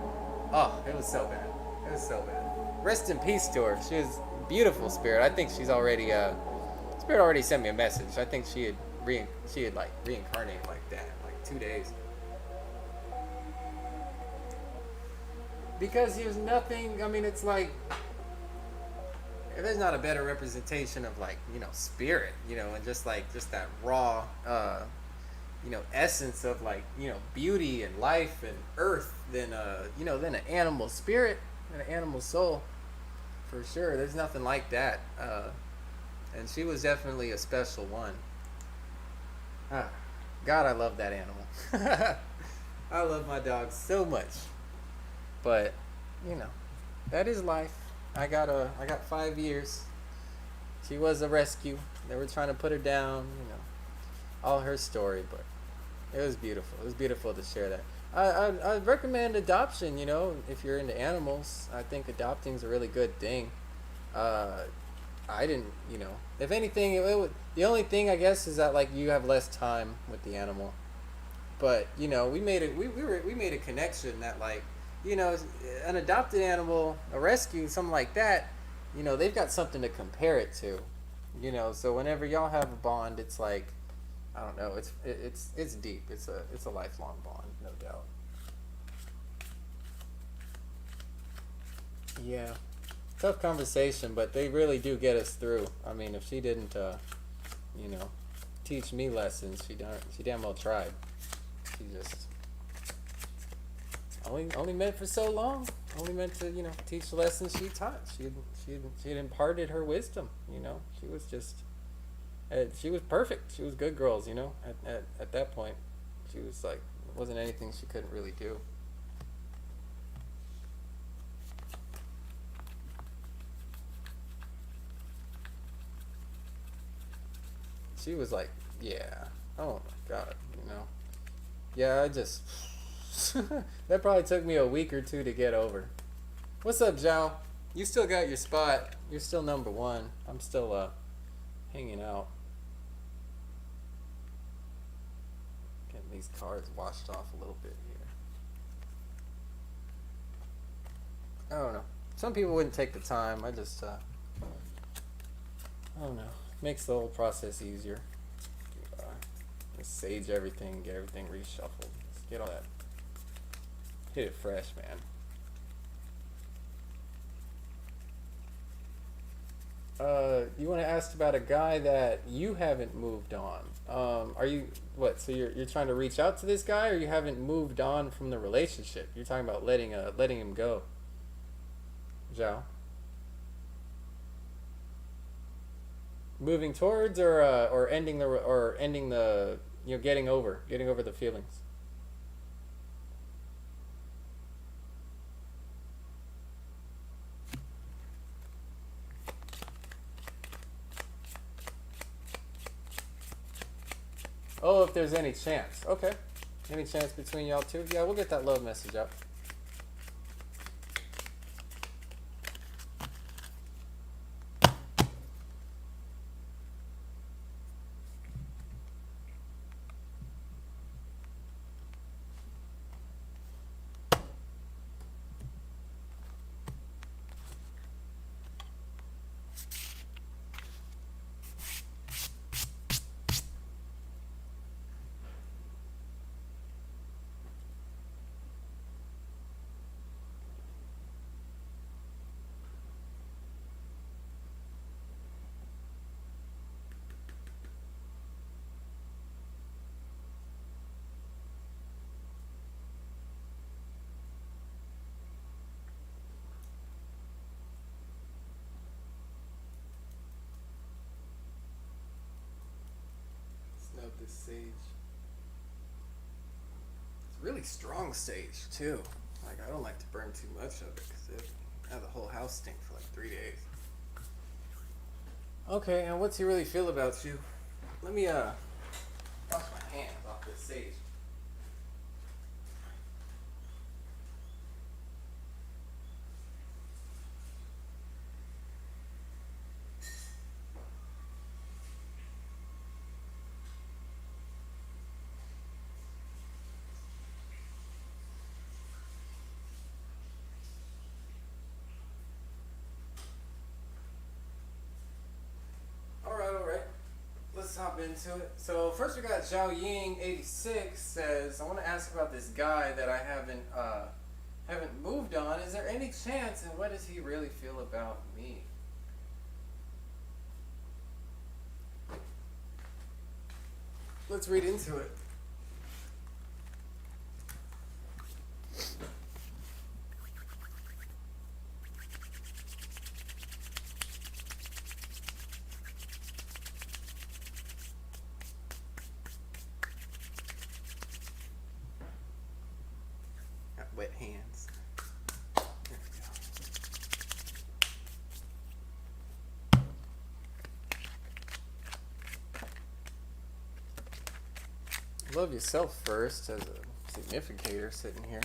it was so bad. It was so bad. Rest in peace to her. She was a beautiful spirit. I think she's already Spirit already sent me a message. I think she had reincarnated like that, like 2 days. Because there's nothing, it's like, there's not a better representation of spirit, and just that raw, essence of beauty and life and earth than an animal spirit and an animal soul, for sure. There's nothing like that, and she was definitely a special one. God, I love that animal. I love my dog so much. But, you know, that is life. I got 5 years. She was a rescue. They were trying to put her down, you know, all her story, but it was beautiful. It was beautiful to share that. I recommend adoption, you know, if you're into animals. I think adopting is a really good thing. Uh, I didn't, you know, if anything, it would, the only thing I guess is that like you have less time with the animal. But you know, we made a connection that like, you know, an adopted animal, a rescue, something like that, you know, they've got something to compare it to, you know. So whenever y'all have a bond, it's like, I don't know, it's deep. It's a lifelong bond, no doubt. Yeah, tough conversation, but they really do get us through. I mean, if she didn't, you know, teach me lessons, she damn well tried. She just only meant for so long. Only meant to, you know, teach the lessons she taught. She had imparted her wisdom. You know, she was just she was perfect. She was good girls. You know, at that point, she was like, wasn't anything she couldn't really do. She was like, yeah, oh my god, you know. Yeah, I just that probably took me a week or two to get over. What's up, Zhao? You still got your spot. You're still number one. I'm still hanging out. Getting these cards washed off a little bit here. I don't know. Some people wouldn't take the time. I just I don't know. Makes the whole process easier. Uh, just sage everything, get everything reshuffled. Just get all that. Hit it fresh, man. You want to ask about a guy that you haven't moved on. Are you what? So you're trying to reach out to this guy, or you haven't moved on from the relationship? You're talking about letting him go, Zhao. Moving towards or ending the you know getting over the feelings. Oh, if there's any chance. Okay. Any chance between y'all two? Yeah, we'll get that love message up. Snub this sage. It's really strong sage too. Like I don't like to burn too much of it because it have the whole house stink for like 3 days. Okay, and what's he really feel about you? Let me wash my hands off this sage. All right. Let's hop into it. So first we got Zhao Ying 86 says, I want to ask about this guy that I haven't moved on. Is there any chance, and what does he really feel about me? Let's read into it. love yourself first as a significator sitting here.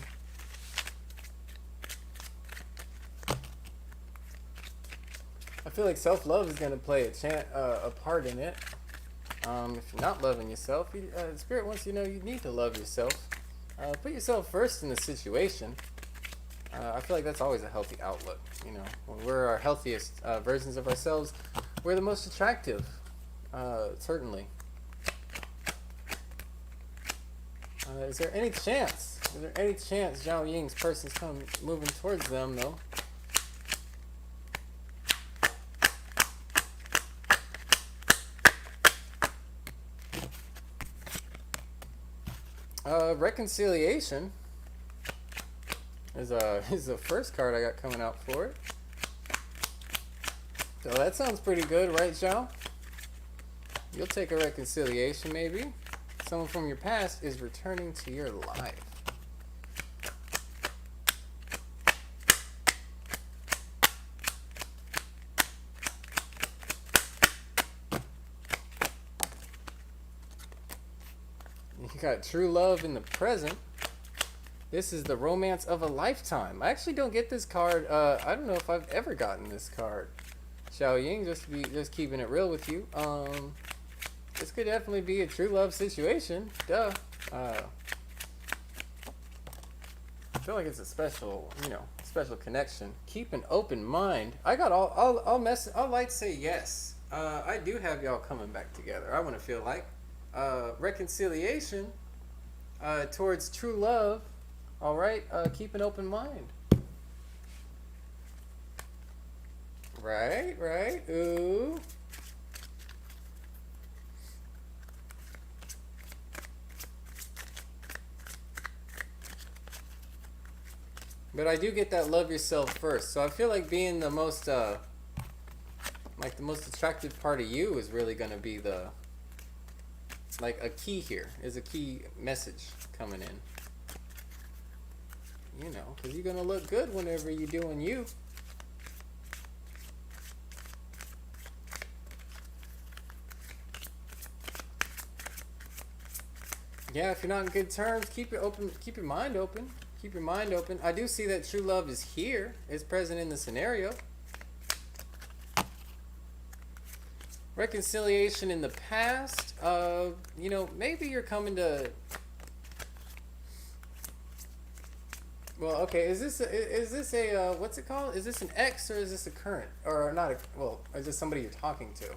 I feel like self-love is going to play a part in it. If you're not loving yourself, Spirit wants you to know you need to love yourself. Put yourself first in the situation. I feel like that's always a healthy outlook. You know, when we're our healthiest versions of ourselves, we're the most attractive. Certainly. Is there any chance? Is there any chance Zhao Ying's person's moving towards them though? Reconciliation is the first card I got coming out for it. So that sounds pretty good, right, Zhao? You'll take a reconciliation, maybe. Someone from your past is returning to your life. You got true love in the present. This is the romance of a lifetime. I actually don't get this card. I don't know if I've ever gotten this card. Zhao Ying, just keeping it real with you. This could definitely be a true love situation. Duh. I feel like it's a special, special connection. Keep an open mind. I got I'll like say yes. I do have y'all coming back together. I want to feel like reconciliation towards true love. All right. Keep an open mind. Right. Ooh. But I do get that love yourself first. So I feel like being the most the most attractive part of you is really going to be a key here. Is a key message coming in. You know, because you're going to look good whenever you're doing you. Yeah, if you're not in good terms, keep your mind open. Keep your mind open. I do see that true love is here. It's present in the scenario. Reconciliation in the past. Maybe you're coming to... Well, okay, is this a what's it called? Is this an ex or is this a current? Or not is this somebody you're talking to?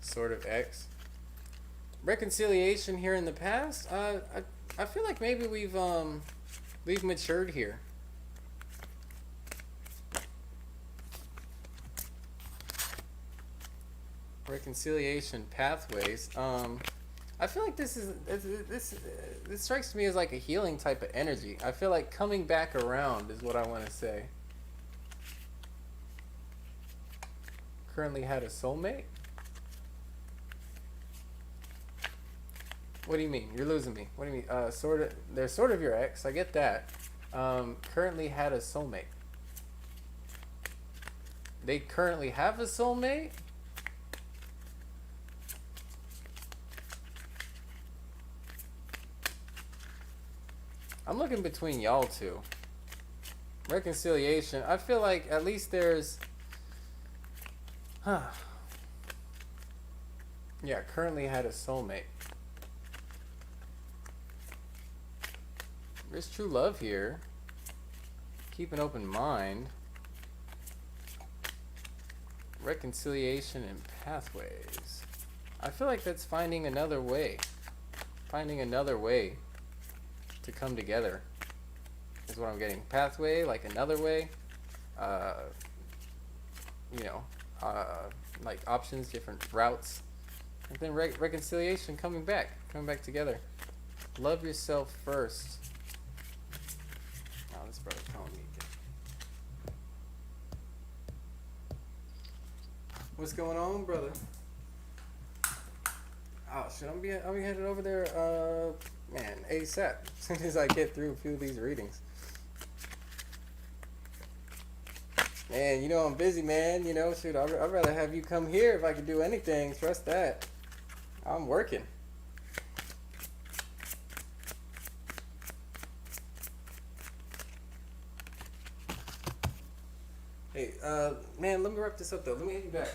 Sort of ex. Reconciliation here in the past. I feel like maybe we've matured here. Reconciliation pathways. I feel like this strikes me as like a healing type of energy. I feel like coming back around is what I want to say. Currently had a soulmate? What do you mean? You're losing me. What do you mean? They're sort of your ex. I get that. Currently had a soulmate. They currently have a soulmate? I'm looking between y'all two. Reconciliation. I feel like at least there's... Yeah, currently had a soulmate. There's true love here. Keep an open mind. Reconciliation and pathways. I feel like that's finding another way. Finding another way to come together is what I'm getting. Pathway, like another way. Like options, different routes. And then reconciliation, coming back together. Love yourself first. Oh, this brother's calling me again. What's going on, brother? Oh shit, I'll be headed over there Man, ASAP. As soon as I get through a few of these readings. Man, you know I'm busy, man. You know, shoot, I'd rather have you come here if I could do anything. Trust that. I'm working. Hey, man, let me wrap this up though. Let me hit you back.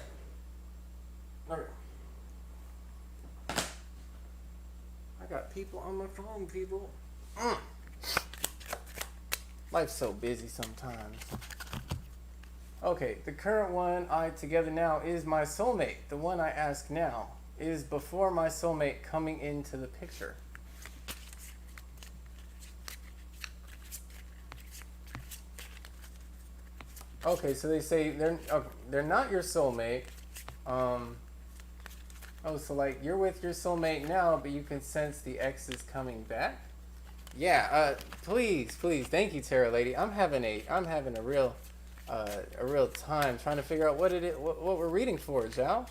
Alright. I got people on my phone, people. Life's so busy sometimes. Okay, the current one I together now is my soulmate. The one I ask now is before my soulmate coming into the picture. Okay, so they say they're not your soulmate. Oh, so like you're with your soulmate now, but you can sense the ex is coming back. Yeah. Please, thank you, Terra Lady. I'm having a real time trying to figure out what it is, what we're reading for, Zhao.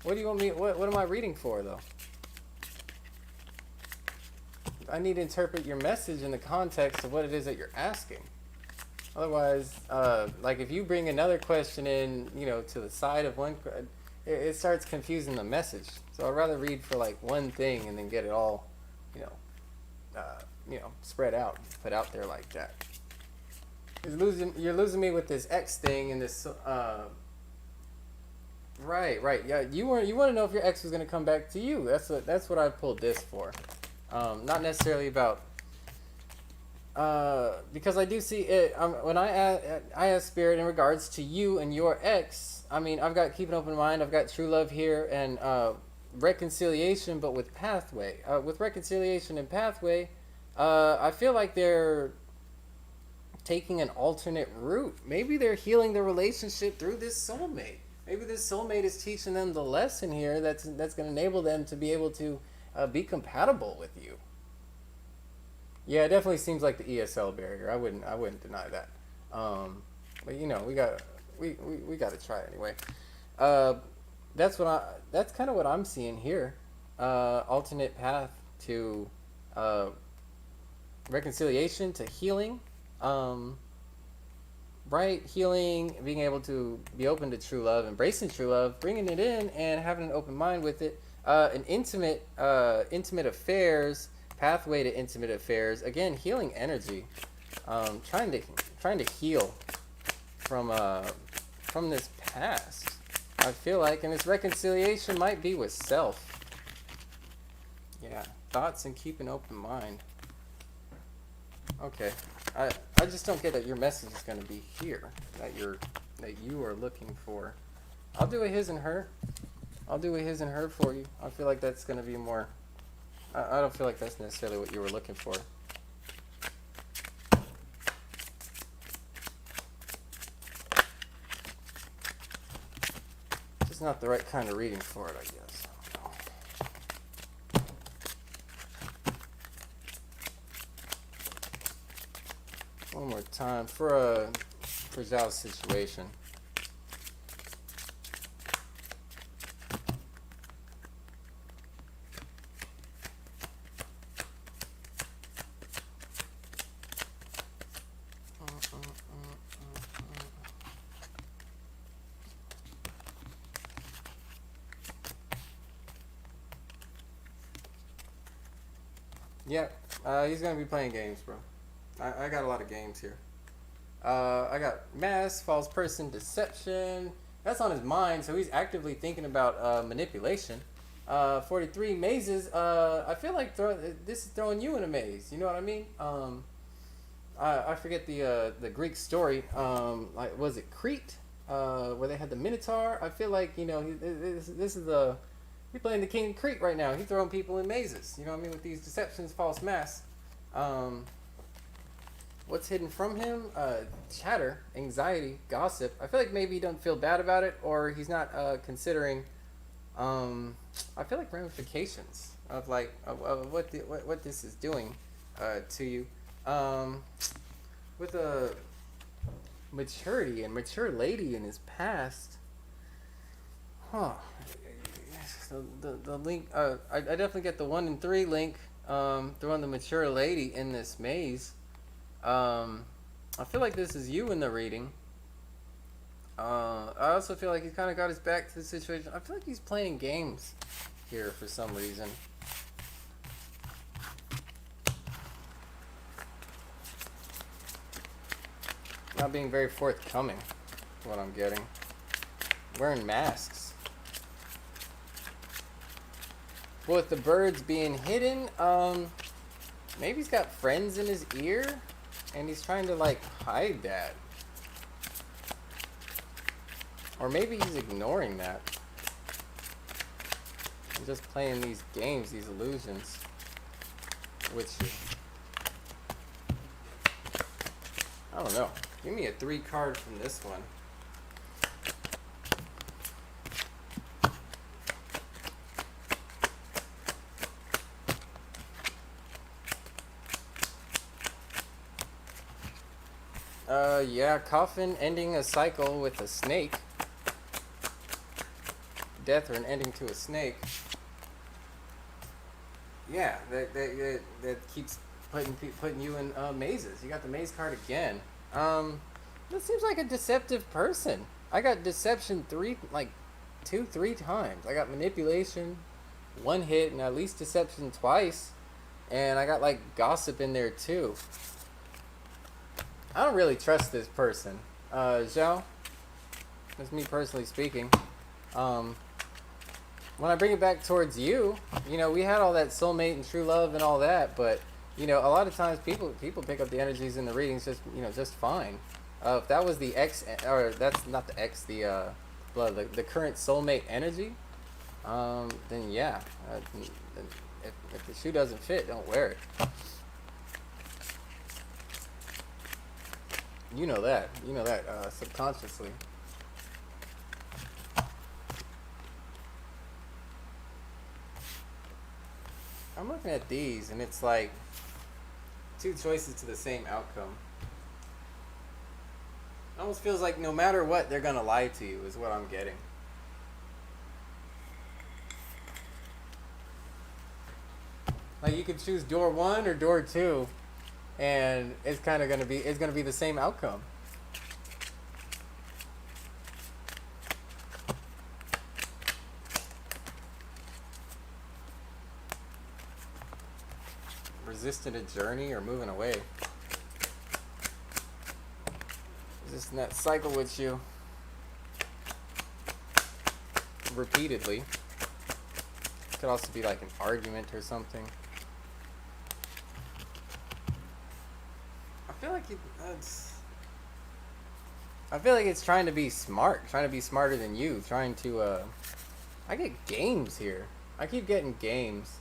What do you want me? What am I reading for though? I need to interpret your message in the context of what it is that you're asking. Otherwise, like if you bring another question in, you know, to the side of one, it starts confusing the message. So I'd rather read for like one thing and then get it all, spread out, put out there like that. You're losing me with this X thing and this. Right. Yeah, you want to know if your ex was gonna come back to you. That's what I pulled this for. Not necessarily about. Because I do see it when I ask Spirit in regards to you and your ex. I mean, I've got keep an open mind. I've got true love here and reconciliation, but with pathway. With reconciliation and pathway, I feel like they're taking an alternate route. Maybe they're healing the relationship through this soulmate. Maybe this soulmate is teaching them the lesson here that's going to enable them to be able to be compatible with you. Yeah, it definitely seems like the ESL barrier. I wouldn't deny that. But you know, we got to try anyway. That's kind of what I'm seeing here. Alternate path to reconciliation, to healing. Right, healing, being able to be open to true love, embracing true love, bringing it in, and having an open mind with it. An intimate affairs. Pathway to intimate affairs. Again, healing energy. Trying to heal from this past. I feel like, and this reconciliation might be with self. Yeah, thoughts and keep an open mind. Okay, I just don't get that your message is going to be here. That you are looking for. I'll do a his and her. I'll do a his and her for you. I feel like that's going to be more. I don't feel like that's necessarily what you were looking for. Just not the right kind of reading for it, I guess. One more time for Zhao's situation. Yeah, he's gonna be playing games, bro. I got a lot of games here. I got mask, false person, deception. That's on his mind, so he's actively thinking about manipulation. 43 mazes. I feel like this is throwing you in a maze. You know what I mean? I forget the Greek story. Like was it Crete? Where they had the Minotaur. I feel like this is the. He's playing the King of Crete right now. He's throwing people in mazes. You know what I mean? With these deceptions, false masks. What's hidden from him? Chatter, anxiety, gossip. I feel like maybe he doesn't feel bad about it, or he's not considering. I feel like ramifications of what this is doing to you. With a maturity and mature lady in his past. Huh. The link. I definitely get the 1 and 3 link throwing the mature lady in this maze. I feel like this is you in the reading. I also feel like he's kind of got his back to the situation. I feel like he's playing games here for some reason. Not being very forthcoming, is what I'm getting. Wearing masks. Well, with the birds being hidden, maybe he's got friends in his ear, and he's trying to, like, hide that. Or maybe he's ignoring that. I'm just playing these games, these illusions with you. I don't know. Give me a 3 card from this one. Yeah, coffin ending a cycle with a snake. Death or an ending to a snake. Yeah, that keeps putting you in mazes. You got the maze card again. This seems like a deceptive person. I got deception 3 times. I got manipulation, 1 hit, and at least deception twice. And I got like gossip in there too. I don't really trust this person. Zhao, that's me personally speaking. When I bring it back towards you, you know, we had all that soulmate and true love and all that, but you know, a lot of times people pick up the energies in the readings just fine. If that was the ex, or that's not the ex, the the current soulmate energy, then yeah, if the shoe doesn't fit, don't wear it. You know that subconsciously. I'm looking at these, and it's like 2 choices to the same outcome. It almost feels like no matter what, they're gonna lie to you, is what I'm getting. Like you could choose door 1 or door 2, and it's kind of gonna be the same outcome. Resisting a journey or moving away. Resisting that cycle with you repeatedly. Could also be like an argument or something. I feel like it's trying to be smart, trying to be smarter than you, trying to I get games here. I keep getting games.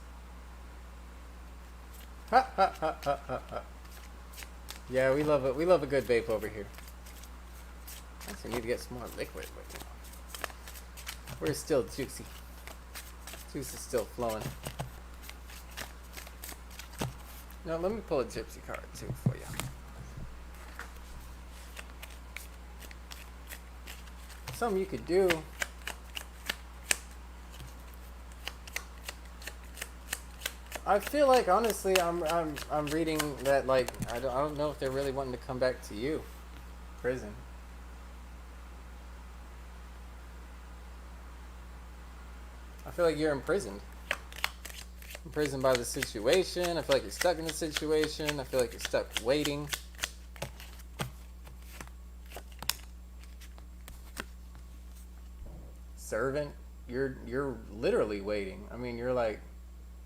Ha ha ha ha ha ha. Yeah, we love it. We love a good vape over here. Actually, need to get some more liquid, but you know, we're still juicy. Juice is still flowing. Now let me pull a gypsy card too for you. Something you could do. I feel like honestly, I'm reading that like I don't know if they're really wanting to come back to you, prison. I feel like you're imprisoned. Imprisoned by the situation. I feel like you're stuck in the situation. I feel like you're stuck waiting. Servant, you're literally waiting. I mean, you're like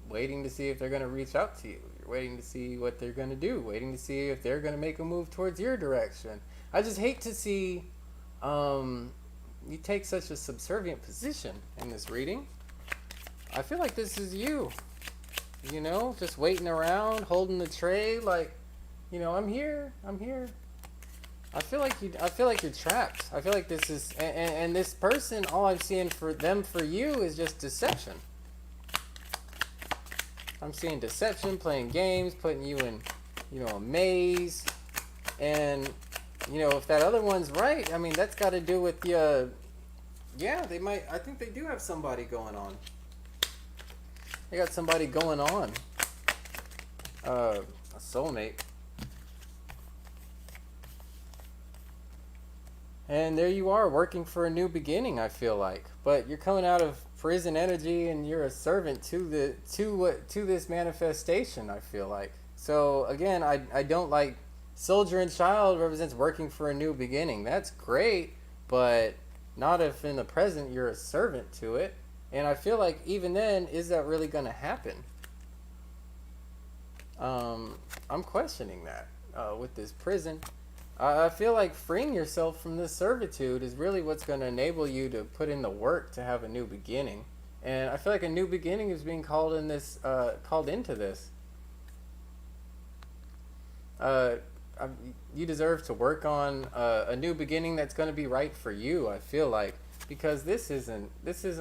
waiting to see if they're going to reach out to you. You're waiting to see what they're going to do. Waiting to see if they're going to make a move towards your direction. I just hate to see you take such a subservient position in this reading. I feel like this is you. You know, just waiting around, holding the tray like, you know, I'm here. I feel like you're trapped. I feel like this is and this person, all I'm seeing for you is just deception. I'm seeing deception, playing games, putting you in, you know, a maze. And, you know, if that other one's right, I mean, that's got to do with the, yeah, I think they do have somebody going on. They got somebody going on. a soulmate. And there you are, working for a new beginning, I feel like. But you're coming out of prison energy and you're a servant to this manifestation, I feel like. So again, I don't like soldier and child represents working for a new beginning. That's great, but not if in the present you're a servant to it. And I feel like even then, is that really going to happen? I'm questioning that with this prison. I feel like freeing yourself from this servitude is really what's going to enable you to put in the work to have a new beginning. And I feel like a new beginning is being called into this. You deserve to work on a new beginning that's going to be right for you, I feel like, because this isn't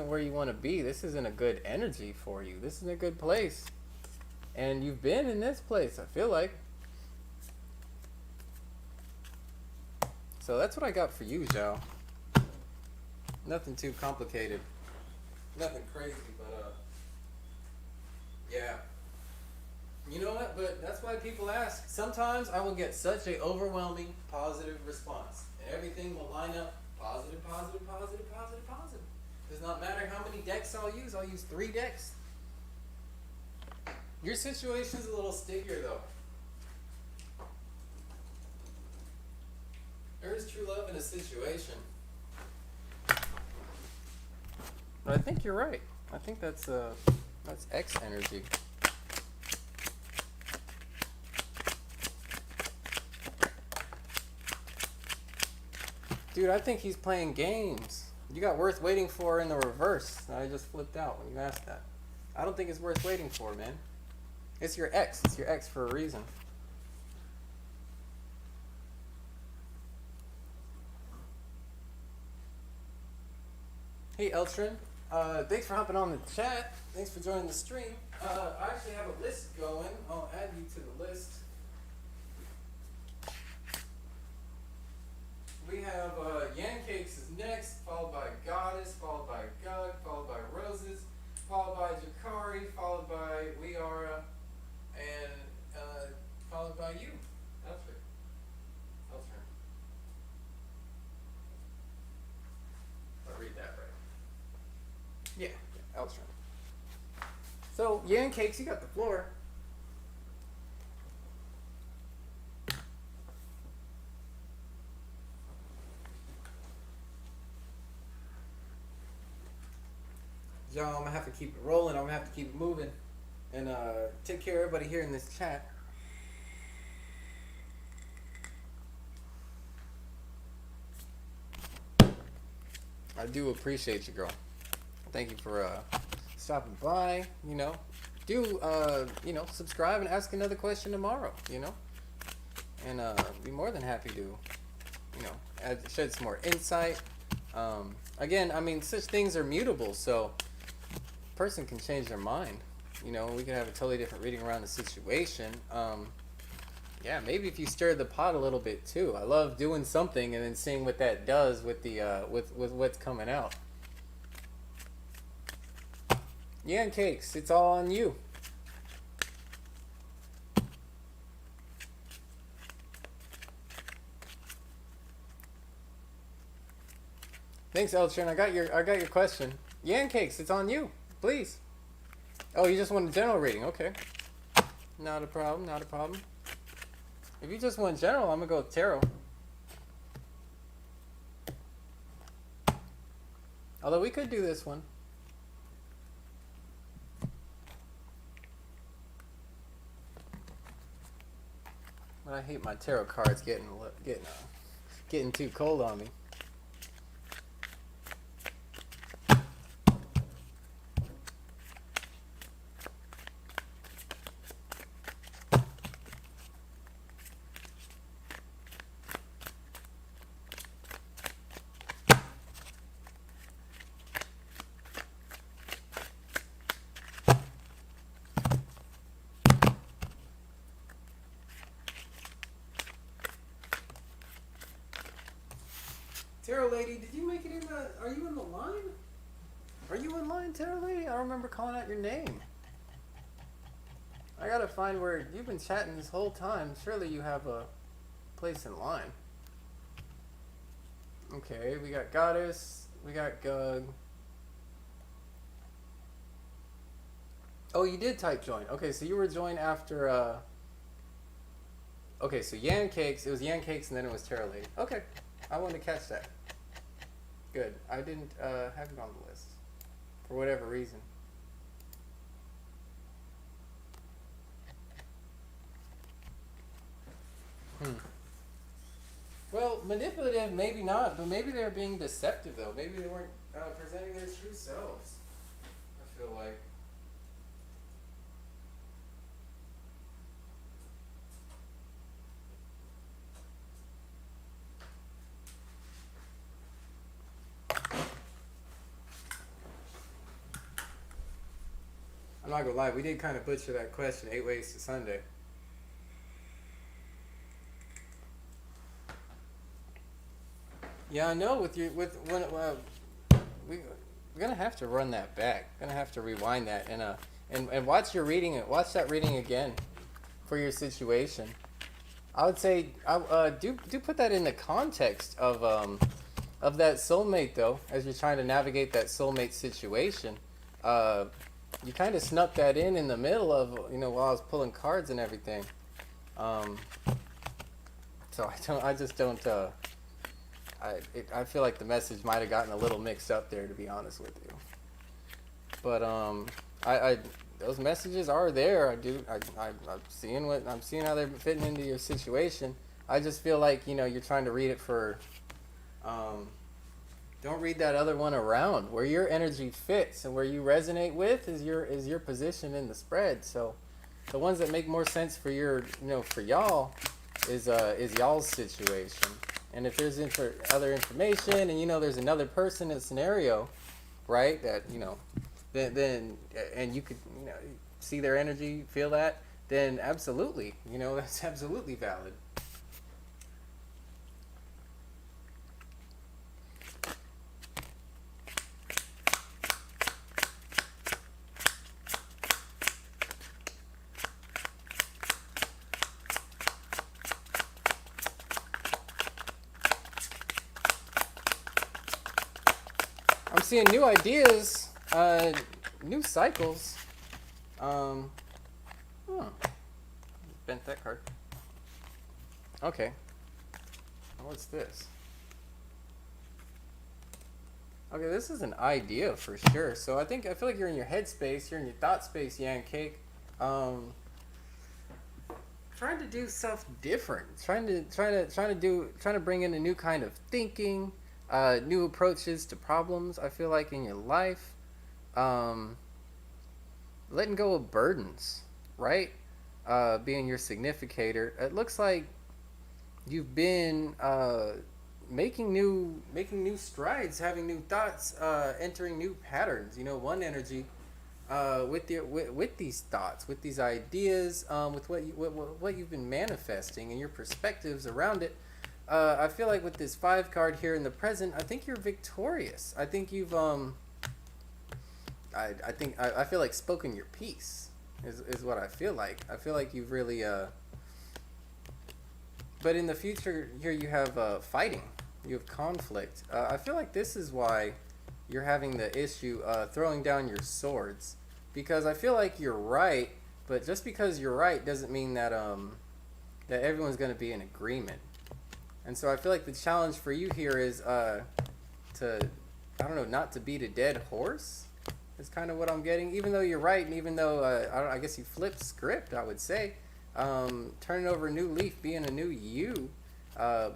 where you want to be. This isn't a good energy for you. This isn't a good place. And you've been in this place, I feel like. So that's what I got for you, Zhao. Nothing too complicated. Nothing crazy, but yeah. You know what? But that's why people ask. Sometimes I will get such a overwhelming positive response. And everything will line up positive, positive, positive, positive, positive. Does not matter how many decks I'll use 3 decks. Your situation's a little stickier though. There is true love in a situation. But I think you're right. I think that's X energy. Dude, I think he's playing games. You got worth waiting for in the reverse. I just flipped out when you asked that. I don't think it's worth waiting for, man. It's your ex. It's your ex for a reason. Hey, Eltrin. Thanks for hopping on the chat. Thanks for joining the stream. I actually have a list going. I'll add you to the list. We have Yancakes is next, followed by Goddess, followed by God, followed by Roses, followed by Jakari, followed by Weara, and followed by you, Eltrin. If I read that right. Yeah, Eltrin. So, Yancakes, you got the floor. Y'all, I'm gonna have to keep it rolling. I'm gonna have to keep it moving, and take care of everybody here in this chat. I do appreciate you, girl. Thank you for stopping by. You know, do subscribe and ask another question tomorrow. You know, and be more than happy to, shed some more insight. Again, I mean, such things are mutable, so. Person can change their mind. You know, we can have a totally different reading around the situation. Yeah, maybe if you stir the pot a little bit too. I love doing something and then seeing what that does with the with what's coming out. Yeah, and Cakes, it's all on you. Thanks, Eltrin. I got your question. Yeah, and Cakes, it's on you. Please. Oh, you just want a general reading. Okay. Not a problem. Not a problem. If you just want general, I'm going to go with tarot. Although we could do this one. But I hate my tarot cards getting too cold on me. Tarot Lady, did you make it in the... Are you in the line? Are you in line, Tarot Lady? I don't remember calling out your name. I gotta find where you've been chatting this whole time. Surely you have a place in line. Okay, we got Goddess, we got Gug. Oh, you did type join. Okay, so you were joined after okay, so Yan Cakes, it was Yan Cakes and then it was Terra Lady. Okay. I wanted to catch that. Good. I didn't have it on the list. For whatever reason. Well, manipulative, maybe not, but maybe they're being deceptive though. Maybe they weren't presenting their true selves. I feel like. I'm not gonna lie, we did kind of butcher that question, 8 ways to Sunday. Yeah, I know. With when we're gonna have to run that back. Gonna have to rewind that and watch your reading. Watch that reading again for your situation. I would say do put that in the context of that soulmate though, as you're trying to navigate that soulmate situation. You kind of snuck that in the middle of while I was pulling cards and everything. So I just don't. I feel like the message might have gotten a little mixed up there, to be honest with you. But I those messages are there. I'm seeing how they're fitting into your situation. I just feel like you're trying to read it for. Don't read that other one around. Where your energy fits and where you resonate with is your position in the spread. So, the ones that make more sense for for y'all is y'all's situation. And if there's other information and there's another person in the scenario, right, that then and you could see their energy, feel that, then absolutely, that's absolutely valid. I'm seeing new ideas, new cycles. Bent that card. Okay. What's this? Okay, this is an idea for sure. So I feel like you're in your head space, you're in your thought space, Yan Cake. Trying to do stuff different. Trying to bring in a new kind of thinking. New approaches to problems, I feel like, in your life. Letting go of burdens, right? Being your significator. It looks like you've been making new strides, having new thoughts, entering new patterns. One energy with these thoughts, with these ideas, with what you've been manifesting and your perspectives around it. I feel like with this 5 card here in the present, I think you're victorious. I think you've I feel like spoken your piece is what I feel like. I feel like you've really but in the future here you have fighting, you have conflict. I feel like this is why you're having the issue throwing down your swords, because I feel like you're right, but just because you're right doesn't mean that that everyone's going to be in agreement. And so I feel like the challenge for you here is not to beat a dead horse is kind of what I'm getting. Even though you're right, and even though I guess you flipped script, I would say, turning over a new leaf, being a new you,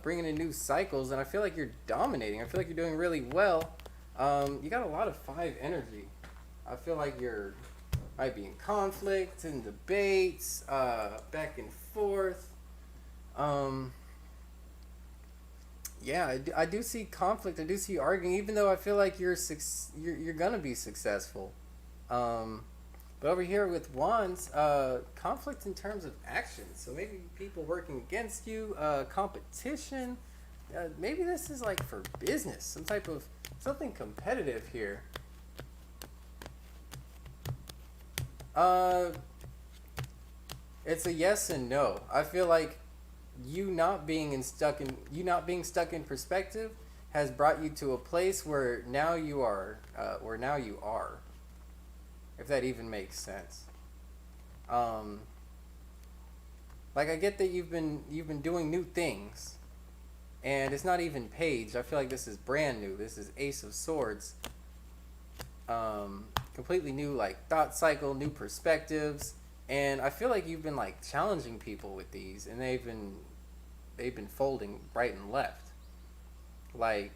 bringing in new cycles, and I feel like you're dominating. I feel like you're doing really well. You got a lot of 5 energy. I feel like you're might be in conflict and debates, back and forth. Yeah, I do see conflict. I do see arguing, even though I feel like you're gonna be successful. But over here with wands, conflict in terms of action. So maybe people working against you, competition. Maybe this is like for business, some type of something competitive here. It's a yes and no. I feel like you not being stuck in perspective has brought you to a place where now you are if that even makes sense. Um, like I get that you've been doing new things, and it's not even Page. I feel like this is brand new. This is Ace of Swords. Completely new like thought cycle, new perspectives, and I feel like you've been like challenging people with these, and they've been folding right and left. Like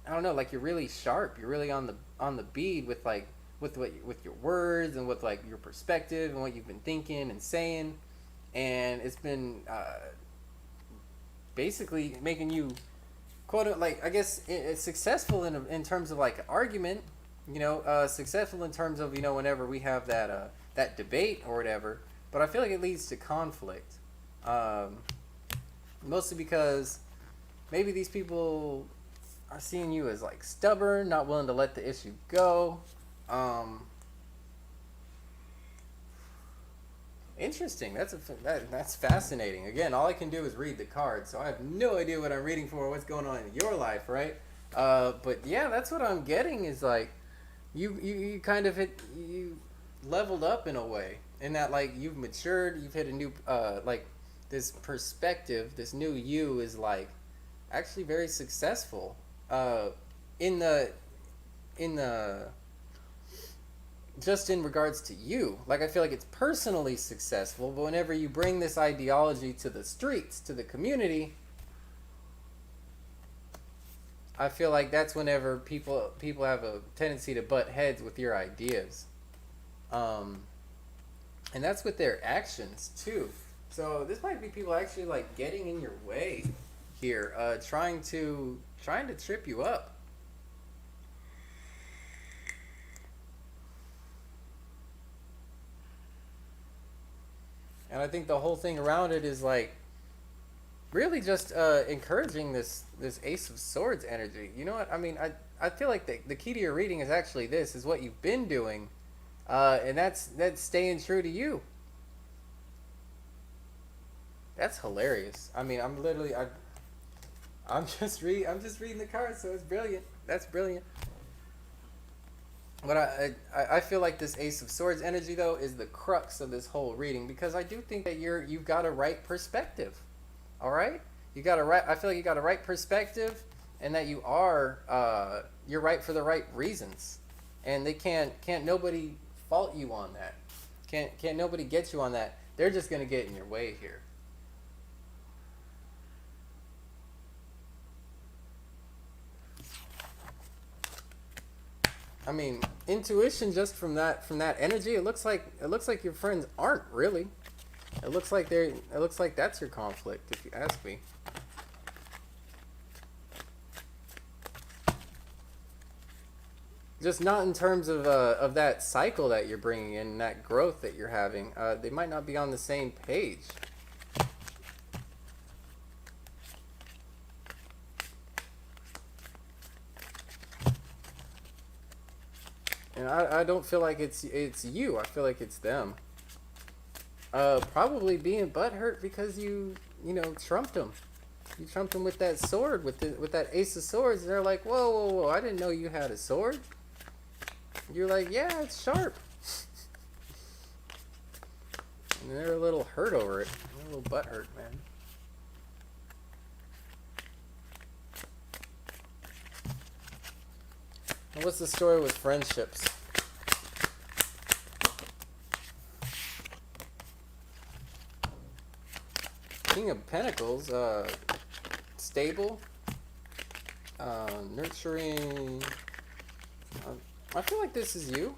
I don't know, like you're really sharp. You're really on the bead with like with your words and with like your perspective and what you've been thinking and saying, and it's been basically making you quote like I guess it's successful in terms of like argument, successful in terms of whenever we have that debate or whatever. But I feel like it leads to conflict, mostly because maybe these people are seeing you as like stubborn, not willing to let the issue go. Interesting. That's fascinating. Again, all I can do is read the cards, so I have no idea what I'm reading for or what's going on in your life, right? But yeah, that's what I'm getting is like you kind of you leveled up in a way, in that like you've matured, you've hit a new like this perspective, this new you is like actually very successful in the just in regards to you. Like I feel like it's personally successful, but whenever you bring this ideology to the streets, to the community, I feel like that's whenever people have a tendency to butt heads with your ideas, and that's with their actions too. So this might be people actually like getting in your way here, trying to trip you up. And I think the whole thing around it is like really just encouraging this Ace of Swords energy. You know what? I mean, I feel like the key to your reading is actually this is what you've been doing, and that's staying true to you. That's hilarious. I mean, I'm just reading the cards, so it's brilliant. That's brilliant. But I feel like this Ace of Swords energy though is the crux of this whole reading, because I do think that you've got a right perspective. All right, you got a right. I feel like you got a right perspective, and that you're right for the right reasons, and they can't nobody fault you on that. Can't nobody get you on that. They're just gonna get in your way here. I mean, intuition just from that energy, it looks like your friends aren't really. It looks like that's your conflict, if you ask me. Just not in terms of that cycle that you're bringing in, that growth that you're having. They might not be on the same page. And I don't feel like it's you. I feel like it's them. Probably being butthurt because you trumped them. You trumped them with that sword, with that Ace of Swords. And they're like, whoa, whoa, whoa! I didn't know you had a sword. You're like, yeah, it's sharp. And they're a little hurt over it. They're a little butthurt, man. And what's the story with friendships? King of Pentacles, stable, nurturing. I feel like this is you.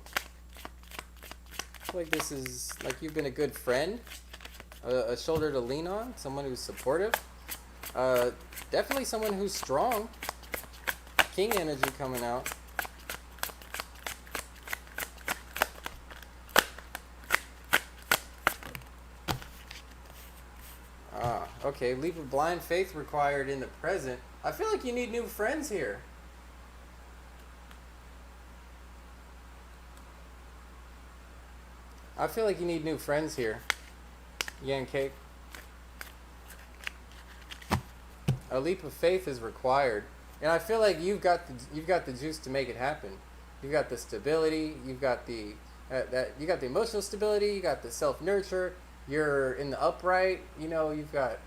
I feel like this is like you've been a good friend, a shoulder to lean on, someone who's supportive. Definitely someone who's strong. King energy coming out. Okay, leave a blind faith required in the present. I feel like you need new friends here. I feel like you need new friends here. Yan Cake. A leap of faith is required, and I feel like you've got the juice to make it happen. You've got the stability. You've got the you got the emotional stability. You got the self nurture. You're in the upright. You know, you've got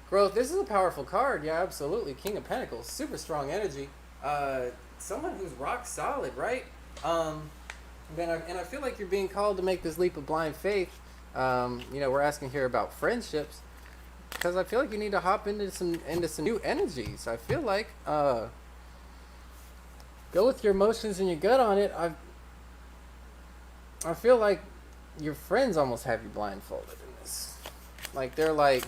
growth. This is a powerful card. Yeah, absolutely. King of Pentacles, super strong energy. Someone who's rock solid, right? And I feel like you're being called to make this leap of blind faith. You know, we're asking here about friendships because I feel like you need to hop into some new energies. I feel like go with your emotions and your gut on it. I feel like your friends almost have you blindfolded in this. Like they're like,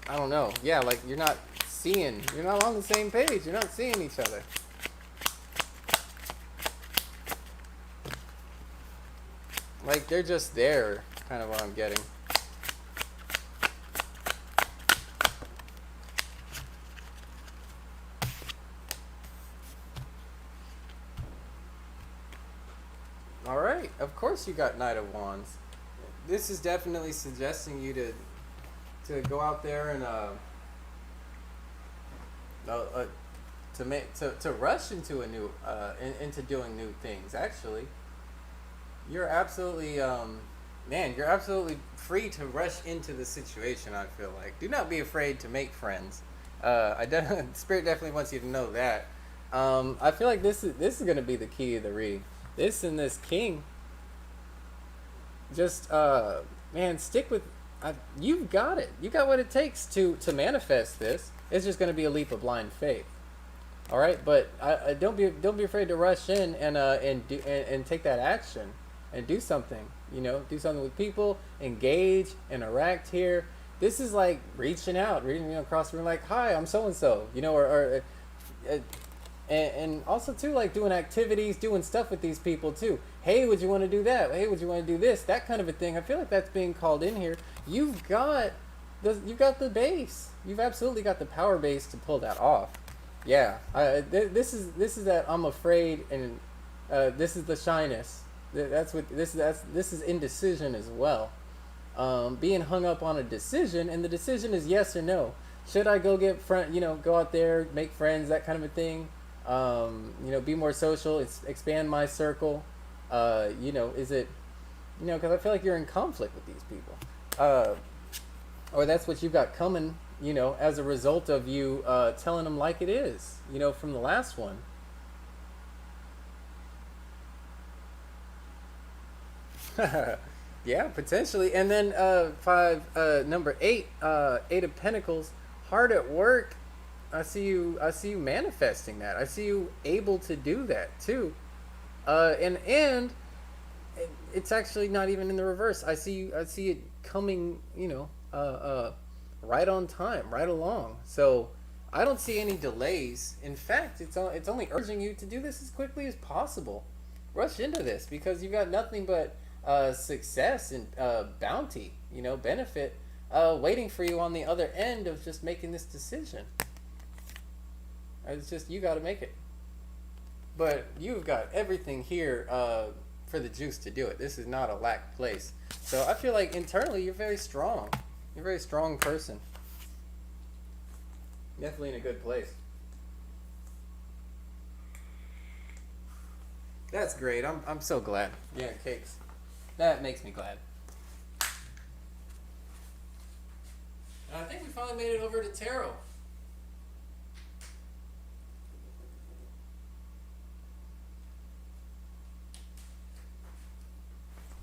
I don't know. Yeah, like you're not on the same page. You're not seeing each other. Like they're just there, kind of what I'm getting. All right, of course you got Knight of Wands. This is definitely suggesting you to go out there and to rush into a new into doing new things. Actually, you're absolutely man, you're absolutely free to rush into the situation. I feel like do not be afraid to make friends. Spirit definitely wants you to know that. I feel like this is going to be the key of the reading. This and this king. Just man, stick with. You've got it. You got what it takes to manifest this. It's just going to be a leap of blind faith. All right, but don't be afraid to rush in and take that action and do something. You know, do something with people, engage, interact here. This is like reaching out, across the room, like, "Hi, I'm so and so." You know, and also too, like doing activities, doing stuff with these people too. Hey, would you want to do that? Hey, would you want to do this? That kind of a thing. I feel like that's being called in here. You've got the base. You've absolutely got the power base to pull that off. Yeah, this is that I'm afraid, and this is the shyness. That's what this is indecision as well. Being hung up on a decision, and the decision is yes or no. Should I go go out there, make friends, that kind of a thing? Be more social, expand my circle. Is it, because I feel like you're in conflict with these people. Or that's what you've got coming, as a result of you telling them like it is, from the last one. Yeah, potentially. And then number 8, 8 of Pentacles, hard at work. I see you manifesting that. I see you able to do that too. And it's actually not even in the reverse. I see it coming, right on time, right along. So I don't see any delays. In fact, it's only urging you to do this as quickly as possible. Rush into this because you've got nothing but success and bounty, benefit waiting for you on the other end of just making this decision. It's just you got to make it. But you've got everything here for the juice to do it. This is not a lack place. So I feel like internally you're very strong. You're a very strong person. Definitely in a good place. That's great. I'm so glad. Yeah, cakes. That makes me glad. And I think we finally made it over to tarot.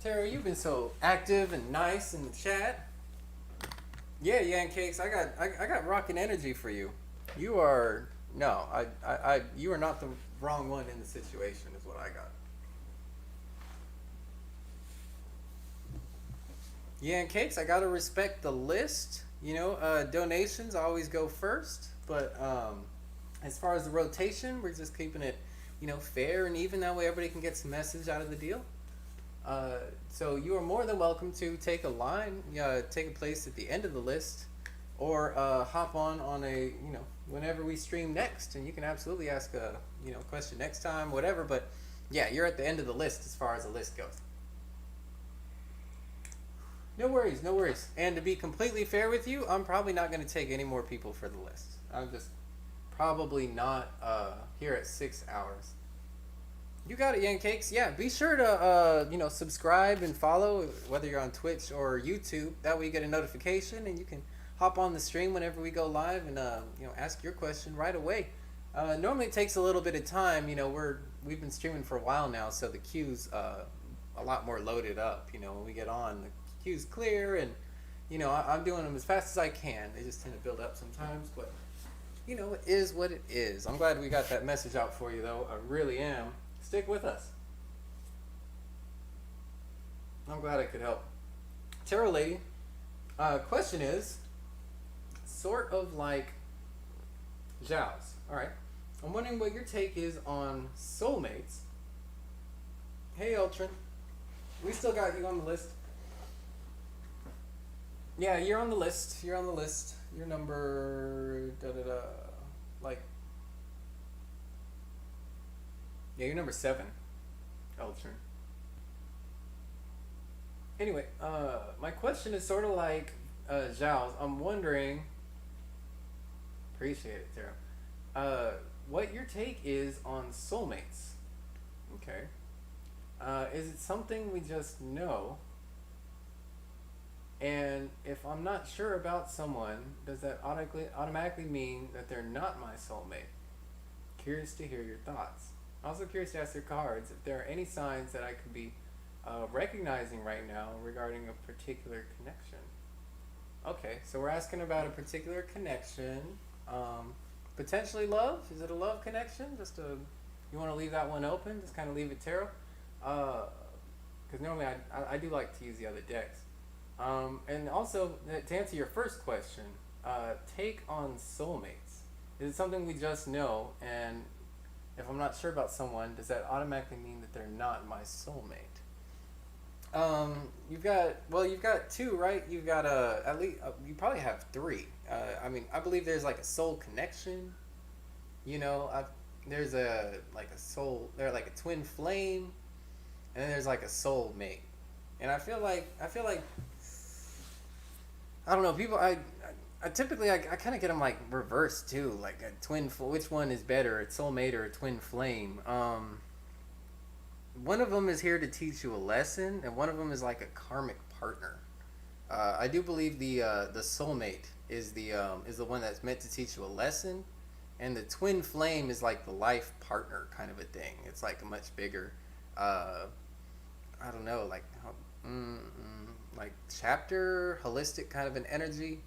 Tarot, you've been so active and nice in the chat. Yeah, Yan Cakes, I got rockin' energy for you. You are you are not the wrong one in the situation is what I got. Yan Cakes, I gotta respect the list. Donations always go first, but as far as the rotation, we're just keeping it, fair and even. That way everybody can get some message out of the deal. So you are more than welcome to take a line, take a place at the end of the list, or hop on a, whenever we stream next, and you can absolutely ask a, question next time, whatever. But yeah, you're at the end of the list as far as the list goes. No worries, no worries. And to be completely fair with you, I'm probably not going to take any more people for the list. I'm just probably not here at 6 hours. You got it, Yancakes. Yeah, be sure to subscribe and follow, whether you're on Twitch or YouTube. That way you get a notification and you can hop on the stream whenever we go live and ask your question right away. Normally it takes a little bit of time. We've been streaming for a while now, so the queue's a lot more loaded up. When we get on, the queue's clear, and I'm doing them as fast as I can. They just tend to build up sometimes, but it is what it is. I'm glad we got that message out for you, though. I really am. Stick with us. I'm glad I could help. Tarot Lady, question is sort of like Zhao's. All right. I'm wondering what your take is on soulmates. Hey, Ultron. We still got you on the list. Yeah, you're on the list. You're on the list. You're number you're number 7, Ultron. Anyway, my question is sort of like Zhao's. I'm wondering. Appreciate it, Tara. What your take is on soulmates? Okay. Is it something we just know? And if I'm not sure about someone, does that automatically mean that they're not my soulmate? Curious to hear your thoughts. Also curious to ask your cards if there are any signs that I could be recognizing right now regarding a particular connection. Okay, so we're asking about a particular connection. Potentially love? Is it a love connection? You want to leave that one open? Just kind of leave it tarot? Because normally I do like to use the other decks. And also, to answer your first question, take on soulmates. Is it something we just know? And if I'm not sure about someone, does that automatically mean that they're not my soulmate? You've got 2, right? You've got at least you probably have 3. I believe there's like a soul connection. There's a soul. There's like a twin flame, and then there's like a soul mate. And I feel like I don't know, people. I typically I kind of get them like reversed too, like a twin. Which one is better, a soulmate or a twin flame? One of them is here to teach you a lesson, and one of them is like a karmic partner. I do believe the soulmate is the one that's meant to teach you a lesson, and the twin flame is like the life partner kind of a thing. It's like a much bigger, I don't know, like chapter, holistic kind of an energy.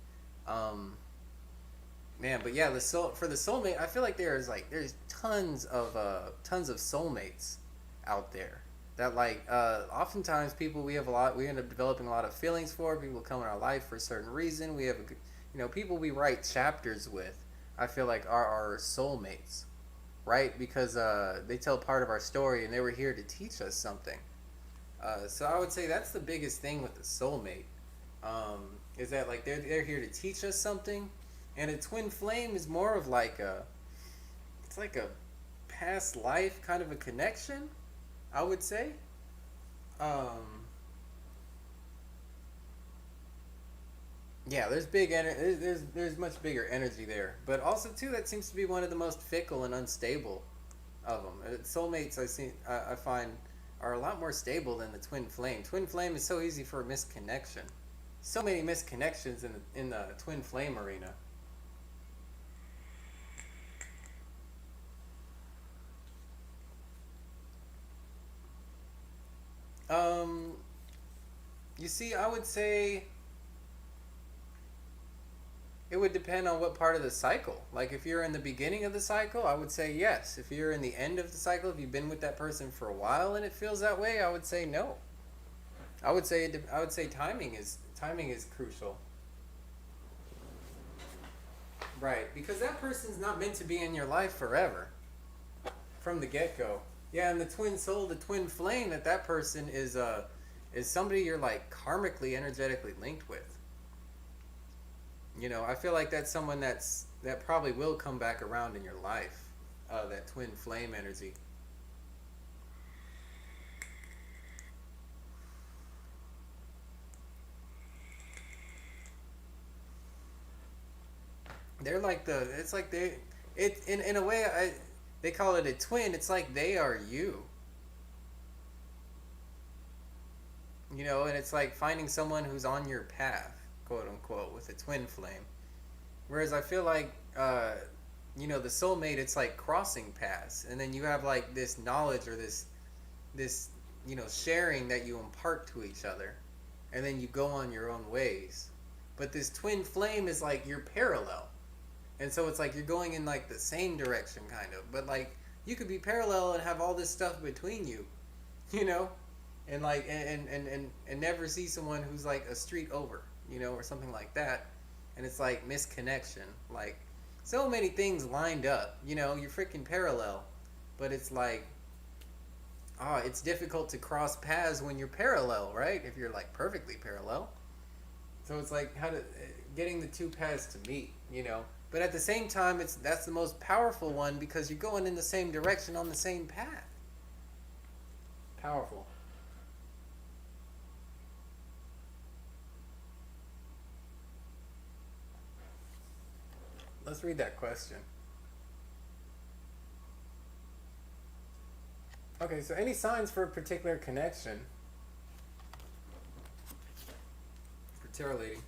But yeah, for the soulmate, I feel like there's tons of soulmates out there that oftentimes we end up developing a lot of feelings for. People come in our life for a certain reason. We have people we write chapters with. I feel like are our soulmates, right? Because they tell part of our story and they were here to teach us something. So I would say that's the biggest thing with the soulmate, is that they're here to teach us something, and a twin flame is more of it's like a past life kind of a connection, I would say. Yeah, there's there's much bigger energy there, but also too that seems to be one of the most fickle and unstable of them. Soulmates I find are a lot more stable than the twin flame. Twin flame is so easy for a misconnection. So many misconnections in the twin flame arena. You see, I would say it would depend on what part of the cycle. Like if you're in the beginning of the cycle, I would say yes. If you're in the end of the cycle, if you've been with that person for a while and it feels that way, I would say no. I would say timing is crucial. Right, because that person's not meant to be in your life forever from the get-go. Yeah, and the twin soul, the twin flame, that person is somebody you're karmically, energetically linked with. I feel like that's someone that probably will come back around in your life. That twin flame energy. they're like it's like in a way they call it a twin. It's like they are you. You know, and it's like finding someone who's on your path, quote unquote, with a twin flame. Whereas I feel like, you know, the soulmate, it's like crossing paths, and then you have like this knowledge or this, you know, sharing that you impart to each other, and then you go on your own ways. But this twin flame is like you're parallel, and so it's like you're going in like the same direction, kind of. But like you could be parallel and have all this stuff between you, you know. And like and never see someone who's like a street over, you know, or something like that. And it's like misconnection, like so many things lined up, you know, you're freaking parallel, but it's like it's difficult to cross paths when you're parallel, right? If you're like perfectly parallel. So it's like getting the two paths to meet, you know. But at the same time, that's the most powerful one because you're going in the same direction on the same path. Powerful. Let's read that question. Okay, so any signs for a particular connection for tarot lady?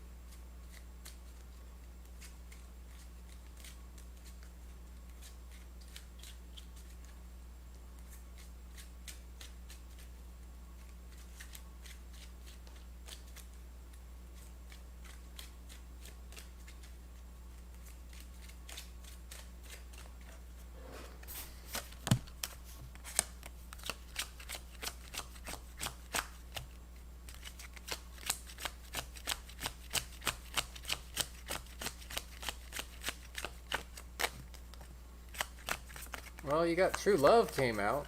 Well, you got True Love came out.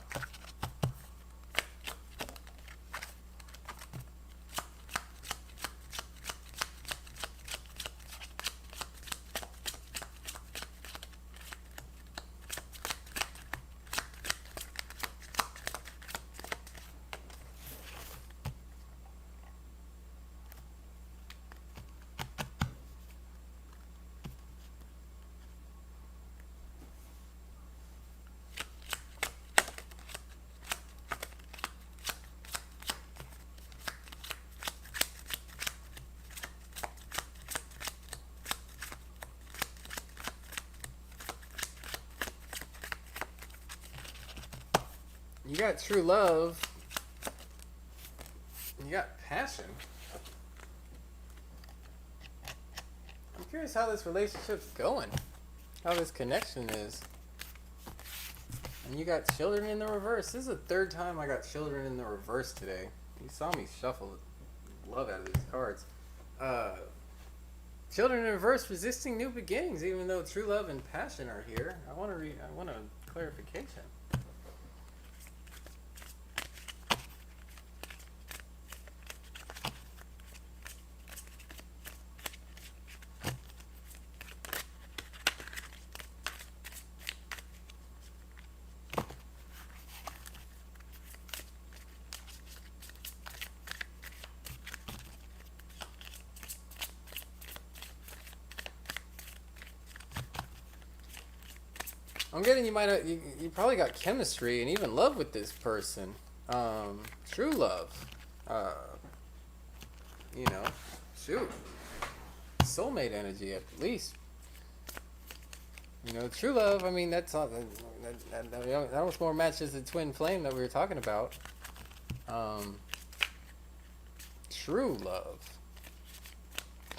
You got true love. You got passion. I'm curious how this relationship's going. How this connection is. And you got children in the reverse. This is the third time I got children in the reverse today. You saw me shuffle love out of these cards. Children in reverse resisting new beginnings, even though true love and passion are here. I want a clarification. I'm getting you probably got chemistry and even love with this person. True love. You know, shoot. Soulmate energy at least. You know, true love, I mean, that's not, that almost more matches the twin flame that we were talking about. True love.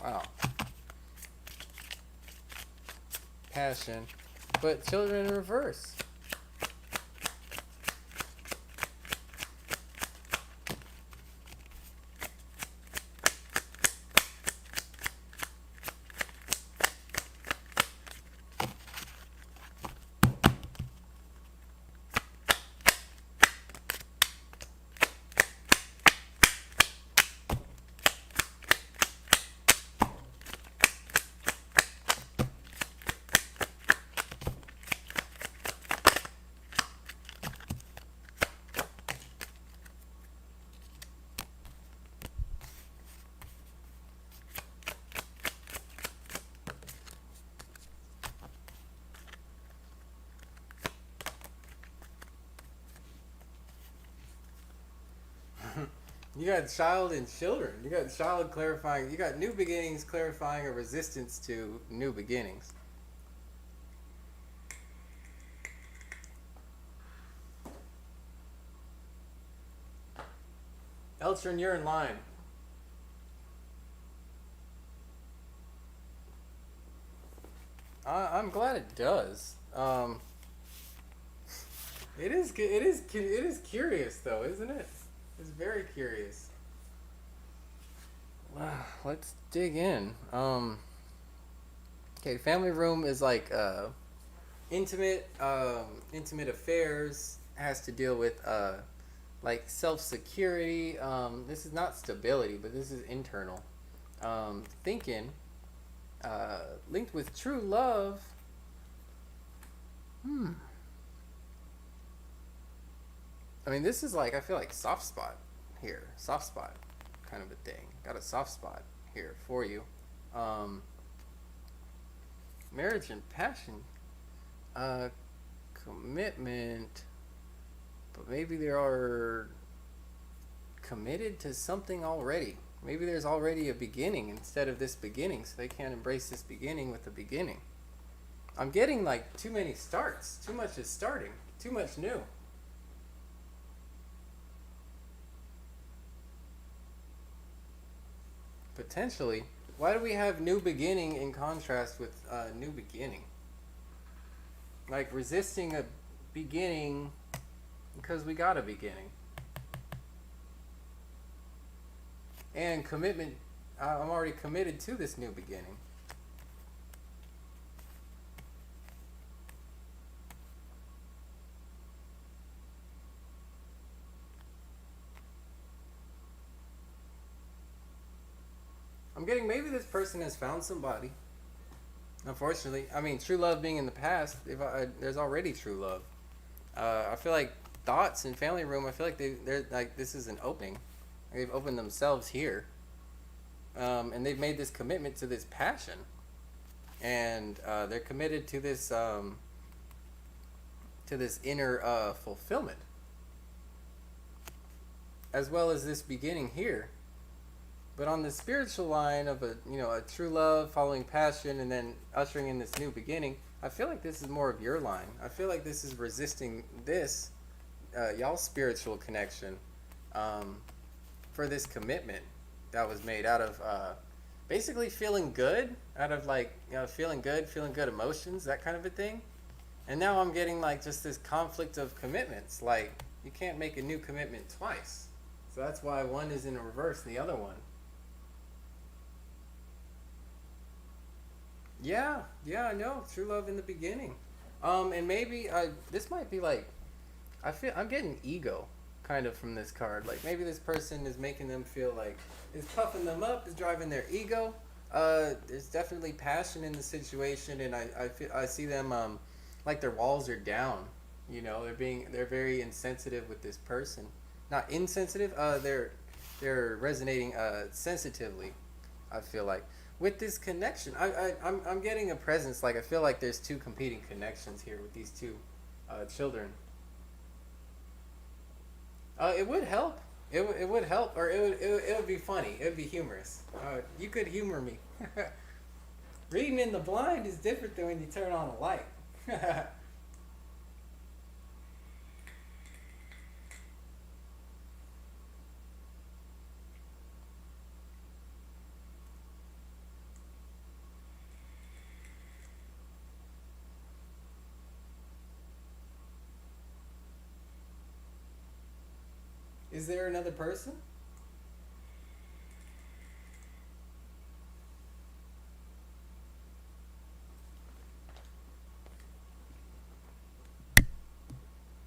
Wow. Passion. But children in reverse. You got child and children. You got child clarifying. You got new beginnings clarifying a resistance to new beginnings. Eltron, you're in line. I'm glad it does. It is curious though, isn't it? It's very curious. Wow, let's dig in. Okay, family room is like intimate affairs. Has to deal with like self security. This is not stability, but this is internal. Thinking. Linked with true love. I mean, this is like, I feel like soft spot here. Soft spot kind of a thing. Got a soft spot here for you. Marriage and passion. Commitment. But maybe they are committed to something already. Maybe there's already a beginning instead of this beginning, so they can't embrace this beginning with the beginning. I'm getting like too many starts. Too much is starting. Too much new. Potentially. Why do we have new beginning in contrast with new beginning? Like resisting a beginning because we got a beginning. And commitment, I'm already committed to this new beginning. I'm getting maybe this person has found somebody. Unfortunately, I mean, true love being in the past, there's already true love. I feel like thoughts in family room. I feel like they're like this is an opening. They've opened themselves here, and they've made this commitment to this passion, and they're committed to this inner fulfillment, as well as this beginning here. But on the spiritual line of a true love, following passion, and then ushering in this new beginning, I feel like this is more of your line. I feel like this is resisting this, y'all's spiritual connection, for this commitment that was made out of basically feeling good, out of like feeling good emotions, that kind of a thing. And now I'm getting like just this conflict of commitments. Like you can't make a new commitment twice, so that's why one is in reverse than the other one. Yeah, I know. True love in the beginning. And maybe this might be like, I'm getting ego kind of from this card. Like maybe this person is making them feel like, is puffing them up, is driving their ego. There's definitely passion in the situation, and I see them like their walls are down. You know, they're very insensitive with this person. Not insensitive. They're resonating sensitively. I feel like with this connection, I'm getting a presence. Like I feel like there's two competing connections here with these two children. It would help. It would help, or it would be funny. It would be humorous. You could humor me. Reading in the blind is different than when you turn on a light. Is there another person?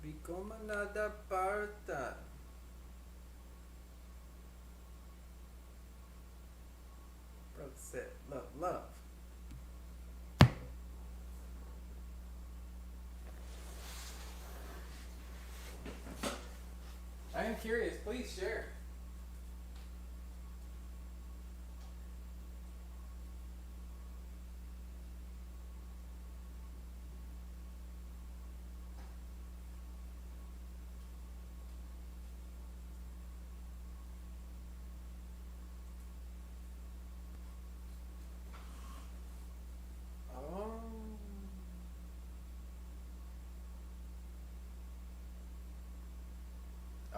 Become another person. Brother said, love. I am curious. Please share.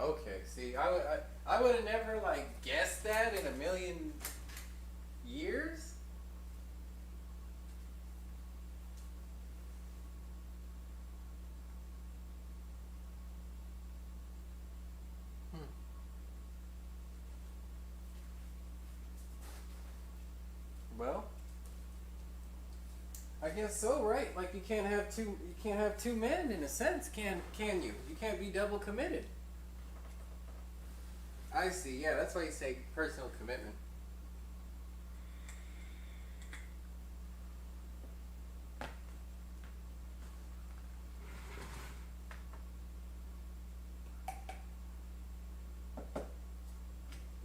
Okay, see, I would have never like guessed that in a million years. Hmm. Well, I guess so, right? Like you can't have two men in a sense, can you? You can't be double committed. I see. Yeah, that's why you say personal commitment.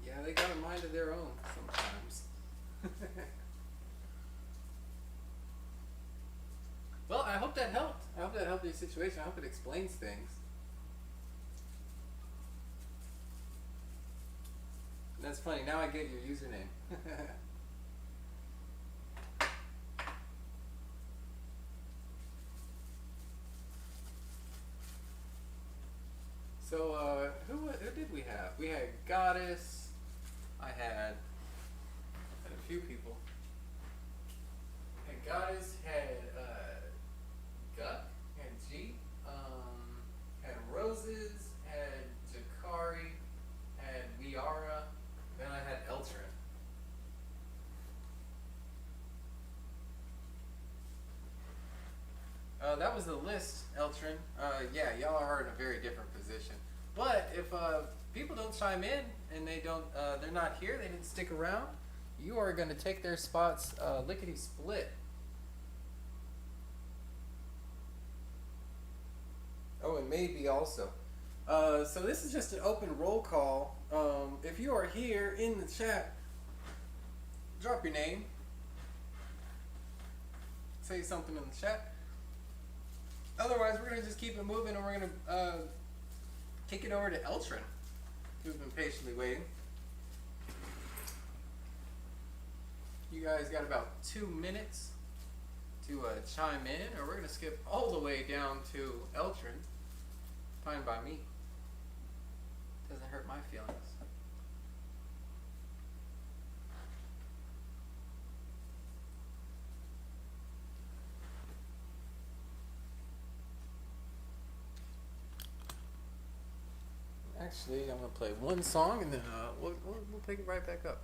Yeah, they got a mind of their own sometimes. Well, I hope that helped. I hope that helped your situation. I hope it explains things. That's funny. Now I get your username. So, who did we have? We had Goddess. I had a few people. Had Goddess, had Guck, had G, had Roses, had Jakari, had Liara, then I had Eltrin. That was the list, Eltrin. Yeah, y'all are in a very different position. But if people don't chime in and they're not here, they didn't stick around, you are going to take their spots lickety split. Oh, and maybe also. So this is just an open roll call. If you are here in the chat, drop your name, say something in the chat. Otherwise, we're gonna just keep it moving, and we're gonna kick it over to Eltrin, who's been patiently waiting. You guys got about 2 minutes to chime in, or we're gonna skip all the way down to Eltrin. Fine by me. Doesn't hurt my feelings. Actually, I'm gonna play one song and then we'll pick it right back up.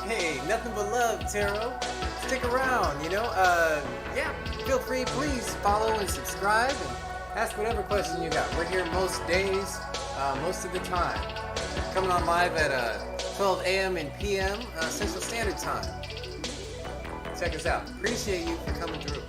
Hey, nothing but love, Taro. Stick around, yeah, feel free, please follow and subscribe and ask whatever question you got. We're here most days, most of the time. Coming on live at 12 a.m. and p.m. Central Standard Time. Check us out. Appreciate you for coming through.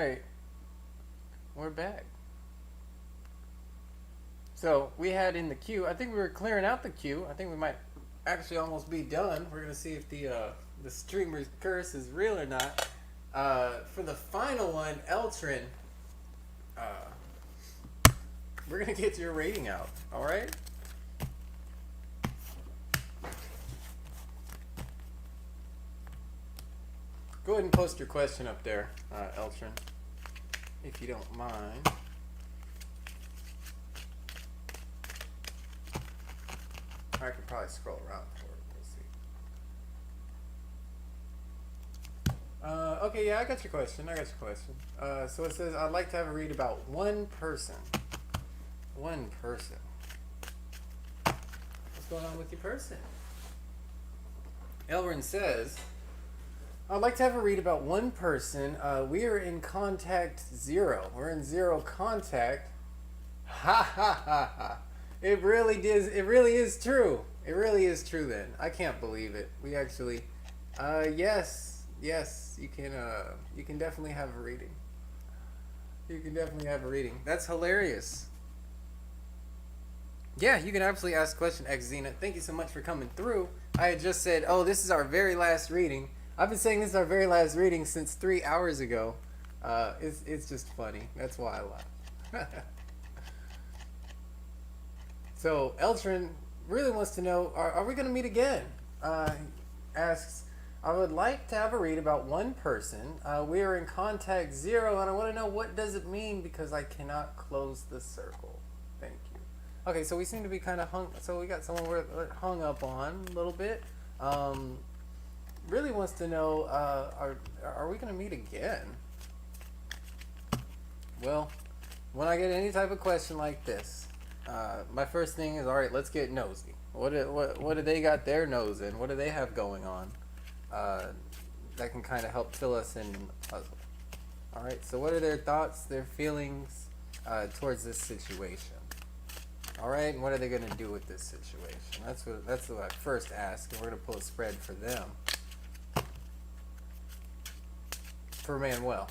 right. We're back. So we had in the queue. I think we were clearing out the queue. I think we might actually almost be done. We're gonna see if the streamer's curse is real or not. For the final one, Eltrin, we're gonna get your rating out. All right. Go ahead and post your question up there, Eltrin, if you don't mind. I could probably scroll around for it. We'll see. Okay, yeah, I got your question. So it says, I'd like to have a read about one person. One person. What's going on with your person? Elrin says, I'd like to have a read about one person. We are in contact 0. We're in 0 contact. Ha ha ha ha. It really is true. It really is true then. I can't believe it. We actually yes, you can definitely have a reading. You can definitely have a reading. That's hilarious. Yeah, you can absolutely ask a question, X Xena. Thank you so much for coming through. I had just said, oh, this is our very last reading. I've been saying this is our very last reading since 3 hours ago. It's just funny. That's why I laugh. So Eltrin really wants to know, are we going to meet again? Asks, I would like to have a read about one person. We are in contact 0, and I want to know what does it mean because I cannot close the circle. Thank you. Okay, so we seem to be kind of hung. So we got someone we're hung up on a little bit. Really wants to know, are we going to meet again? Well, when I get any type of question like this, my first thing is, all right, let's get nosy. What do they got their nose in? What do they have going on? That can kind of help fill us in the puzzle. All right, so what are their thoughts, their feelings towards this situation? All right, and what are they going to do with this situation? That's what I first ask, and we're going to pull a spread for them. For Manuel.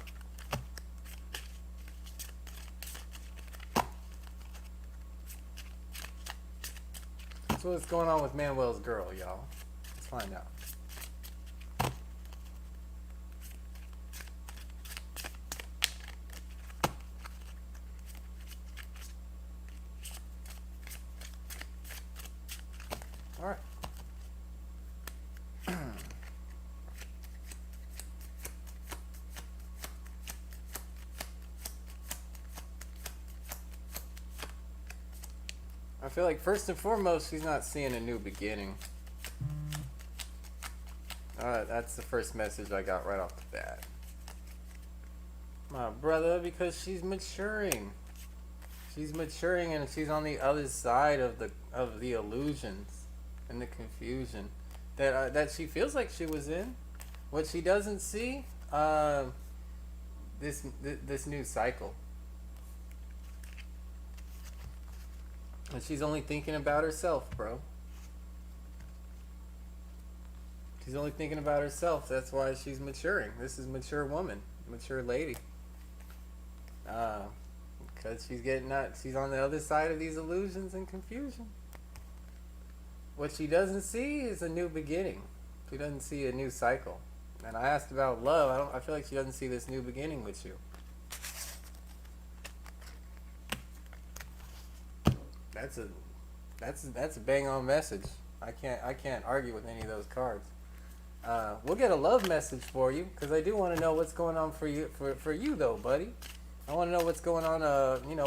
So what's going on with Manuel's girl, y'all? Let's find out. All right. I feel like first and foremost, she's not seeing a new beginning. That's the first message I got right off the bat. My brother, because she's maturing. She's maturing, and she's on the other side of the illusions and the confusion that she feels like she was in. What she doesn't see, this new cycle. And she's only thinking about herself, bro. She's only thinking about herself. That's why she's maturing. This is mature woman, mature lady. Because she's on the other side of these illusions and confusion. What she doesn't see is a new beginning. She doesn't see a new cycle. And I asked about love. I feel like she doesn't see this new beginning with you. That's a bang on message. I can't argue with any of those cards. We'll get a love message for you because I do want to know what's going on for you though, buddy. I want to know what's going on.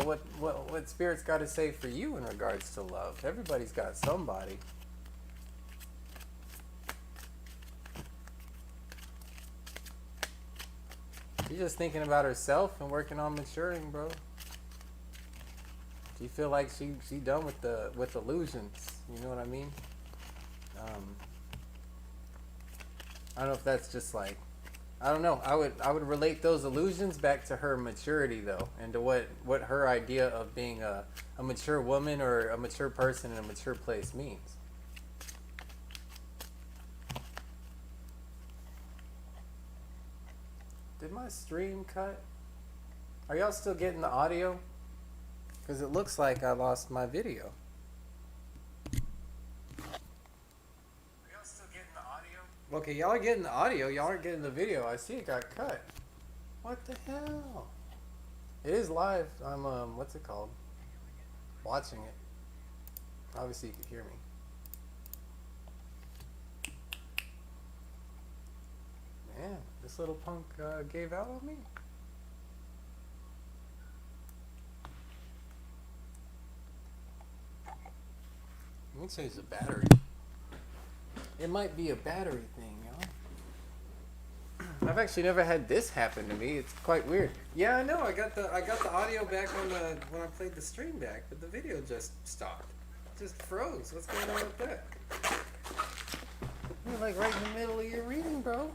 What Spirit's got to say for you in regards to love. Everybody's got somebody. She's just thinking about herself and working on maturing, bro. She feel like she done with illusions. You know what I mean? I don't know if that's just like, I don't know. I would relate those illusions back to her maturity though, and to what her idea of being a mature woman or a mature person in a mature place means. Did my stream cut? Are y'all still getting the audio? Because it looks like I lost my video. Are y'all still getting the audio? Okay, y'all are getting the audio. Y'all aren't getting the video. I see it got cut. What the hell? It is live. I'm, what's it called? Watching it. Obviously you can hear me. Man, this little punk gave out on me. Let me change the battery. It might be a battery thing, y'all. I've actually never had this happen to me. It's quite weird. Yeah, I know. I got the audio back on the when I played the stream back, but the video just stopped. It just froze. What's going on with that? You're like right in the middle of your reading, bro.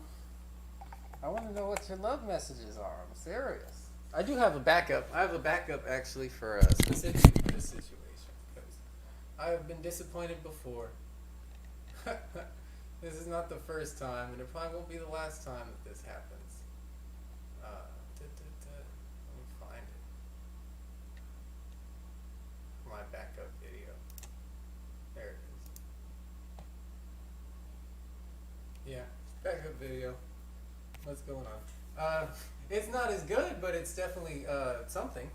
I want to know what your love messages are. I'm serious. I do have a backup. I have a backup actually for specifically for this situation. I have been disappointed before. This is not the first time, and it probably won't be the last time that this happens. Let me find it. My backup video. There it is. Yeah, backup video. What's going on? It's not as good, but it's definitely something.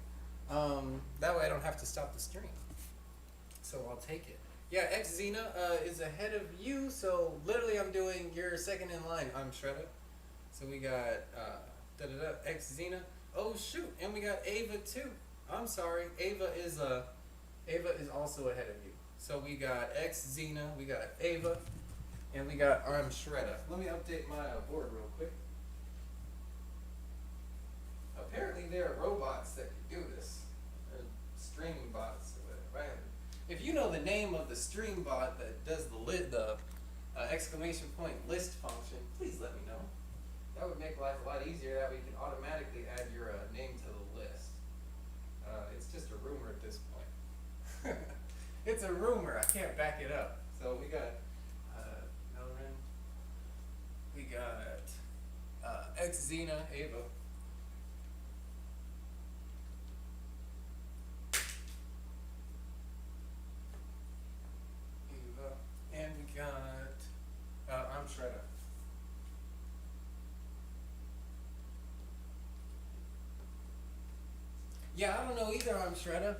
That way I don't have to stop the stream. So I'll take it. Yeah, X Xena is ahead of you, so literally I'm doing your second in line. I'm Shredder. So we got X Xena. Oh shoot, and we got Ava too. I'm sorry, Ava is also ahead of you. So we got X Xena, we got Ava, and we got I'm Shredder. Let me update my board real quick. Apparently there are robots that can do this. They're streaming bots or whatever. Right? If you know the name of the stream bot that does the exclamation point list function, please let me know. That would make life a lot easier. That way you can automatically add your name to the list. It's just a rumor at this point. It's a rumor. I can't back it up. So we got Melrin. We got X Xena, Ava. And we got, I'm Shredder. Yeah, I don't know either, I'm Shredder.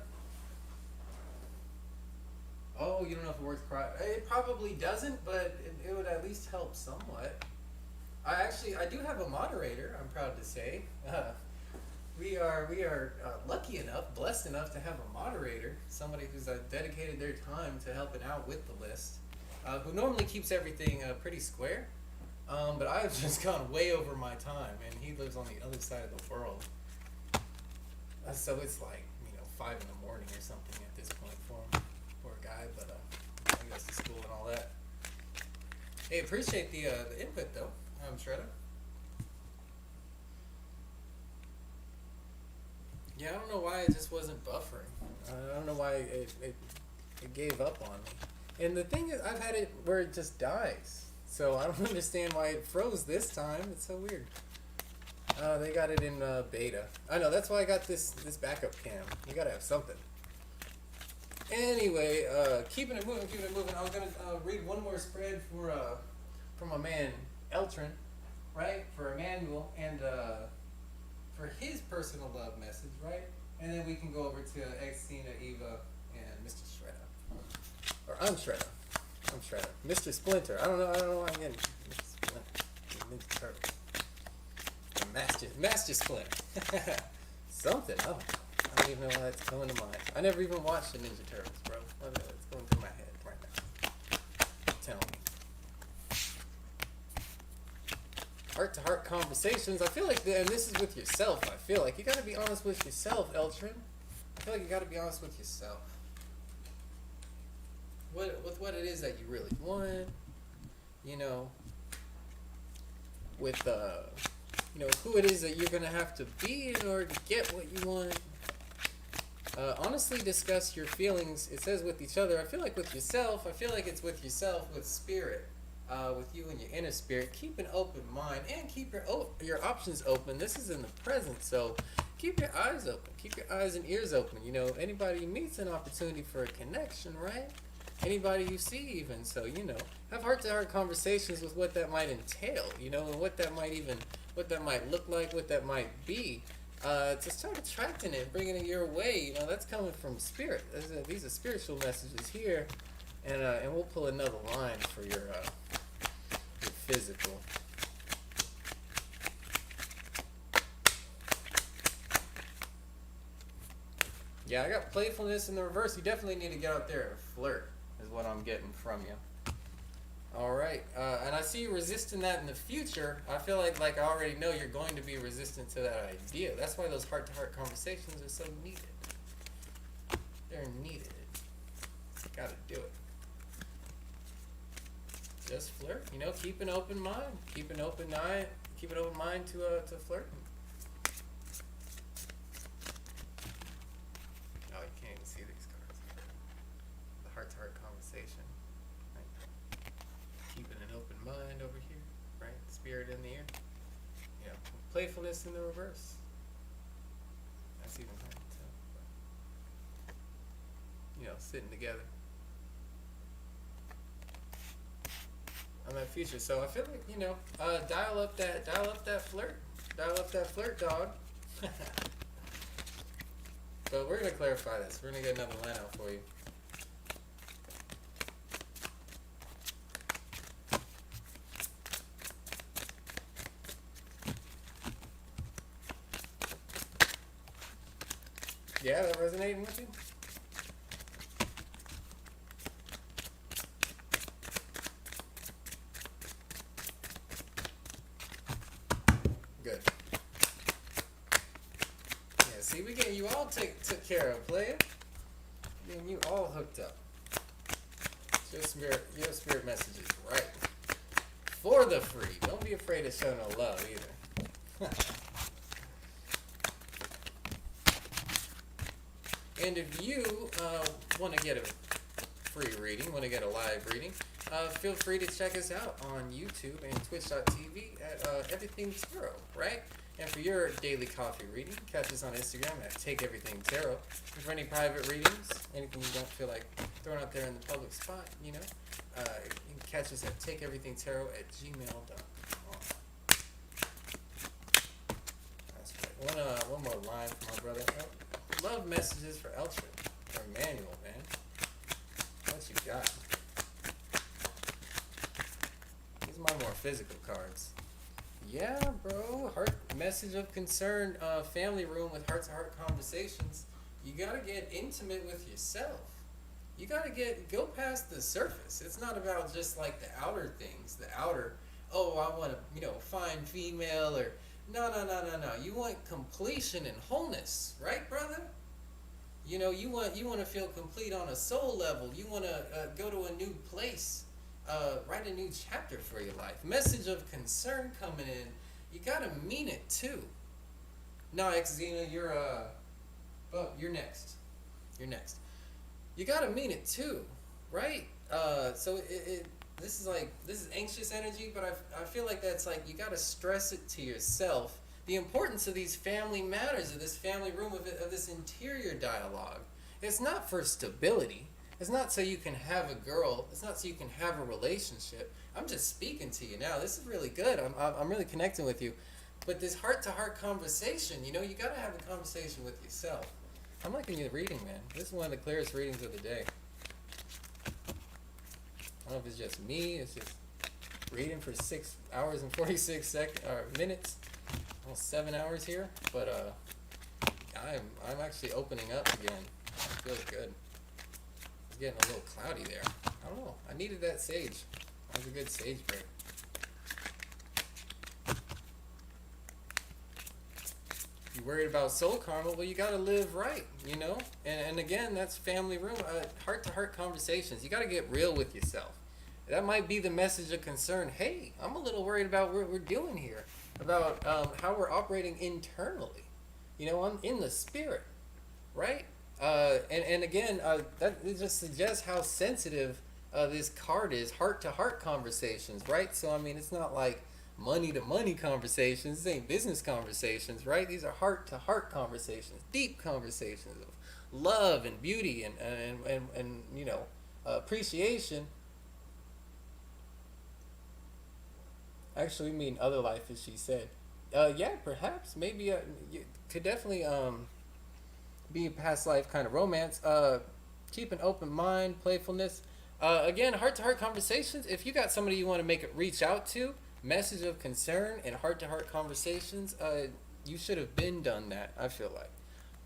Oh, you don't know if it works It probably doesn't, but it would at least help somewhat. I do have a moderator, I'm proud to say. We are lucky enough, blessed enough to have a moderator, somebody who's dedicated their time to helping out with the list. Who normally keeps everything pretty square, but I've just gone way over my time, and he lives on the other side of the world. So it's like, 5 in the morning or something at this point for him. Poor guy, but he goes to school and all that. Hey, appreciate the input though. I'm Shredder. Yeah, I don't know why it just wasn't buffering. I don't know why it gave up on me. And the thing is, I've had it where it just dies. So I don't understand why it froze this time. It's so weird. They got it in beta. I know, that's why I got this backup cam. You gotta have something. Anyway, keeping it moving. I was gonna read one more spread for my man Eltrin, right? For Emmanuel and for his personal love message, right? And then we can go over to X Xena, Eva, and Mr. Shredder. Or I'm Shredder. Mr. Splinter. I don't know why I'm getting Mr. Splinter. Ninja Turtles. Master Splinter. Something. Oh, I don't even know why it's coming to mind. I never even watched the Ninja Turtles, bro. I don't know. It's going through my head right now. Tell me. Heart-to-heart conversations. I feel like, and this is with yourself. I feel like you got to be honest with yourself, Eltrin. I feel like you got to be honest with yourself. With what it is that you really want, with who it is that you're gonna have to be in order to get what you want. Honestly, discuss your feelings. It says with each other. I feel like with yourself. I feel like it's with yourself, with spirit, with you and your inner spirit. Keep an open mind and keep your options open. This is in the present, so keep your eyes open. Keep your eyes and ears open. You know, anybody you meet's an opportunity for a connection, right? Anybody you see, even. So, you know, have heart-to-heart conversations with what that might entail, you know, and what that might look like, what that might be. To start attracting it, bringing it your way. You know, that's coming from spirit. These are spiritual messages here, and we'll pull another line for your physical. Yeah, I got playfulness in the reverse. You definitely need to get out there and flirt, is what I'm getting from you. All right, and I see you resisting that in the future. I feel like I already know you're going to be resistant to that idea. That's why those heart-to-heart conversations are so needed. They're needed. Gotta do it. Just flirt. You know, keep an open mind. Keep an open eye. Keep an open mind to flirting. Oh, you can't even see these cards. The heart-to-heart conversation. Keeping an open mind over here, right? Spirit in the air. You know, playfulness in the reverse. That's even hard to tell. But, you know, sitting together. On that future. So I feel like, you know, dial up that flirt. Dial up that flirt, dog. But we're gonna clarify this. We're gonna get another line out for you. Yeah, that resonating with you? Good. Yeah, see, we getting you all took care of, player. Getting you all hooked up. Your spirit message is right. For the free. Don't be afraid to show no love either. And if you want to get a free reading, want to get a live reading, feel free to check us out on YouTube and twitch.tv at Everything Tarot, right? And for your daily coffee reading, catch us on Instagram at Take Everything Tarot. And for any private readings, anything you don't feel like throwing out there in the public spot, you know, you can catch us at takeeverythingtarot@gmail.com. That's right. One more line from my brother. Love messages for Elcher or Emmanuel, man. What you got? These are my more physical cards. Yeah, bro. Heart message of concern. Family room with heart-to-heart conversations. You gotta get intimate with yourself. You gotta go past the surface. It's not about just like the outer things. The outer. Oh, I want to find female or. No. You want completion and wholeness, right, brother? You know, you want to feel complete on a soul level. You want to go to a new place, write a new chapter for your life. Message of concern coming in. You gotta mean it too. No, Xena, you're next. You're next. You gotta mean it too, right? So this is anxious energy, but I feel like that's like you gotta stress it to yourself. The importance of these family matters, of this family room, of this interior dialogue. It's not for stability. It's not so you can have a girl. It's not so you can have a relationship. I'm just speaking to you now. This is really good. I'm really connecting with you. But this heart-to-heart conversation, you gotta have a conversation with yourself. I'm liking your reading, man. This is one of the clearest readings of the day. I don't know if it's just me. It's just reading for 6 hours and 46 minutes. Almost 7 hours here. But I'm actually opening up again. It feels good. It's getting a little cloudy there. I don't know. I needed that sage. That was a good sage break. You worried about soul karma? Well, you gotta live right, And again, that's family room, heart-to-heart conversations. You gotta get real with yourself. That might be the message of concern. Hey, I'm a little worried about what we're doing here, about how we're operating internally. I'm in the spirit, right? And again, that just suggests how sensitive this card is. Heart-to-heart conversations, right? So I mean, it's not like money to money conversations. This ain't business conversations, right? These are heart to heart conversations, deep conversations of love and beauty and you know, appreciation. Actually, we mean other life, as she said. Yeah, perhaps, maybe, you could definitely be a past life kind of romance. Keep an open mind, playfulness. Again, heart to heart conversations. If you got somebody you want to make it reach out to, message of concern and heart to heart conversations. You should have been done that. I feel like,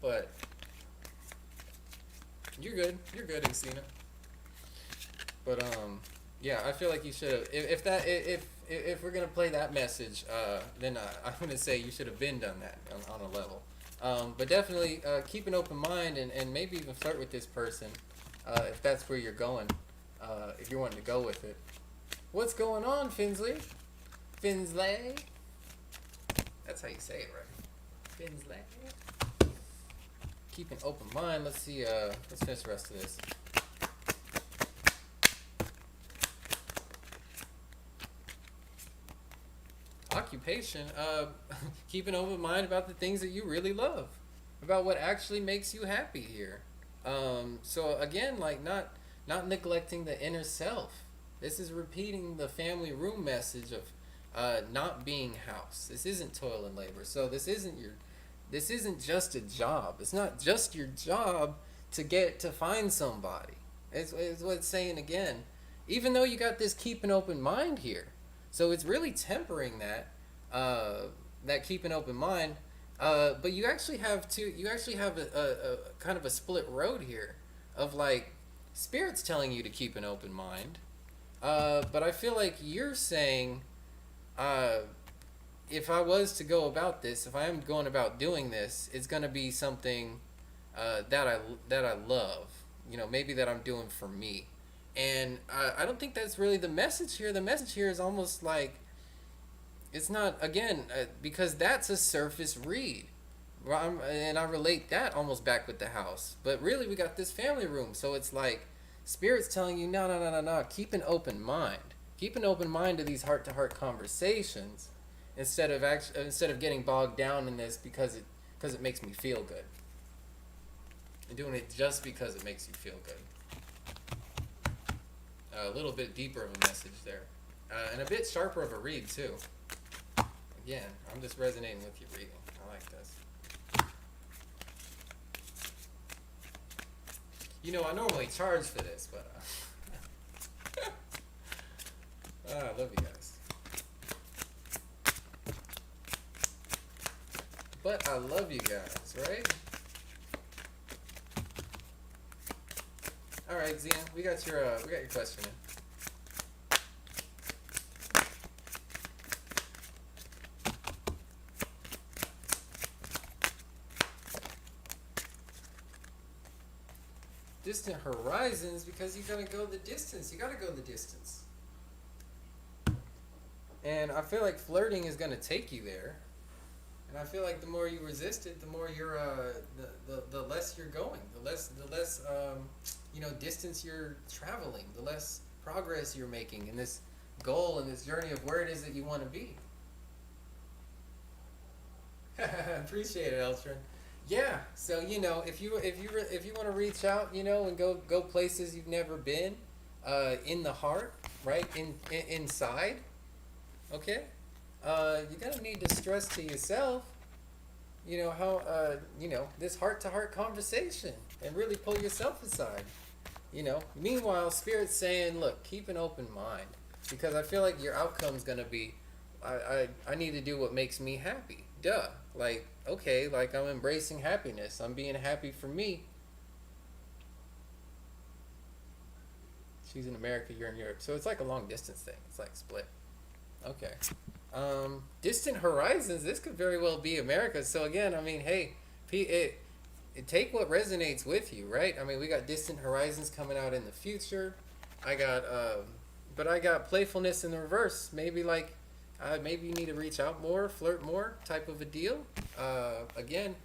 but you're good. You're good, Xena. But yeah, I feel like you should have. If we're gonna play that message, then I'm gonna say you should have been done that on a level. But definitely keep an open mind and maybe even flirt with this person if that's where you're going. If you're wanting to go with it. What's going on, Finsley? Finsley? That's how you say it, right? Finsley. Keep an open mind. Let's see. Let's finish the rest of this. Occupation. Keep an open mind about the things that you really love, about what actually makes you happy here. So again, like not neglecting the inner self. This is repeating the family room message of not being house. This isn't toil and labor. So this isn't just a job. It's not just your job to find somebody. It's what it's saying again. Even though you got this keep an open mind here. So it's really tempering that keep an open mind. But you actually have a kind of a split road here of like Spirit's telling you to keep an open mind. But I feel like you're saying, if I was to go about this, if I am going about doing this, it's going to be something that I love. You know, maybe that I'm doing for me. And I don't think that's really the message here. The message here is almost like, it's not, again, because that's a surface read. And I relate that almost back with the house. But really, we got this family room. So it's like, Spirit's telling you, no, keep an open mind. Keep an open mind to these heart-to-heart conversations instead of getting bogged down in this because it makes me feel good. And doing it just because it makes you feel good. A little bit deeper of a message there. And a bit sharper of a read, too. Again, I'm just resonating with your reading. I like this. You know, I normally charge for this, but I love you guys. But I love you guys, right? All right, Xena, we got your question in. Distant horizons, because you gotta go the distance. You gotta go the distance. And I feel like flirting is gonna take you there. And I feel like the more you resist it, the more you're the less you're going, the less you know, distance you're traveling, the less progress you're making in this goal and this journey of where it is that you want to be. Appreciate it, Eltron. Yeah, so you know, if you want to reach out, you know, and go places you've never been, in the heart, right, inside, okay, you're gonna need to stress to yourself, you know, how you know, this heart to heart conversation, and really pull yourself aside, you know. Meanwhile, Spirit's saying, look, keep an open mind, because I feel like your outcome's gonna be, I need to do what makes me happy. Duh. Like, okay, like I'm embracing happiness. I'm being happy for me. She's in America, you're in Europe. So it's like a long distance thing. It's like split. Okay. Distant horizons, this could very well be America. So again, I mean, hey, take what resonates with you, right? I mean, we got distant horizons coming out in the future. But I got playfulness in the reverse. Maybe like, maybe you need to reach out more, flirt more, type of a deal. Again,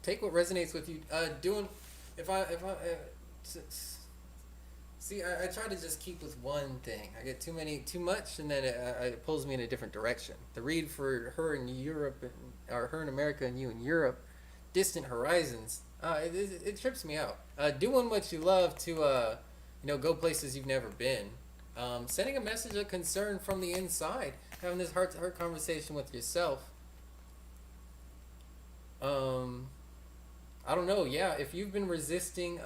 take what resonates with you. See, I try to just keep with one thing. I get too much, and then it pulls me in a different direction. The read for her in Europe, or her in America and you in Europe, distant horizons. It trips me out. Doing what you love to, go places you've never been. Sending a message of concern from the inside. Having this heart-to-heart conversation with yourself. I don't know. Yeah, if you've been resisting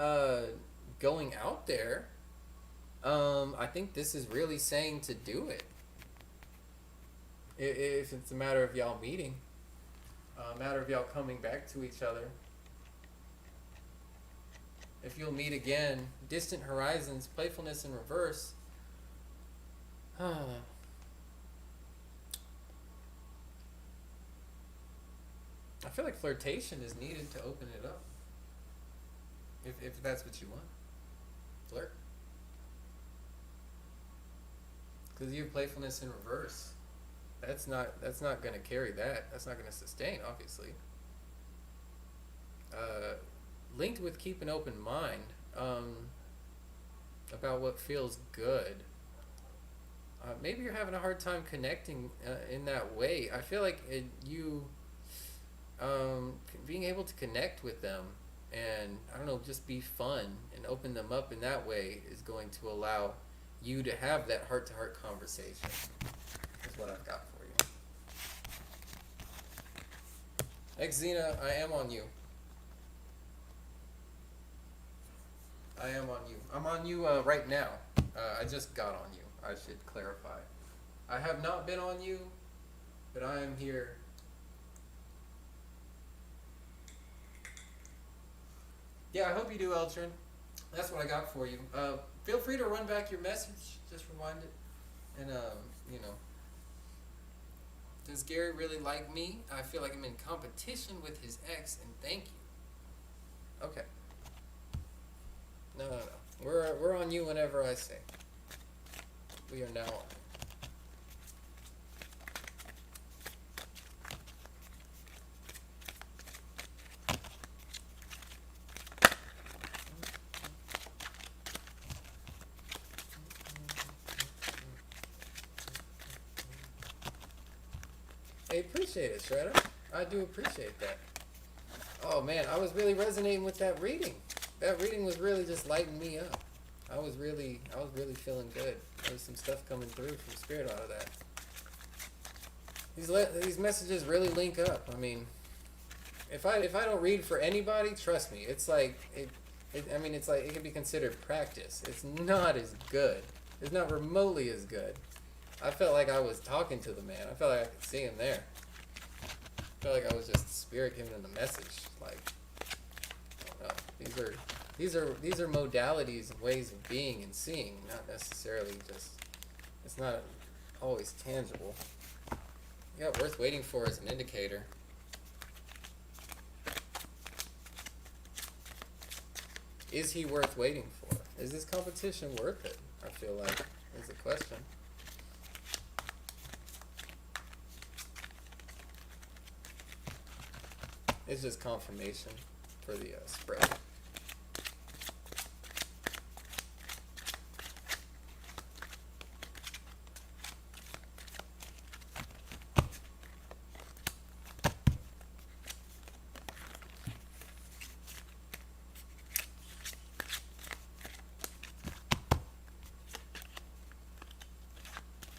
going out there, I think this is really saying to do it. If it's a matter of y'all meeting, a matter of y'all coming back to each other. If you'll meet again, distant horizons, playfulness in reverse. I feel like flirtation is needed to open it up. If that's what you want. Flirt. Because you have playfulness in reverse. That's not going to carry that. That's not going to sustain, obviously. Linked with keep an open mind about what feels good. Maybe you're having a hard time connecting in that way. I feel like being able to connect with them and, I don't know, just be fun and open them up in that way is going to allow you to have that heart-to-heart conversation. Is what I've got for you. Xena, I am on you. I am on you. I'm on you right now. I just got on you. I should clarify. I have not been on you, but I am here. Yeah, I hope you do, Eltrin. That's what I got for you. Feel free to run back your message. Just rewind it. And, does Gary really like me? I feel like I'm in competition with his ex, and thank you. Okay. No. We're on you whenever I say. We are now on. I appreciate it, Shredder. I do appreciate that. Oh man, I was really resonating with that reading. That reading was really just lighting me up. I was really feeling good. There was some stuff coming through from Spirit out of that. These messages really link up. I mean, if I don't read for anybody, trust me, it's like it's like it can be considered practice. It's not as good. It's not remotely as good. I felt like I was talking to the man. I felt like I could see him there. I felt like I was just Spirit giving him the message. Like, I don't know. These are modalities and ways of being and seeing, not necessarily just. It's not always tangible. Yeah, worth waiting for is an indicator. Is he worth waiting for? Is this competition worth it? I feel like is the question. It's just confirmation for the spread.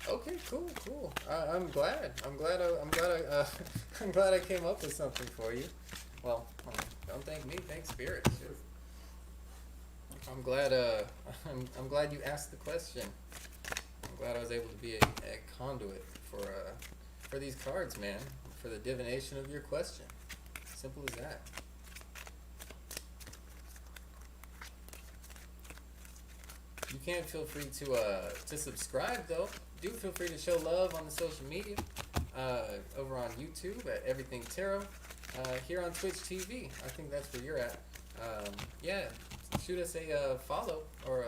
Okay, cool. I'm glad I came up with something for you. Well, don't thank me, thank Spirit. Shoot. I'm glad you asked the question. I'm glad I was able to be a conduit for these cards, man. For the divination of your question. Simple as that. You can feel free to subscribe though. Do feel free to show love on the social media. Over on YouTube at Everything Tarot. Here on Twitch TV. I think that's where you're at. Yeah, shoot us a follow or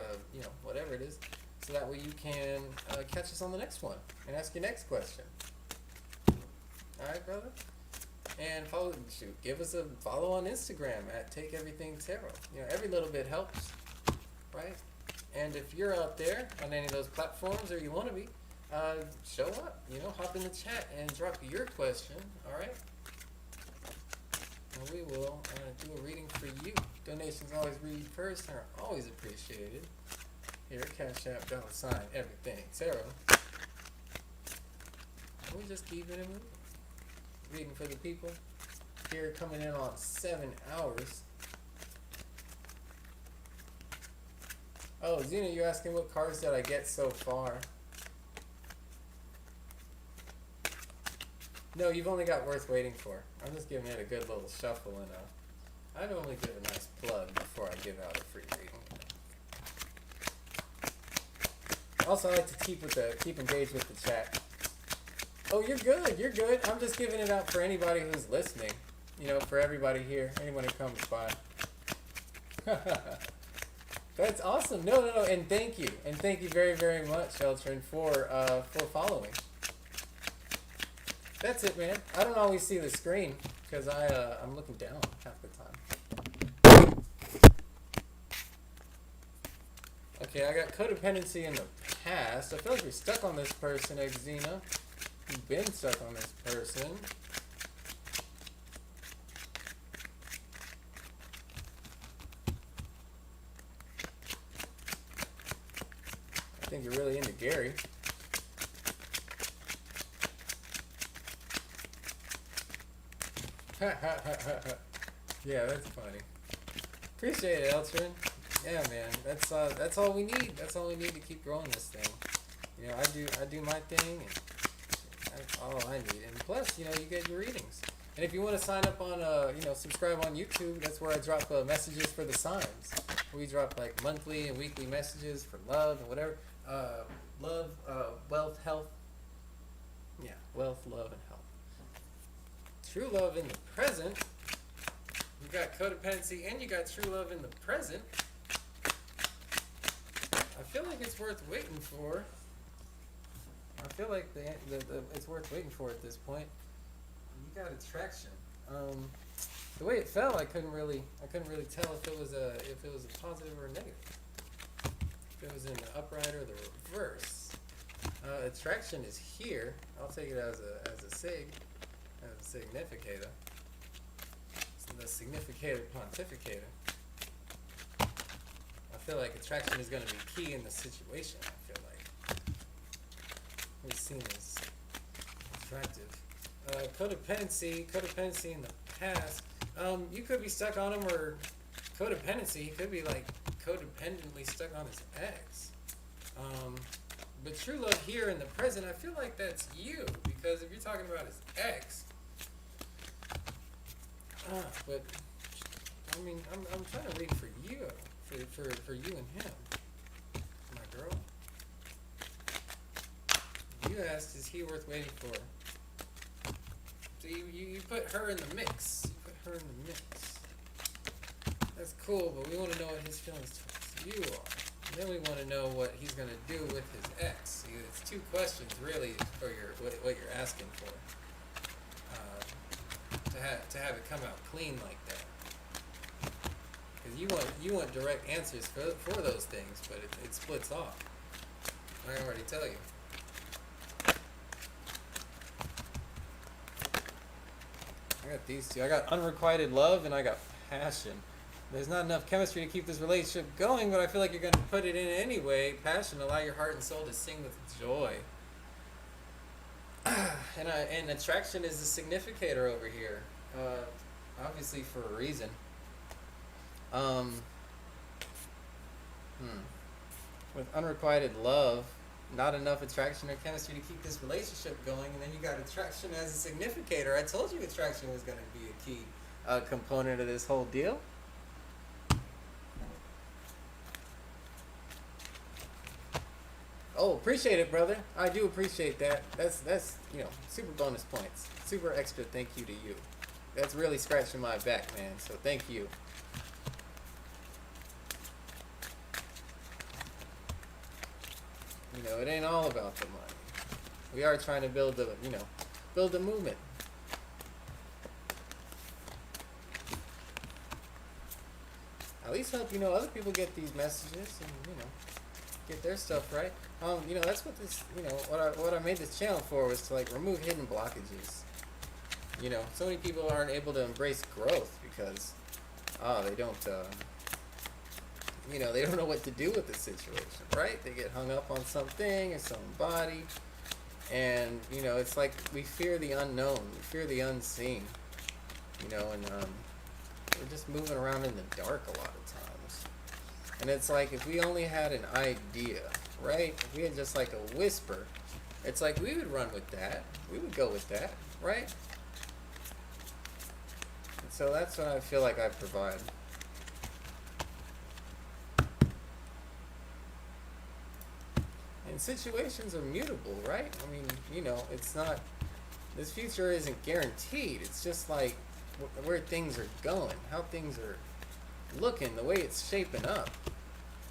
whatever it is, so that way you can catch us on the next one and ask your next question. All right, brother. And give us a follow on Instagram at Take Everything Tarot. Every little bit helps, right? And if you're out there on any of those platforms or you want to be, show up. Hop in the chat and drop your question. All right. And we will do a reading for you. Donations always read first and are always appreciated. Here, Cash App, $ everything. Tarot. We just keep it moving. Reading for the people. Here, coming in on 7 hours. Oh, Zena, you're asking what cards did I get so far? No, you've only got Worth Waiting For. I'm just giving it a good little shuffle, and I normally give a nice plug before I give out a free reading. Also, I like to keep engaged with the chat. Oh, you're good. You're good. I'm just giving it out for anybody who's listening. For everybody here, anyone who comes by. That's awesome. No, and thank you very, very much, Eltrin, for following. That's it, man. I don't always see the screen because I'm looking down half the time. Okay, I got codependency in the past. I feel like you're stuck on this person, Xena. You've been stuck on this person. I think you're really into Gary. Yeah, that's funny. Appreciate it, Eltrin. Yeah, man. That's all we need. That's all we need to keep growing this thing. I do my thing, and that's all I need. And plus, you get your readings. And if you want to sign up on, subscribe on YouTube, that's where I drop messages for the signs. We drop like monthly and weekly messages for love and whatever. Love, wealth, health. Yeah, wealth, love, and health. True love in the present. You got codependency and you got true love in the present. I feel like it's worth waiting for. I feel like it's worth waiting for at this point. You got attraction. The way it fell, I couldn't really tell if it was a positive or a negative. If it was in the upright or the reverse. Attraction is here. I'll take it as a significator. It's the significator pontificator. I feel like attraction is going to be key in the situation. I feel like he's seen as attractive. Codependency in the past. You could be stuck on him, or codependency. He could be like codependently stuck on his ex. But true love here in the present, I feel like that's you, because if you're talking about his ex, but I mean, I'm trying to read for you, for you and him, my girl. You asked, is he worth waiting for? So you put her in the mix. You put her in the mix. That's cool, but we want to know what his feelings towards you are. And then we want to know what he's going to do with his ex. See, it's two questions really for what you're asking for. To have it come out clean like that. Because you want direct answers for those things, but it splits off. I can already tell you. I got these two. I got unrequited love and I got passion. There's not enough chemistry to keep this relationship going, but I feel like you're going to put it in anyway. Passion, allow your heart and soul to sing with joy. And attraction is the significator over here. Obviously for a reason. With unrequited love, not enough attraction or chemistry to keep this relationship going, and then you got attraction as a significator. I told you attraction was going to be a key component of this whole deal. Oh, appreciate it, brother. I do appreciate that. That's super bonus points. Super extra thank you to you. That's really scratching my back, man. So thank you. It ain't all about the money. We are trying to build a movement. At least help other people get these messages, and get their stuff right. That's what this, what I made this channel for was to like remove hidden blockages. So many people aren't able to embrace growth because, they don't, they don't know what to do with the situation, right? They get hung up on something or somebody, and it's like we fear the unknown, we fear the unseen, and we're just moving around in the dark a lot of times. And it's like if we only had an idea, right? If we had just like a whisper, it's like we would run with that. We would go with that, right? And so that's what I feel like I provide. And situations are mutable, right? I mean, it's not, this future isn't guaranteed. It's just like where things are going, how things are looking, the way it's shaping up.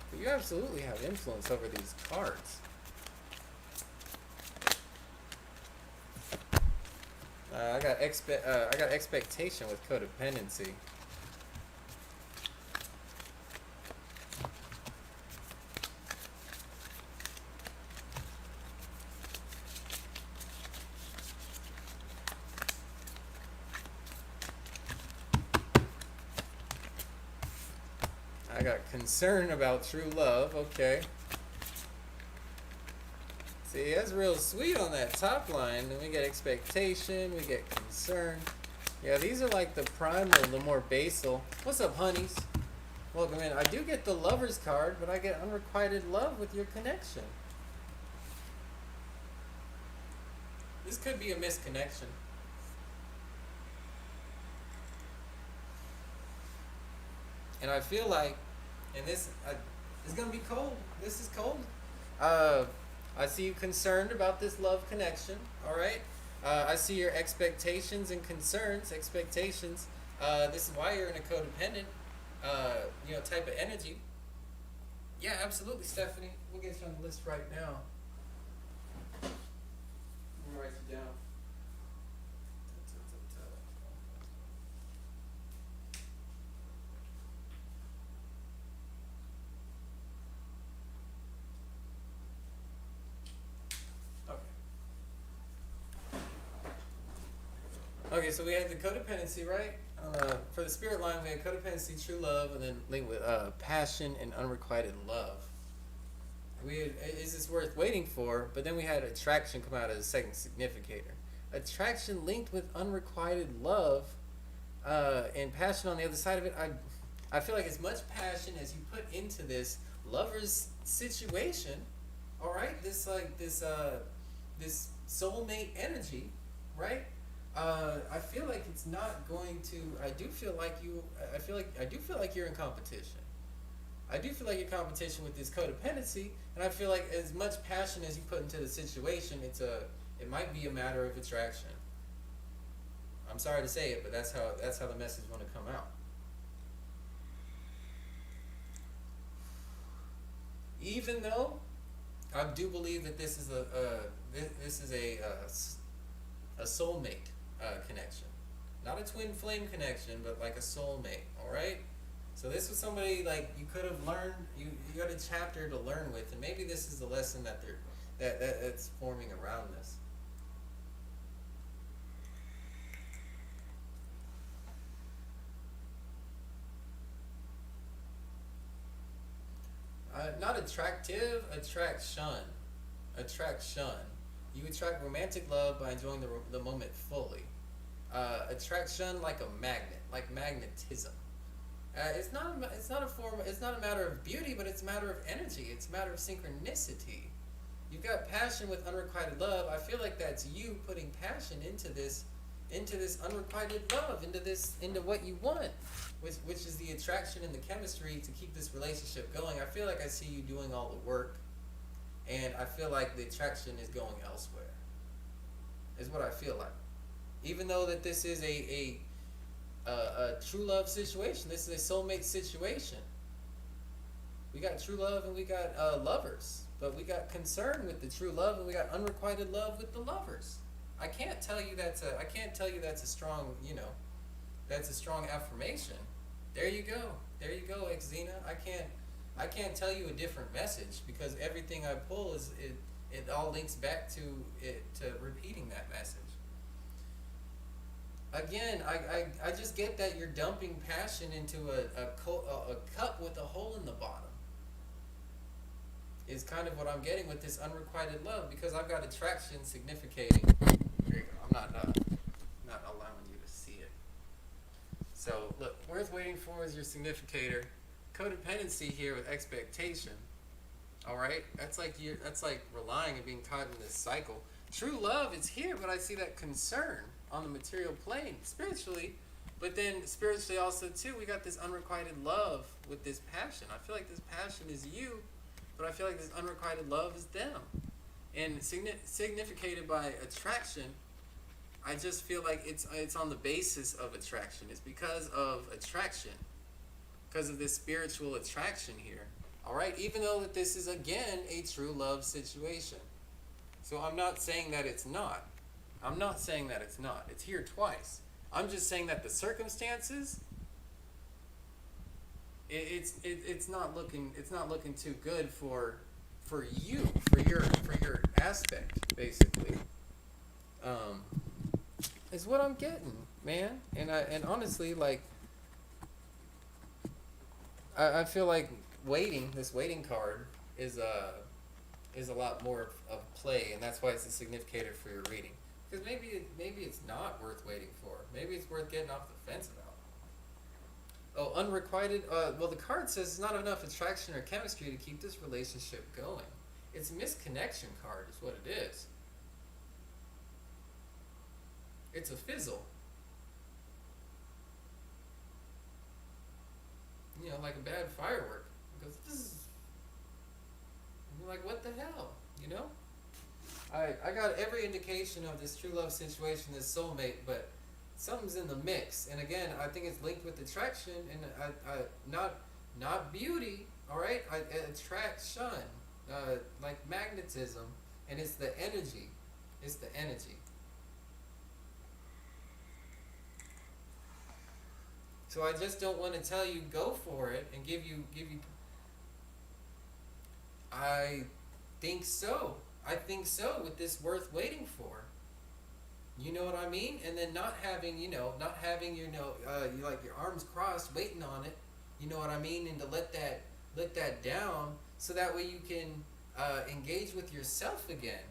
But you absolutely have influence over these cards. I got expectation with codependency. I got concern about true love. Okay. See, that's real sweet on that top line. Then we get expectation, we get concern. Yeah, these are like the primal, the more basal. What's up, honeys? Welcome in. I do get the lover's card, but I get unrequited love with your connection. This could be a misconnection. And I feel like, and this is going to be cold. This is cold. I see you concerned about this love connection. All right. I see your expectations and concerns. Expectations. This is why you're in a codependent, type of energy. Yeah, absolutely, Stephanie. We'll get you on the list right now. Let me write you down. Okay, so we had the codependency, right? For the spirit line, we had codependency, true love, and then linked with passion and unrequited love. Is this worth waiting for? But then we had attraction come out as a second significator. Attraction linked with unrequited love, and passion on the other side of it. I feel like as much passion as you put into this lover's situation, all right, this soulmate energy, right? I feel like it's not going to. I do feel like you're in competition. I do feel like you're in competition with this codependency, and I feel like as much passion as you put into the situation, it might be a matter of attraction. I'm sorry to say it, but that's how the message is going to come out. Even though I do believe that this is a soulmate connection, not a twin flame connection, but like a soulmate. All right. So this was somebody like you could have learned. You got a chapter to learn with, and maybe this is the lesson that's forming around this. Not attractive, attraction. You attract romantic love by enjoying the moment fully. Attraction like a magnet, like magnetism. It's not a matter of beauty, but it's a matter of energy. It's a matter of synchronicity. You've got passion with unrequited love. I feel like that's you putting passion into this unrequited love, into what you want, which is the attraction and the chemistry to keep this relationship going. I feel like I see you doing all the work, and I feel like the attraction is going elsewhere. Is what I feel like. Even though that this is a true love situation, this is a soulmate situation. We got true love and we got lovers, but we got concern with the true love and we got unrequited love with the lovers. I can't tell you that's a strong, that's a strong affirmation. There you go, Xena. I can't tell you a different message because everything I pull is it all links back to it to repeating that message. Again, I just get that you're dumping passion into a cup with a hole in the bottom. Is kind of what I'm getting with this unrequited love because I've got attraction significating. Here you go. I'm not allowing you to see it. So look, worth waiting for is your significator. Codependency here with expectation. All right, that's like relying and being caught in this cycle. True love is here, but I see that concern on the material plane spiritually, but then spiritually also too. We got this unrequited love with this passion. I feel like this passion is you. But I feel like this unrequited love is them. And significated by attraction, I just feel like it's on the basis of attraction. It's because of attraction. Because of this spiritual attraction here. Alright? Even though that this is, again, a true love situation. So I'm not saying that it's not. I'm not saying that it's not. It's here twice. I'm just saying that the circumstances... It's not looking too good for you, for your aspect, basically. Is what I'm getting, man. And honestly, like, I feel like this waiting card is a lot more of play, and that's why it's a significator for your reading. Because maybe it's not worth waiting for. Maybe it's worth getting off the fence about. Oh, unrequited. Well, the card says it's not enough attraction or chemistry to keep this relationship going. It's a misconnection card, is what it is. It's a fizzle. You know, like a bad firework. It goes, "Zzz." And you're like, what the hell? You know? I got every indication of this true love situation, this soulmate, but something's in the mix, and again, I think it's linked with attraction, and not beauty. All right, attraction, like magnetism, and it's the energy. It's the energy. So I just don't want to tell you go for it and give you. I think so. I think so. With this worth waiting for. You know what I mean? And then not having you like your arms crossed, waiting on it. You know what I mean? And to let that down, so that way you can engage with yourself again,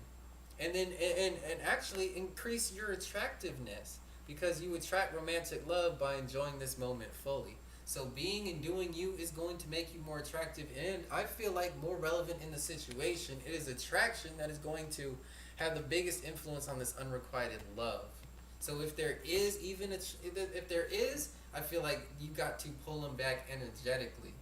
and then and actually increase your attractiveness, because you attract romantic love by enjoying this moment fully. So being and doing you is going to make you more attractive, and I feel like more relevant in the situation. It is attraction that is going to have the biggest influence on this unrequited love. So if there is I feel like you got to pull them back energetically,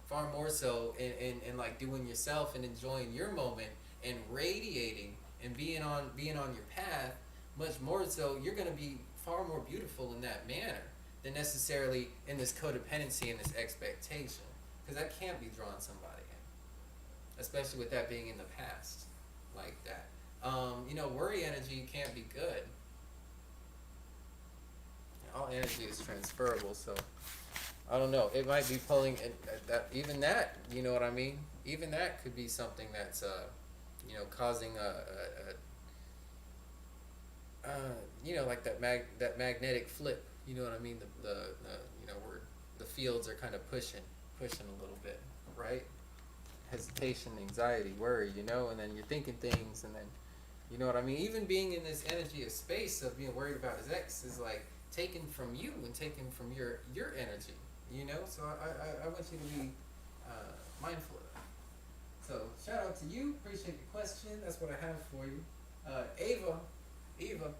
far more so in like doing yourself and enjoying your moment and radiating and being on your path. Much more so, you're going to be far more beautiful in that manner than necessarily in this codependency and this expectation, because that can't be drawing somebody in, especially with that being in the past like that. Worry energy can't be good. All energy is transferable, so I don't know. It might be pulling that. Even that, you know what I mean? Even that could be something that's causing like that magnetic flip. You know what I mean? The where the fields are kind of pushing a little bit, right? Hesitation, anxiety, worry, and then you're thinking things, and then, you know what I mean? Even being in this energy of space of being worried about his ex is like taken from you and taken from your energy, So I want you to be mindful of that. So shout out to you. Appreciate your question. That's what I have for you. Eva,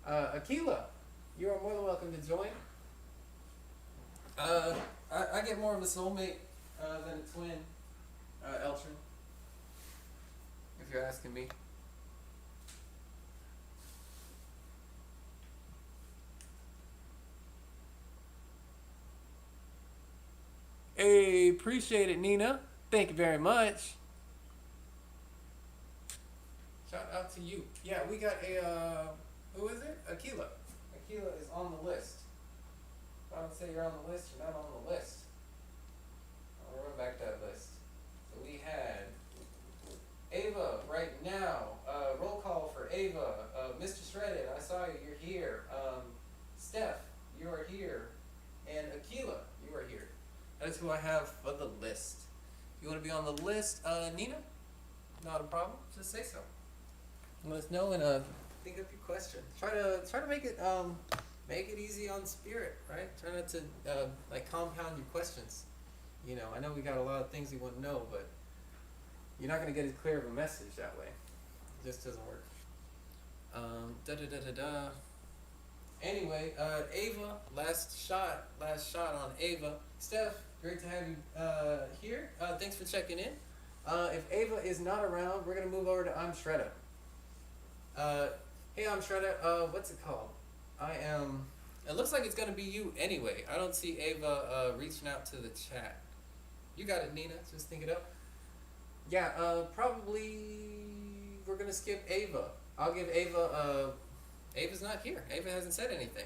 Akila, you are more than welcome to join. I get more of a soulmate than a twin, Eltrin, if you're asking me. Hey, appreciate it, Nina. Thank you very much. Shout out to you. Yeah, we got who is it? Akila. Akila is on the list. If I don't say you're on the list, you're not on the list. We'll run back that list. So we had Ava right now. Roll call for Ava. Mr. Shredded, I saw you. You're here. Steph, you are here. And Akila, you are here. That is who I have for the list. You want to be on the list, Nina? Not a problem. Just say so. Let us know and think up your question. Try to make it easy on Spirit, right? Try not to like compound your questions. You know, I know we got a lot of things you want to know, but you're not gonna get as clear of a message that way. It just doesn't work. Anyway, Ava, last shot on Ava. Steph, great to have you here. Thanks for checking in. If Ava is not around, we're gonna move over to I'm Shredda. Hey, I'm Shredda. What's it called? It looks like it's gonna be you anyway. I don't see Ava reaching out to the chat. You got it, Nina. Just think it up. Yeah, probably we're gonna skip Ava. I'll give Ava. Ava's not here. Ava hasn't said anything.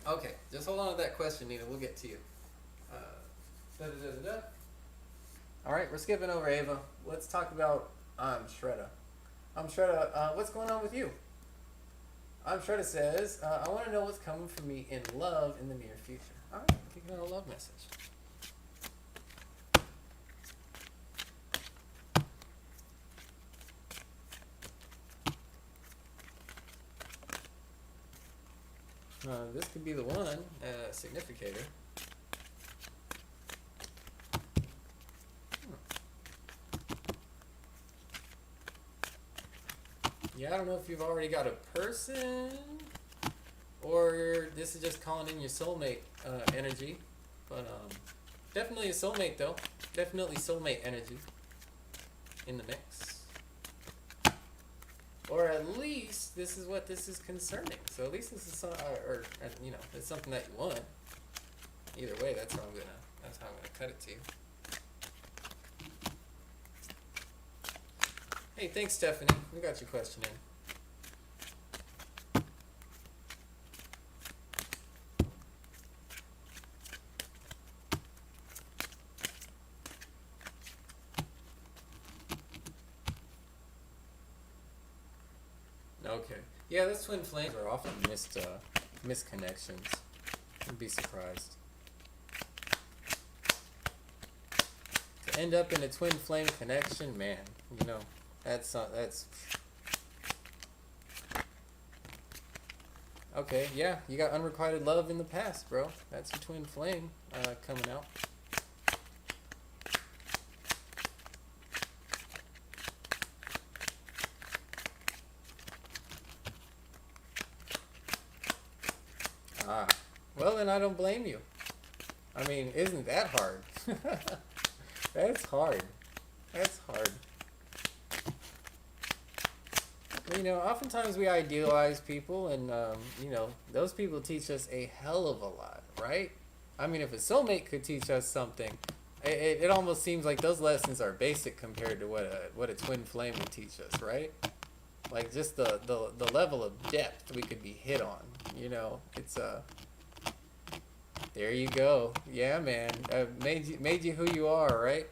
Okay, just hold on to that question, Nina. We'll get to you. All right, we're skipping over Ava. Let's talk about Shredda. Shredda, what's going on with you? Shredda says, I want to know what's coming for me in love in the near future. All right, kicking out a love message. This could be the one, significator. Yeah, I don't know if you've already got a person, or this is just calling in your soulmate energy, but definitely a soulmate though. Definitely soulmate energy in the mix. Or at least this is what this is concerning. So at least this is some, or you know, it's something that you want. Either way, that's how I'm gonna cut it to you. Hey, thanks, Stephanie. We got your question in. Okay. Yeah, those twin flames are often misconnections. You'd be surprised. To end up in a twin flame connection, man, you know, that's okay. Yeah, you got unrequited love in the past, bro. That's your twin flame coming out. Well, then I don't blame you. I mean, isn't that hard? That's hard. That's hard. You know, oftentimes we idealize people, and you know, those people teach us a hell of a lot, right? I mean, if a soulmate could teach us something, it almost seems like those lessons are basic compared to what a twin flame would teach us, right? Like just the level of depth we could be hit on. You know, it's there you go. Yeah, man. Made you who you are, right?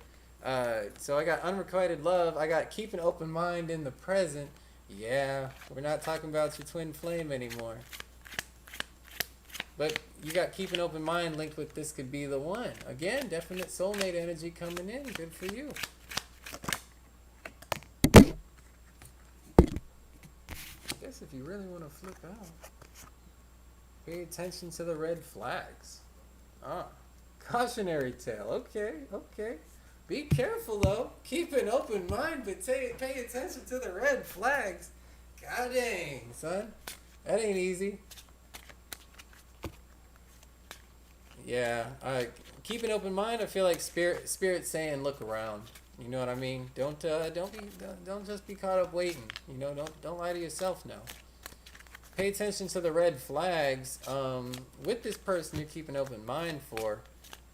So I got unrequited love. I got keep an open mind in the present. Yeah, we're not talking about your twin flame anymore. But you got keep an open mind linked with this could be the one. Again, definite soulmate energy coming in. Good for you. I guess if you really want to flip out, pay attention to the red flags. Cautionary tale. Okay, okay. Be careful though. Keep an open mind, but pay attention to the red flags. God dang, son. That ain't easy. Yeah, keep an open mind. I feel like spirit's saying look around. You know what I mean? Don't just be caught up waiting. You know, don't lie to yourself now. Pay attention to the red flags. With this person you're keeping an open mind for,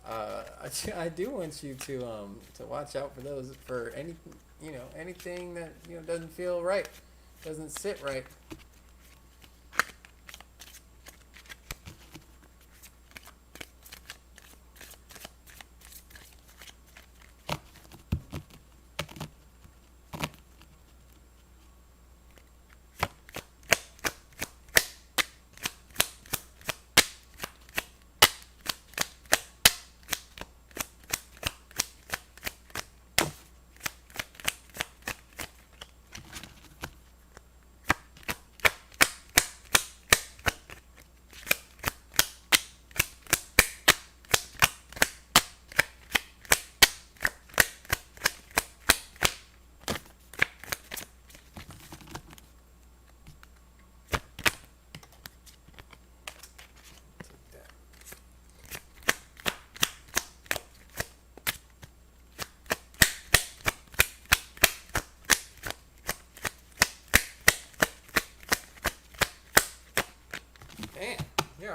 I do want you to watch out for those, for anything that doesn't feel right, doesn't sit right.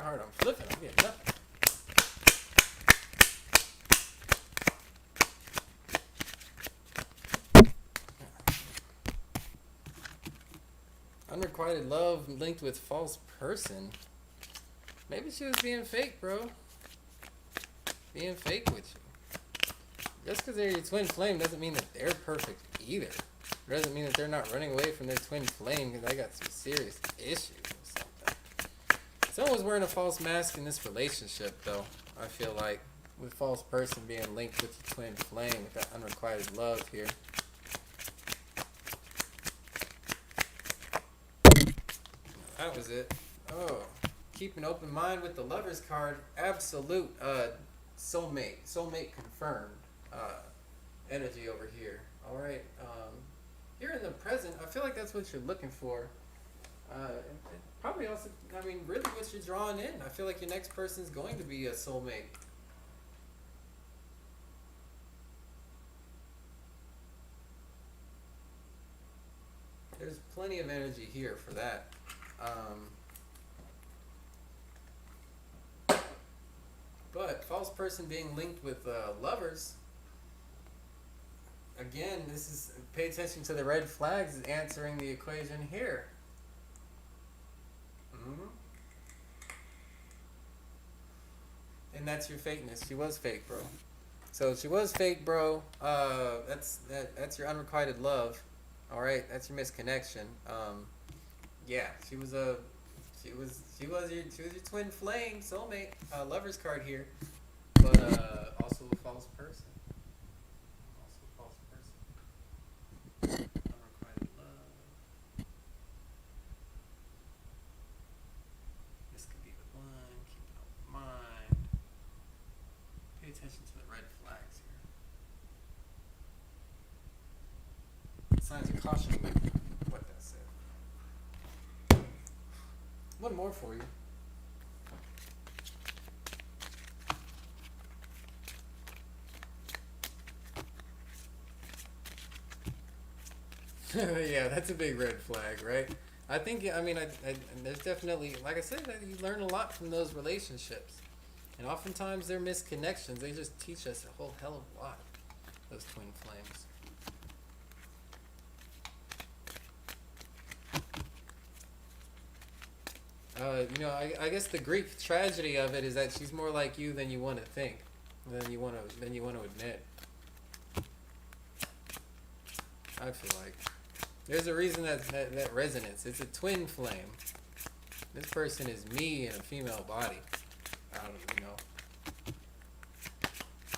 hard I'm flipping, I'm getting nothing. Unrequited love linked with false person. Maybe she was being fake, bro. Being fake with you. Just because they're your twin flame doesn't mean that they're perfect either. It doesn't mean that they're not running away from their twin flame because I got some serious issues or something. Someone was wearing a false mask in this relationship, though. I feel like with false person being linked with the twin flame with that unrequited love here. That was it. Oh, keep an open mind with the Lover's card. Absolute soulmate confirmed energy over here. All right. You're in the present. I feel like that's what you're looking for. Probably also, I mean, really what you're drawing in. I feel like your next person's going to be a soulmate. There's plenty of energy here for that. But false person being linked with lovers. Again, this is pay attention to the red flags answering the equation here. And that's your fakeness. She was fake, bro. So she was fake, bro. That's your unrequited love. All right, that's your misconnection. Yeah, she was your twin flame soulmate, Lover's card here, but also a false person. Also a false person. Unrequited love. This could be the one. Keep an open mind. Pay attention to the red flags here. Signs of caution. What that said. One more for you. Yeah, that's a big red flag, right? I think, I mean, there's definitely, like I said, you learn a lot from those relationships. And oftentimes they're misconnections. They just teach us a whole hell of a lot, those twin flames. I guess the Greek tragedy of it is that she's more like you than you want to think, than you want to admit. I feel like there's a reason that resonance. It's a twin flame. This person is me in a female body.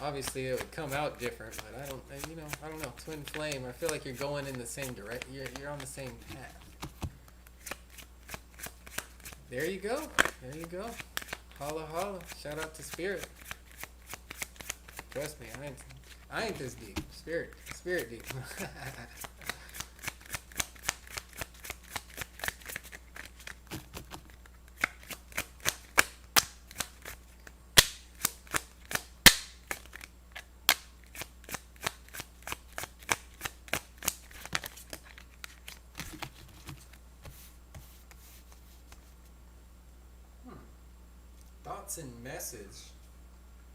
Obviously, it would come out different, but I don't know. Twin flame. I feel like you're going in the same direction. You're on the same path. There you go. There you go. Holla holla. Shout out to Spirit. Trust me, I ain't this deep. Spirit deep. Thoughts and message.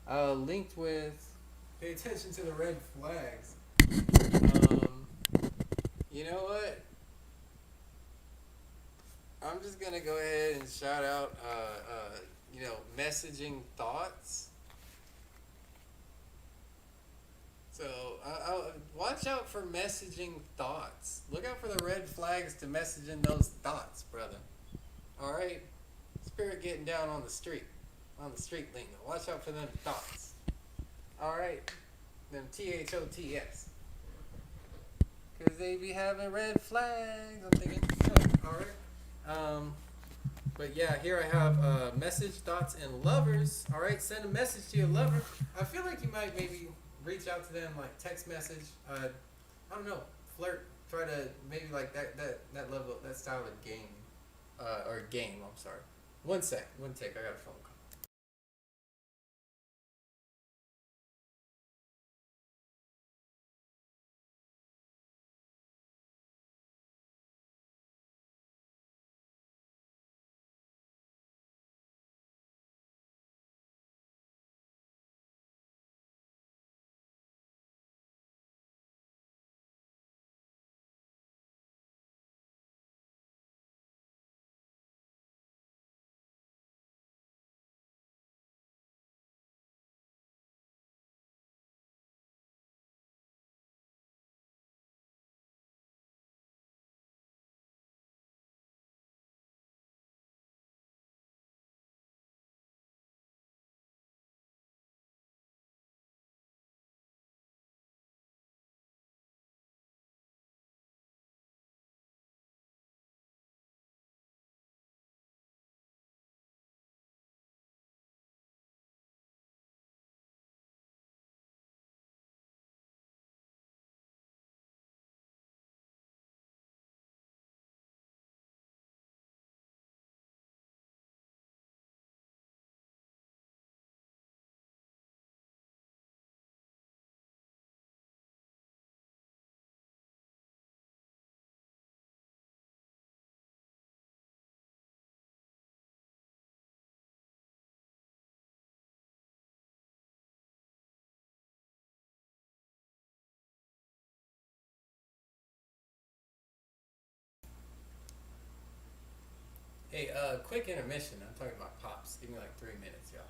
Linked with. Pay attention to the red flags. You know what? I'm just gonna go ahead and shout out. Messaging thoughts. So watch out for messaging thoughts. Look out for the red flags to messaging those thoughts, brother. All right. Spirit getting down on the street lingo. Watch out for them thoughts. All right, them THOTS, cause they be having red flags. I'm thinking, all right. But yeah, here I have message, thoughts, and lovers. All right, send a message to your lover. I feel like you might maybe reach out to them like text message. I don't know, flirt. Try to maybe like that level, that style of game, or game. I'm sorry. One take. I got a phone call. quick intermission. I'm talking about pops. Give me like 3 minutes, y'all.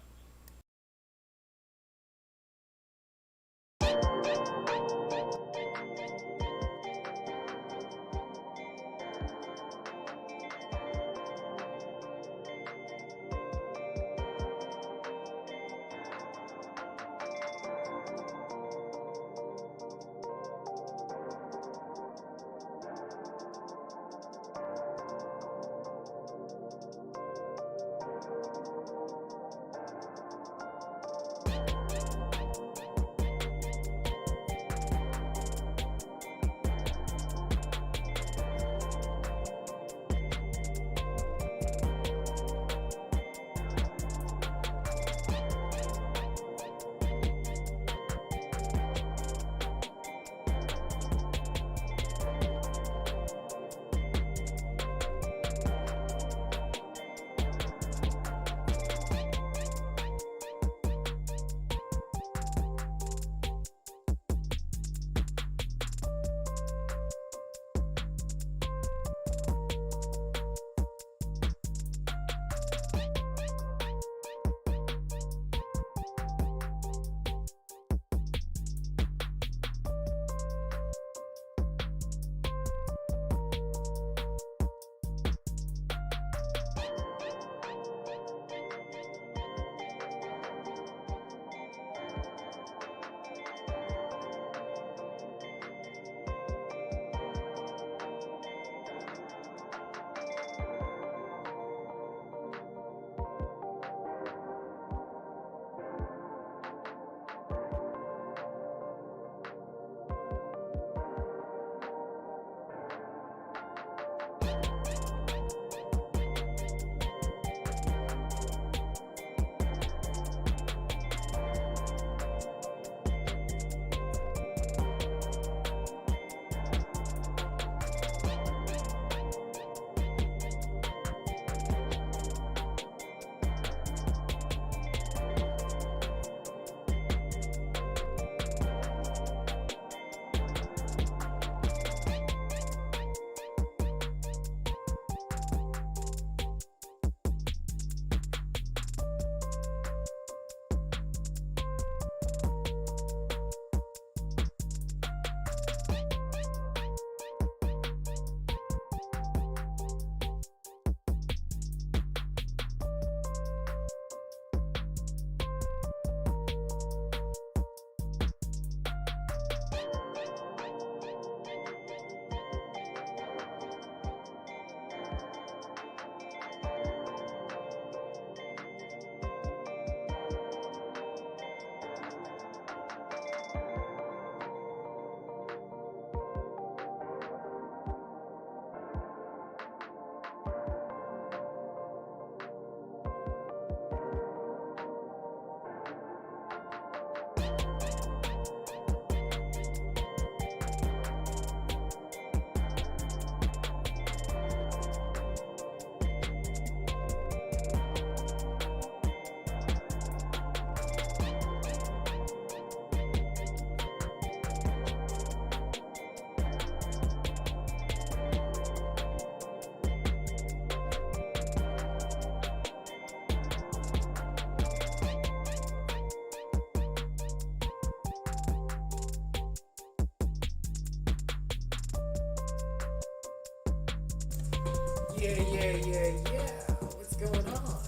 Yeah. What's going on?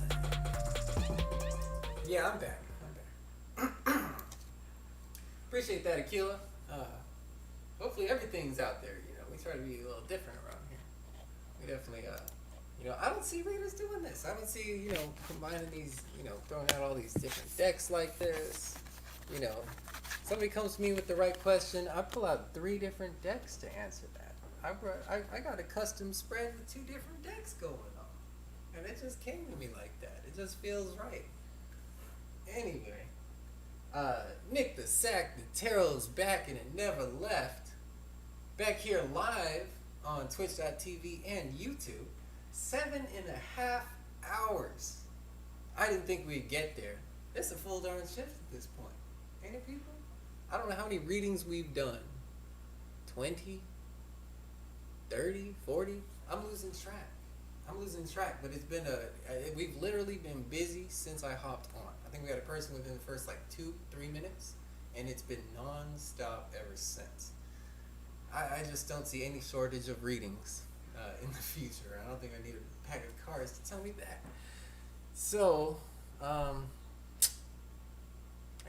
Yeah, I'm back. Appreciate that, Aquila. Hopefully everything's out there. You know, we try to be a little different around here. We definitely, I don't see readers doing this. I don't see, combining these, throwing out all these different decks like this. Somebody comes to me with the right question, I pull out 3 different decks to answer that. I got a custom spread with 2 different decks going on. And it just came to me like that. It just feels right. Anyway, Nick the Sack, the Tarot's back and it never left. Back here live on Twitch.tv and YouTube. 7.5 hours. I didn't think we'd get there. It's a full darn shift at this point. Ain't it, people? I don't know how many readings we've done. 20? 30? 40? I'm losing track. I'm losing track, but it's been we've literally been busy since I hopped on. I think we had a person within the first like 2-3 minutes, and it's been non-stop ever since. I just don't see any shortage of readings in the future. I don't think I need a pack of cards to tell me that. So, I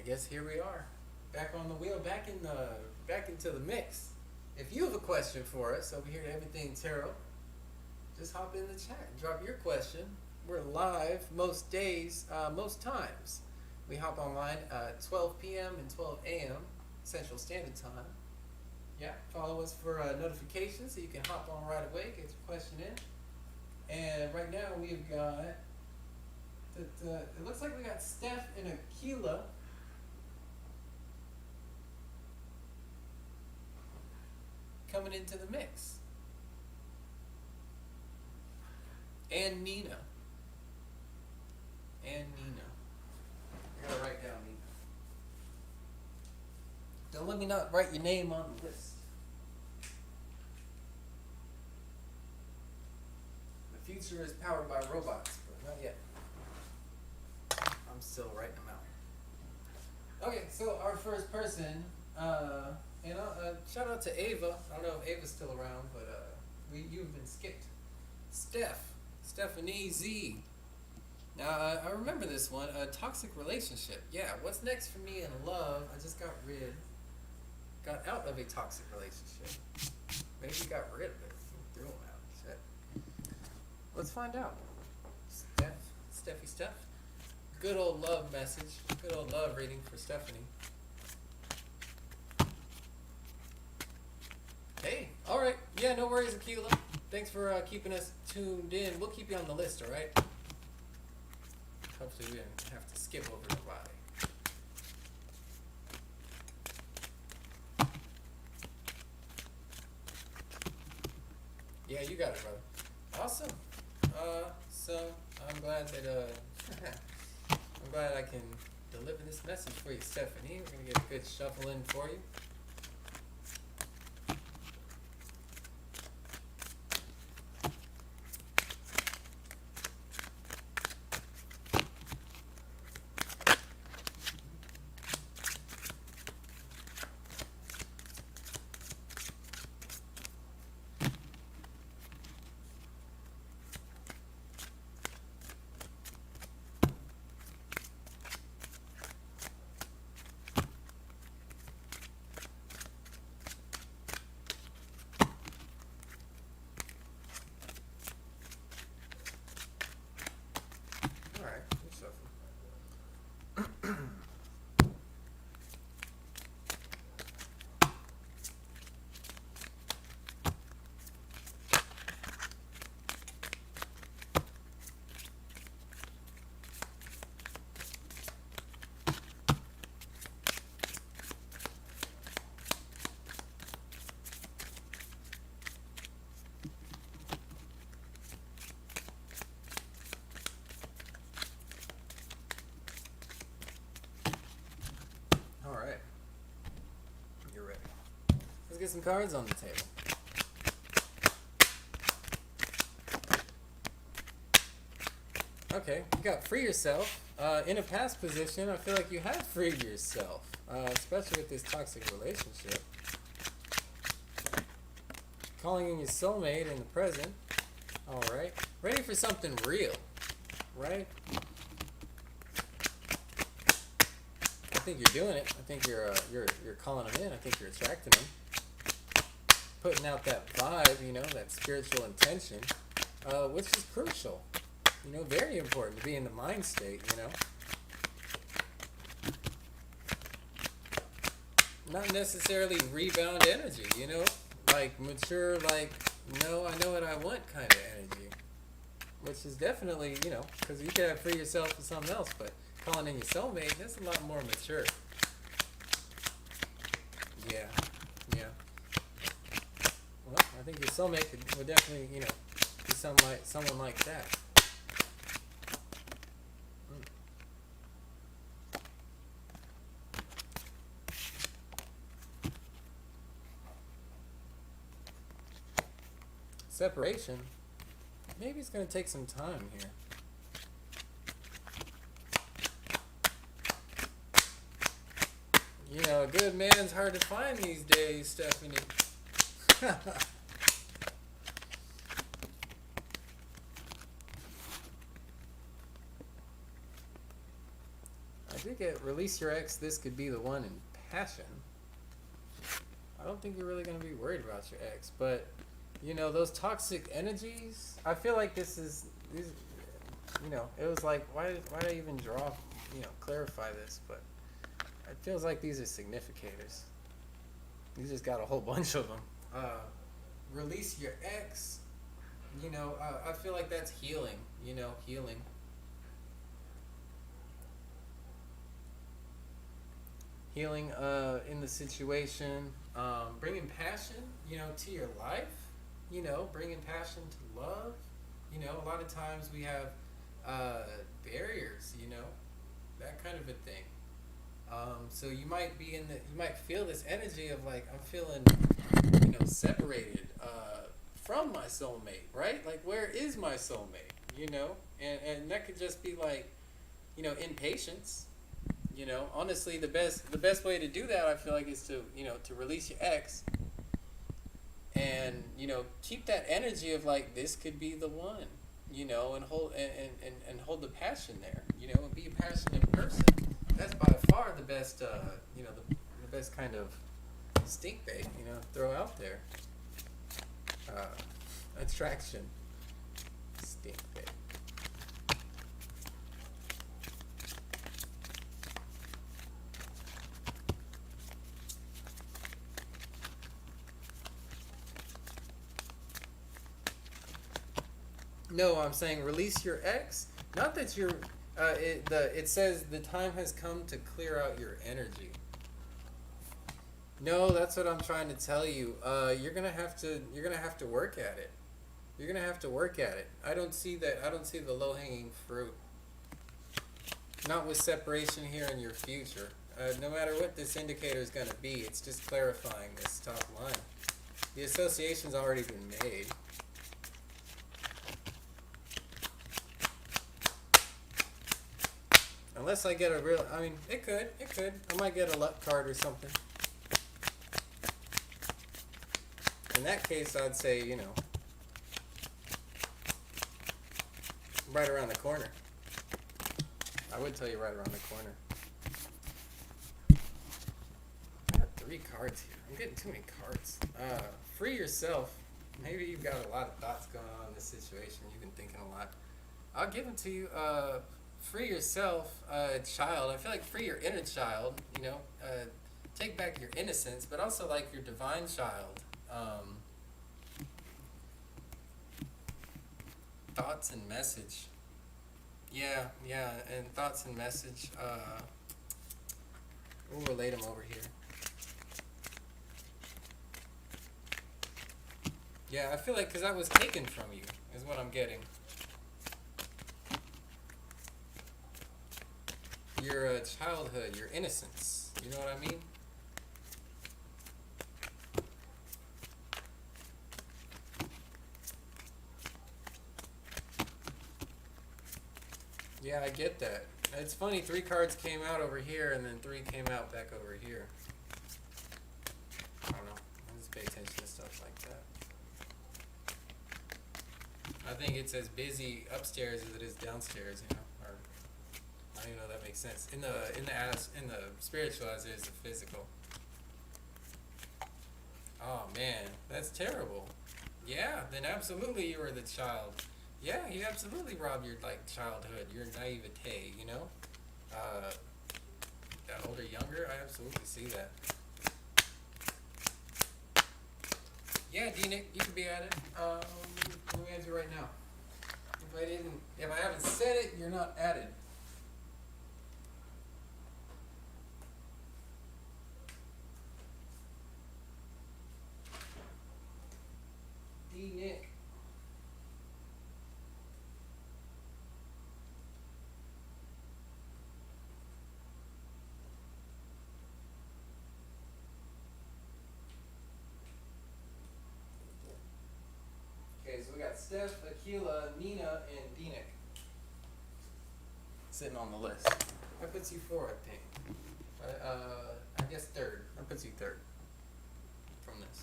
guess here we are, back on the wheel, back into the mix. If you have a question for us over here at Everything Tarot, just hop in the chat and drop your question. We're live most days, most times. We hop online 12 p.m. and 12 a.m. Central Standard Time. Yeah, follow us for notifications so you can hop on right away, get your question in. And right now we've got, it looks like we got Steph and Aquila. Coming into the mix. And Nina. I gotta write down Nina. Don't let me not write your name on the list. The future is powered by robots, but not yet. I'm still writing them out. Okay, so our first person, shout out to Ava. I don't know if Ava's still around, but you've been skipped. Stephanie Z. Now, I remember this one, a toxic relationship. Yeah, what's next for me in love? I just got out of a toxic relationship. Maybe got rid of it. Threw them out. Shit. Let's find out. Steph. Good old love message. Good old love reading for Stephanie. Hey, alright. Yeah, no worries, Aquila. Thanks for keeping us tuned in. We'll keep you on the list, alright? Hopefully we don't have to skip over nobody. Yeah, you got it, brother. Awesome. So I'm glad that I'm glad I can deliver this message for you, Stephanie. We're gonna get a good shuffle in for you. Let's get some cards on the table. Okay, you got free yourself. In a past position, I feel like you have freed yourself, especially with this toxic relationship. Calling in your soulmate in the present. All right, ready for something real, right? I think you're doing it. I think you're calling them in. I think you're attracting them. Putting out that vibe, you know, that spiritual intention, which is crucial. You know, very important to be in the mind state, you know. Not necessarily rebound energy, you know, like mature, like, no, I know what I want kind of energy. Which is definitely, you know, because you could have free yourself for something else, but calling in your soulmate, that's a lot more mature. Yeah. Well, I think your soulmate would definitely, you know, be someone like that. Separation. maybe it's gonna take some time here. You know, a good man's hard to find these days, Stephanie. I did get release your ex. This could be the one in passion. I don't think you're really gonna be worried about your ex, but you know those toxic energies. I feel like this. You know, it was like why did I even draw? You know, clarify this, but it feels like these are significators. You just got a whole bunch of them. Release your ex. You know, I feel like that's healing. You know, healing. Healing in the situation, bringing passion, you know, to your life, you know, bringing passion to love. You know, a lot of times we have barriers, you know, that kind of a thing. So you might feel this energy of like, I'm feeling, you know, separated from my soulmate, right? Like, where is my soulmate, you know? And that could just be like, you know, impatience. You know, honestly, the best way to do that, I feel like, is to, you know, to release your ex, and you know, keep that energy of like, this could be the one, you know, and hold the passion there, you know, and be a passionate person. That's by far the best, you know, the best kind of stink bait, you know, throw out there. Attraction, stink bait. No, I'm saying release your ex. Not that you're. It says the time has come to clear out your energy. No, that's what I'm trying to tell you. You're gonna have to work at it. You're gonna have to work at it. I don't see that. I don't see the low hanging fruit. Not with separation here in your future. No matter what this indicator is gonna be, it's just clarifying this top line. The association's already been made. Unless I get a real, I mean, it could. I might get a luck card or something. In that case, I'd say, you know, right around the corner. I would tell you right around the corner. I got 3 cards here. I'm getting too many cards. Free yourself. Maybe you've got a lot of thoughts going on in this situation. You've been thinking a lot. I'll give them to you. Free yourself, child. I feel like free your inner child, you know, take back your innocence, but also like your divine child. Thoughts and message. Yeah, and thoughts and message. We'll relate them over here. Yeah, I feel like because that was taken from you, is what I'm getting. Your childhood, your innocence. You know what I mean? Yeah, I get that. It's funny, 3 cards came out over here, and then 3 came out back over here. I don't know. I just pay attention to stuff like that. I think it's as busy upstairs as it is downstairs, you know? Or, I don't even know if that makes sense. In the spiritual as it is the physical. Oh man, that's terrible. Yeah, then absolutely you were the child. Yeah, you absolutely robbed your like childhood, your naivete, you know? That older, younger, I absolutely see that. Yeah, D-Nick, you could be added. Let me add you right now. If I haven't said it, you're not added. D-Nick. Okay, so we got Steph, Akil, Tequila, Nina, and Denik. Sitting on the list. That puts you four, I think. I guess third. That puts you third from this.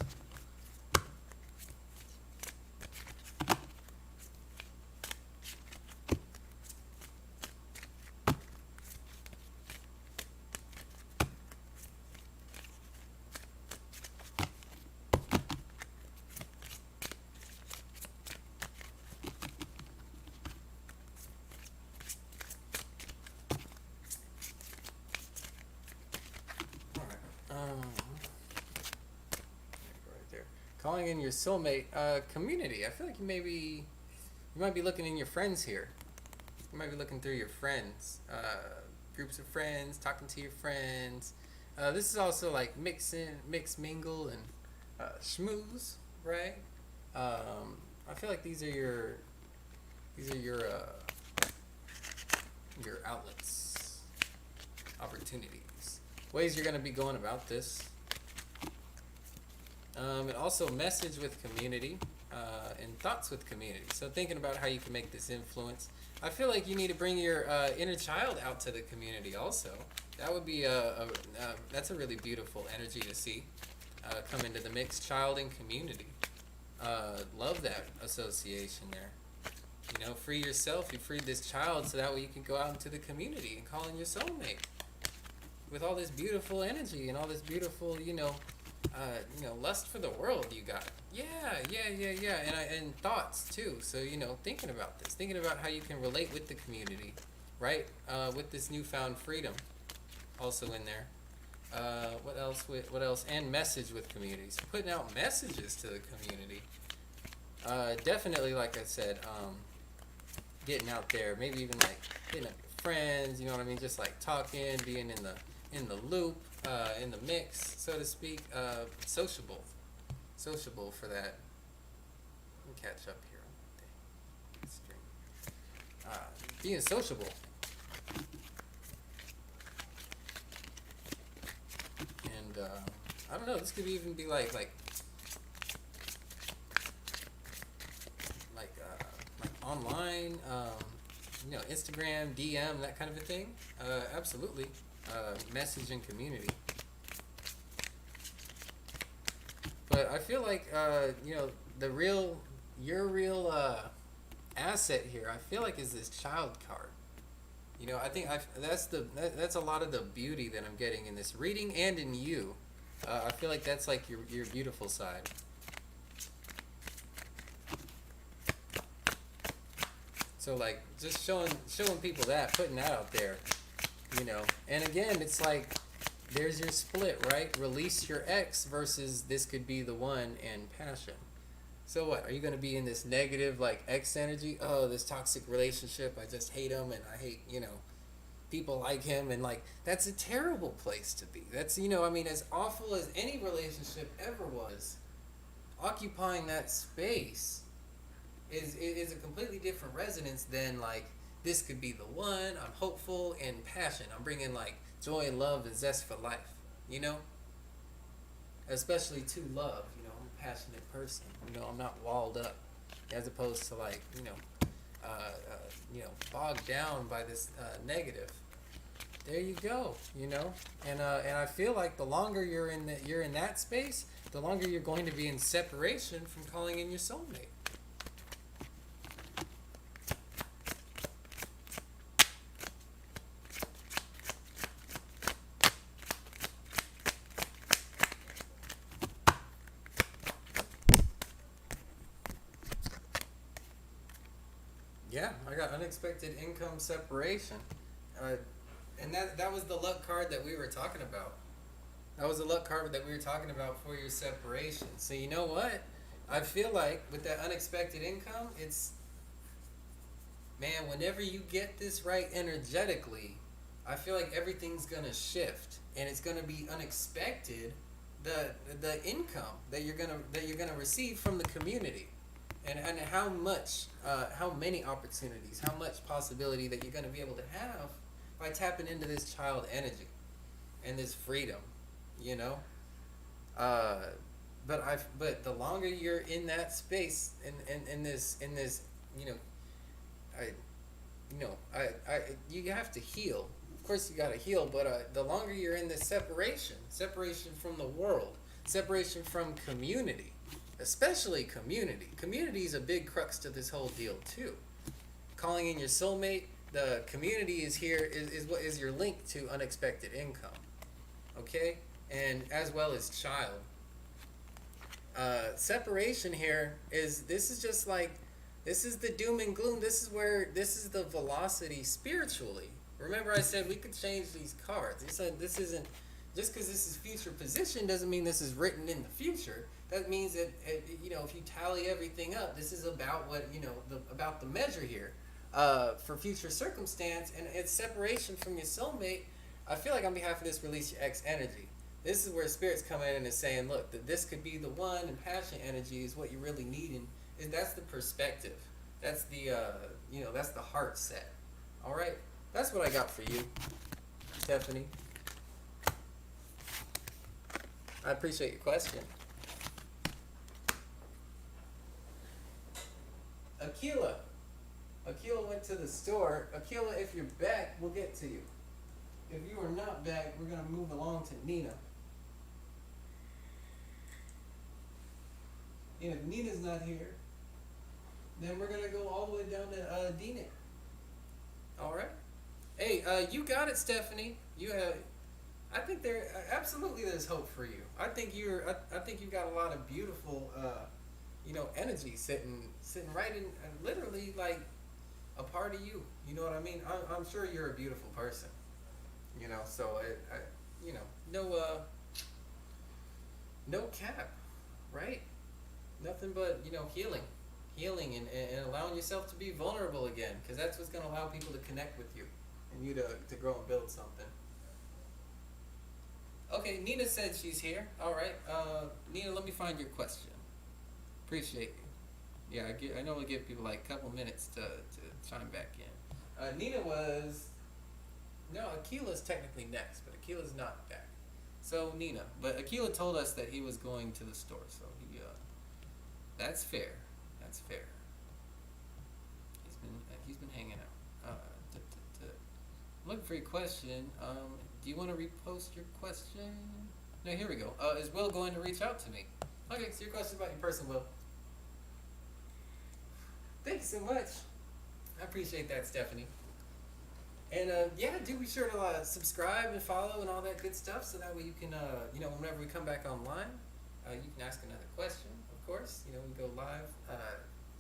Right there. Calling in your soulmate community. I feel like you might be looking in your friends here. You might be looking through your friends, groups of friends, talking to your friends. This is also like mix mingle and schmooze, right? I feel like these are your outlets, opportunities, ways you're going to be going about this. And also message with community and thoughts with community. So thinking about how you can make this influence. I feel like you need to bring your inner child out to the community also. That would be that's a really beautiful energy to see come into the mix. Child and community. Love that association there. You know, free yourself. You freed this child so that way you can go out into the community and call in your soulmate with all this beautiful energy and all this beautiful, lust for the world you got. Yeah. And thoughts too. So, thinking about this, thinking about how you can relate with the community, right? With this newfound freedom also in there. What else? And message with communities. Putting out messages to the community. Definitely, like I said, getting out there, maybe even like hitting up your friends, you know what I mean? Just like talking, being in the loop, in the mix, so to speak. Sociable for that. Let me catch up here. Being sociable. And I don't know. This could even be like online, Instagram, DM, that kind of a thing. Absolutely. Message and community. But I feel like your real asset here, I feel like, is this child card. I think that's a lot of the beauty that I'm getting in this reading and in you. I feel like that's like your beautiful side. So like just showing people that, putting that out there, And again, it's like there's your split, right? Release your ex versus this could be the one and passion. So what? Are you going to be in this negative like ex energy? Oh, this toxic relationship, I just hate him and I hate, people like him, and like that's a terrible place to be. That's as awful as any relationship ever was, occupying that space is a completely different resonance than like this could be the one. I'm hopeful and passion. I'm bringing like joy and love and zest for life, especially to love. I'm a passionate person. I'm not walled up, as opposed to like bogged down by this negative. There you go, and I feel like the longer you're in that space, the longer you're going to be in separation from calling in your soulmate. Yeah, I got unexpected income separation. And that was the luck card that we were talking about. That was the luck card that we were talking about for your separation. So you know what? I feel like with that unexpected income, it's, man, whenever you get this right energetically, I feel like everything's gonna shift and it's gonna be unexpected. The income that you're gonna receive from the community. And how many opportunities, how much possibility that you're going to be able to have by tapping into this child energy and this freedom, But the longer you're in that space, in this you know, I, you have to heal. Of course, you got to heal, but the longer you're in this separation from the world, separation from community, especially community. Community is a big crux to this whole deal too. Calling in your soulmate, the community is here is what is your link to unexpected income. Okay, and as well as child. Separation here is this is just like this is the doom and gloom. This is the velocity spiritually. Remember, I said we could change these cards. This isn't just because this is future position doesn't mean this is written in the future. That means that if you tally everything up, this is about what about the measure here for future circumstance, and it's separation from your soulmate. I feel like on behalf of this, release your X energy. This is where spirits come in and is saying, look, that this could be the one, and passion energy is what you really need, and that's the perspective. That's the that's the heart set. All right, that's what I got for you, Stephanie. I appreciate your question. Aquila went to the store. Aquila, if you're back, we'll get to you. If you are not back, we're gonna move along to Nina. And if Nina's not here, then we're gonna go all the way down to Dina. All right. Hey, you got it, Stephanie. You have. I think absolutely there's hope for you. I think I think you've got a lot of beautiful, energy sitting right in, literally like a part of you. You know what I mean? I'm sure you're a beautiful person. So no cap, right? Nothing but healing and allowing yourself to be vulnerable again, because that's what's going to allow people to connect with you and you to grow and build something. Okay, Nina said she's here. All right, Nina, let me find your question. Appreciate you. Yeah, I know we give people like a couple minutes to chime back in. Nina was. No, Aquila's technically next, but Aquila's not back. So Nina, but Aquila told us that he was going to the store, so that's fair. That's fair. He's been hanging out. Looking for your question. Do you want to repost your question? No, here we go. Is Will going to reach out to me? Okay, so your question about your person, Will. Thank you so much. I appreciate that, Stephanie. And do be sure to subscribe and follow and all that good stuff, so that way you can, whenever we come back online, you can ask another question. Of course, we go live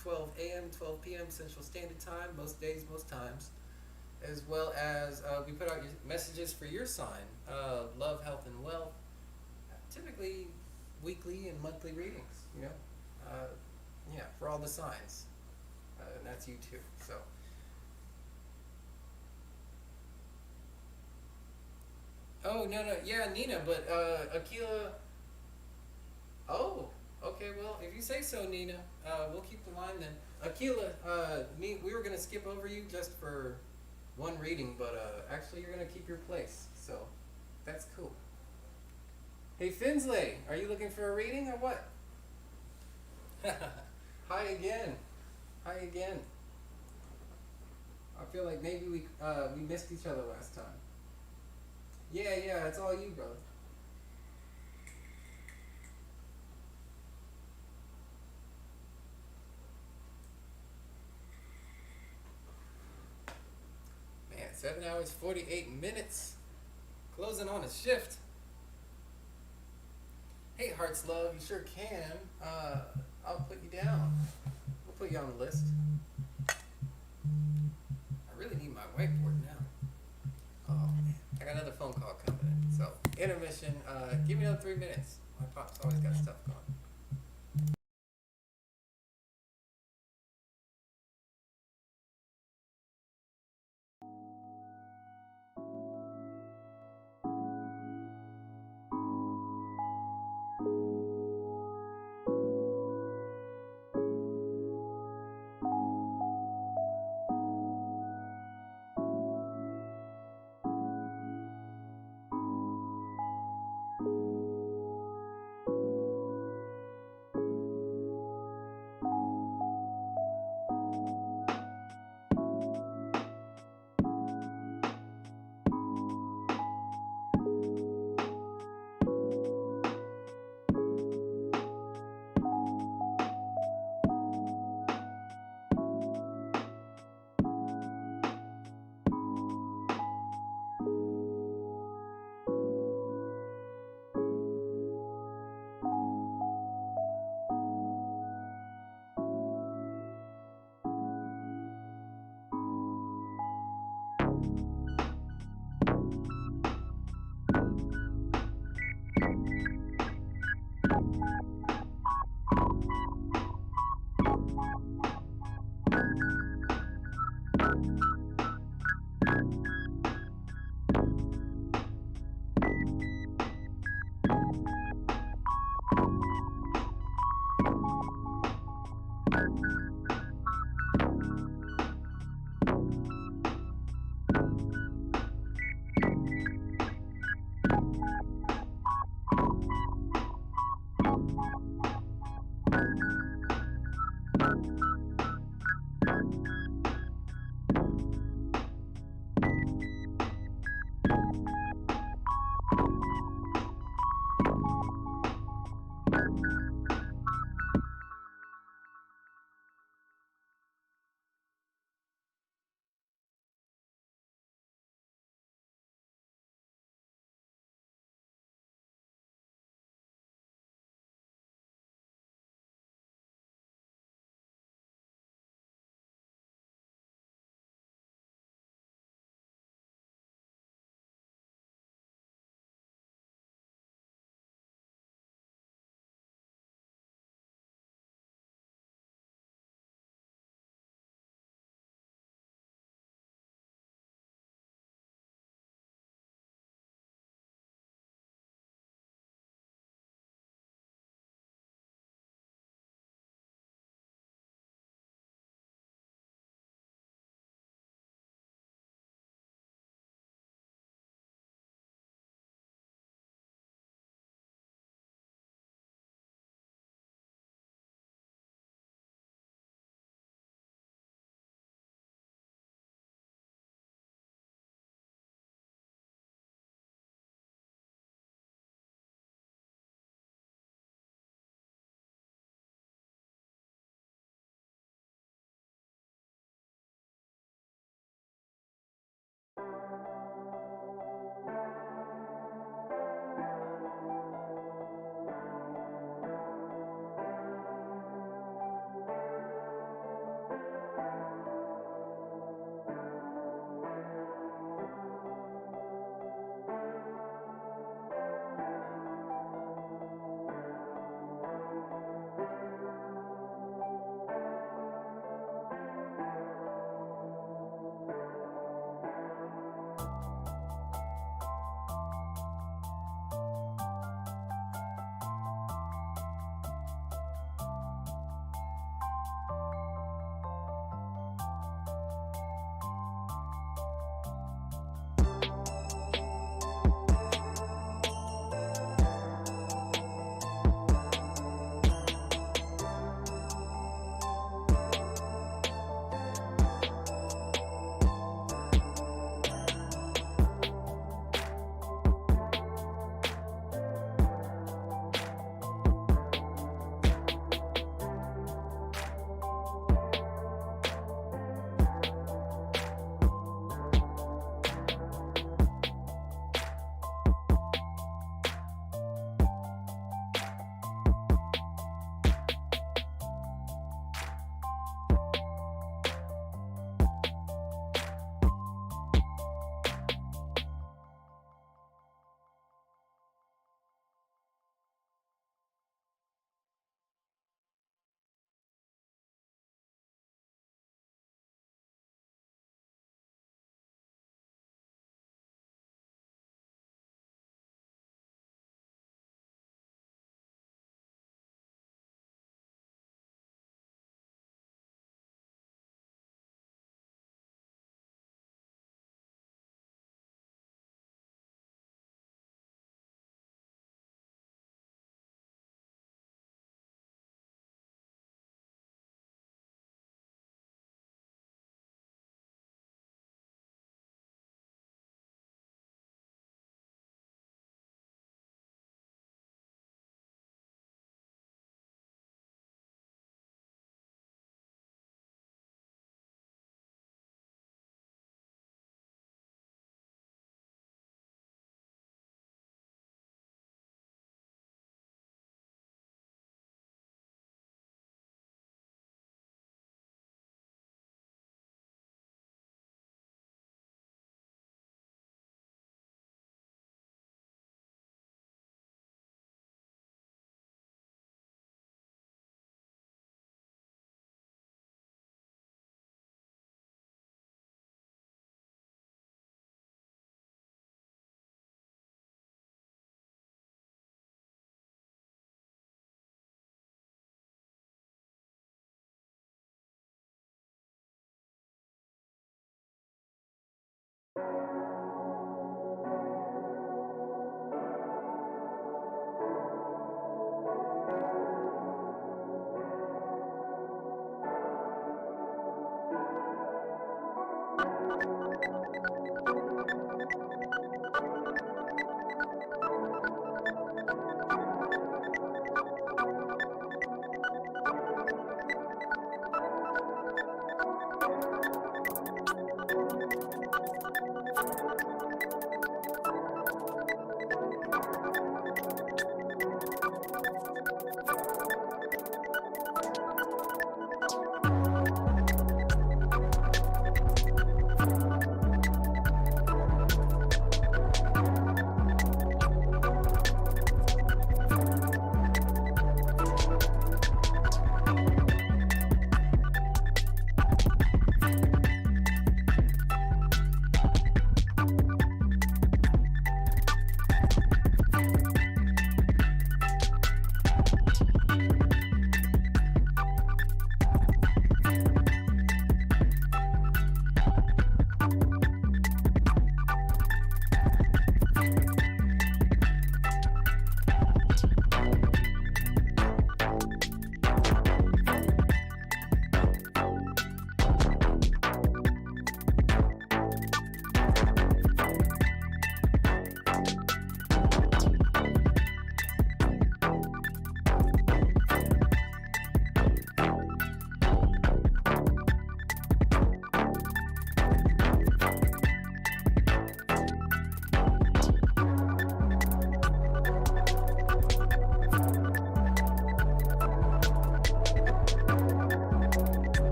12 a.m., 12 p.m. Central Standard Time, most days, most times, as well as we put out your messages for your sign, love, health, and wealth, typically weekly and monthly readings. For all the signs, and that's you too. So. Oh, no, yeah, Nina, but, Aquila, oh, okay, well, if you say so, Nina, we'll keep the line then. Aquila, we were gonna skip over you just for one reading, but, actually you're gonna keep your place, so, that's cool. Hey, Finsley, are you looking for a reading, or what? Hi again. I feel like maybe we missed each other last time. Yeah, it's all you, brother. Man, 7 hours, 48 minutes. Closing on a shift. Hey, Hearts Love, you sure can. I'll put you down. We'll put you on the list. I really need my whiteboard now. Oh, man. I got another phone call coming in. So, intermission. Give me another 3 minutes. My pop's always got stuff going.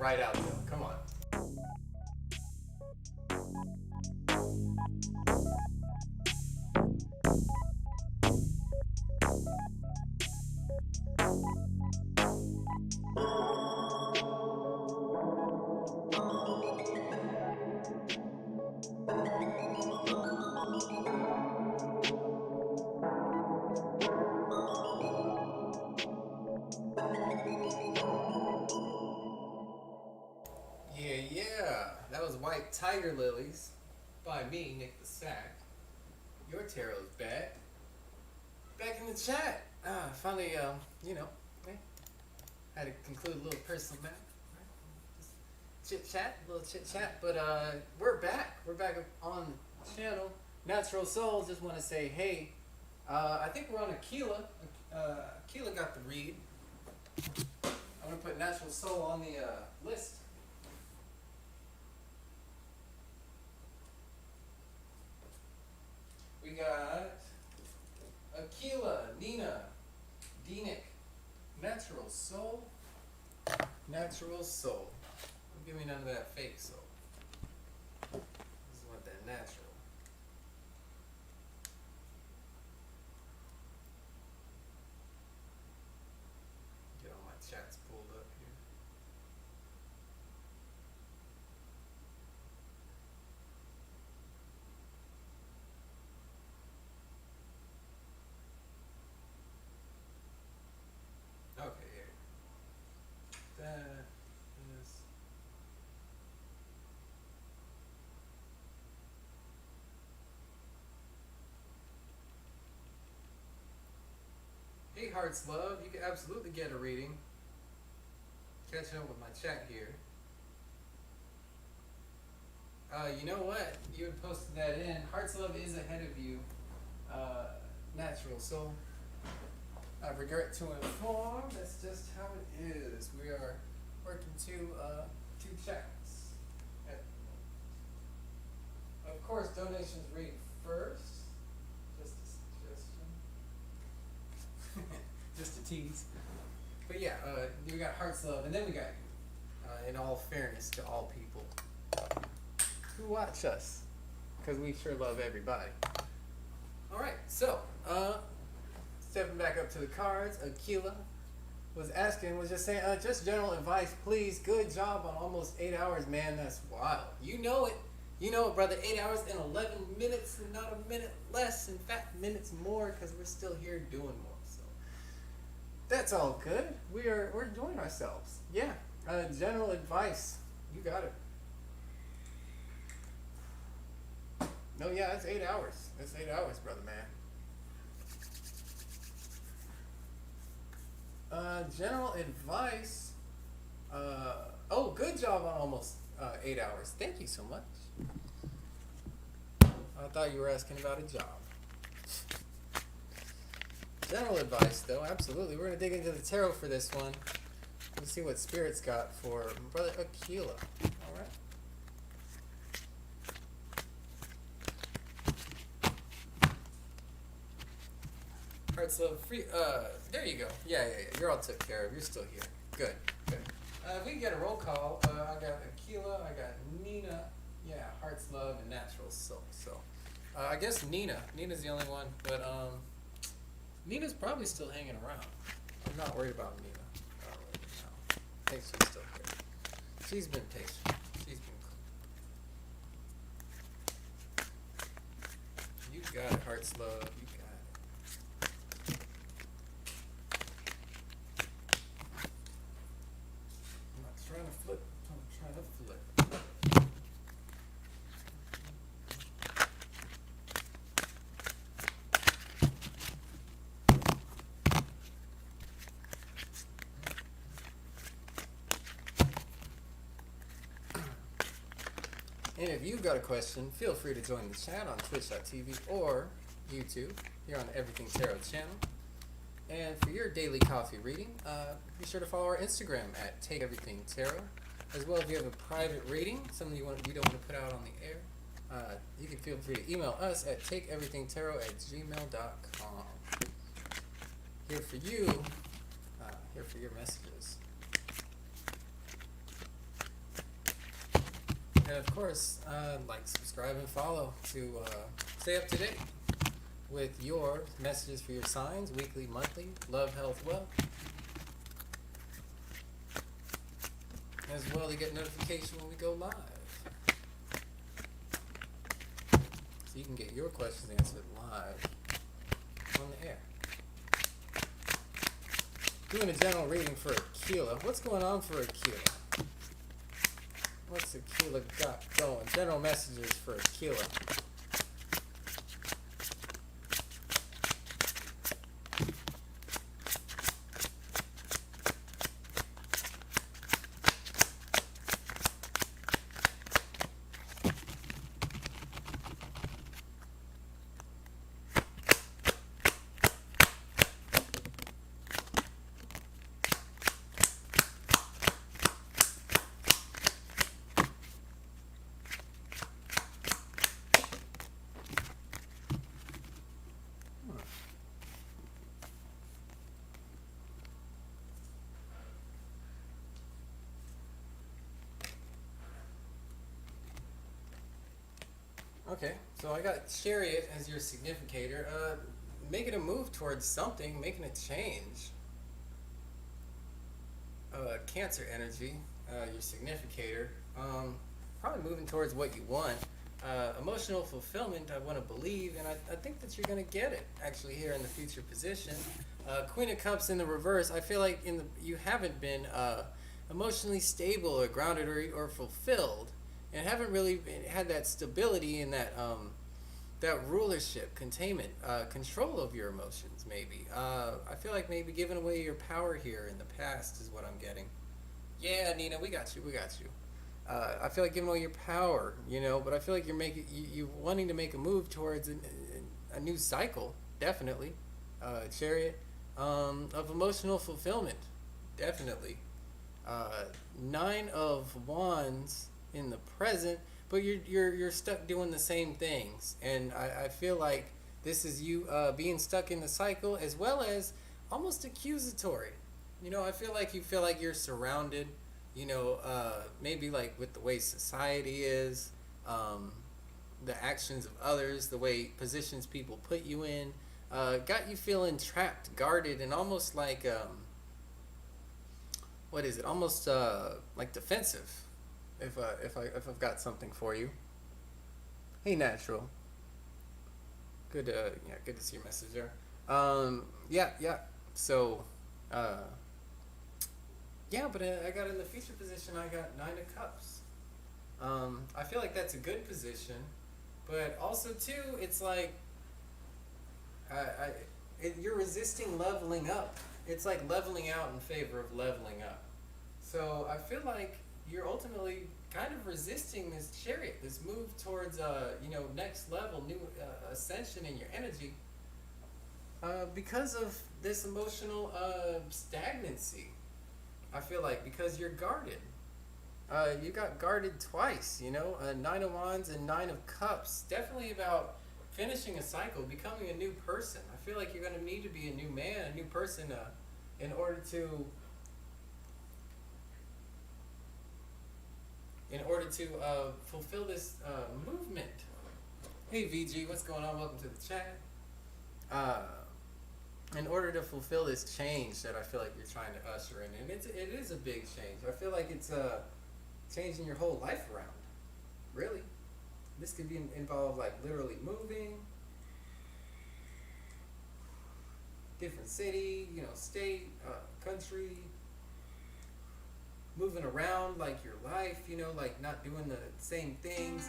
right out though. Come on. Yeah. That was White Tiger Lilies by me, Nick the Sack. Your tarot's back. Back in the chat. Finally, eh, had to conclude a little personal matter. Chit chat, a little chit chat. But we're back. We're back on the channel. Natural Soul, just want to say, hey, I think we're on Aquila. Aquila got the read. I'm going to put Natural Soul on the list. We got Aquila, Nina, Deenick, Natural Soul, Natural Soul. Don't give me none of that fake soul. I just want that natural. Get all my chats pulled up here. Okay, here. That is. Hey, Hearts Love, you can absolutely get a reading. Catching up with my chat here. You know what? You had posted that in. Hearts Love is ahead of you. Natural Soul. I regret to inform, that's just how it is. We are working two chats. Of course, donations read first. Just a suggestion. Just a tease. But yeah, we got Hearts Love, and then we got you. In all fairness to all people who watch us, because we sure love everybody. All right, so stepping back up to the cards, Aquila was just saying, just general advice, please. Good job on almost 8 hours, man. That's wild. You know it, brother. 8 hours and 11 minutes, and not a minute less. In fact, minutes more, because we're still here doing more. So that's all good. We're enjoying ourselves. Yeah. General advice. You got it. No, yeah, it's 8 hours. That's 8 hours, brother, man. General advice. Good job on almost 8 hours. Thank you so much. I thought you were asking about a job. General advice, though, absolutely. We're going to dig into the tarot for this one. Let's see what Spirit's got for Brother Aquila. All right. Hearts Love free. There you go. Yeah. You're all took care of. You're still here. Good. We can get a roll call. I got Aquila. I got Nina. Yeah, Hearts Love and Natural Soul. So, I guess Nina's the only one, but Nina's probably still hanging around. I'm not worried about Nina. I think she's still here. She's been patient. She's been cool. You got it, Hearts Love. You got it. I'm not trying to flip. I'm trying to flip. And if you've got a question, feel free to join the chat on twitch.tv or YouTube here on the Everything Tarot channel. And for your daily coffee reading, be sure to follow our Instagram at Take Everything Tarot. As well, if you have a private reading, something you don't want to put out on the air, you can feel free to email us at takeeverythingtarot@gmail.com. Here for you, here for your messages. And of course, like, subscribe, and follow to stay up to date with your messages for your signs, weekly, monthly, love, health, wealth. As well, to get notification when we go live. So you can get your questions answered live on the air. Doing a general reading for Aquila. What's going on for Aquila? What's Aquila got going? General messages for Aquila. Okay, so I got Chariot as your significator. Making a move towards something, making a change. Cancer energy, your significator. Probably moving towards what you want. Emotional fulfillment, I want to believe, and I think that you're going to get it actually here in the future position. Queen of Cups in the reverse, I feel like you haven't been emotionally stable or grounded or fulfilled, and haven't really had that stability and that rulership, containment, control of your emotions. Maybe I feel like maybe giving away your power here in the past is what I'm getting. Yeah, Nina, we got you. We got you. I feel like giving away your power, but I feel like you're wanting to make a move towards a new cycle, definitely. Chariot of emotional fulfillment, definitely. Nine of Wands in the present, but you're stuck doing the same things, and I feel like this is you being stuck in the cycle as well as almost accusatory. I feel like you're surrounded. Maybe like with the way society is, the actions of others, the way positions people put you in, got you feeling trapped, guarded, and almost like what is it? Almost like defensive. If I've got something for you. Hey, Natural. Good to see your message there. Yeah. So, yeah, but I got in the future position. I got Nine of Cups. I feel like that's a good position, but also too, it's like you're resisting leveling up. It's like leveling out in favor of leveling up. So I feel like you're ultimately kind of resisting this Chariot, this move towards next level, new ascension in your energy, because of this emotional stagnancy. I feel like because you're guarded. You got guarded twice, Nine of Wands and Nine of Cups. Definitely about finishing a cycle, becoming a new person. I feel like you're going to need to be a new man, a new person, in order to fulfill this movement. Hey VG, what's going on? Welcome to the chat. In order to fulfill this change that I feel like you're trying to usher in, and it is a big change. I feel like it's changing your whole life around. Really, this could be involve like literally moving, different city, state, country. Moving around like your life, like not doing the same things,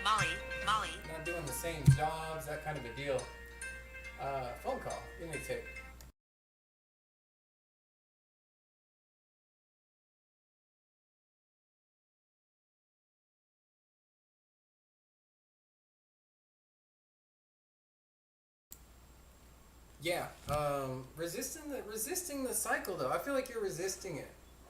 Molly. not doing the same jobs, that kind of a deal. Phone call. Give me a tip. Yeah, resisting the cycle though. I feel like you're resisting it.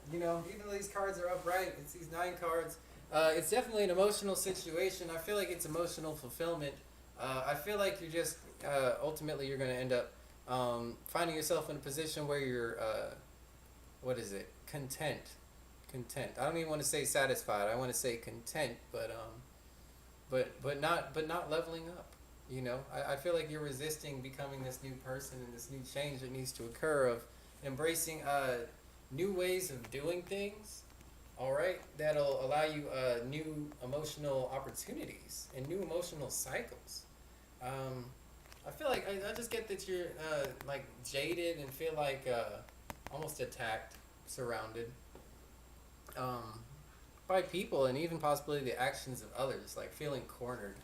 Even though these cards are upright, it's these 9 cards. It's definitely an emotional situation. I feel like it's emotional fulfillment. I feel like you're just ultimately you're going to end up finding yourself in a position where you're what is it? Content. I don't even want to say satisfied. I want to say content, but not leveling up. I feel like you're resisting becoming this new person and this new change that needs to occur of embracing new ways of doing things, all right, that'll allow you new emotional opportunities and new emotional cycles. I feel like I just get that you're like jaded and feel like almost attacked, surrounded, um, by people, and even possibly the actions of others, like feeling cornered.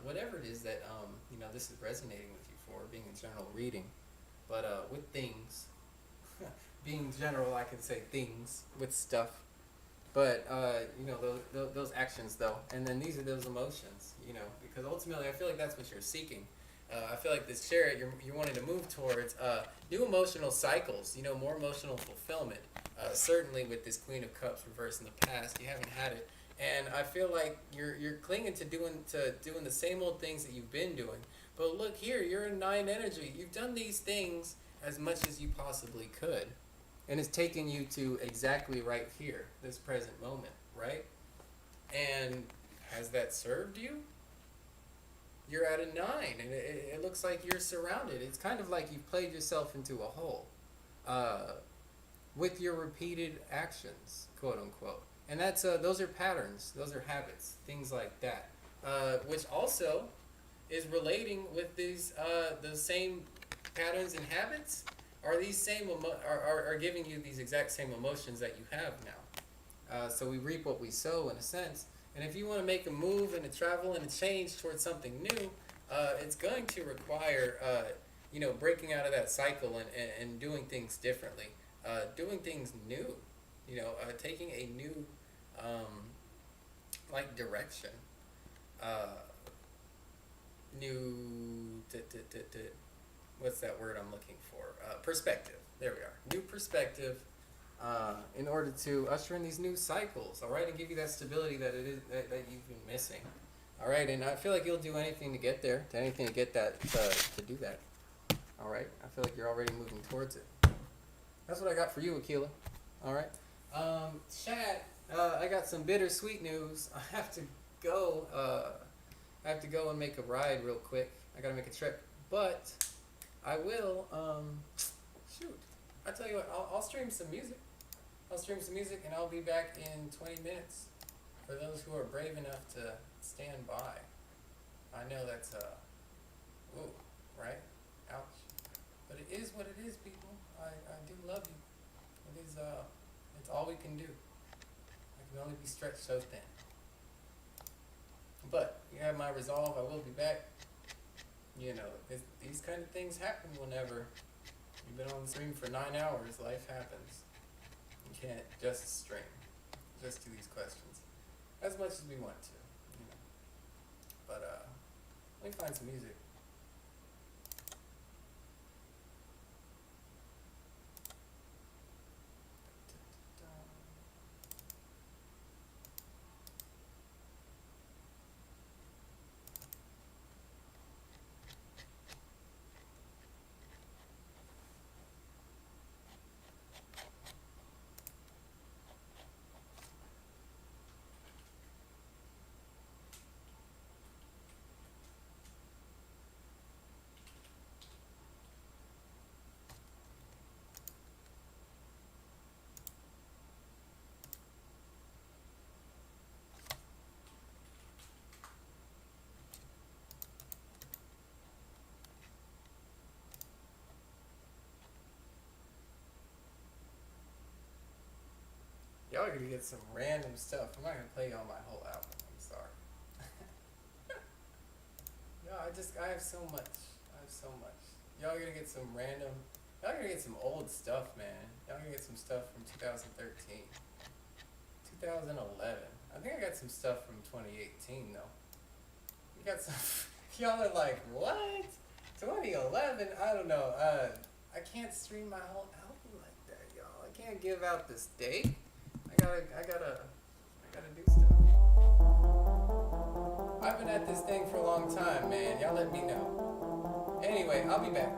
Whatever it is that this is resonating with you for being a general reading, but with things, being general, I can say things with stuff. But those actions though, and then these are those emotions, because ultimately I feel like that's what you're seeking. I feel like this chariot, you're wanting to move towards new emotional cycles, more emotional fulfillment. Certainly with this Queen of Cups reversed in the past, you haven't had it, and I feel like you're clinging to doing the same old things that you've been doing. But look here, you're in 9 energy. You've done these things as much as you possibly could, and it's taken you to exactly right here, this present moment, right? And has that served you? You're at a 9, and it looks like you're surrounded. It's kind of like you've played yourself into a hole with your repeated actions, quote unquote. And that's those are patterns, those are habits, things like that, which also is relating with these the same patterns and habits are these same are giving you these exact same emotions that you have now. So we reap what we sow in a sense. And if you want to make a move and a travel and a change towards something new, it's going to require, breaking out of that cycle and doing things differently, doing things new, taking a new, direction, new, what's that word I'm looking for? Perspective. There we are. New perspective. In order to usher in these new cycles, all right, and give you that stability that that you've been missing, all right. And I feel like you'll do anything to get there, to get that to do that, all right. I feel like you're already moving towards it. That's what I got for you, Aquila. All right. Chat. I got some bittersweet news. I have to go. I have to go and make a ride real quick. I gotta make a trip, but I will. Shoot. I tell you what. I'll stream some music. I'll stream some music, and I'll be back in 20 minutes. For those who are brave enough to stand by. I know that's ooh, right? Ouch. But it is what it is, people. I do love you. It is it's all we can do. I can only be stretched so thin. But you have my resolve. I will be back. These kind of things happen whenever you've been on the stream for 9 hours. Life happens. You can't just stream, just do these questions as much as we want to, But let me find some music. Y'all are gonna get some random stuff. I'm not gonna play y'all my whole album. I'm sorry. No, I have so much. Y'all are gonna get some random. Y'all are gonna get some old stuff, man. Y'all are gonna get some stuff from 2013, 2011. I think I got some stuff from 2018 though. You got some. Y'all are like, what? 2011? I don't know. I can't stream my whole album like that, y'all. I can't give out this date. I gotta do stuff. I've been at this thing for a long time, man. Y'all let me know. Anyway, I'll be back.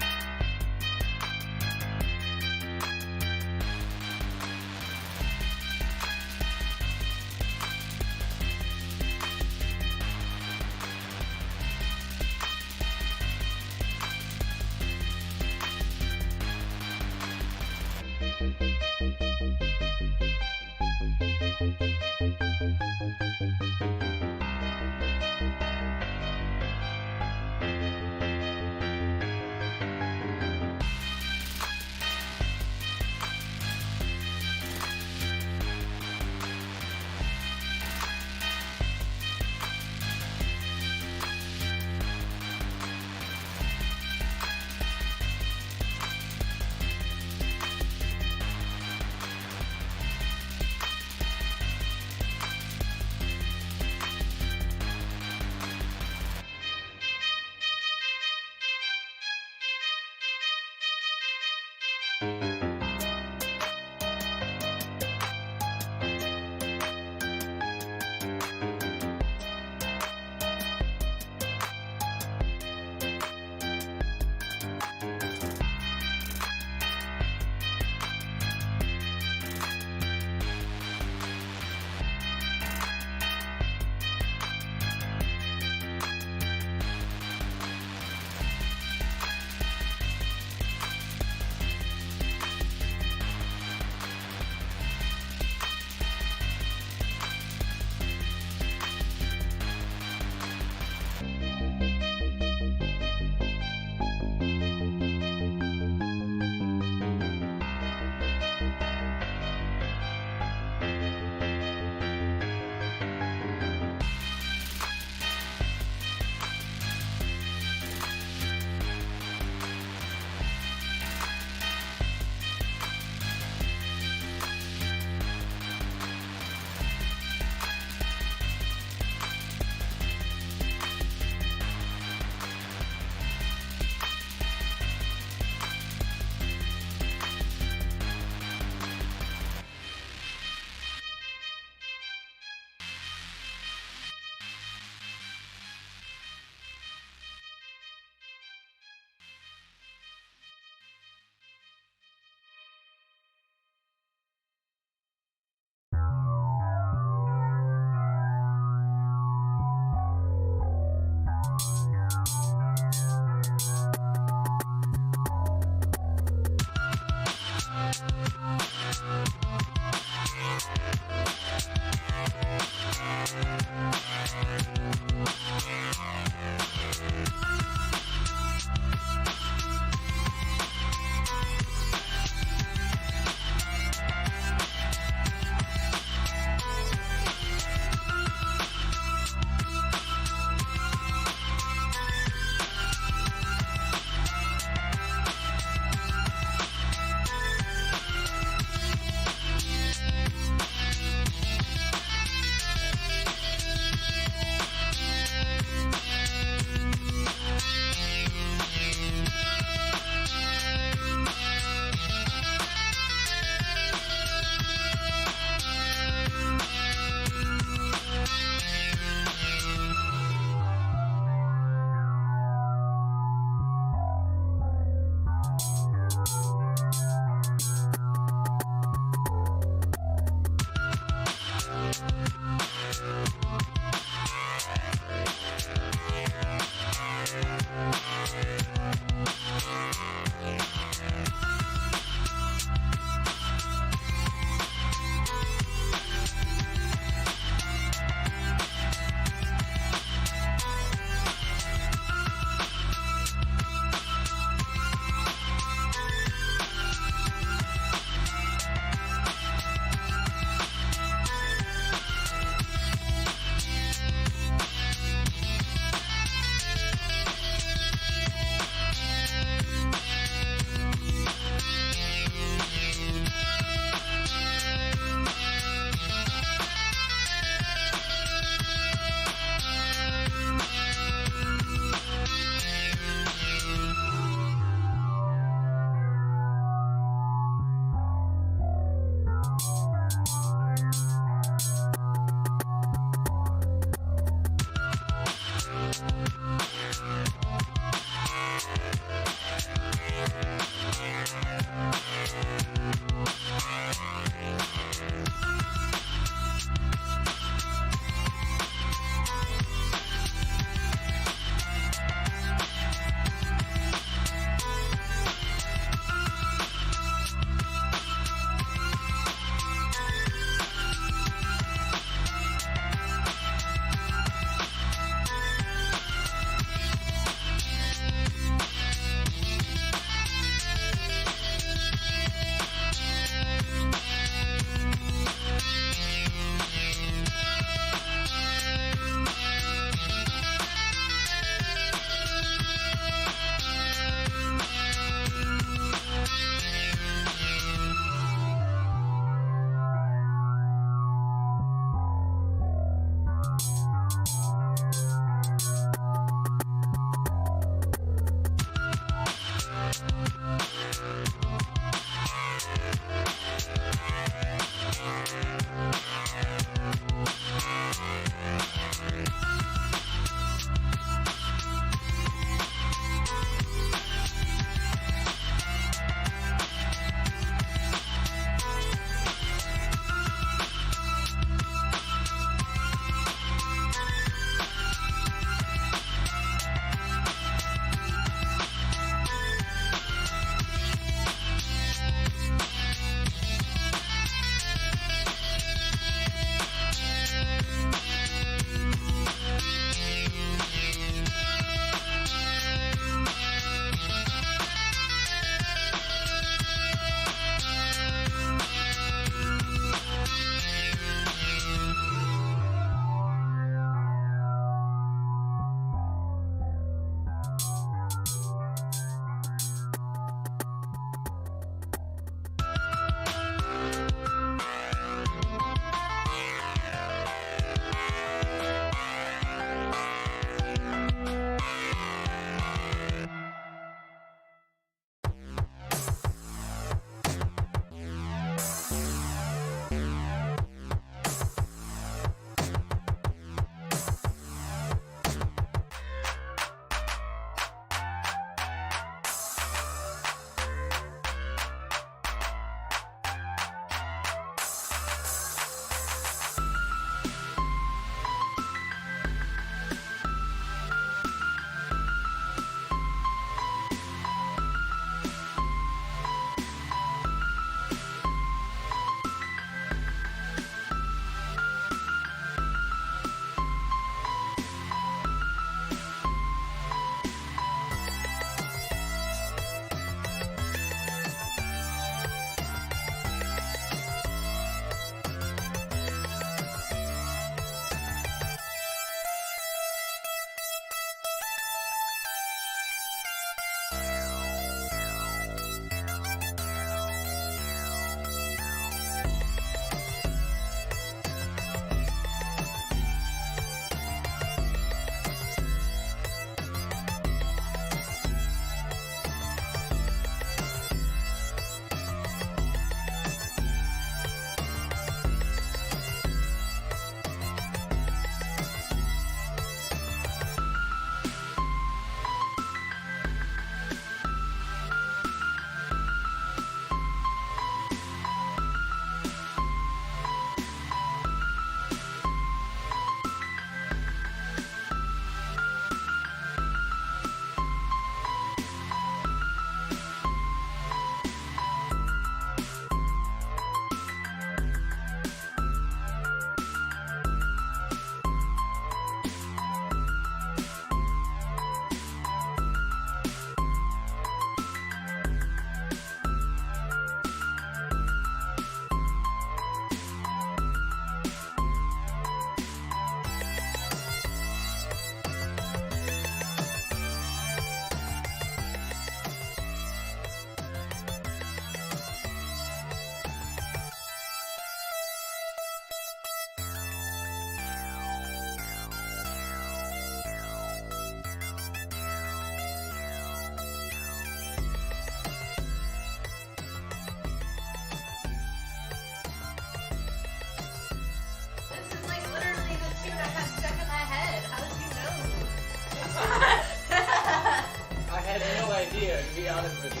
be honest with you.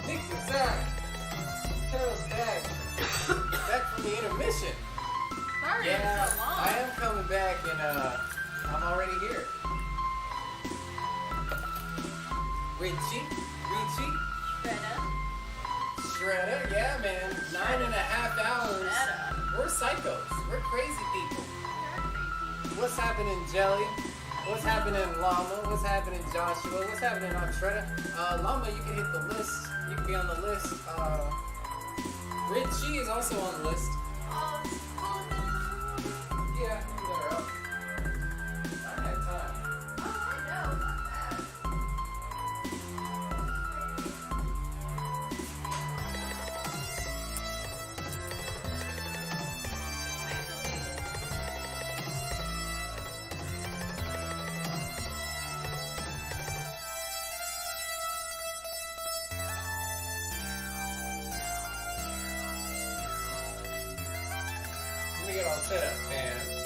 Nick and Zach. Carol's back. Back from the intermission. Sorry, Yeah, it's so long. I am coming back and I'm already here. Richie. Shredder, yeah, man. 9.5 hours. Shredder. We're psychos. We're crazy people. You're crazy. What's happening, Jelly? What's happening, Llama? What's happening, Joshua? What's happening on Shredder? Llama, you can hit the list. You can be on the list. Richie is also on the list. Oh, it's cool. Yeah, they're up. I had time. Oh, I know about that. Actually, get all set up, fam.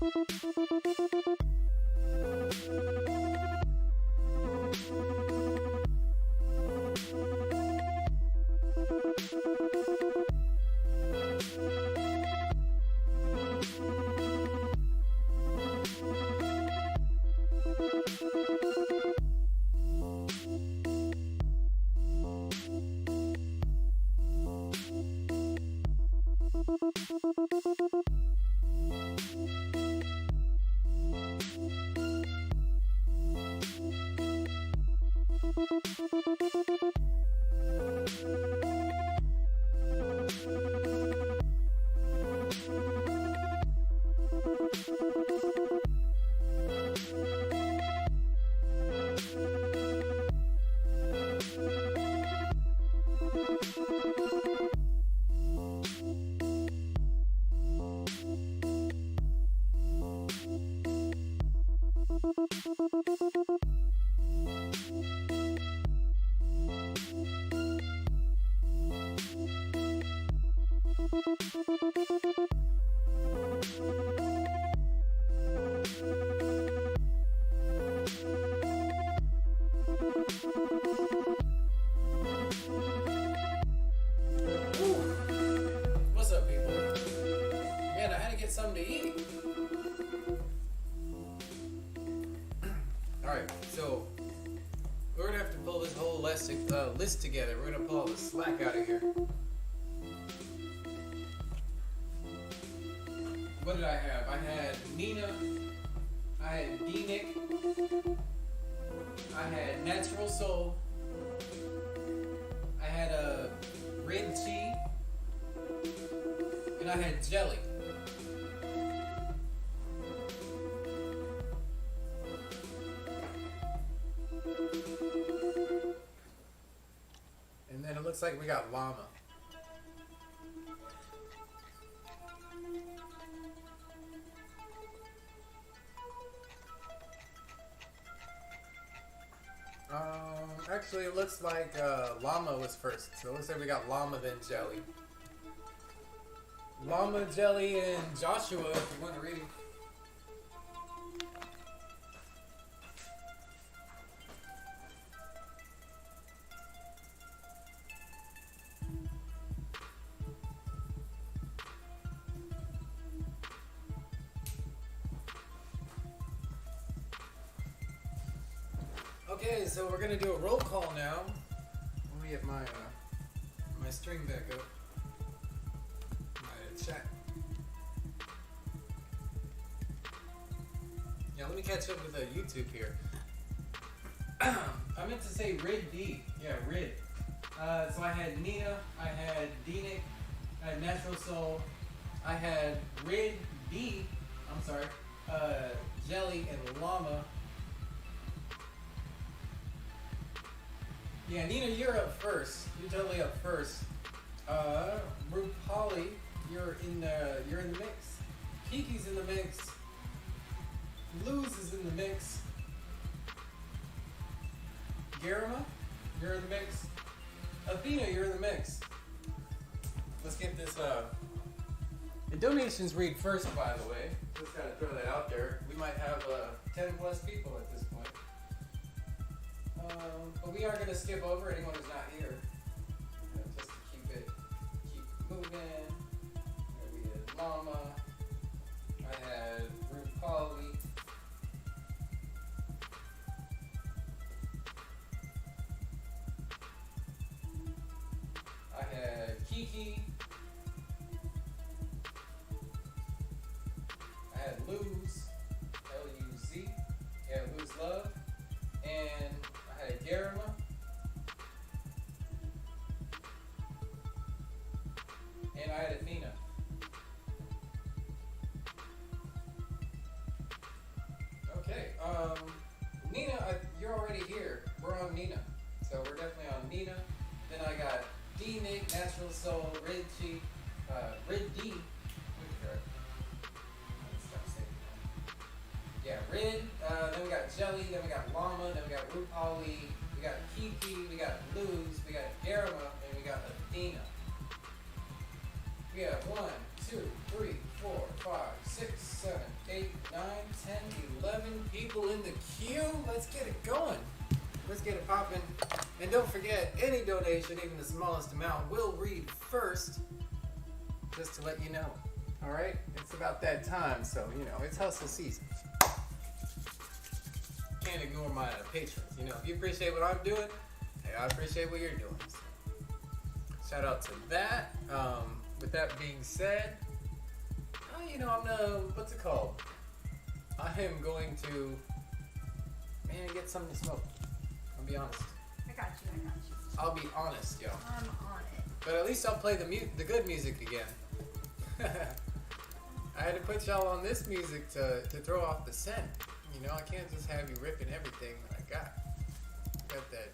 What's up, people? Man, I had to get something to eat. Alright, so we're gonna have to pull this whole list together. We're gonna pull all the slack out of here. What did I have? I had Nina, I had D-Nick, I had Natural Soul, I had a Red Tea, and I had Jelly. And then it looks like we got Llama. Actually, it looks like Llama was first. So it looks like we got Llama, then Jelly. Llama, Jelly, and Joshua, if you want to read. Okay, so we're gonna do a roll call now. Let me get my my string back up. My chat. Yeah, let me catch up with YouTube here. I meant to say Rid D. Yeah, Rid. So I had Nina, I had D-Nick, I had Natural Soul, I had Rid D. I'm sorry. Jelly and Llama. Yeah, Nina, you're up first. You're totally up first. Rupali, you're in the mix. Kiki's in the mix. Luz is in the mix. Garima, you're in the mix. Athena, you're in the mix. Let's get this. The donations read first, by the way. Just gotta throw that out there. We might have 10 plus people at this point. But we are going to skip over anyone who's not here. Just to keep moving. There we had Llama. I had Rupali. I had Kiki. I had Luz. L-U-Z. Yeah, Luz Love. And I had Garima. And I had Athena. Okay, Nina, you're already here. We're on Nina. So we're definitely on Nina. Then I got D-Nick, Natural Soul, Red G, Red D. Yeah, Red, then we got Jelly, then we got Llama, then we got Rupali, we got Kiki, we got Luz, we got Garima, and we got Athena. We have 1, 2, 3, 4, 5, 6, 7, 8, 9, 10, 11 people in the queue. Let's get it going. Let's get it popping. And don't forget, any donation, even the smallest amount, will read first. Just to let you know. Alright? It's about that time, so, it's hustle season. Can't ignore my patrons. If you appreciate what I'm doing, hey, I appreciate what you're doing. So, shout out to that. With that being said, I'm what's it called? I am going to, get something to smoke. I'll be honest. I got you. I'll be honest, yo. I'm on it. But at least I'll play the good music again. I had to put y'all on this music to throw off the scent. I can't just have you ripping everything that I got. Got that.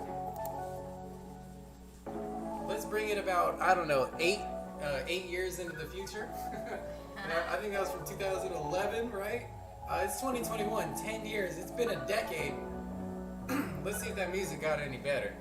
Let's bring it about, 8 years into the future. I think that was from 2011, right? It's 2021, 10 years. It's been a decade. Let's see if that music got any better.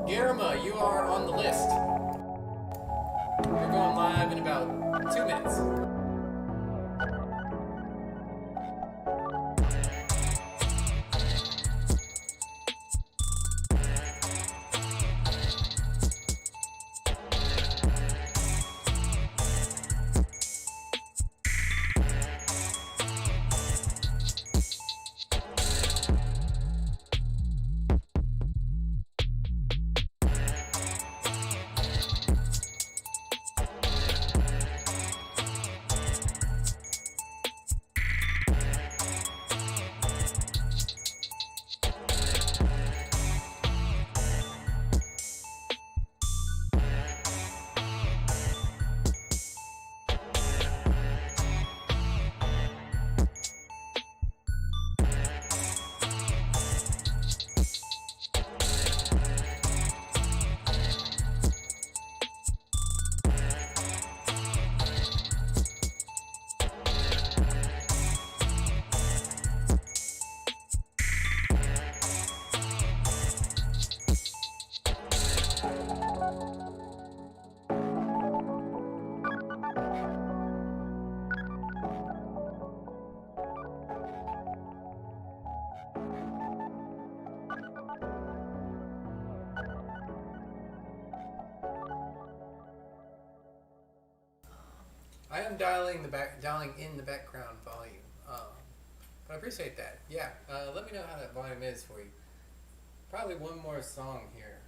Garima, you are on the list. We're going live in about 2 minutes. I am dialing in the background volume, but I appreciate that. Yeah, let me know how that volume is for you. Probably one more song here.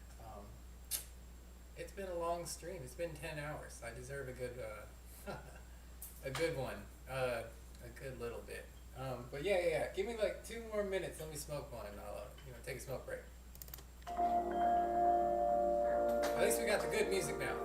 It's been a long stream. It's been 10 hours. I deserve a good, a good one, a good little bit. But yeah. Give me like 2 more minutes. Let me smoke one. I'll take a smoke break. At least we got the good music now.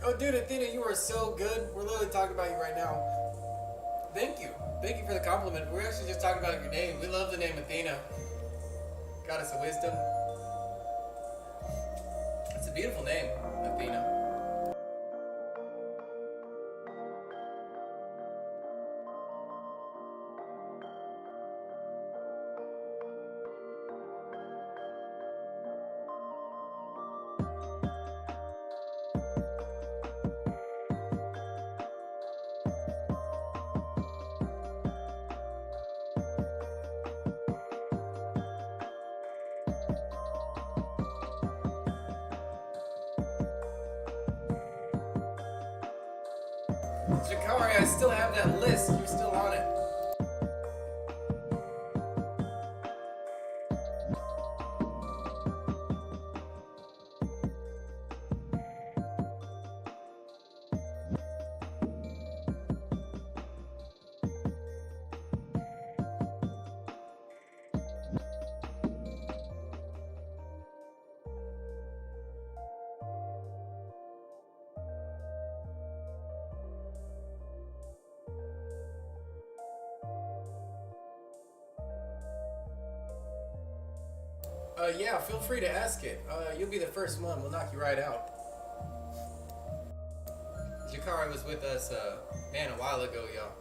Oh, dude, Athena, you are so good. We're literally talking about you right now. Thank you. Thank you for the compliment. We're actually just talking about your name. We love the name Athena. Goddess of wisdom. It's a beautiful name, Athena. Jakari, I still have that list. You're still on it. Yeah, feel free to ask it. You'll be the first one. We'll knock you right out. Jakari was with us, man, a while ago, y'all.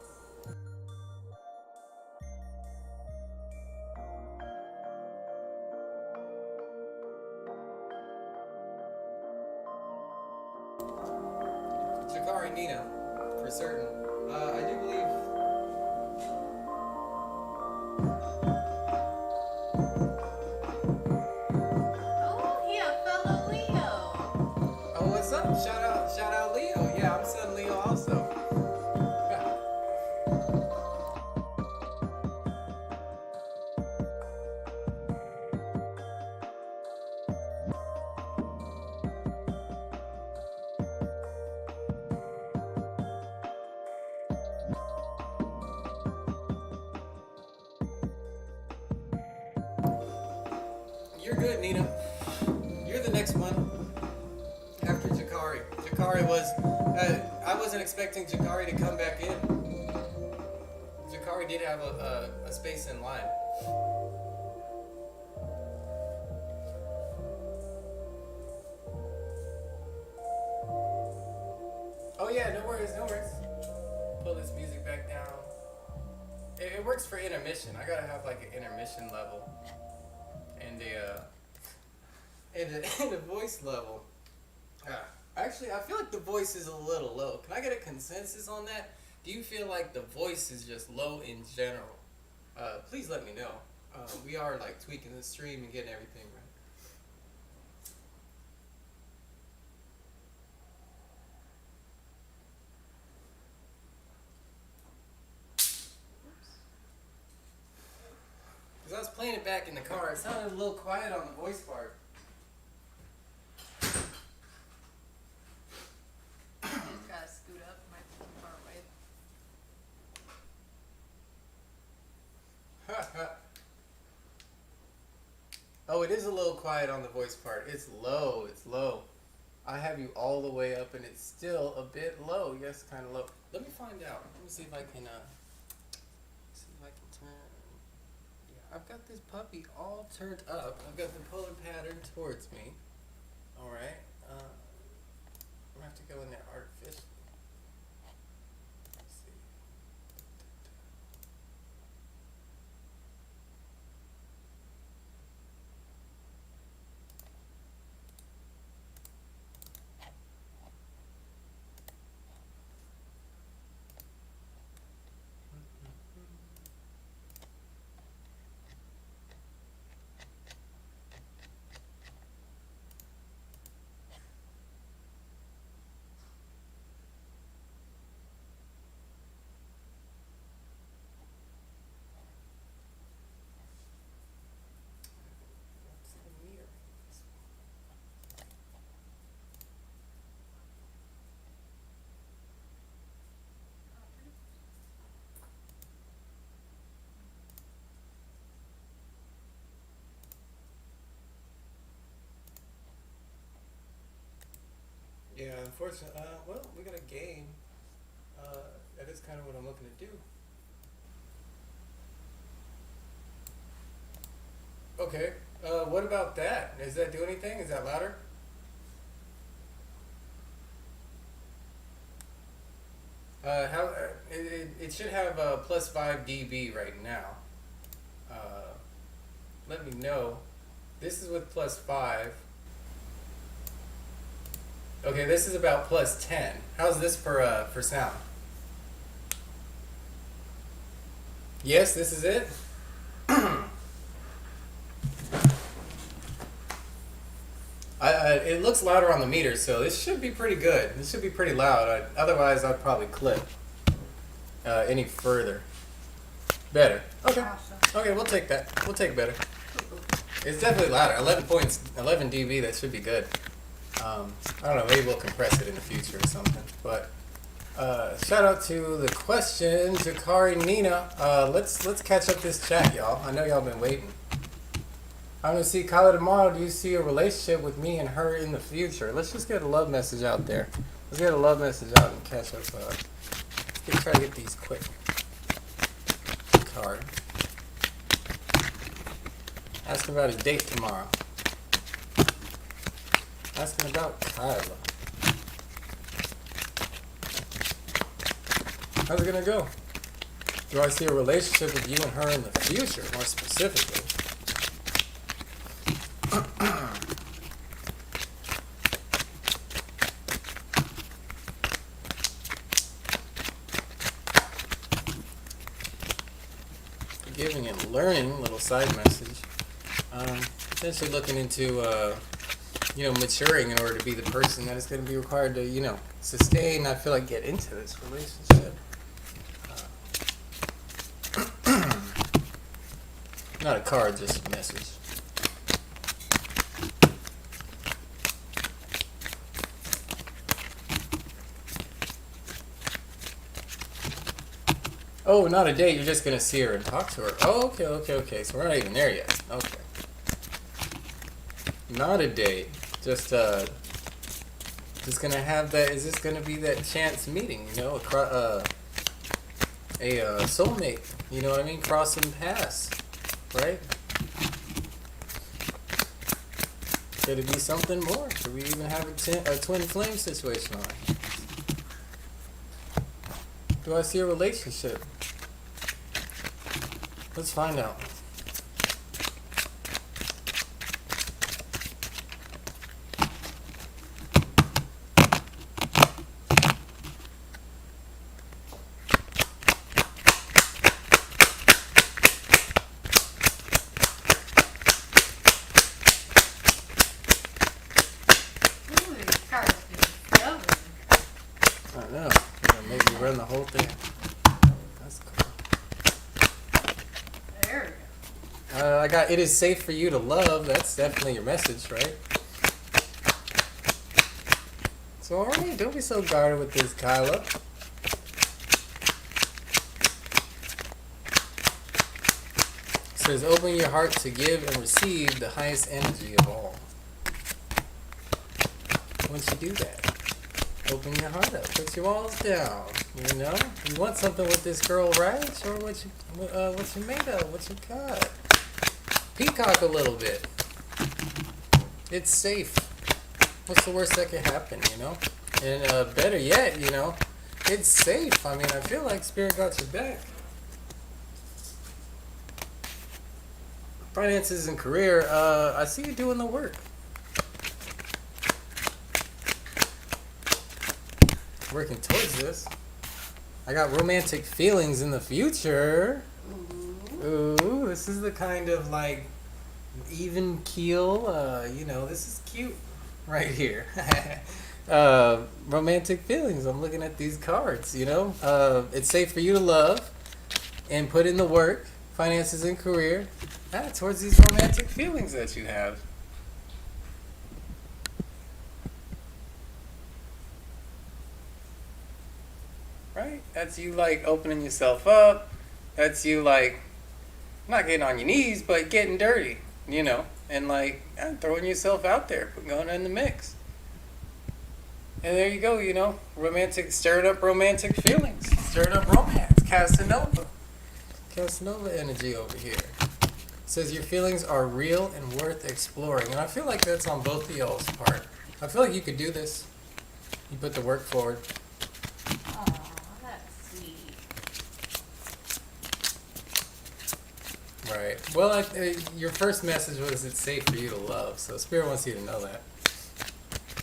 Jakari Nina, for certain. I do believe. Oh, he a fellow Leo. Oh, what's up? Shout out Leo. Yeah, I'm son Leo also. You're good, Nina. You're the next one after Jakari. Jakari was. I wasn't expecting Jakari to come back in. Jakari did have a space in line. Oh yeah, no worries, no worries. Pull this music back down. It works for intermission. I gotta have like an intermission level and a voice level. Actually, I feel like the voice is a little low. Can I get a consensus on that? Do you feel like the voice is just low in general? Please let me know. We are like tweaking the stream and getting everything right. Because I was playing it back in the car, it sounded a little quiet on the voice part. Just gotta scoot up my far away. Oh, it is a little quiet on the voice part. It's low, it's low. I have you all the way up and it's still a bit low. Yes, kind of low. Let me find out. Let me see if I can, turn. Yeah, I've got this puppy all turned up. I've got the polar pattern towards me. Alright. I'm gonna have to go in there artificially. Let's see. Yeah, unfortunately, well, we got a game. That is kind of what I'm looking to do. Okay. What about that? Does that do anything? Is that louder? How it should have plus 5 dB right now. Let me know. This is with plus 5. Okay, this is about plus 10. How's this for sound? Yes, this is it. It looks louder on the meter, so this should be pretty good. This should be pretty loud. Otherwise, I'd probably clip any further. Better. Okay. Awesome. Okay, we'll take that. We'll take better. It's definitely louder. 11 dB. That should be good. I don't know. Maybe we'll compress it in the future or something. But shout out to the question, Jakari Nina. Let's catch up this chat, y'all. I know y'all been waiting. I'm gonna see Kyla tomorrow. Do you see a relationship with me and her in the future? Let's just get a love message out there. Let's get a love message out and catch up. Try to get these quick. Card. Ask him about his date tomorrow. Ask him about Kyla. How's it gonna go? Do I see a relationship with you and her in the future, more specifically? Giving and learning, little side message. Essentially looking into, maturing in order to be the person that is going to be required to, sustain. I feel like get into this relationship. Not a card, just a message. Oh, not a date. You're just gonna see her and talk to her. Oh, okay. So we're not even there yet. Okay. Not a date. Just gonna have that. Is this gonna be that chance meeting? A soulmate. You know what I mean? Crossing paths, right? Could it be something more? Could we even have a twin flame situation on? Do I see a relationship? Let's find out. Ooh, these cards are stubborn. I know. Make me run the whole thing. That's cool. There we I got it is safe for you to love. That's definitely your message, right? So alright, don't be so guarded with this, Kyla. It says open your heart to give and receive the highest energy of all. Once you do that, open your heart up, put your walls down. You want something with this girl, right? Show her what you made of, what you got. Peacock a little bit. It's safe. What's the worst that could happen, And better yet, it's safe. I mean, I feel like Spirit got your back. Finances and career, I see you doing the work. Working towards this. I got romantic feelings in the future. Ooh, this is the kind of like even keel, this is cute right here. Romantic feelings. I'm looking at these cards, It's safe for you to love and put in the work, finances and career, towards these romantic feelings that you have. Right? That's you like opening yourself up. That's you like not getting on your knees, but getting dirty, and like throwing yourself out there, going in the mix. And there you go, you know, stirring up romantic feelings, stirring up romance, Casanova. Casanova energy over here. Says your feelings are real and worth exploring. And I feel like that's on both of y'all's part. I feel like you could do this. You put the work forward. Aw, that's sweet. Right. Well, your first message was it's safe for you to love. So Spirit wants you to know that. There you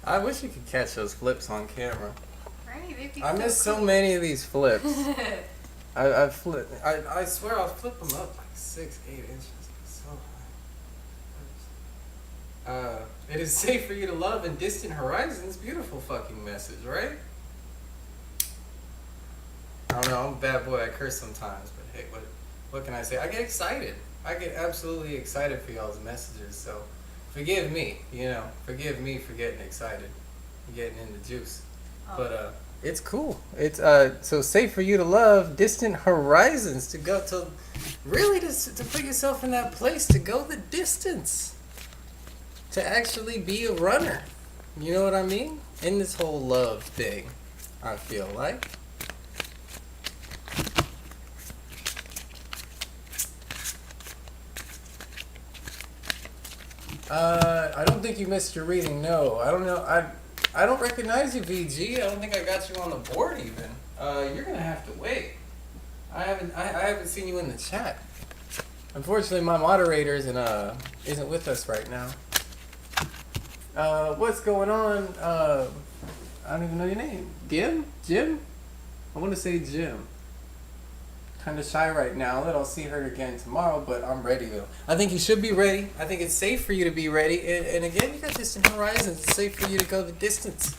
I wish you could catch those flips on camera. go. Right? They'd be I miss so cool. many of these flips. I swear I'll flip them up like 6-8 inches. It's so high. It is safe for you to love in distant horizons. Beautiful fucking message, right? I don't know. I'm a bad boy. I curse sometimes, but hey, what can I say? I get excited. I get absolutely excited for y'all's messages. So forgive me. You know, forgive me for getting excited, getting in the juice. Oh. But it's cool. It's so safe for you to love distant horizons, to go to really to put yourself in that place, to go the distance, to actually be a runner. You know what I mean? In this whole love thing, I feel like. I don't think you missed your reading. No, I don't know. I don't recognize you, VG. I don't think I got you on the board even. You're gonna have to wait. I haven't seen you in the chat. Unfortunately, my moderator isn't with us right now. What's going on? I don't even know your name. Jim? I want to say Jim. Kind of shy right now. I'll see her again tomorrow, but I'm ready though. I think you should be ready. I think it's safe for you to be ready. And again, you got distant horizons. It's safe for you to go the distance.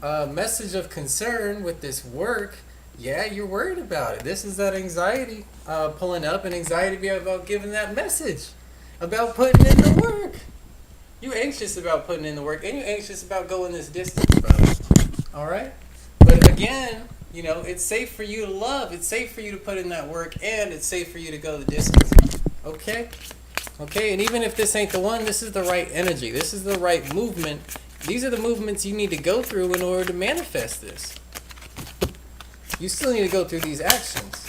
Message of concern with this work. Yeah, you're worried about it. This is that anxiety pulling up, and anxiety about giving that message, about putting in the work. You anxious about putting in the work, and you anxious about going this distance, brother. All right? But again, you know, it's safe for you to love. It's safe for you to put in that work, and it's safe for you to go the distance. Okay? Okay, and even if this ain't the one, this is the right energy. This is the right movement. These are the movements you need to go through in order to manifest this. You still need to go through these actions.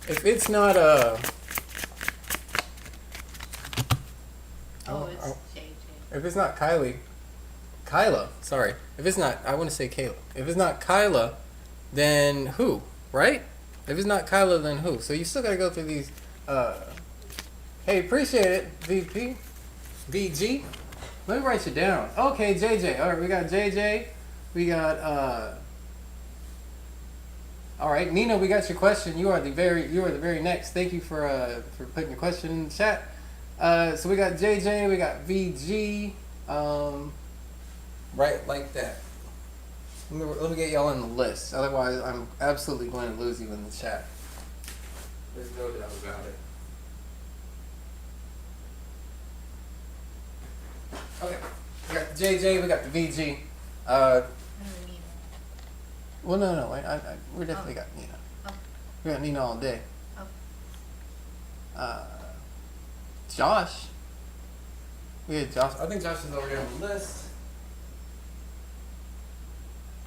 If it's not Oh, it's JJ. if it's not Kyla, sorry. If it's not, I want to say Kayla. If it's not Kyla, then who, right? If it's not Kyla, then who? So you still got to go through these, hey, appreciate it, VP, VG. Let me write you down. Okay, JJ. All right, we got JJ. We got, all right, Nina, we got your question. You are the very next. Thank you for putting your question in the chat. So we got JJ, we got VG, right like that. Let me get y'all in the list. Otherwise, I'm absolutely going to lose you in the chat. There's no doubt about it. Okay, we got the JJ, we got the VG. Well, no, we definitely got Nina. Oh. We got Nina all day. Oh. Josh. We had Josh. I think Josh is already on the list.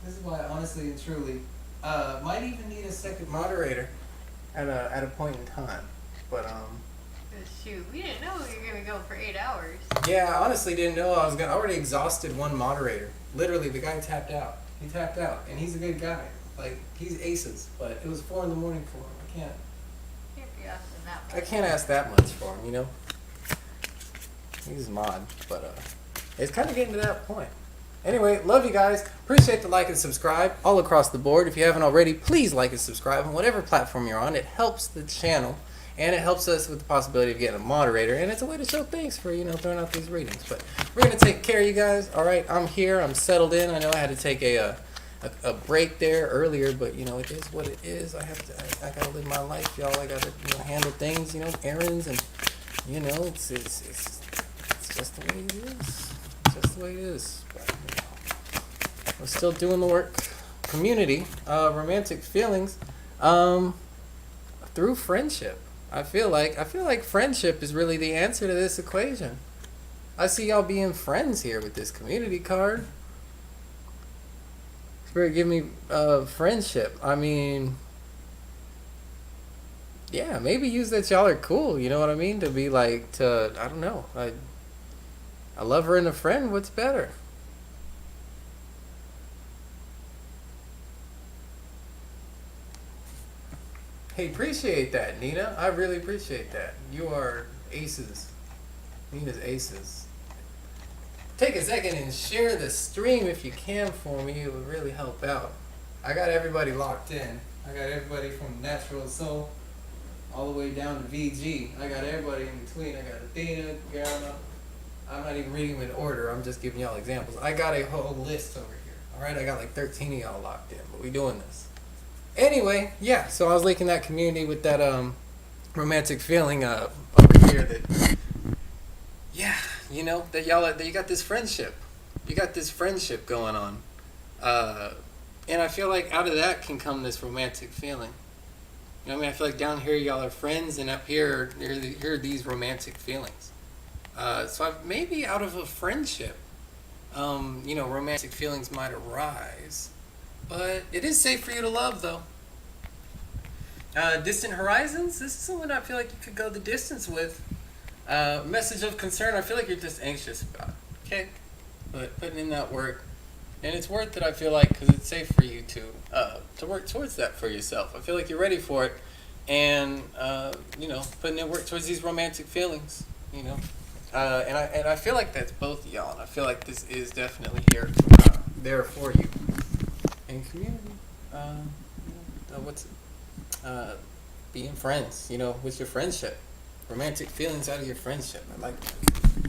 This is why, honestly and truly, might even need a second moderator at a point in time. But Shoot, we didn't know we were gonna go for 8 hours. yeah, I honestly didn't know I already exhausted one moderator. Literally, the guy tapped out. He tapped out, and he's a good guy. Like, he's aces, but it was 4 in the morning for him. Can't be asking that I much. can't ask that much for him, you know? He's a mod, but it's kind of getting to that point. Anyway, love you guys. Appreciate the like and subscribe all across the board. If you haven't already, please like and subscribe on whatever platform you're on. It helps the channel, and it helps us with the possibility of getting a moderator, and it's a way to show thanks for, you know, throwing out these readings. But we're going to take care of you guys, all right? I'm here. I'm settled in. I know I had to take a break there earlier, but, you know, it is what it is. I got to live my life, y'all. I got to, you know, handle things, you know, errands, and, you know, it's just the way it is. Just the way it is. But, you know, we're still doing the work. Community, romantic feelings, through friendship. I feel like friendship is really the answer to this equation. I see y'all being friends here with this community card. Spirit, give me friendship. I mean, yeah, maybe use that y'all are cool. You know what I mean? To be like, I don't know. A lover and a friend. What's better? Hey, appreciate that, Nina. I really appreciate that. You are aces. Nina's aces. Take a second and share the stream if you can for me. It would really help out. I got everybody locked in. I got everybody from Natural Soul all the way down to VG. I got everybody in between. I got Athena, Gamma. I'm not even reading them in order. I'm just giving y'all examples. I got a whole list over here. All right, I got like 13 of y'all locked in, but we doing this. Anyway, yeah. So I was linking that community with that romantic feeling over here. That, yeah, you know, that you got this friendship. You got this friendship going on, and I feel like out of that can come this romantic feeling. You know what I mean? I feel like down here y'all are friends, and up here here are these romantic feelings. So maybe out of a friendship, you know, romantic feelings might arise. But it is safe for you to love, though. Distant Horizons, this is someone I feel like you could go the distance with. Message of concern, I feel like you're just anxious about it, okay? But putting in that work, and it's worth it, I feel like, because it's safe for you to work towards that for yourself. I feel like you're ready for it, and, you know, putting in work towards these romantic feelings, you know? And I feel like that's both of y'all, and I feel like this is definitely there for you. In community, being friends, you know, with your friendship, romantic feelings out of your friendship. I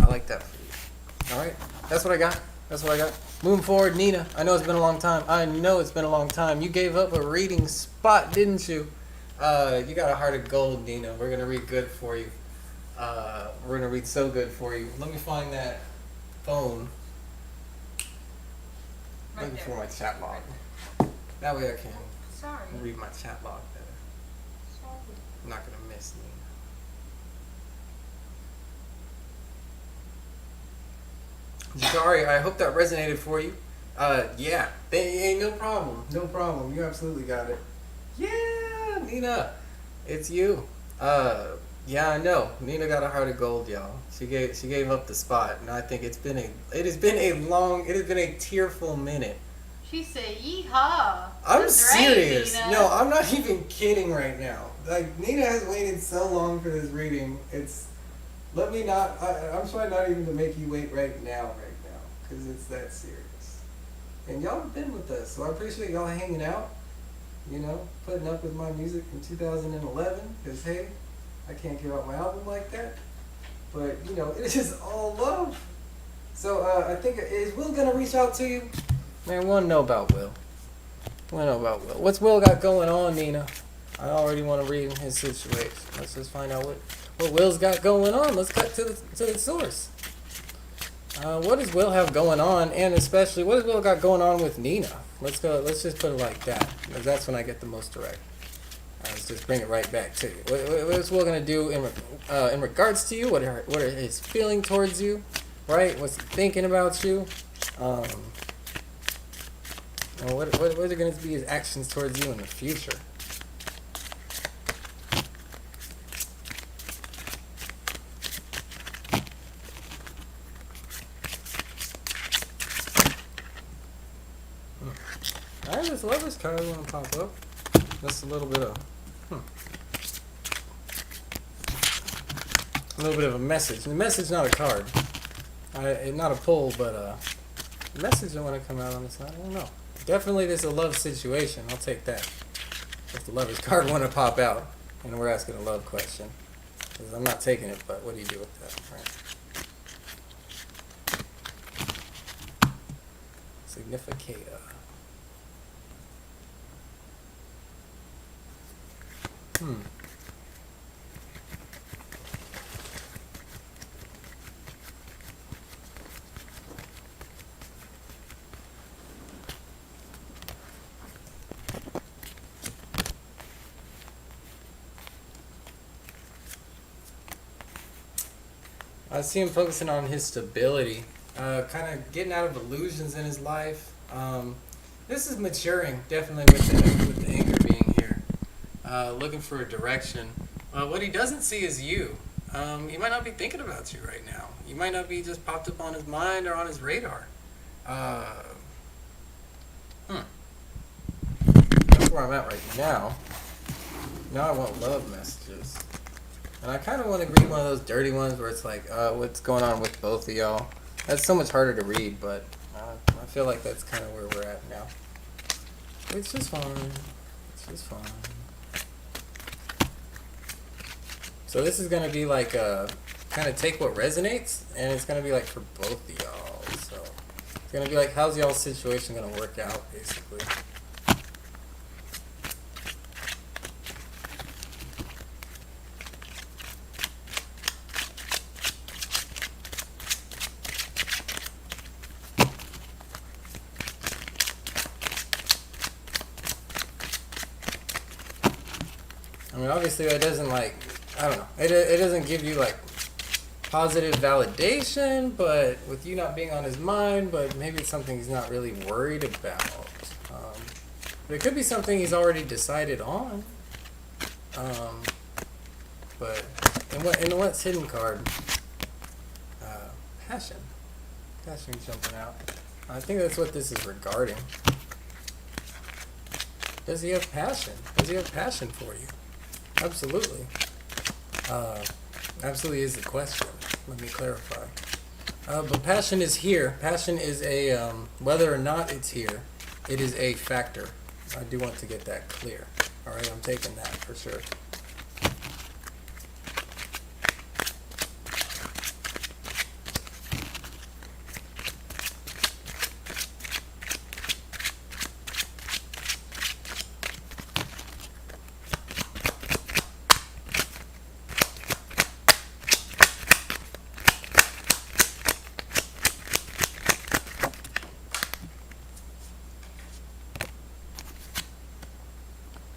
like that for you. All right, that's what I got. Moving forward, Nina. I know it's been a long time. You gave up a reading spot, didn't you? You got a heart of gold, Nina. We're gonna read good for you. We're gonna read so good for you. Let me find that phone. Looking for my chat log. That way I can read my chat log better. I'm not going to miss Nina. Jakari, I hope that resonated for you. Yeah. Hey, no problem. No problem. You absolutely got it. Yeah, Nina. It's you. Yeah, I know. Nina got a heart of gold, y'all. She gave up the spot, and I think it has been a tearful minute. She said, "Yeehaw!" I'm That's serious. Right, Nina. No, I'm not even kidding right now. Like, Nina has waited so long for this reading. I'm trying not even to make you wait right now, because it's that serious. And y'all have been with us, so I appreciate y'all hanging out. You know, putting up with my music from 2011. Because hey, I can't give out my album like that. But you know, it is all love. So I think is Will gonna reach out to you? Man, we want to know about Will. What's Will got going on, Nina? I already want to read his situation. Let's just find out what Will's got going on. Let's cut to the source. What does Will have going on, and especially what does Will got going on with Nina? Let's just put it like that, because that's when I get the most direct. Let's just bring it right back to you. What's Will gonna do in regards to you? What are his feelings towards you? Right? What's he thinking about you? And what are going to be his actions towards you in the future? I just love this card when it pop up. That's a little bit of a little bit of a message. The message, not a card. Not a pull, but the message don't want to come out on this side. I don't know. Definitely, there's a love situation. I'll take that. If the lover's card want to pop out, and we're asking a love question, because I'm not taking it. But what do you do with that? Right. Significator. I see him focusing on his stability, kind of getting out of illusions in his life. This is maturing, definitely, with the anger being here. Looking for a direction. What he doesn't see is you. He might not be thinking about you right now. You might not be just popped up on his mind or on his radar. That's where I'm at right now. Now I want love messages. And I kind of want to read one of those dirty ones where it's like, what's going on with both of y'all? That's so much harder to read, but I feel like that's kind of where we're at now. It's just fine. It's just fine. So this is going to be like, kind of take what resonates, and it's going to be like for both of y'all. So it's going to be like, how's y'all's situation going to work out, basically? I mean, obviously that doesn't like, I don't know, it doesn't give you like positive validation, but with you not being on his mind, but maybe it's something he's not really worried about. But it could be something he's already decided on. But in what's hidden card? Passion. Passion jumping out. I think that's what this is regarding. Does he have passion? Does he have passion for you? Absolutely. Absolutely is the question. Let me clarify. But passion is here. Passion is a, whether or not it's here, it is a factor. I do want to get that clear. Alright, I'm taking that for sure.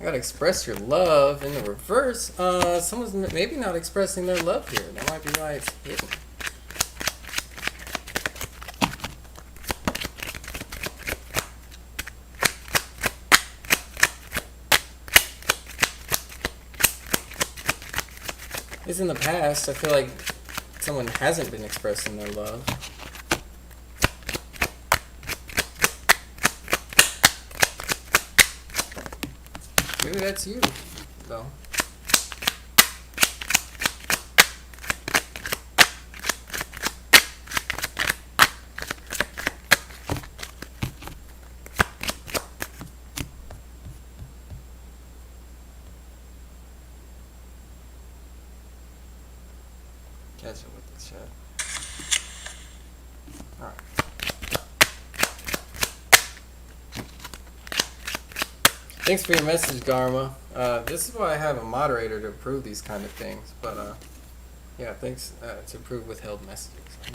You gotta express your love in the reverse. Someone's maybe not expressing their love here. That might be why it's hidden. It's in the past. I feel like someone hasn't been expressing their love. Maybe that's you, though. Catch up with the chat. All right. Thanks for your message, Garma. This is why I have a moderator to approve these kind of things. But yeah, thanks to approve withheld messages. I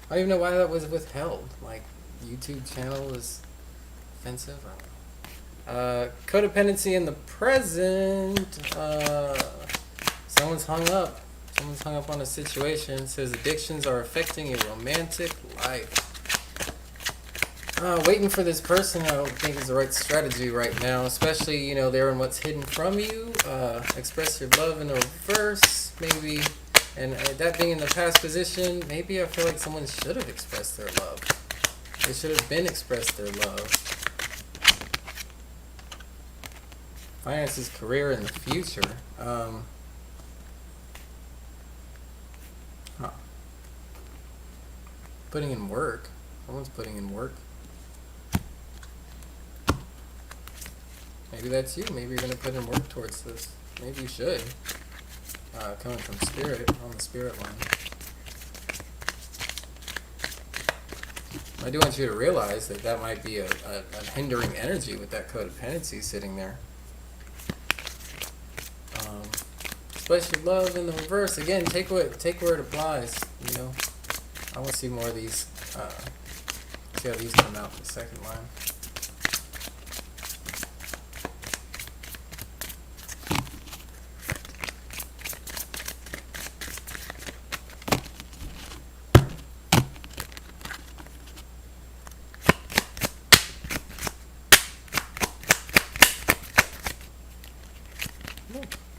don't even know why that was withheld. Like, YouTube channel is offensive. I don't know. Codependency in the present. Someone's hung up. Someone's hung up on a situation. It says addictions are affecting your romantic life. Waiting for this person, I don't think is the right strategy right now. Especially, you know, they're in what's hidden from you. Express your love in the reverse, maybe. And that being in the past position, maybe I feel like someone should have expressed their love. They should have been expressed their love. Finances, career, and the future. Huh. Putting in work. Someone's putting in work. Maybe that's you. Maybe you're going to put in work towards this. Maybe you should. Coming from spirit, on the spirit line. I do want you to realize that that might be a hindering energy with that codependency sitting there. Express your love in the reverse. Again, take where it applies. You know, I want to see more of these. See how these come out in the second line.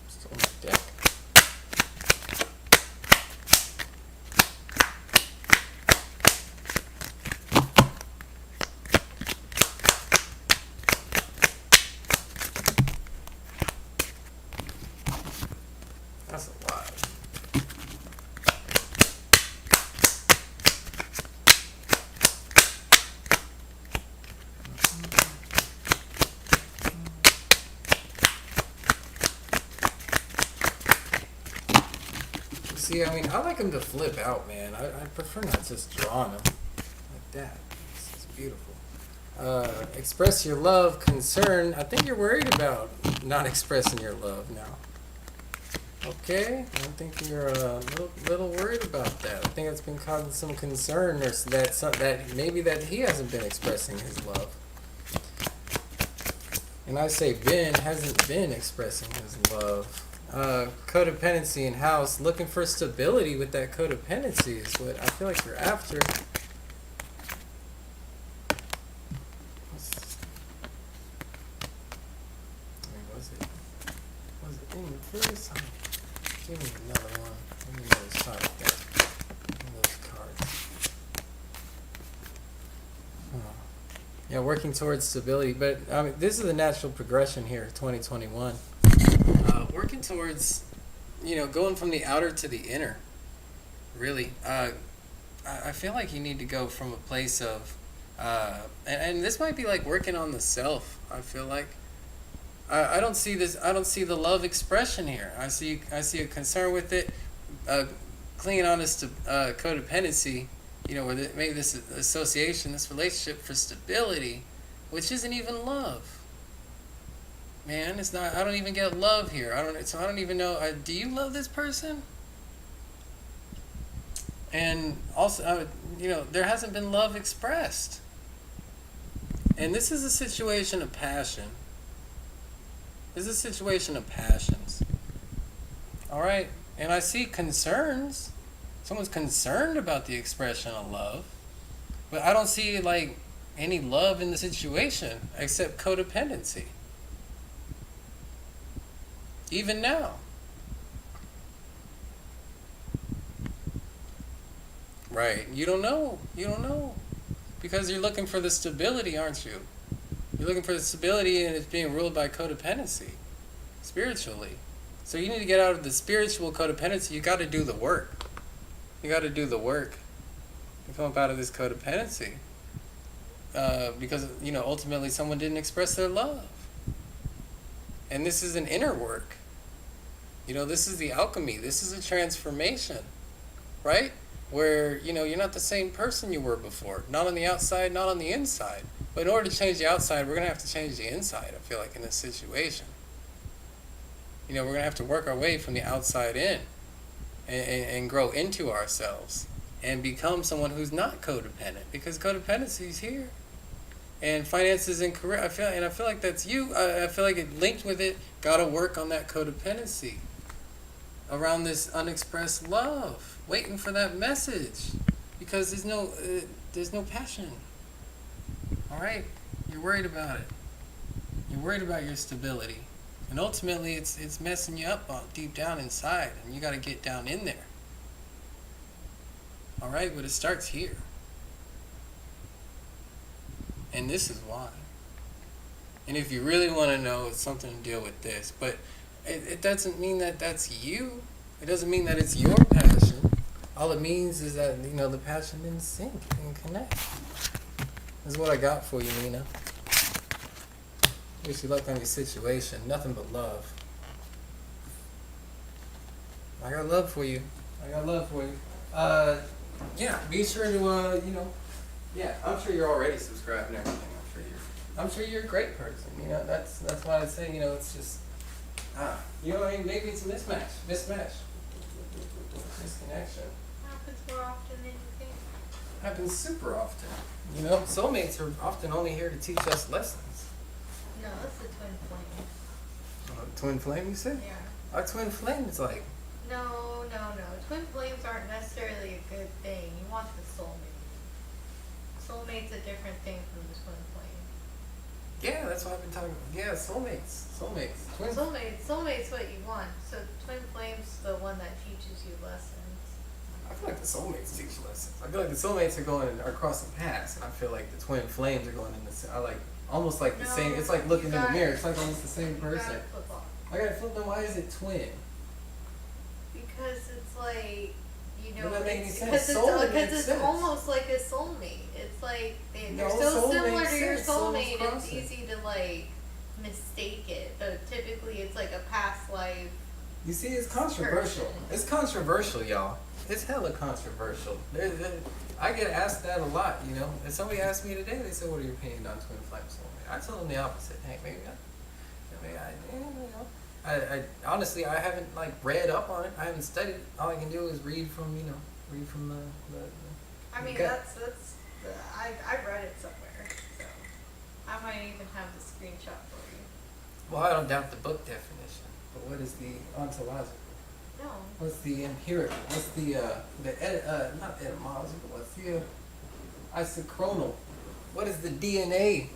Still on my deck. That's a lot. See, I mean, I like them to flip out, man. I prefer not just drawing them like that. This is beautiful. Express your love, concern. I think you're worried about not expressing your love now. Okay, I think you're a little worried about that. I think it's been causing some concern, or that maybe that he hasn't been expressing his love. And I say hasn't been expressing his love. Codependency in house, looking for stability with that codependency is what I feel like you're after. Was it in the first time? Give me another one. Give me another shot at that. Give me those cards. Yeah, working towards stability, but I mean, this is the natural progression here, 2021. Working towards, going from the outer to the inner. Really, I feel like you need to go from a place of, and this might be like working on the self. I feel like, I don't see this. I don't see the love expression here. I see a concern with it, clinging on this codependency. Where maybe this association, this relationship for stability, which isn't even love. Man, it's not. I don't even get love here. I don't even know. Do you love this person? And also, there hasn't been love expressed. And this is a situation of passion. This is a situation of passions. All right, and I see concerns. Someone's concerned about the expression of love, but I don't see like any love in the situation except codependency. Even now. Right. You don't know. Because you're looking for the stability, aren't you? You're looking for the stability and it's being ruled by codependency. Spiritually. So you need to get out of the spiritual codependency. You got to do the work. You got to do the work to come up out of this codependency. Because, ultimately someone didn't express their love. And this is an inner work. This is the alchemy. This is a transformation, right? Where, you're not the same person you were before. Not on the outside, not on the inside. But in order to change the outside, we're going to have to change the inside, I feel like, in this situation. We're going to have to work our way from the outside in and grow into ourselves and become someone who's not codependent, because codependency is here. And finances and career, I feel like that's you. I feel like it linked with it. Got to work on that codependency around this unexpressed love, waiting for that message, because there's no passion. All right, you're worried about it. You're worried about your stability, and ultimately, it's messing you up deep down inside, and you got to get down in there. All right, but it starts here. And this is why. And if you really want to know, it's something to deal with this. But it doesn't mean that that's you. It doesn't mean that it's your passion. All it means is that, you know, the passion didn't sync and connect. That's what I got for you, Nina. Wish you luck on your situation. Nothing but love. I got love for you. I got love for you. Yeah, be sure to, you know, yeah, I'm sure you're already subscribed and everything. I'm sure you're a great person. You know, that's why I say, you know, it's just, you know, maybe it's a misconnection. Happens more often than you think. Happens super often. You know, soulmates are often only here to teach us lessons. No, that's the twin flame. Twin flame, you say? Yeah. Our twin flame is like, No. Twin flames aren't necessarily a good thing. You want the soulmate. Soulmate's a different thing from the twin flame. yeah, that's what I've been talking about. Yeah, soulmates. Twin. Soulmate's what you want. So twin flame's the one that teaches you lessons. I feel like the soulmates teach lessons. I feel like the soulmates are crossing paths, and I feel like the twin flames are going in the same. I like almost like the No, same. It's like looking in the gotta- mirror. It's like almost the same You person. gotta flip off. I gotta flip them. Why is it twin? Because it's like, you know, Doesn't that make any it's, sense? because Soulmate it's, makes it's sense. almost like a soulmate. It's like they're No, so soul similar makes to your sense. Souls soulmate. It's crossing. easy to like mistake it, but typically it's like a past life. You see, it's controversial. Person. It's controversial, y'all. It's hella controversial. I get asked that a lot, you know. And somebody asked me today, they said, what are your opinions on twin flame soulmate? I told them the opposite. Hey, I honestly, I haven't like read up on it. I haven't studied it. All I can do is read from the I mean, Okay. I've read it somewhere, so I might even have the screenshot for you. Well, I don't doubt the book definition, but what is the ontological? No. What's the empirical? What's the not etymological? What's the isochronal? What is the DNA?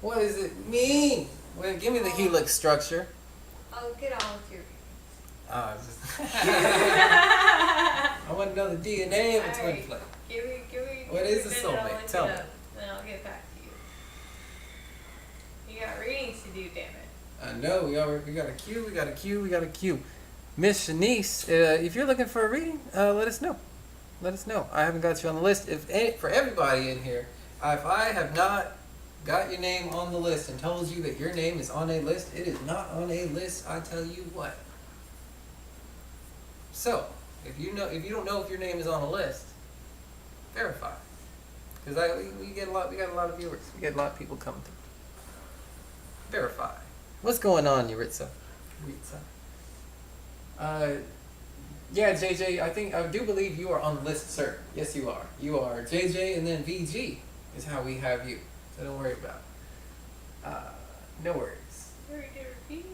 What does it mean? Well, give me the helix structure. Oh, get on with your I want to know the DNA of a twin Alright. flame. Give me. What give is me a minute, I'll soulmate? look Tell it me. up, then I'll get back to you. You got readings to do, damn it. I know we got a queue. Miss Shanice, if you're looking for a reading, let us know. I haven't got you on the list. For everybody in here, if I have not got your name on the list and told you that your name is on a list, it is not on a list. I tell you what. So, if you don't know if your name is on a list, verify. Because we got a lot of viewers. We get a lot of people coming through. Verify. What's going on, Yuritsa? Yeah, JJ, I do believe you are on the list, sir. Yes, you are. You are JJ, and then VG is how we have you. So don't worry about it. No worries. Sorry to repeat.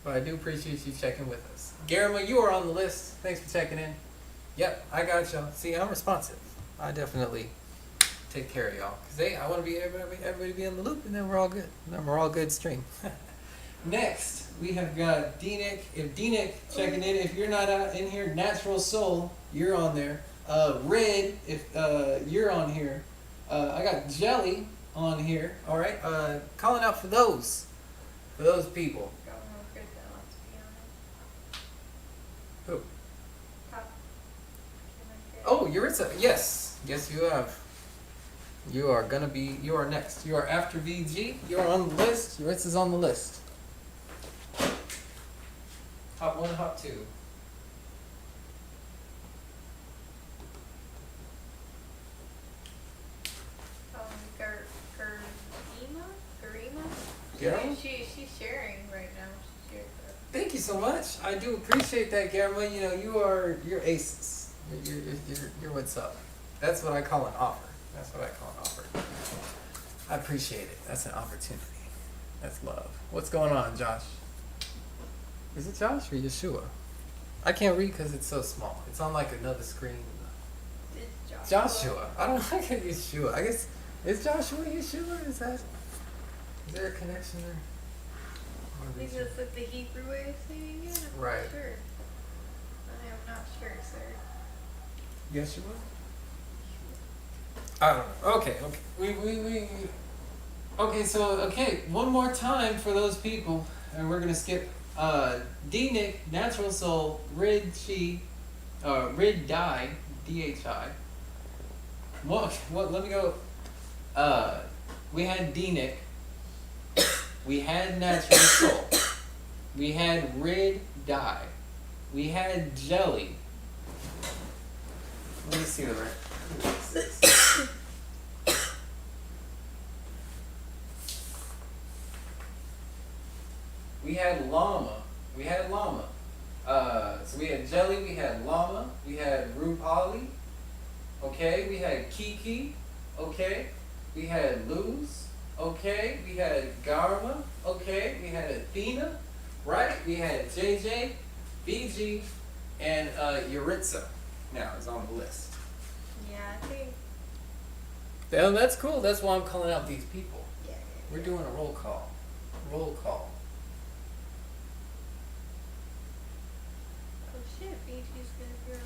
But I do appreciate you checking with us. Garima, you are on the list. Thanks for checking in. Yep, I got y'all. See, I'm responsive. I definitely take care of y'all. Because I want to be everybody be in the loop, and then we're all good. Then we're all good stream. Next, we have got D-Nick. If D-Nick checking in, if you're not out in here, Natural Soul, you're on there. Red, if you're on here. I got Jelly on here. All right. Calling out for those people. Got one more good though, to be honest. Who? Cop. Oh, Yuritsa. Yes, you have. You are next. You are after VG. You are on the list. Yuritsa's on the list. Hop 1, hop 2. Garima? Garima? She's sharing right now. She shared that. Thank you so much. I do appreciate that, Garima. You know, you're aces. You're what's up. That's what I call an offer. I appreciate it. That's an opportunity. That's love. What's going on, Josh? Is it Josh or Yeshua? I can't read because it's so small. It's on like another screen. It's Joshua. I don't like it, Yeshua. I guess, is Joshua Yeshua? Is there a connection there? I think that's like the Hebrew way of saying it. I'm Right. not sure. I am not sure, sir. Yeshua? I don't know. Okay. Okay, so one more time for those people, and we're gonna skip D Nick, Natural Soul, Rid Chi, Rid Die, DHI. What let me go. We had D Nick, we had Natural Soul, we had Rid Die, we had Jelly. Let me see the right. We had Llama. We had Llama. So we had Jelly, we had Llama, we had Rupali, okay, we had Kiki, okay, we had Luz, okay, we had Garma, okay, we had Athena, right? We had JJ, BG, and Yuritsa now is on the list. Yeah, I think. Yeah, that's cool. That's why I'm calling out these people. Yeah. We're doing a roll call. Roll call. Oh shit, BG's gonna be our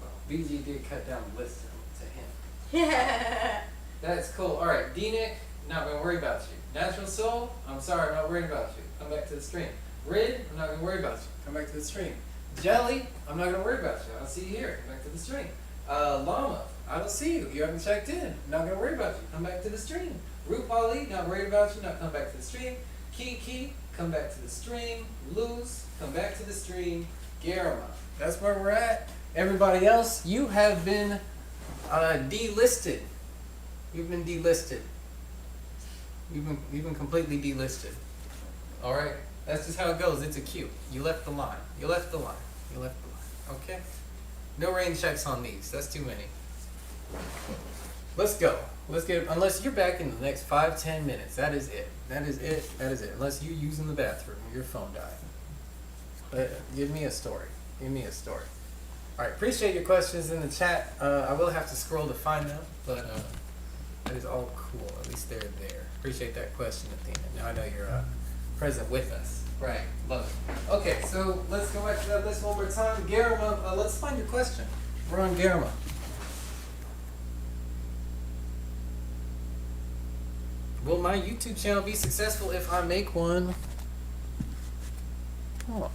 Well, BG did cut down the list to him. Yeah. That's cool. All right, D-Nick, not gonna worry about you. Natural Soul, I'm sorry, I'm not worried about you. Come back to the stream. Rid, I'm not gonna worry about you. Come back to the stream. Jelly, I'm not gonna worry about you. I'll see you here. Come back to the stream. Llama, I don't see you. You haven't checked in. Not gonna worry about you. Come back to the stream. Rupali, not worried about you. Not come back to the stream. Kiki, come back to the stream. Luz, come back to the stream. Garama, that's where we're at. Everybody else, you have been delisted. You've been delisted. You've been completely delisted. All right, that's just how it goes. It's a queue. You left the line. You left the line. You left the line. Okay. No rain checks on these. That's too many. Let's go. Let's get. Unless you're back in the next 5-10 minutes. That is it. That is it. That is it. Unless you're using the bathroom or your phone died. Give me a story. Give me a story. All right. Appreciate your questions in the chat. I will have to scroll to find them, but that is all cool. At least they're there. Appreciate that question, Athena. Now I know you're present with us. Right. Love it. Okay, so let's go back to that list one more time. Garama, let's find your question. We're on Garama. Will my YouTube channel be successful if I make one? Oh.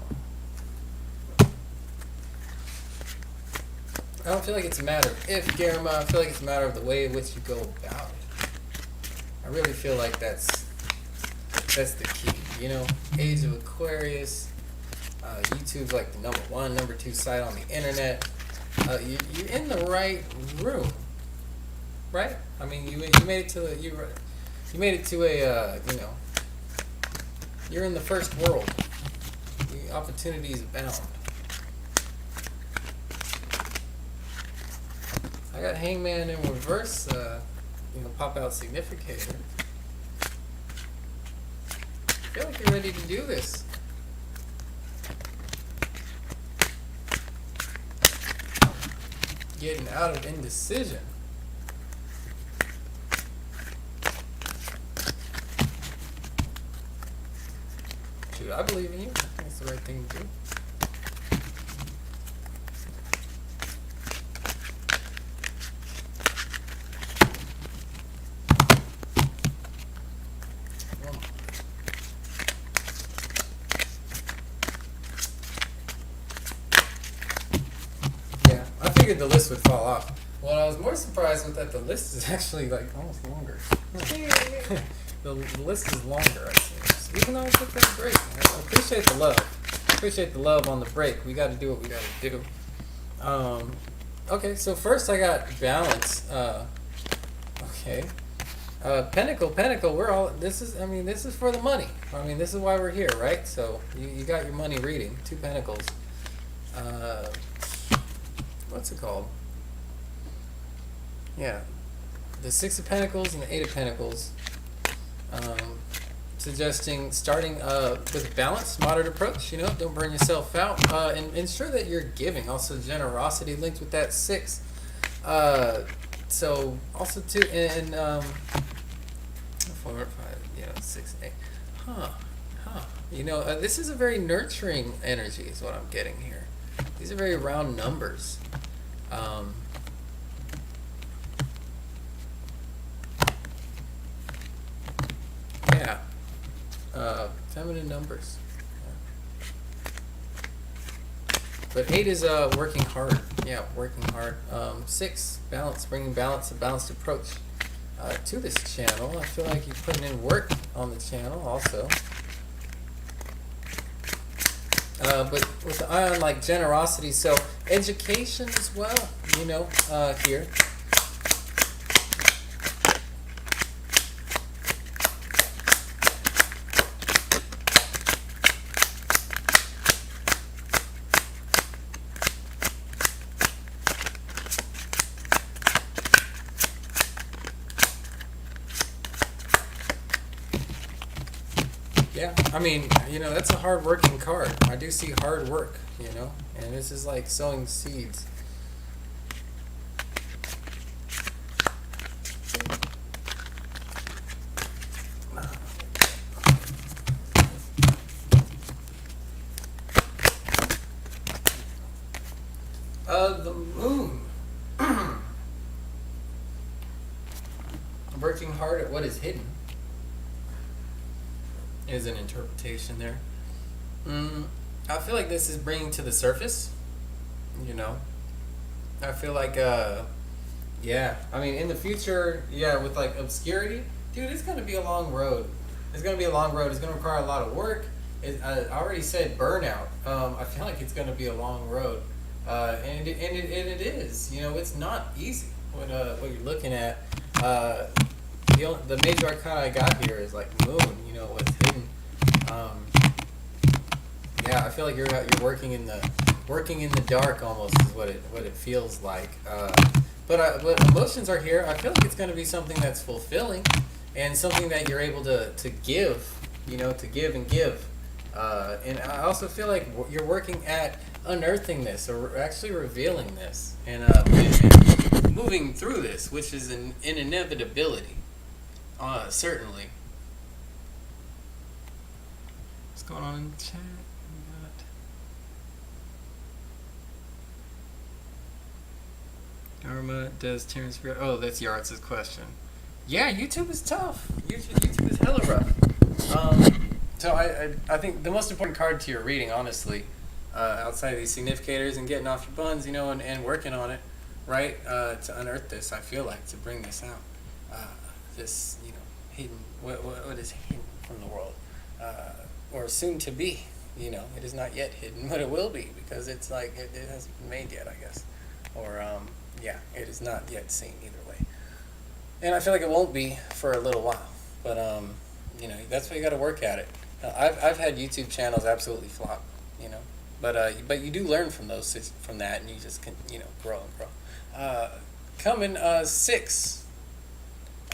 I don't feel like it's a matter of if, Garama. I feel like it's a matter of the way in which you go about it. I really feel like that's the key. You know, Age of Aquarius, YouTube's like the number 1, number 2 site on the internet. You're in the right room, right? I mean, you made it to you made it to a you know, you're in the first world. The opportunities abound. I got Hangman in reverse. You know, pop out Significator. I feel like you're ready to do this. Getting out of indecision. Dude, I believe in you. I think it's the right thing to do. I figured the list would fall off. What I was more surprised with that the list is actually like almost longer. the list is longer, I think. Even though I took that break. I appreciate the love. Appreciate the love on the break. We got to do what we got to do. Okay, so first I got balance. Okay. Pinnacle, we're all, this is for the money. I mean, this is why we're here, right? So you got your money reading. 2 Pentacles. What's it called? Yeah, the 6 of Pentacles and the 8 of Pentacles, suggesting starting with a balanced, moderate approach. You know, don't burn yourself out, and ensure that you're giving. Also, generosity linked with that 6. So also too, and 4, 5, 6, 8. You know, this is a very nurturing energy, is what I'm getting here. These are very round numbers. feminine numbers. But 8 is working hard. Yeah, working hard. 6, balance, bringing balance, a balanced approach to this channel. I feel like you're putting in work on the channel also. But with the eye on like generosity, so education as well, you know, here. Yeah, I mean, you know, that's a hard working card. I do see hard work, you know, and this is like sowing seeds. The moon. Working hard at what is hidden is an interpretation there. I feel like this is bringing to the surface, you know. I feel like, yeah, I mean, in the future, yeah, with like obscurity, dude, it's going to be a long road. It's going to be a long road. It's going to require a lot of work. I already said burnout. I feel like it's going to be a long road. And it is, you know, it's not easy what you're looking at. The major arcana I got here is like moon, you know, what's hidden. Yeah, I feel like you're working in the dark almost is what it feels like. But emotions are here. I feel like it's going to be something that's fulfilling and something that you're able to give, you know, to give and give. And I also feel like you're working at unearthing this or actually revealing this and moving through this, which is an inevitability. Certainly. What's going on in the chat? Dharma, does Terrence Spirit? Oh, that's Yards' question. Yeah, YouTube is tough. YouTube is hella rough. So I think the most important card to your reading, honestly, outside of these significators and getting off your buns, you know, and working on it, right, to unearth this, I feel like, to bring this out. This, you know, hidden, what is hidden from the world, or soon to be, you know, it is not yet hidden, but it will be, because it's like, it hasn't been made yet, I guess, or, yeah, it is not yet seen either way, and I feel like it won't be for a little while, but, you know, that's why you got to work at it. I've had YouTube channels absolutely flop, you know, but you do learn from that, and you just can, you know, grow and grow. Coming 6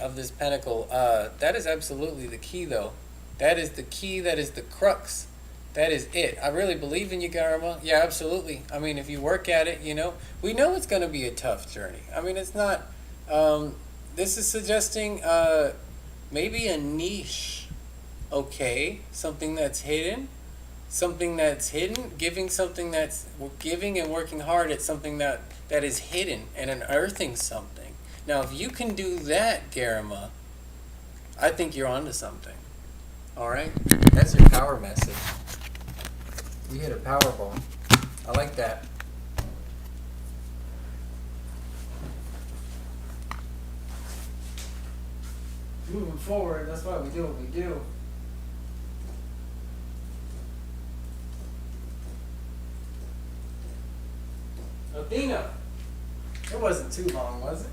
of this pentacle, that is absolutely the key, though. That is the key. That is the crux. That is it. I really believe in you, Garma. Yeah, absolutely. I mean, if you work at it, you know, we know it's going to be a tough journey. I mean, it's not. This is suggesting maybe a niche. Okay, something that's hidden. Something that's hidden. Giving and working hard at something that is hidden and unearthing something. Now, if you can do that, Garima, I think you're onto something. All right? That's your power message. You hit a Powerball. I like that. Moving forward, that's why we do what we do. Athena! It wasn't too long, was it?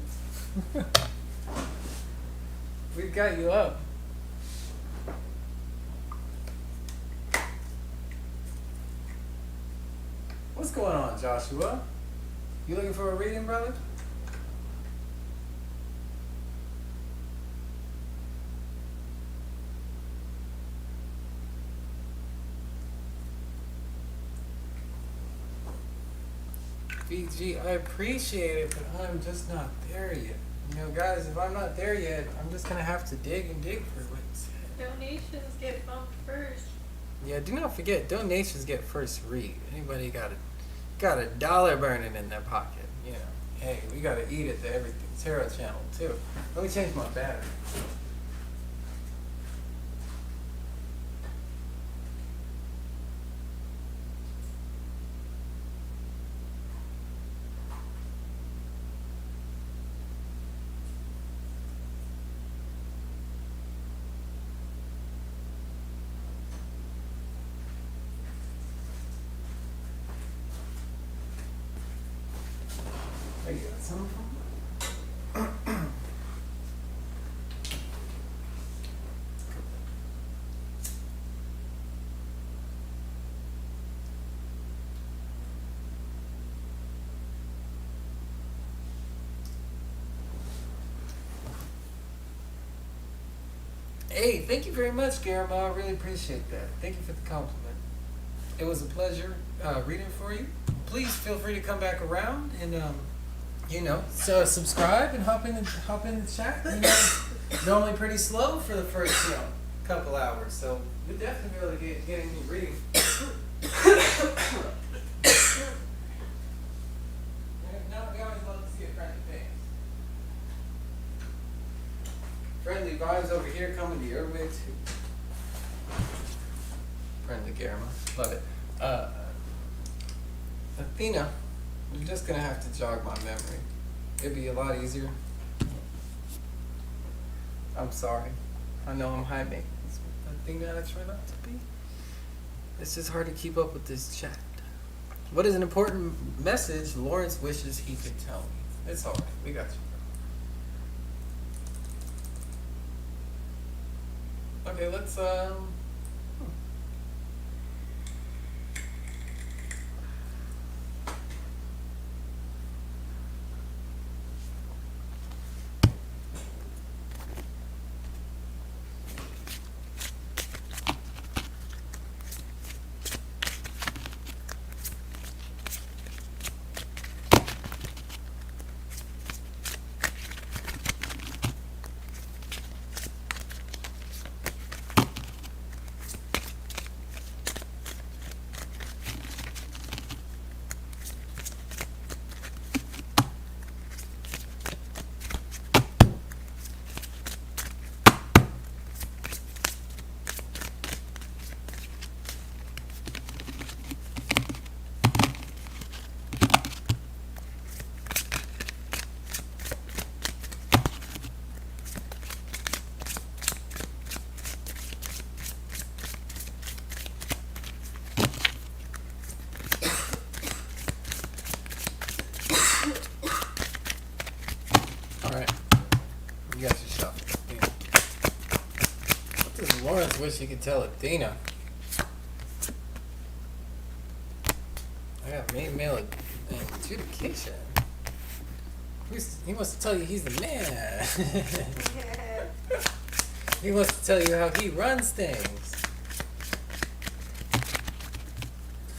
We've got you up. What's going on, Joshua? You looking for a reading, brother? VG, I appreciate it, but I'm just not there yet. You know, guys, if I'm not there yet, I'm just gonna have to dig and dig for what's Donations get bumped first. Yeah, do not forget, donations get first read. Anybody got a dollar burning in their pocket? You know, hey, we gotta eat at the Everything Tarot channel too. Let me change my battery. Hey, thank you very much, Garama. I really appreciate that. Thank you for the compliment. It was a pleasure reading for you. Please feel free to come back around and so subscribe and hop in the chat. You know, normally pretty slow for the first couple hours, so you'll definitely be able to get any reading. No, we always love to see a friendly face. Friendly vibes over here coming to your way too. Friendly Garama. Love it. Athena, you're just gonna have to jog my memory. It'd be a lot easier. I'm sorry. I know I'm high maintenance. Athena, I try not to be. It's just hard to keep up with this chat. What is an important message Lawrence wishes he could tell me? It's alright. We got you. Okay, let's alright. You got your shot. Athena. What does Lawrence wish he could tell Athena? I got male adjudication. He wants to tell you he's the man. He wants to tell you how he runs things.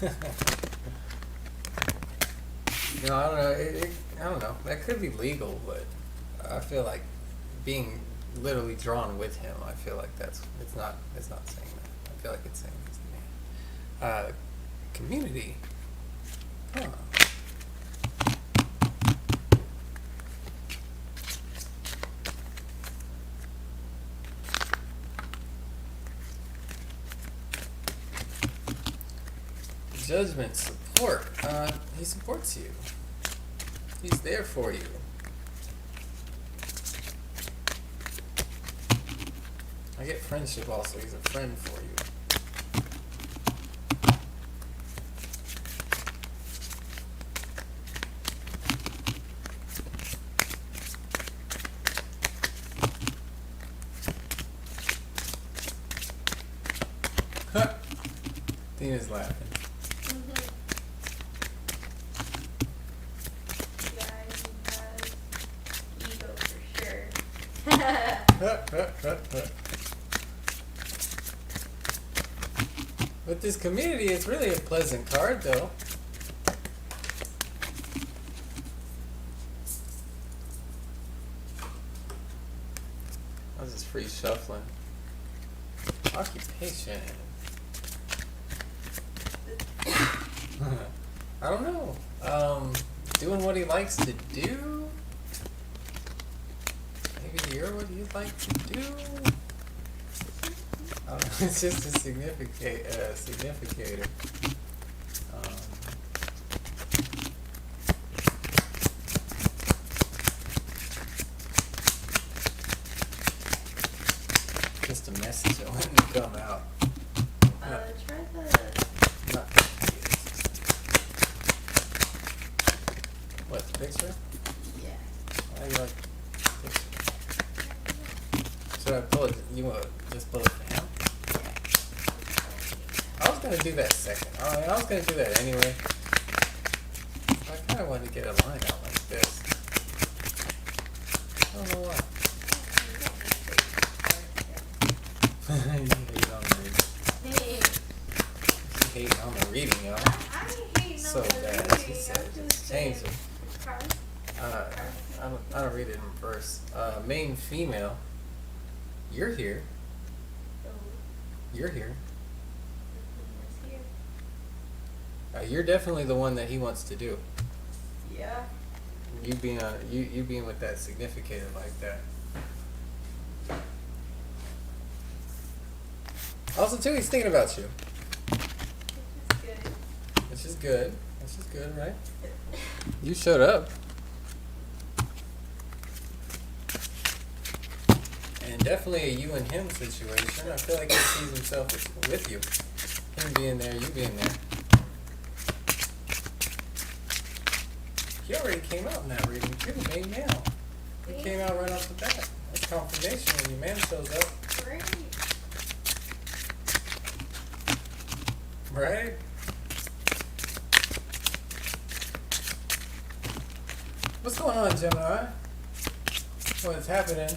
I don't know. I don't know. That could be legal, but I feel like being literally drawn with him. I feel like it's not saying that. I feel like it's saying he's the man. Community. Huh. Judgment support. He supports you. He's there for you. I get friendship also. He's a friend for you. Tina's laughing. With this community, it's really a pleasant card, though. I was just free shuffling. Occupation. I don't know. Doing what he likes to do. Maybe you're what he'd like to do. It's just a significator. Just a message that wouldn't come out. Try the... Not what, the picture? Yeah. How you like the picture? Should I pull it? You want to just pull it for him? I was going to do that second. I was going to do that anyway. I kind of wanted to get a line out like this. I don't know why. hating on the reading, y'all. I ain't hating So on the bad. reading. She said I'm just just change saying, it. cars. I don't read it in verse. Main female. You're here. So, You're here. the queen is here. You're definitely the one that he wants to do. Yeah. You being with that significator like that. Also, too, he's thinking about you, Which is good. which is good, right? You showed up, and definitely a you and him situation. I feel like he sees himself with you, him being there, you being there. He already came out in that reading too, main male. He came out right off the bat. That's confirmation when your man shows up, Great. right? What's going on, Gemini? What's happening?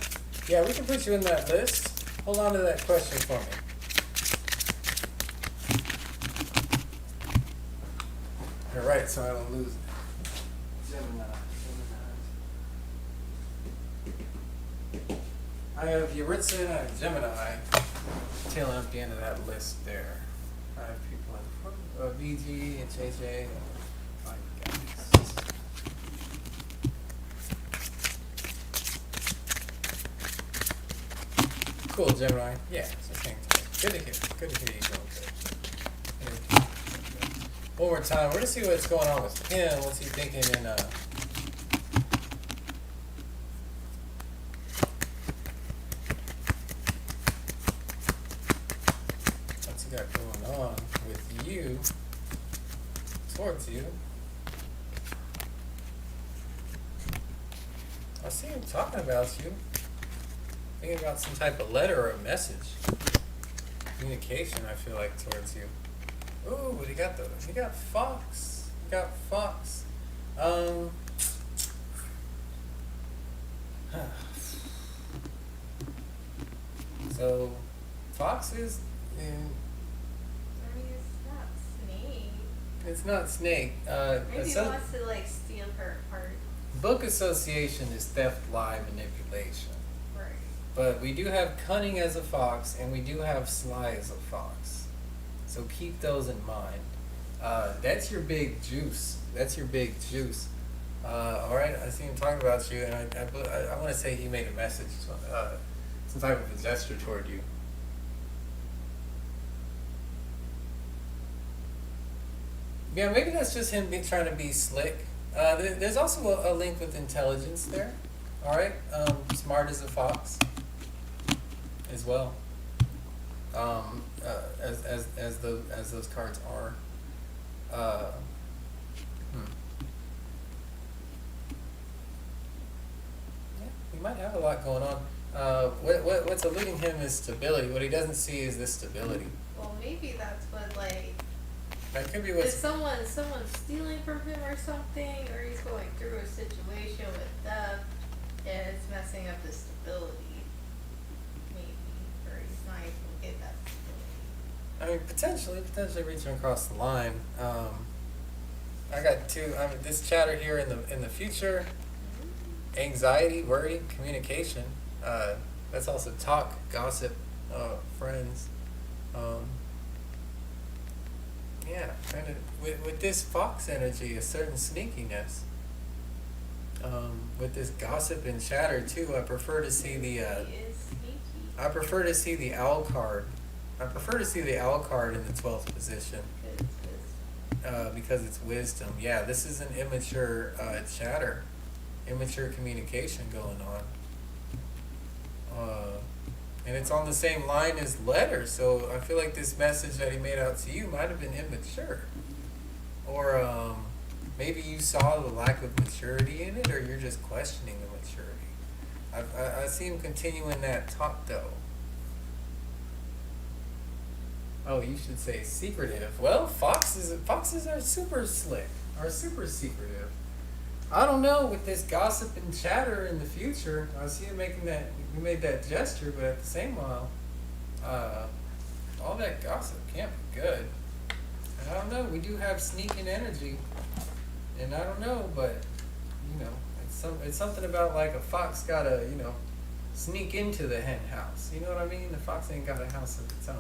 Yeah, we can put you in that list. Hold on to that question for me. All right, so I don't lose it. Gemini. I have Yuritsa and I have Gemini tailing up the end of that list there. I have people in VG and JJ. My guys. Cool, Gemini. Yeah, so thank you. Good to hear. Good to hear you doing good. One more time. We're gonna see what's going on with him. What's he thinking in what's he got going on with you towards you. I see him talking about you. Thinking about some type of letter or a message. Communication, I feel like, towards you. Ooh, what he got though? He got Fox. He got Fox. So, Fox is. I mean, it's not Snake. It's not Snake. Maybe he wants to like steal her apart. Book association is theft, lie, manipulation. Right. But we do have cunning as a fox, and we do have sly as a fox. So keep those in mind. That's your big juice. That's your big juice. All right, I see him talking about you, and I want to say he made a message, some type of a gesture toward you. Yeah, maybe that's just him trying to be slick. There's also a link with intelligence there. All right, smart as a fox, as well. As those cards are. Yeah, he might have a lot going on. What's eluding him is stability. What he doesn't see is this stability. Well, maybe that's what like. That could be Is what's. someone stealing from him or something, or he's going through a situation with theft, and it's messing up his stability. Maybe, or he's not able to get that stability. I mean, potentially reaching across the line. I got two. I mean, this chatter here in the future. Anxiety, worry, communication. That's also talk, gossip, friends. Yeah, kind of with this fox energy, a certain sneakiness. With this gossip and chatter too, I prefer to see the. He is sneaky. I prefer to see the owl card. I prefer to see the owl card in the 12th position. Good, good. Because it's wisdom. Yeah, this is an immature chatter, immature communication going on. And it's on the same line as letter, so I feel like this message that he made out to you might have been immature. Or maybe you saw the lack of maturity in it, or you're just questioning the maturity. I see him continuing that talk though. Oh, you should say secretive. Well, foxes are super slick, are super secretive. I don't know with this gossip and chatter in the future. I see him making that. You made that gesture, but at the same while, all that gossip can't be good. know. We do have sneaking energy, and I don't know, but you know, it's something about like a fox gotta sneak into the hen house. You know what I mean? The fox ain't got a house of its own.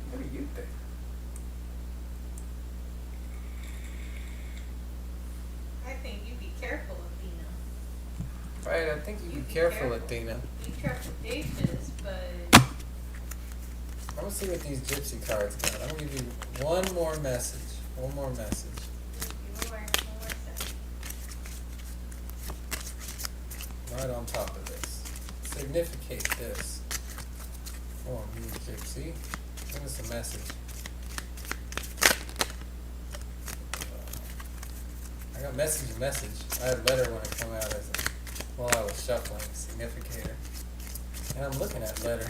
What do you think? I think you be careful, Athena. Right, I think you be careful, Athena. Be trepidatious, but I'm gonna see what these gypsy cards got. I'm gonna give you one more message. One more message. one more second. Right on top of this. Significate this. For me, gypsy. Give us a message. I got message and message. I had letter when it come out as while I was shuffling. Significator. And I'm looking at letter.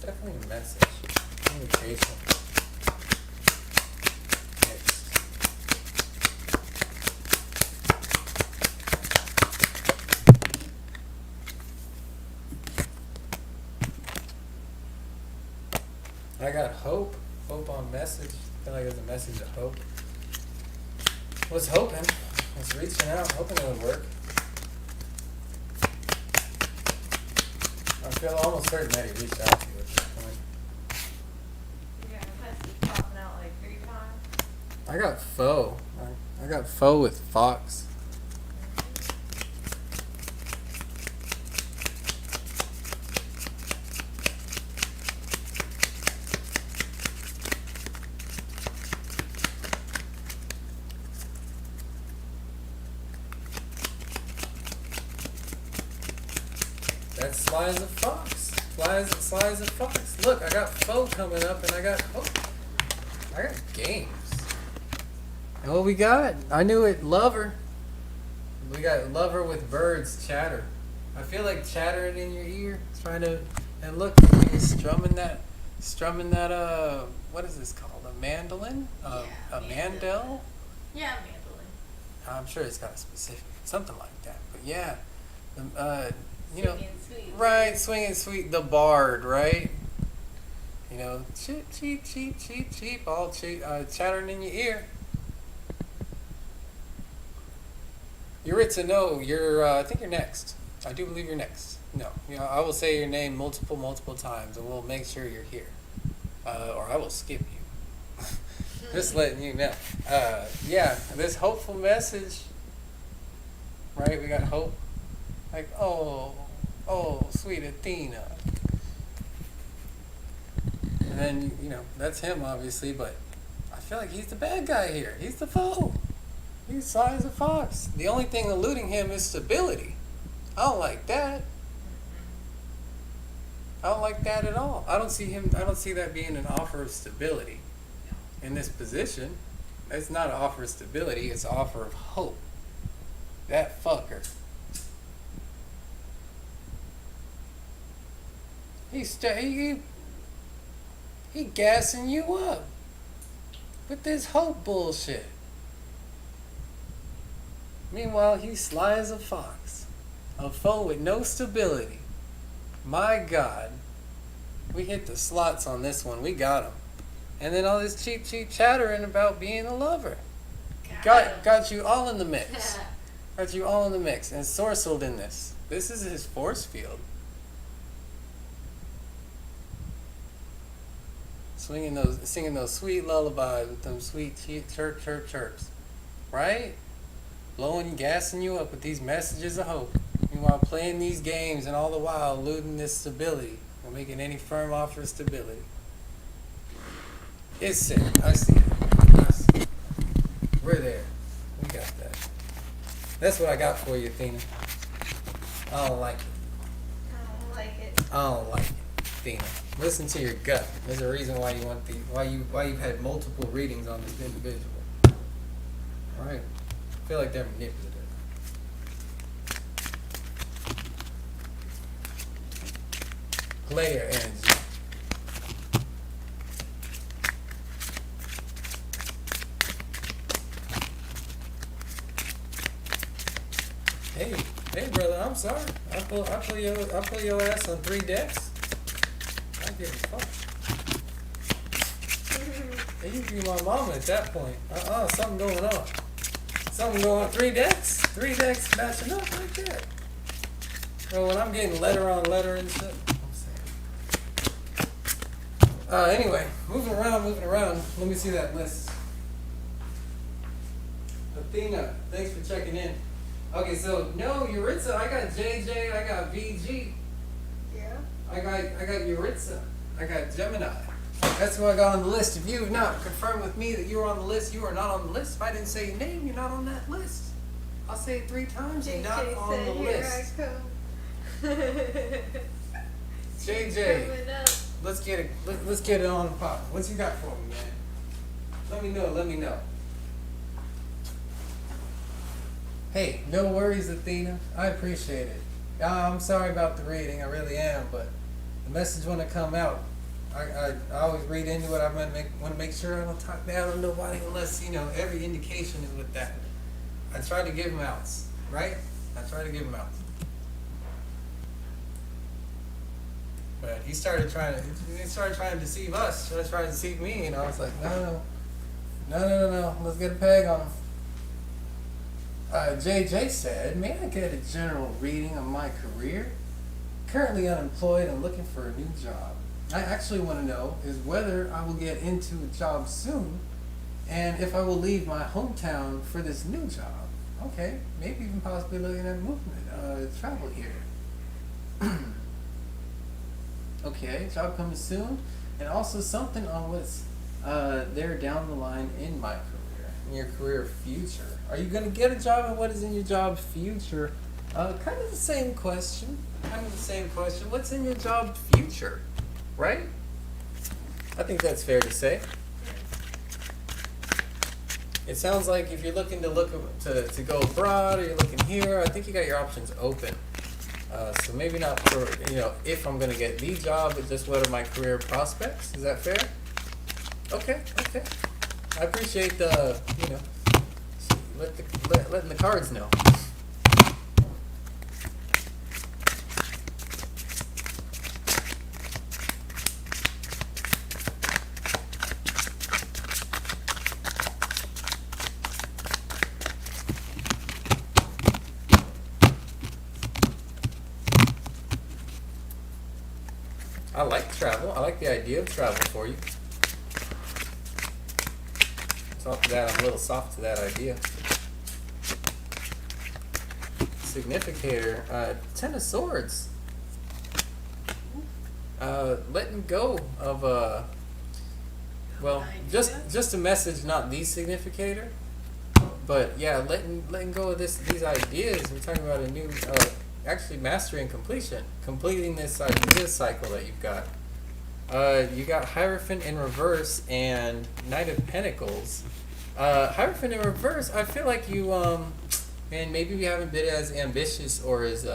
Definitely a message. Communication. Mixed. I got hope. Hope on message. I feel like there's a message of hope. Was hoping. Was reaching out, hoping it would work. I feel almost certain that he reached out to you at this point. You got a message popping out like 3 times. I got foe. I got foe with fox. That sly as a fox. Sly as a fox. Look, I got foe coming up and I got hope. I got games. And what we got? I knew it. Lover. We got lover with birds chatter. I feel like chattering in your ear, trying to. And look, he's strumming that. What is this called? A mandolin? Yeah, A mandel? Yeah, mandolin. I'm sure it's got a specific, something like that. But yeah, Swinging sweet. right, swinging sweet, the bard, right? Cheep, cheep, cheep, cheep, cheep, all chattering in your ear. Yuritsa, no, I think you're next. I do believe you're next. No, I will say your name multiple times, and we'll make sure you're here. Or I will skip you. Just letting you know. Yeah, this hopeful message, right? We got hope. Like, oh, sweet Athena. And then, that's him, obviously, but I feel like he's the bad guy here. He's the foe. He's sly as a fox. The only thing eluding him is stability. I don't like that. I don't like that at all. I don't see that being an offer of stability in this position. It's not an offer of stability, it's an offer of hope. That fucker. He gassing you up with this hope bullshit. Meanwhile, he's sly as a fox, a foe with no stability. My God, we hit the slots on this one. We got him. And then all this cheap chattering about being a lover. Got you all in the mix. Got you all in the mix and sorcelled in this. This is his force field. Singing those sweet lullabies with them sweet chirps, right? Blowing, gassing you up with these messages of hope. Meanwhile, playing these games and all the while eluding this stability or making any firm offer of stability. It's sick. I see it. We're there. We got that. That's what I got for you, Athena. I don't like it. I don't like it. I don't like it, Athena. Listen to your gut. There's a reason why why you've had multiple readings on this individual. Right? I feel like they're manipulative. Player energy. Hey, brother, I'm sorry. I pull your ass on 3 decks. I give a fuck. Hey, you be my mama at that point. Something going on. Something going on. 3 decks? 3 decks matching up like that. Bro, when I'm getting letter on letter and shit, I'm saying. Anyway, moving around. Let me see that list. Athena, thanks for checking in. Okay, so no, Yuritsa, I got JJ, I got VG. Yeah. I got Yuritsa. I got Gemini. That's who I got on the list. If you have not confirmed with me that you are on the list, you are not on the list. If I didn't say your name, you're not on that list. I'll say it 3 times. You're not on the list. Here I come. JJ, Coming up. let's get it on the pop. What you got for me, man? Let me know. Hey, no worries, Athena. I appreciate it. I'm sorry about the reading, I really am, but the message want to come out. I always read into it. I want to make sure I don't talk down on nobody unless, every indication is with that. I try to give them outs, right? I try to give them outs. But he started trying to deceive us. He started trying to deceive me, and I was like, no. Let's get a peg on him. JJ said, may I get a general reading of my career? Currently unemployed and looking for a new job. I actually want to know is whether I will get into a job soon and if I will leave my hometown for this new job. Okay, maybe even possibly looking at movement, travel here. Okay, job coming soon, and also something on what's there down the line in my career, in your career future. Are you going to get a job, and what is in your job future? Kind of the same question. What's in your job future, right? I think that's fair to say. It sounds like if you're looking to go abroad, or you're looking here, I think you got your options open. So maybe not for, if I'm going to get the job, but just what are my career prospects? Is that fair? Okay. I appreciate the, letting the cards know. I like travel. I like the idea of travel for you. Off to that, I'm a little soft to that idea. Significator, 10 of Swords. Letting go of just a message, not the significator, but yeah, letting go of these ideas. We're talking about a new, actually mastering completing this idea cycle that you've got. You got Hierophant in reverse and Knight of Pentacles. Hierophant in reverse, I feel like you, maybe you haven't been as ambitious or as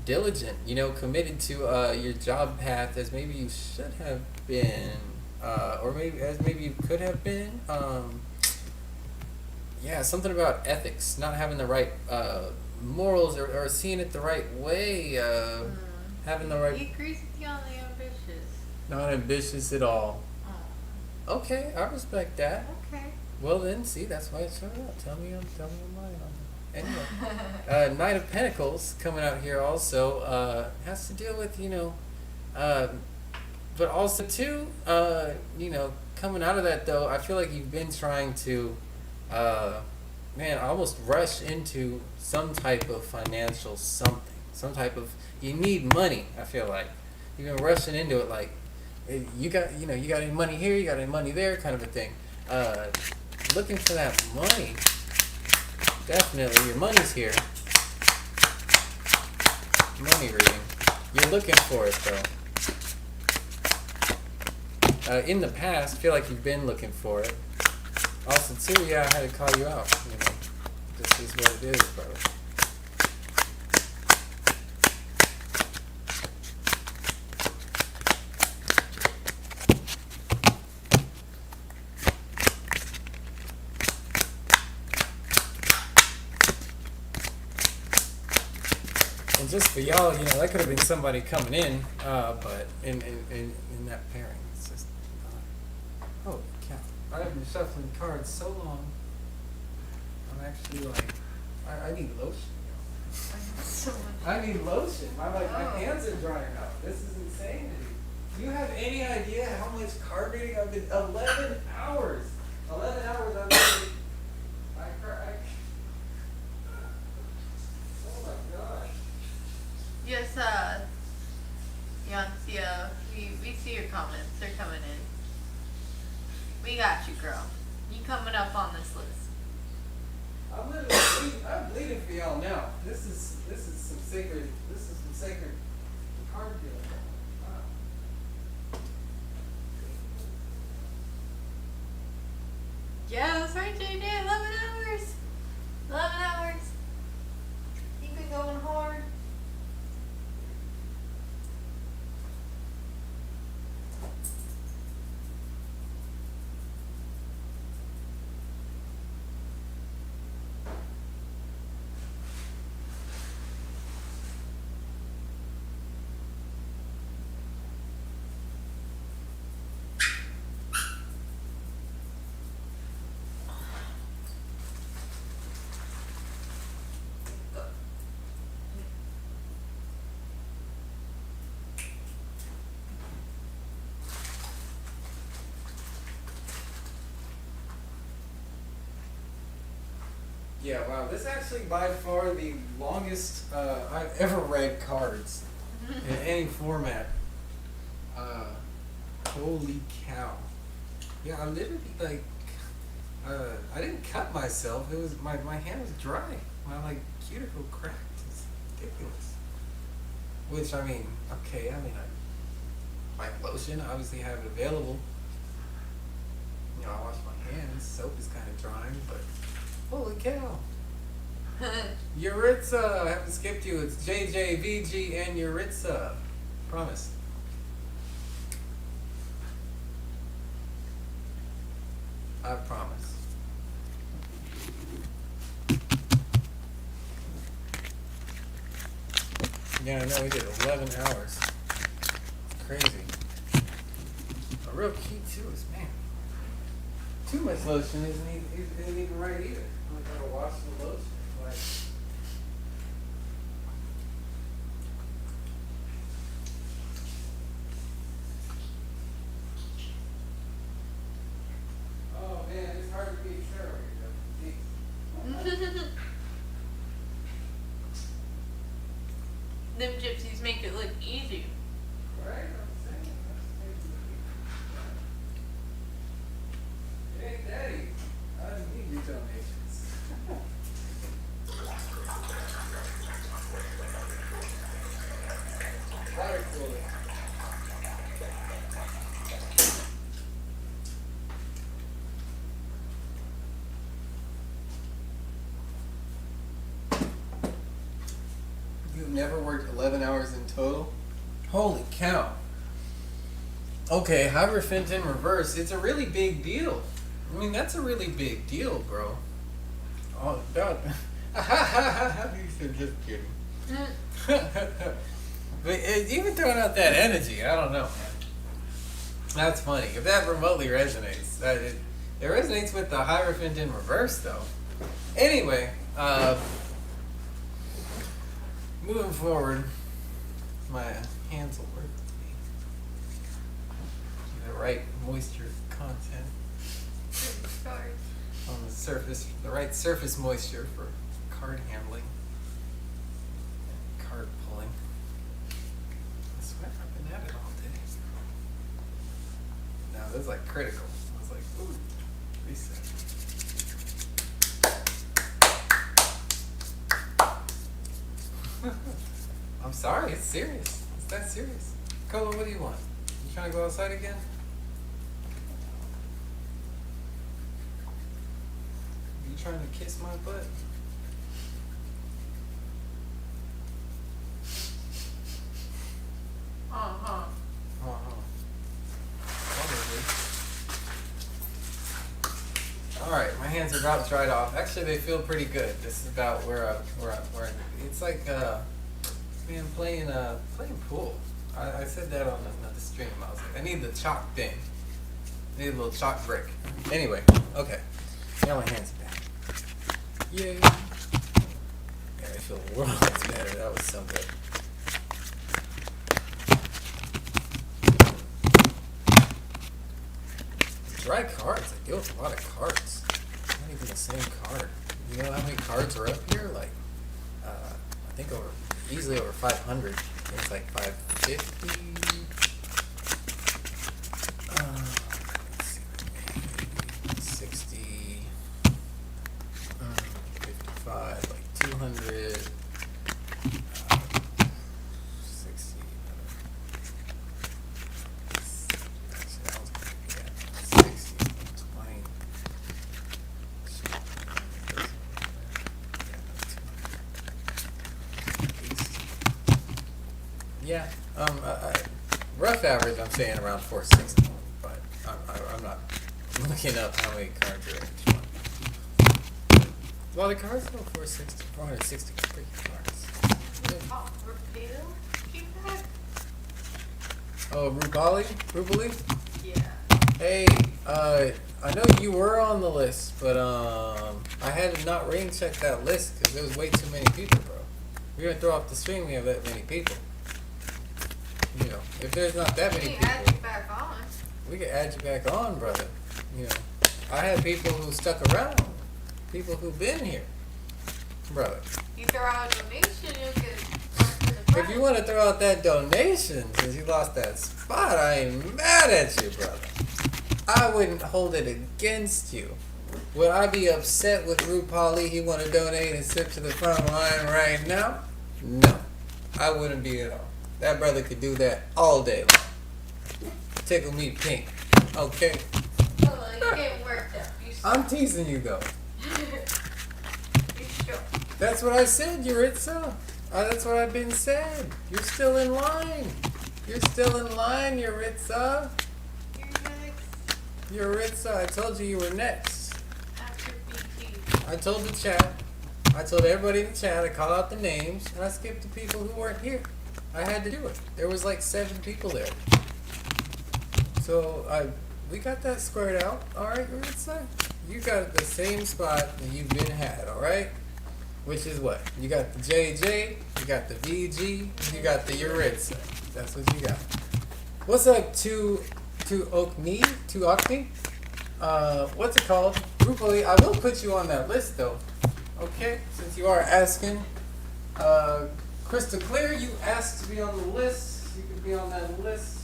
diligent, committed to your job path as maybe you should have been, or maybe you could have been. Something about ethics, not having the right morals or seeing it the right way, having the right. He agrees with you on the ambitious. Not ambitious at all. Oh. Okay, I respect that. Okay. Well then, see, that's why it showed up. Tell me I'm lying on it. Anyway, Knight of Pentacles coming out here also has to deal with but also too coming out of that though, I feel like you've been trying to almost rush into some type of financial something, you need money. I feel like you've been rushing into it, like you got any money here, you got any money there, kind of a thing. Looking for that money. Definitely, your money's here. Money reading. You're looking for it though. In the past, I feel like you've been looking for it. Also, too, I had to call you out. This is what it is, brother. just for y'all, you know, that could have been somebody coming in, but in that pairing, it's just not. Holy cow! I've been shuffling cards so long. I'm actually like, I need lotion. So much. I need lotion. My Oh. hands are drying out. This is insanity. Do you have any idea how much card reading I've been? 11 hours. 11 hours I've been. I cry. Oh my god. Yes, Yancia, we see your comments. They're coming in. We got you, girl. You coming up on this list. I'm literally bleeding, I'm bleeding for y'all now. This is some sacred card dealing. Wow. Yeah, that's right, JJ. 11 hours. 11 hours. You've been going hard. Yeah, wow. This is actually by far the longest I've ever read cards in any format. Holy cow. Yeah, I literally like I didn't cut myself. It was my hand was dry. My like cuticle cracked. It's ridiculous. Which I mean, okay, I mean I like lotion, obviously have it available. You know, I wash my hands, soap is kinda drying, but holy cow. Yuritsa, I haven't skipped you. It's JJ, VG, and Yuritsa. Promise. I promise. Yeah, I know we did 11 hours. Crazy. A real key too is, man, too much lotion isn't even right either. I gotta wash the lotion. Like, oh man, it's hard to be sure. Them gypsies make it look easy. Right? I'm saying. It ain't that easy. I didn't need your donations. Water cooler. You've never worked 11 hours in total? Holy cow. Okay, Hierophant in reverse. It's a really big deal. I mean, that's a really big deal, bro. Oh, God. You said just kidding. But even throwing out that energy, I don't know, man. That's funny. If that remotely resonates, it resonates with the Hierophant in reverse, though. Anyway, moving forward, my hands will work with me. The right moisture content on the surface, the right surface moisture for card handling and card pulling. I swear I've been at it all day. No, this is like critical. I was like, ooh, reset. I'm sorry, it's serious. It's that serious. Cola, what do you want? You trying to go outside again? You trying to kiss my butt? Uh-huh. Alright, my hands are about dried off. Actually, they feel pretty good. This is about where it's like, Man, playing pool. I said that on another stream. I was like, I need the chalk thing. I need a little chalk brick. Anyway, okay. Now my hands are back. Yay. Yeah, I feel worlds better. That was so good. Dry cards. I deal with a lot of cards. Not even the same card. You know how many cards are up here? Like, I think easily over 500. I think it's like 550. Let's see. 60. 55. Like 200. 60. Actually, that was gonna be at 60. 20. Yeah, rough average, I'm saying around 460, but I'm not looking up how many cards are in each one. A lot of cards, though, 460, 460 freaking cards. Oh, Rapido? Keep that? Oh, Rubali? Yeah. Hey, I know you were on the list, but I had to not rain check that list because there was way too many people, bro. We're gonna throw off the string. We have that many people. You know, if there's not that many We can add you people, back on. we can add you back on, brother. You know, I had people who stuck around, people who've been here, brother. You throw out a donation, you'll get bumped to the front. If you want to throw out that donation since you lost that spot, I ain't mad at you, brother. I wouldn't hold it against you. Would I be upset with RuPaul? He want to donate and sit to the front line right now? No, I wouldn't be at all. That brother could do that all day long. Tickle me pink, okay? Oh, you getting worked up. You I'm teasing you though. You sure? That's what I said, Yuritsa. That's what I've been said. You're still in line. You're still in line, Yuritsa. You're next Yuritsa, I told you were next. after BT. I told the chat. I told everybody in the chat. I called out the names, and I skipped the people who weren't here. I had to do it. There was like 7 people there. So we got that squared out. All right, Yuritsa? You got the same spot that you've been had, all right? Which is what? You got the JJ, you got the VG, you got the Yuritsa. That's what you got. What's up, to Okni? To Okni? What's it called? Rupali, I will put you on that list though. Okay? Since you are asking. Crystal Clear, you asked to be on the list. You can be on that list.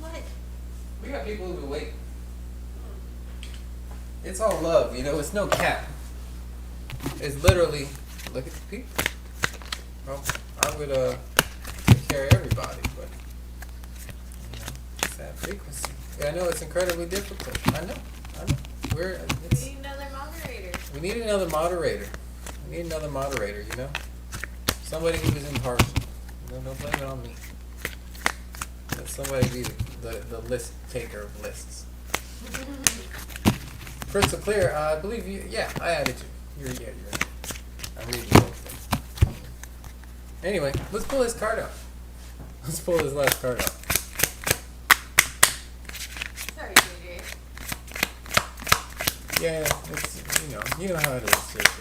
What? We got people who wait. It's all love, you know, it's no cap. It's literally, look at the people. Well, I would take care of everybody, but you know, it's that frequency. Yeah, I know it's incredibly difficult. I know. We need another moderator. We need another moderator. We need another moderator, you know? Somebody who is impartial. You know, don't blame it on me. Let somebody be the list taker of lists. Crystal Clear, I believe you. Yeah, I added you. You're right. I'm reading the whole thing. Anyway, let's pull this card out. Let's pull this last card out. Sorry, JJ. Yeah, it's, you know how it is, JJ.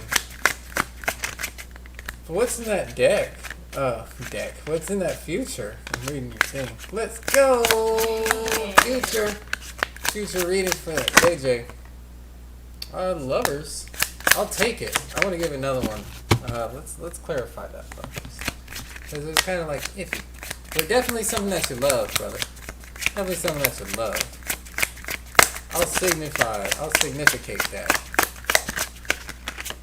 But what's in that deck? What's in that future? I'm reading your thing. Let's go! Future readings for that JJ. Lovers. I'll take it. I want to give another one. Let's clarify that first. Because it was kind of like iffy. But definitely something that you love, brother. Definitely something that you love. I'll significate that.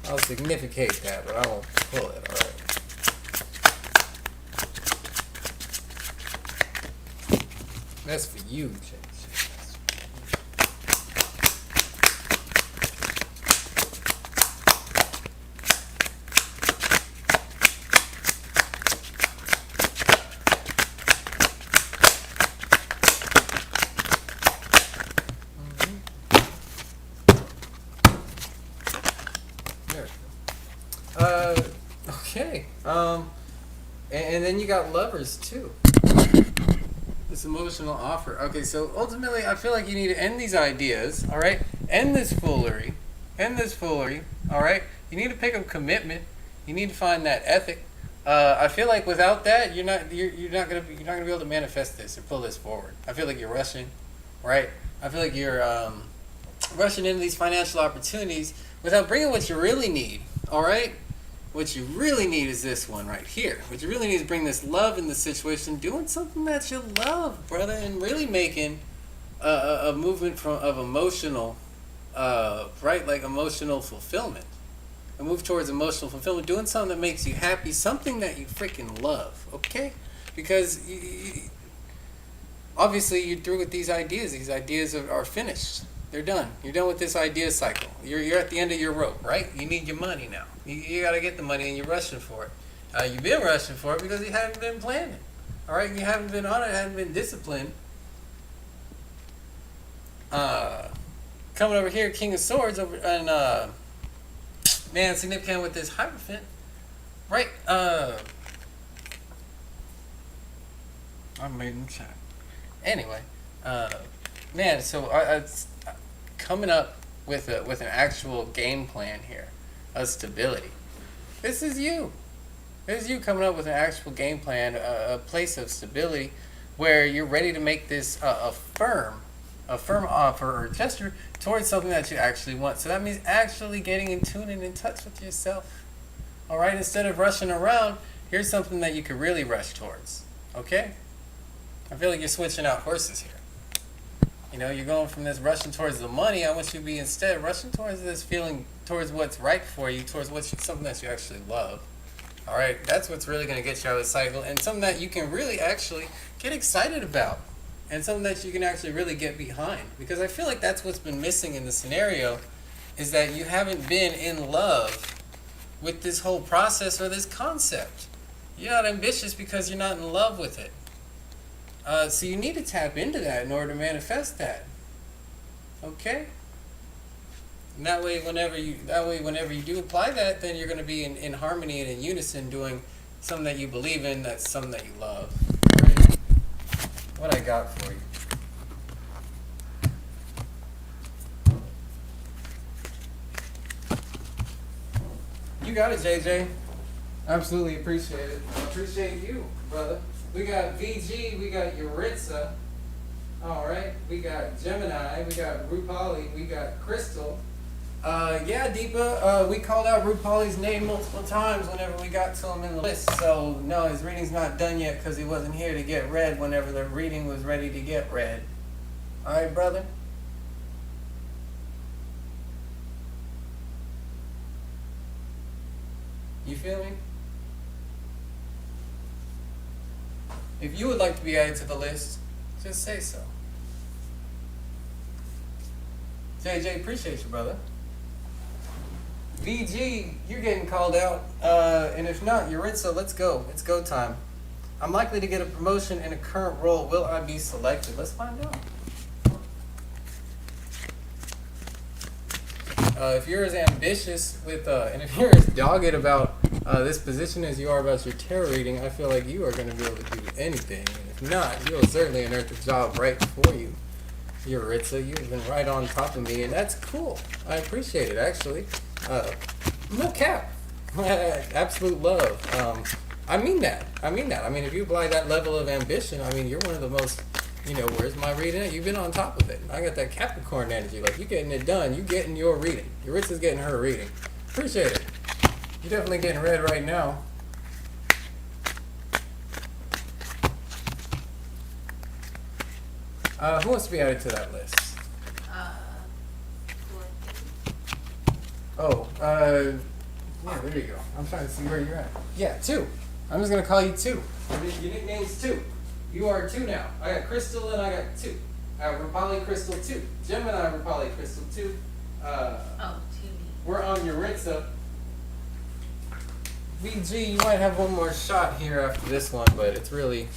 I'll significate that, but I won't pull it, alright? That's for you, Chase. Okay. And then you got lovers too. This emotional offer. Okay, so ultimately, I feel like you need to end these ideas. All right, end this foolery. End this foolery. All right. You need to pick up commitment. You need to find that ethic. I feel like without that, you're not gonna be able to manifest this or pull this forward. I feel like you're rushing, right? I feel like you're rushing into these financial opportunities without bringing what you really need. All right. What you really need is this one right here. What you really need is bring this love in the situation, doing something that you love, brother, and really making a movement of emotional, right, like emotional fulfillment. A move towards emotional fulfillment, doing something that makes you happy, something that you freaking love, okay? Because obviously you're through with these ideas. These ideas are finished. They're done. You're done with this idea cycle. You're at the end of your rope, right? You need your money now. You got to get the money and you're rushing for it. You've been rushing for it because you haven't been planning. All right? You haven't been on it, haven't been disciplined. Coming over here, King of Swords, over and man, significant with this Hierophant. Right? I made him chat. Anyway, man, so I coming up with an actual game plan here of stability. This is you. This is you coming up with an actual game plan, a place of stability where you're ready to make this a firm offer or gesture towards something that you actually want. So that means actually getting in tune and in touch with yourself. All right, instead of rushing around, here's something that you could really rush towards. Okay? I feel like you're switching out horses here. You know, you're going from this rushing towards the money. I want you to be instead rushing towards this feeling, towards what's right for you, towards something that you actually love. All right, that's what's really going to get you out of the cycle, and something that you can really actually get excited about, and something that you can actually really get behind. Because I feel like that's what's been missing in the scenario, is that you haven't been in love with this whole process or this concept. You're not ambitious because you're not in love with it. So you need to tap into that in order to manifest that. Okay? And that way, whenever you do apply that, then you're going to be in harmony and in unison, doing something that you believe in, that's something that you love. Right? What I got for you. You got it, JJ. Absolutely appreciate it. I appreciate you, brother. We got VG, we got Yuritsa. All right, we got Gemini, we got Rupali, we got Crystal. Yeah, Deepa, we called out Rupali's name multiple times whenever we got to him in the list. So, no, his reading's not done yet because he wasn't here to get read whenever the reading was ready to get read. All right, brother? You feel me? If you would like to be added to the list, just say so. JJ, appreciate you, brother. VG, you're getting called out. And if not, Yuritsa, let's go. It's go time. I'm likely to get a promotion in a current role. Will I be selected? Let's find out. If you're as ambitious with, and if you're as dogged about this position as you are about your tarot reading, I feel like you are going to be able to do anything. And if not, you'll certainly unearth the job right for you. Yuritsa, you've been right on top of me, and that's cool. I appreciate it, actually. No cap. Absolute love. I mean that. I mean, if you apply that level of ambition, you're one of the most, where's my reading? You've been on top of it. I got that Capricorn energy. Like, you getting it done. You getting your reading. Yuritsa's getting her reading. Appreciate it. You're definitely getting read right now. Who wants to be added to that list? Oh, yeah, there you go. I'm trying to see where you're at. Yeah, 2. I'm just going to call you 2. Your nickname's 2. You are 2 now. I got Crystal and I got 2. Rupali Crystal 2. Gemini Rupali Crystal 2. We're on Yuritsa. VG, you might have one more shot here after this one, but it's really,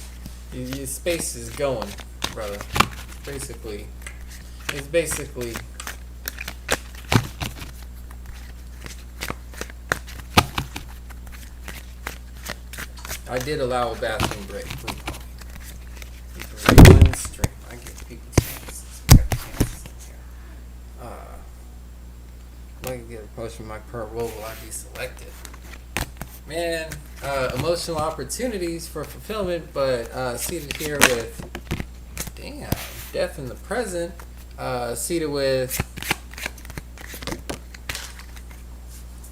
your space is going, brother. It's basically I did allow a bathroom break. One stream. I give people chances. We got chances in here. If I could get a promotion in my current role, will I be selected? Man, emotional opportunities for fulfillment, but seated here with, damn, death in the present. Seated with,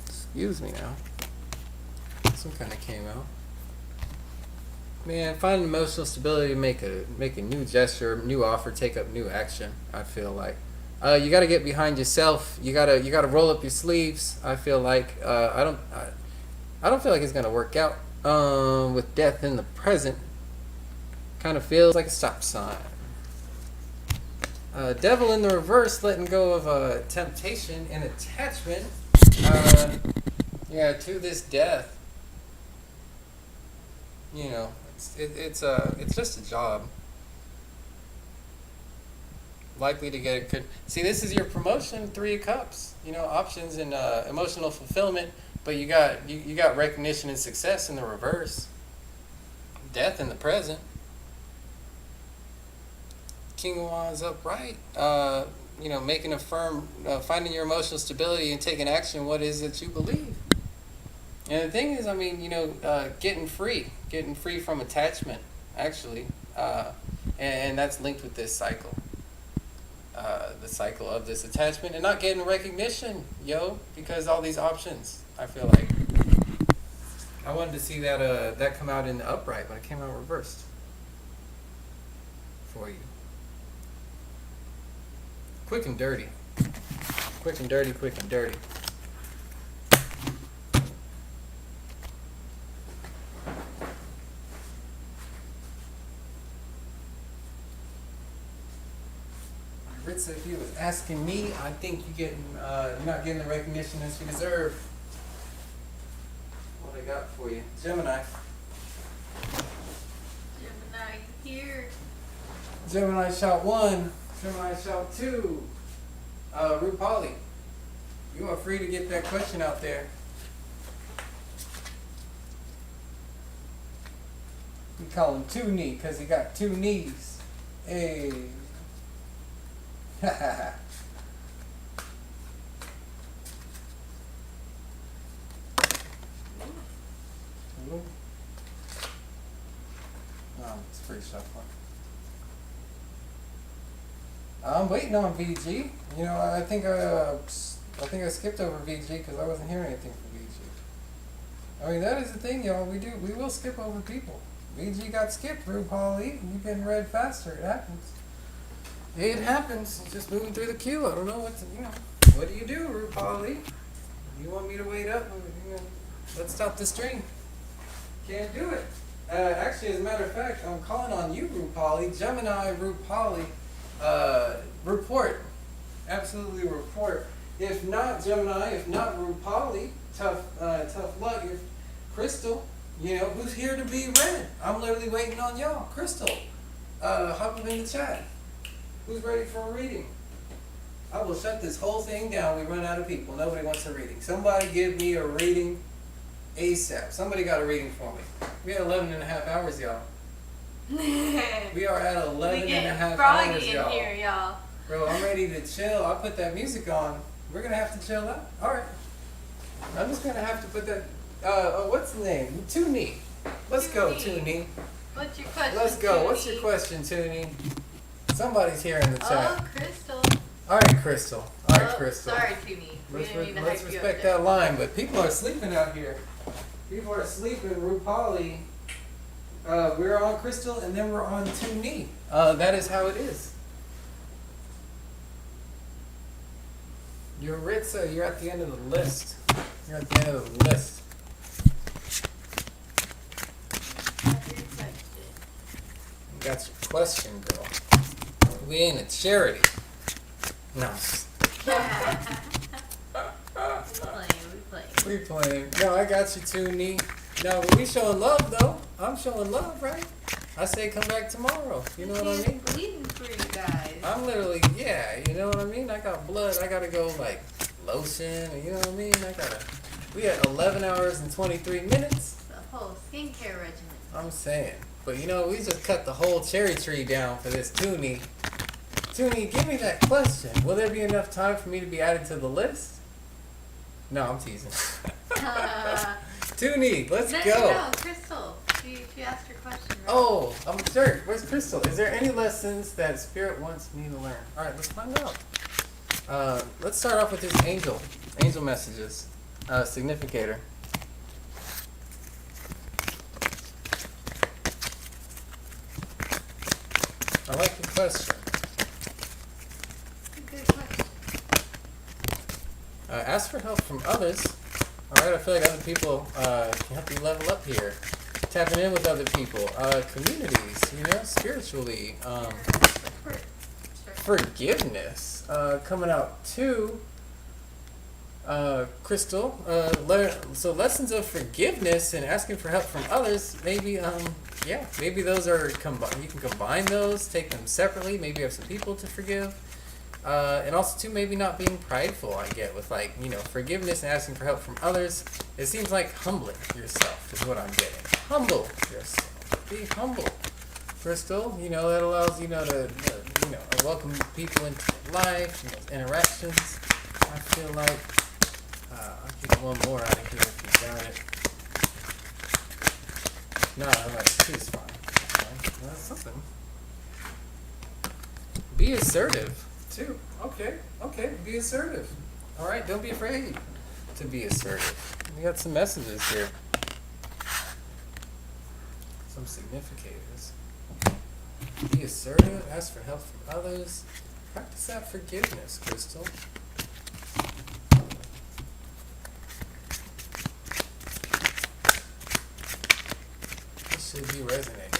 excuse me now. Some kind of came out. Man, find emotional stability to make a new gesture, new offer, take up new action. I feel like you got to get behind yourself. You gotta roll up your sleeves. I feel like I don't feel like it's gonna work out with death in the present. Kind of feels like a stop sign. Devil in the reverse, letting go of temptation and attachment. To this death. You know, it's just a job. Likely to get a good. See, this is your promotion. 3 of Cups. You know, options and emotional fulfillment, but you got recognition and success in the reverse. Death in the present. King of Wands upright. Making a firm, finding your emotional stability and taking action. What is it you believe? And the thing is, getting free from attachment, actually, and that's linked with this cycle, the cycle of this attachment, and not getting recognition, because all these options. I feel like I wanted to see that come out in the upright, but it came out reversed for you. Quick and dirty, quick and dirty, quick and dirty. Ritza, if you was asking me, I think you're not getting the recognition that you deserve. What I got for you, Gemini. Gemini here. Gemini shot 1. Gemini shot 2. Rupali, you are free to get that question out there. We call him 2 knee because he got 2 knees. Hey. It's free shuffling. I'm waiting on VG. I think I skipped over VG because I wasn't hearing anything from VG. That is the thing, y'all. We will skip over people. VG got skipped, RuPaul. You've been read faster. It happens. It happens. It's just moving through the queue. I don't know what do you do, RuPaul? You want me to wait up? Let's stop the stream. Can't do it. Actually, as a matter of fact, I'm calling on you, RuPaul. Gemini, RuPaul. Report. Absolutely report. If not Gemini, if not RuPaul, tough luck. If Crystal, who's here to be read? I'm literally waiting on y'all. Crystal, hop up in the chat. Who's ready for a reading? I will shut this whole thing down. We run out of people. Nobody wants a reading. Somebody give me a reading ASAP. Somebody got a reading for me. We had 11 and a half hours, y'all. We are at 11 and a half hours, y'all. Here, y'all. Bro, I'm ready to chill. I'll put that music on. We're going to have to chill out. All right. I'm just going to have to put that... what's the name? Toonie. Let's go, Toonie. What's your question, Let's go. Toonie? What's your question, Toonie? Somebody's here in the chat. Oh, Crystal. All right, Crystal. All right, Crystal. Sorry, Toonie. Let's respect that line, but people are sleeping out here. People are sleeping. RuPaul. We're on Crystal, and then we're on Toonie. That is how it is. You're Ritza. You're at the end of the list. You're at the end of the list. Got your question, girl. We ain't a charity. No. We playing. No, I got you too, Nee. No, but we showing love though. I'm showing love, right? I say come back tomorrow. You know what I mean? Bleeding for you guys. I'm literally, you know what I mean? I got blood. I gotta go like lotion, you know what I mean? We had 11 hours and 23 minutes. The whole skincare regimen. I'm saying. But you know, we just cut the whole cherry tree down for this Toonie. Toonie, give me that question. Will there be enough time for me to be added to the list? No, I'm teasing. Toonie, let's go. No, Crystal. She asked her question. Right? Oh, I'm sure. Where's Crystal? Is there any lessons that Spirit wants me to learn? All right, let's find out. Let's start off with this angel messages, significator. I like the question. Good question. Ask for help from others. All right, I feel like other people can help you level up here. Tapping in with other people, communities, you know, spiritually. Forgiveness coming out too. Crystal. So lessons of forgiveness and asking for help from others. Maybe maybe those are combined. You can combine those, take them separately. Maybe you have some people to forgive. And also too, maybe not being prideful. I get with forgiveness and asking for help from others. It seems like humbling yourself is what I'm getting. Humble yourself. Be humble, Crystal. You know that allows to welcome people into life, interactions. I feel like I'll get one more out of here if you got it. No, two's fine. Okay. Well, that's something. Be assertive. Too. Okay. Be assertive. All right. Don't be afraid to be assertive. We got some messages here. Some significators. Be assertive. Ask for help from others. Practice that forgiveness, Crystal. This should be resonating.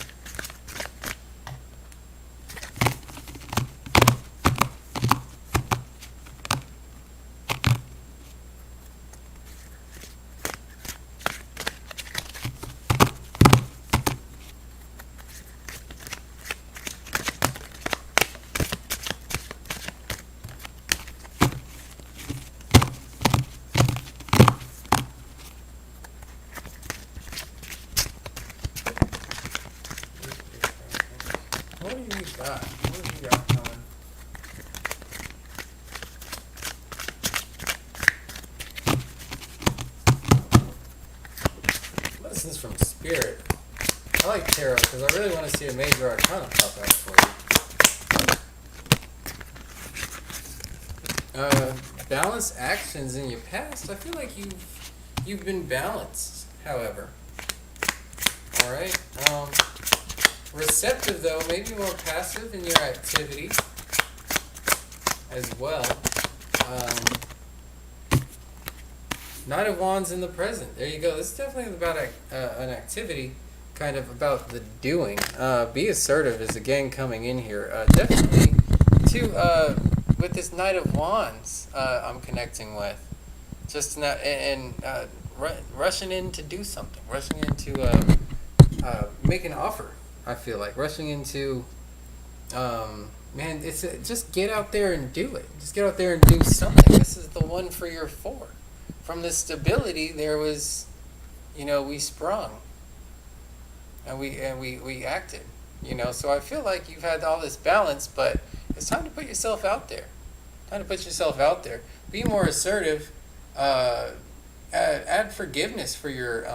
What do you got? What do you got coming? Lessons from Spirit. I like tarot because I really want to see a major arcana pop out for you. Balanced actions in your past. I feel like you've been balanced, however. Alright. Receptive though, maybe more passive in your activity as well. Knight of Wands in the present. There you go. This is definitely about an activity, kind of about the doing. Be assertive is again coming in here. Definitely too with this Knight of Wands I'm connecting with. Just not rushing in to do something. Rushing in to make an offer. I feel like rushing into, it's just get out there and do it. Just get out there and do something. This is the one for your 4. From the stability, there was, we sprung, and we acted. So I feel like you've had all this balance, but it's time to put yourself out there. Be more assertive. Add forgiveness for your,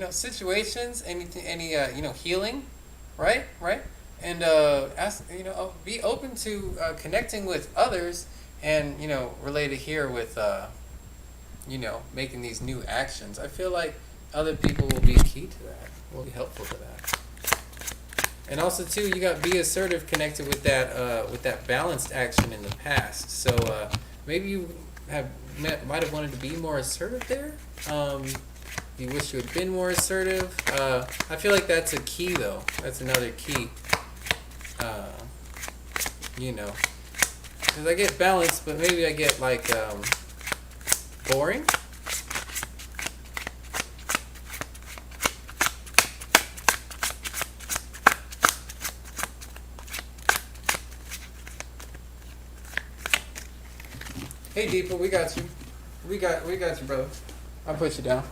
situations. Any healing. Right, and ask. Be open to connecting with others, and related here with making these new actions. I feel like other people will be key to that. Will be helpful to that. And also too, you got be assertive connected with that balanced action in the past. So maybe you might have wanted to be more assertive there. You wish you had been more assertive. I feel like that's a key, though. That's another key. Because I get balanced, but maybe I get boring. Hey Deepa, we got you. We got you, brother. I'll put you down.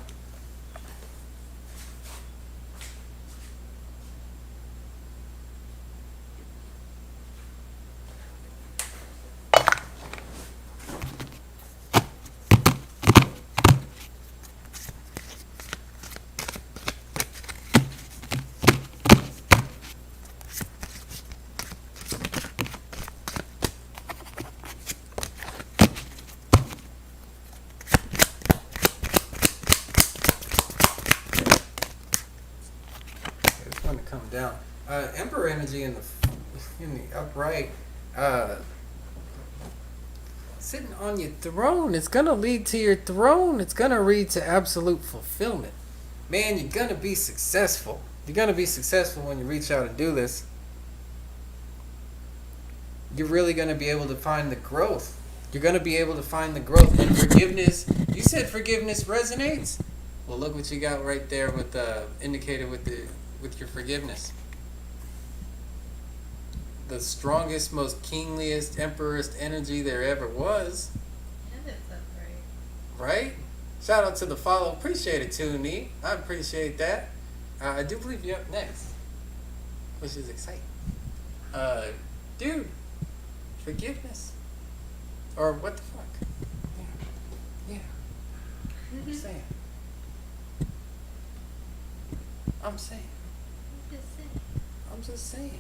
one to come down. Emperor energy in the upright. Sitting on your throne. It's gonna lead to your throne. It's gonna lead to absolute fulfillment. Man, you're gonna be successful. You're gonna be successful when you reach out and do this. You're really gonna be able to find the growth. You're gonna be able to find the growth and forgiveness. You said forgiveness resonates. Well, look what you got right there with indicated with your forgiveness. The strongest, most kingliest, emperorist energy there ever was. And it's upright. Right? Shout out to the follow. Appreciate it, Toonie. I appreciate that. I do believe you're up next, which is exciting. Dude, forgiveness. Or what the fuck? Yeah. I'm saying. I'm just saying. I'm just saying.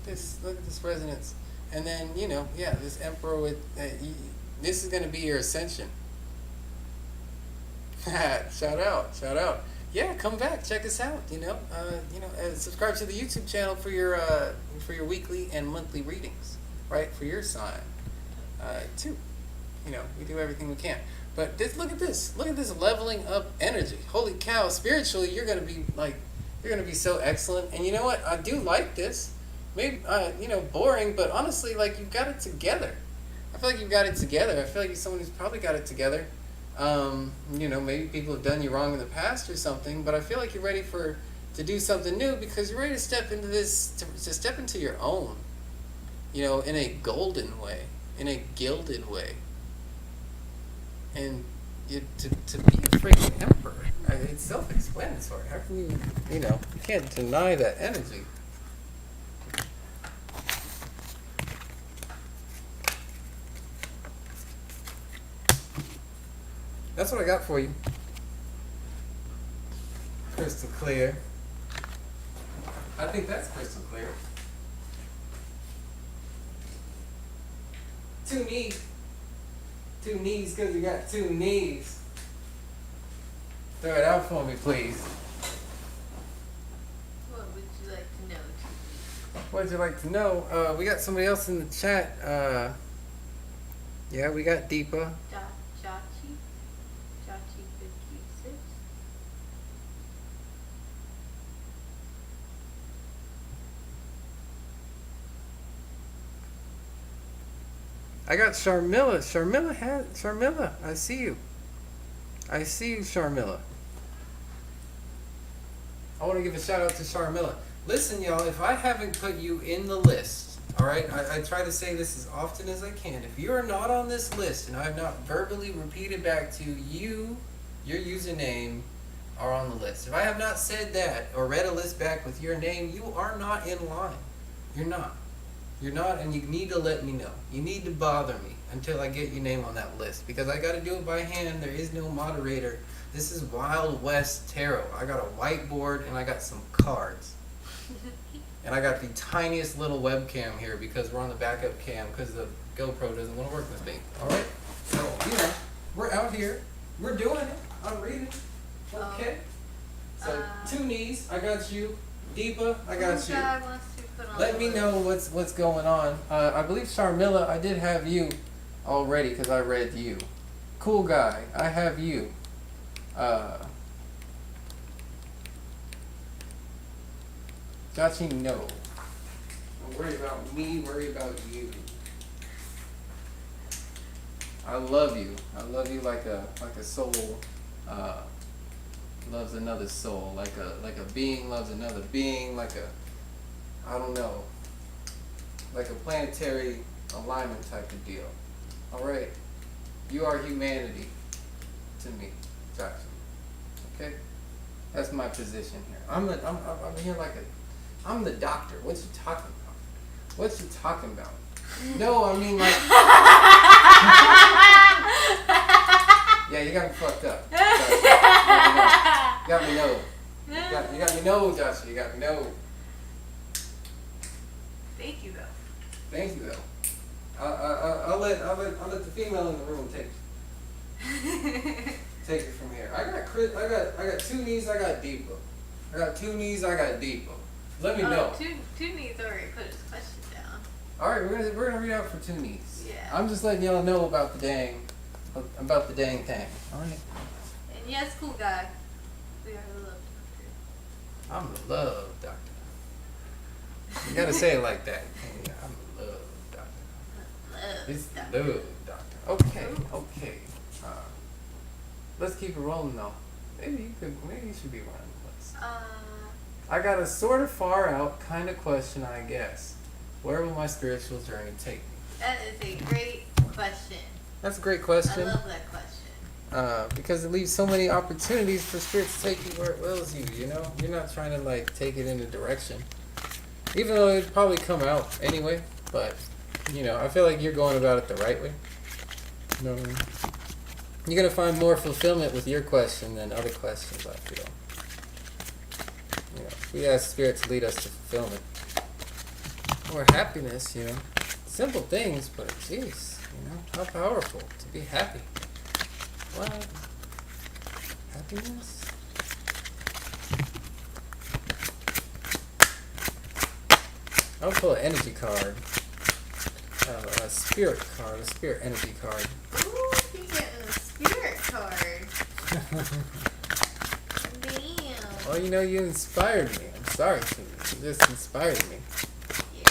This, look at this resonance. And then, this emperor with, this is going to be your ascension. Shout out. Yeah, come back, check us out, subscribe to the YouTube channel for your weekly and monthly readings, right? For your sign, too. We do everything we can. But look at this leveling up energy. Holy cow, spiritually, you're going to be so excellent. And you know what? I do like this. Maybe, boring, but honestly, you've got it together. I feel like you've got it together. I feel like you're someone who's probably got it together. Maybe people have done you wrong in the past or something, but I feel like you're ready to do something new because you're ready to step into this, to step into your own, in a golden way, in a gilded way. And to be a freaking emperor, it's self-explanatory. How can you can't deny that energy. That's what I got for you. Crystal clear. I think that's crystal clear. Two knees. Two knees because you got two knees. Throw it out for me, please. What would you like to know? What would you like to know? We got somebody else in the chat. Yeah, we got Deepa. Chachi 56. I got Sharmilla. Sharmilla, I see you. I see you, Sharmilla. I want to give a shout out to Sharmilla. Listen, y'all, if I haven't put you in the list, all right, I try to say this as often as I can. If you are not on this list and I have not verbally repeated back to you, your username are on the list. If I have not said that or read a list back with your name, you are not in line. You're not. You're not, and you need to let me know. You need to bother me until I get your name on that list because I got to do it by hand. There is no moderator. This is Wild West Tarot. I got a whiteboard and I got some cards. And I got the tiniest little webcam here because we're on the backup cam because the GoPro doesn't want to work with me. All right? So, we're out here. We're doing it. I'm reading. Okay? So, two knees. I got you. Deepa, I got you. Guy wants to put on Let the me list. know what's going on. I believe Sharmilla, I did have you already because I read you. Cool guy, I have you. Jachi, no. Don't worry about me, worry about you. I love you. I love you like a soul loves another soul. Like a being loves another being, like a planetary alignment type of deal. Alright? You are humanity to me, Jachi. Okay? That's my position here. I'm here I'm the doctor. What you talking about? What you talking about? No, I mean like yeah, you got me fucked up. You got me no. You got me no, Joshua. You got me no. Thank you, though. Thank you though. I'll let the female in the room take it from here. I got two knees. I got Deepa. I got two knees. I got Depot. Let me Oh, know. Two needs already put his question down. All right, we're gonna read out for two knees. Yeah. I'm just letting y'all know about the dang thing. All right. And yes, cool guy. We are the love doctor. I'm the love doctor. You gotta say it like that. Yeah, I'm the love doctor. Love It's the doctor. love doctor. Okay. Let's keep it rolling though. Maybe you should be running the place. I got a sort of far out kind of question, I guess. Where will my spiritual journey take me? That is a great question. That's a great I question. love that question. Because it leaves so many opportunities for spirit to take you where it wills you. You know, you're not trying to like take it in a direction, even though it'd probably come out anyway. But you know, I feel like you're going about it the right way. You know what I mean? You're gonna find more fulfillment with your question than other questions. I feel. You know, we ask spirit to lead us to fulfillment or happiness. You know, simple things, but jeez, you know, how powerful to be happy. What? Happiness? I'll pull an energy card. A spirit card, a spirit energy card. Ooh, you getting a spirit card. Damn. Well, you know, you inspired me. I'm sorry, you just inspired me.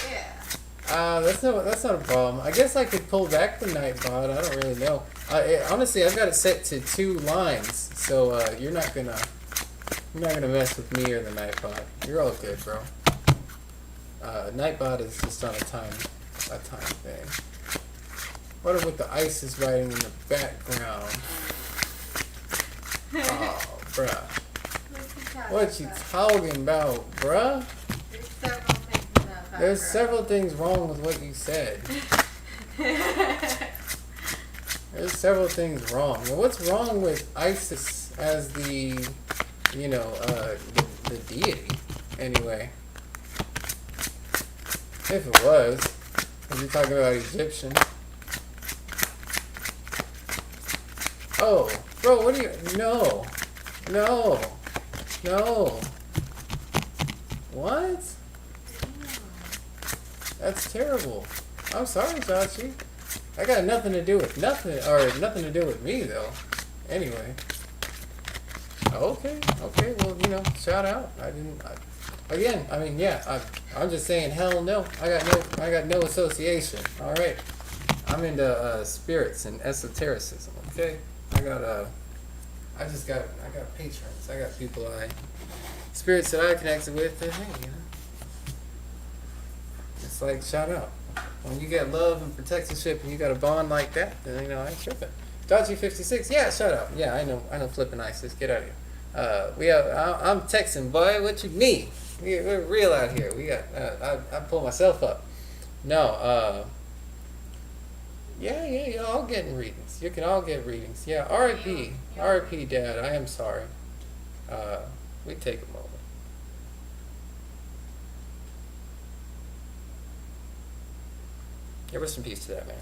Yeah. That's not a problem. I guess I could pull back the Nightbot. I don't really know. Honestly, I've got it set to 2 lines, so you're not gonna mess with me or the Nightbot. You're all good, bro. Nightbot is just on a time thing. What if with the ISIS writing in the background? Oh, bruh. What you talking about, bruh? There's several things in that background. There's several things wrong with what you said. There's several things wrong. Well, what's wrong with ISIS as the deity, anyway? If it was you're talking about Egyptian. Oh, bro, what are you? No. What? That's terrible. I'm sorry, Chachi. I got nothing to do with nothing to do with me though. Anyway. Okay. Well, you know, shout out. I'm just saying, hell no. I got no association. All right. I'm into spirits and esotericism. Okay. I got patrons. I got people spirits that I connected with. That, hey, you know, it's like shout out. When you get love and protectorship and you got a bond like that, then you know I ain't tripping. Dodgy 56, yeah, shut up. Yeah, I know. Flipping ISIS, get out of here. I'm Texan boy. What you mean? We're real out here. We got. I pull myself up. No. Yeah. You're all getting readings. You can all get readings. Yeah. R.I.P. Dad. I am sorry. We take a moment. Yeah, rest in peace to that man.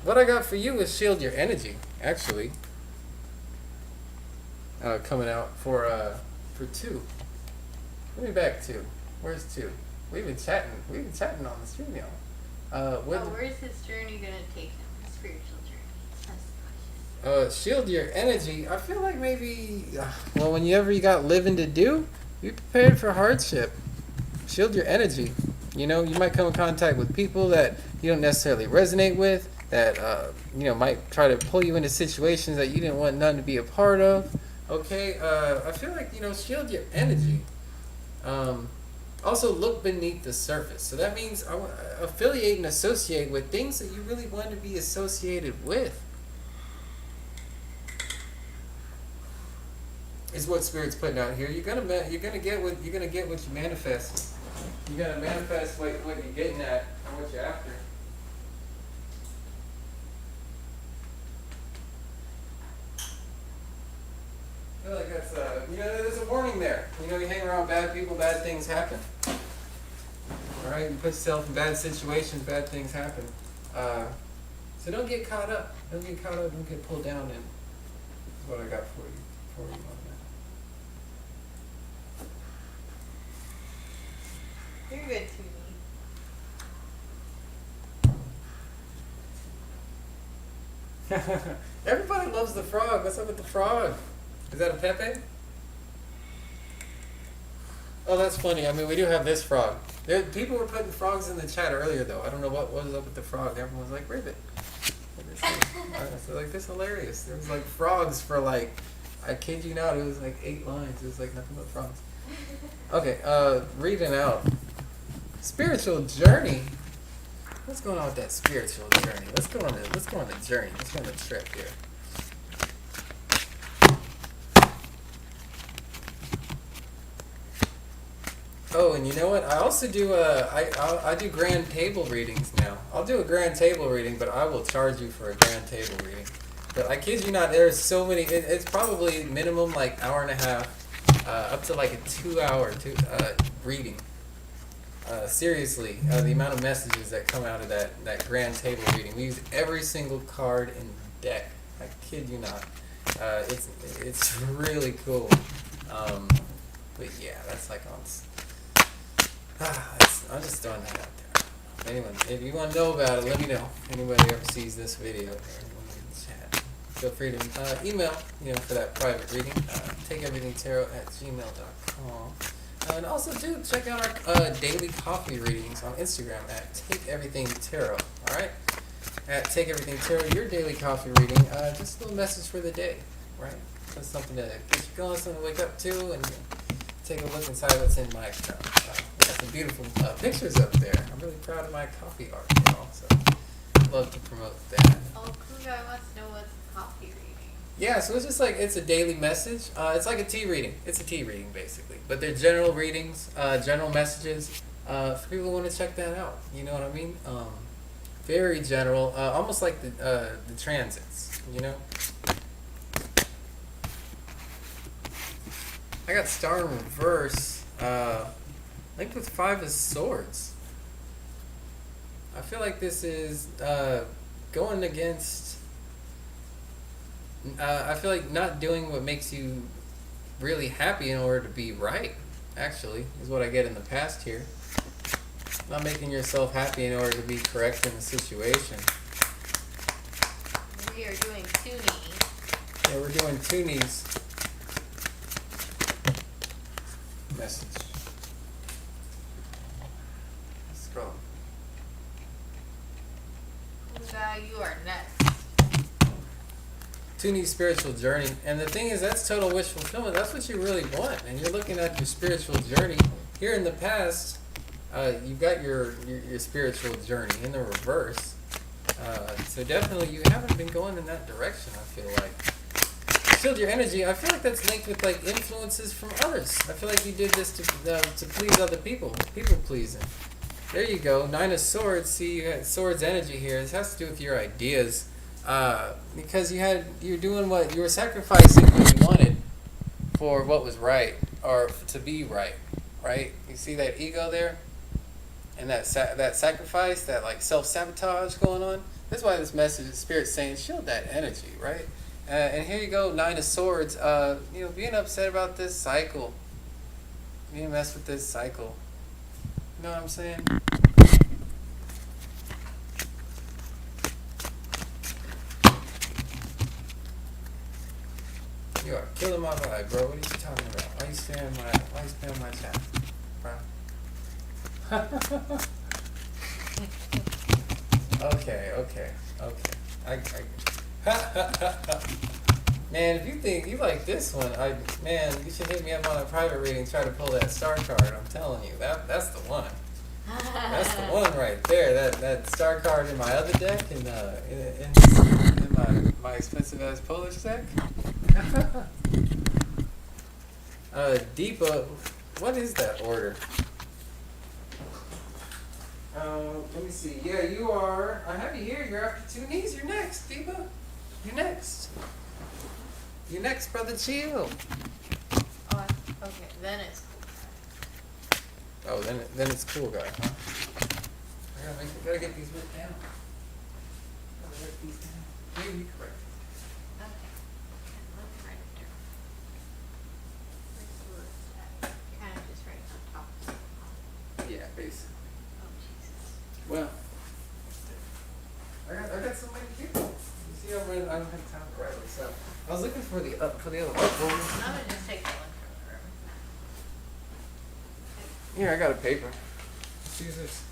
What I got for you is Shield Your Energy, actually. Coming out for 2. Let me back 2. Where's 2? We've been chatting on the stream, y'all. Where's his journey gonna take him? His spiritual journey. That's the question. Shield Your Energy. I feel like maybe, whenever you got living to do, be prepared for hardship. Shield your energy. You know, you might come in contact with people that you don't necessarily resonate with, that, might try to pull you into situations that you didn't want none to be a part of. Okay, I feel like, shield your energy. Also, look beneath the surface. So that means affiliate and associate with things that you really want to be associated with. Is what Spirit's putting out here. You're gonna get what you manifest. You gotta manifest what you're getting at and what you're after. I feel like that's there's a warning there. You hang around bad people, bad things happen. All right, you put yourself in bad situations, bad things happen. So don't get caught up. Don't get pulled down in. Is what I got for you on that. You're good, Tootie. Everybody loves the frog. What's up with the frog? Is that a Pepe? Oh, that's funny. I mean, we do have this frog. People were putting frogs in the chat earlier, though. I don't know what was up with the frog. Everyone was like, Ribbit. So, like, this is hilarious. There was, like, frogs for, like, I kid you not, it was, like, 8 lines. It was, like, nothing but frogs. Okay, reading out. Spiritual journey. What's going on with that spiritual journey? Let's go on the journey. Let's go on the trip here. Oh, and you know what? I also do I do grand table readings now. I'll do a grand table reading, but I will charge you for a grand table reading. But I kid you not, there's so many. It's probably minimum like hour and a half, up to like a 2-hour reading. Seriously, the amount of messages that come out of that grand table reading. We use every single card in the deck. I kid you not. It's really cool. But yeah, that's like on. I'm just throwing that out there. Anyone, if you want to know about it, let me know. Anybody ever sees this video or anyone in the chat, feel free to email, for that private reading. takeeverythingtarot@gmail.com. And also, do check out our daily coffee readings on Instagram at takeeverythingtarot. All right, at takeeverythingtarot, your daily coffee reading. Just a little message for the day, right? That's something to get you going, something to wake up to, and take a look inside what's in my account. We got some beautiful pictures up there. I'm really proud of my coffee art, so I'd love to promote that. Oh, cool guy wants to know what's a coffee reading. Yeah, so it's just like, it's a daily message. It's like a tea reading. It's a tea reading, basically. But they're general readings, general messages, for people who want to check that out. You know what I mean? Very general, almost like the transits, I got Star in reverse, linked with 5 of Swords. I feel like this is going against. I feel like not doing what makes you really happy in order to be right, actually, is what I get in the past here. Not making yourself happy in order to be correct in the situation. We are doing Toonie. Yeah, we're doing Toonies. Message. Let's go. Cool guy, you are next. Tooney's spiritual journey, and the thing is, that's total wish fulfillment. That's what you really want, and you're looking at your spiritual journey. Here in the past, you've got your spiritual journey in the reverse. So definitely, you haven't been going in that direction. I feel like. Shield your energy. I feel like that's linked with like influences from others. I feel like you did this to please other people. People pleasing. There you go. 9 of Swords. See, you had Swords energy here. This has to do with your ideas. Because you're doing what you were sacrificing what you wanted for what was right or to be right. You see that ego there, and that sacrifice, that like self-sabotage going on. That's why this message, the Spirit's saying, shield that energy, right? And here you go, 9 of Swords. Being upset about this cycle. You mess with this cycle. You know what I'm saying? You are killing my vibe, bro. What are you talking about? Why you spamming my chat, bro? Okay. Man, if you think you like this one, you should hit me up on a private reading. Try to pull that star card. I'm telling you, that's the one. That's the one right there. That star card in my other deck, in my expensive ass Polish deck. Deepa, what is that order? Let me see. Yeah, you are. I have you here. You're after 2 knees. You're next, Deepa. You're next. You're next, brother. Chill. Oh, okay. Then it's cool. Oh, then it's cool, guy, huh? I gotta get these written down. Gotta write these down. Maybe correct. Okay. Let's write it down. Kind of just right on top. Yeah, basically. I don't have time to write this up. I was looking for the other one. I'm gonna just take the one from the room. Here, I got a paper. Let's use this.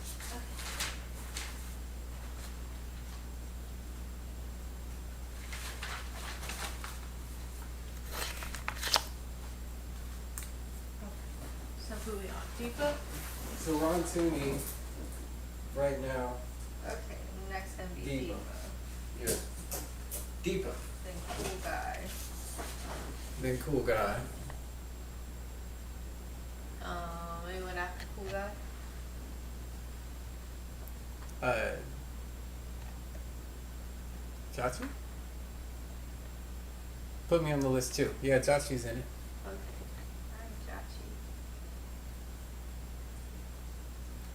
So who we on? Deepa? So we're on Tooney right now. Okay, next gonna be Deepa. Deepa. Yeah. Deepa. Then cool guy. Then cool guy. Anyone after cool guy? Chachi? Put me on the list too. Yeah, Chachi's in it. Okay. Alright, Chachi.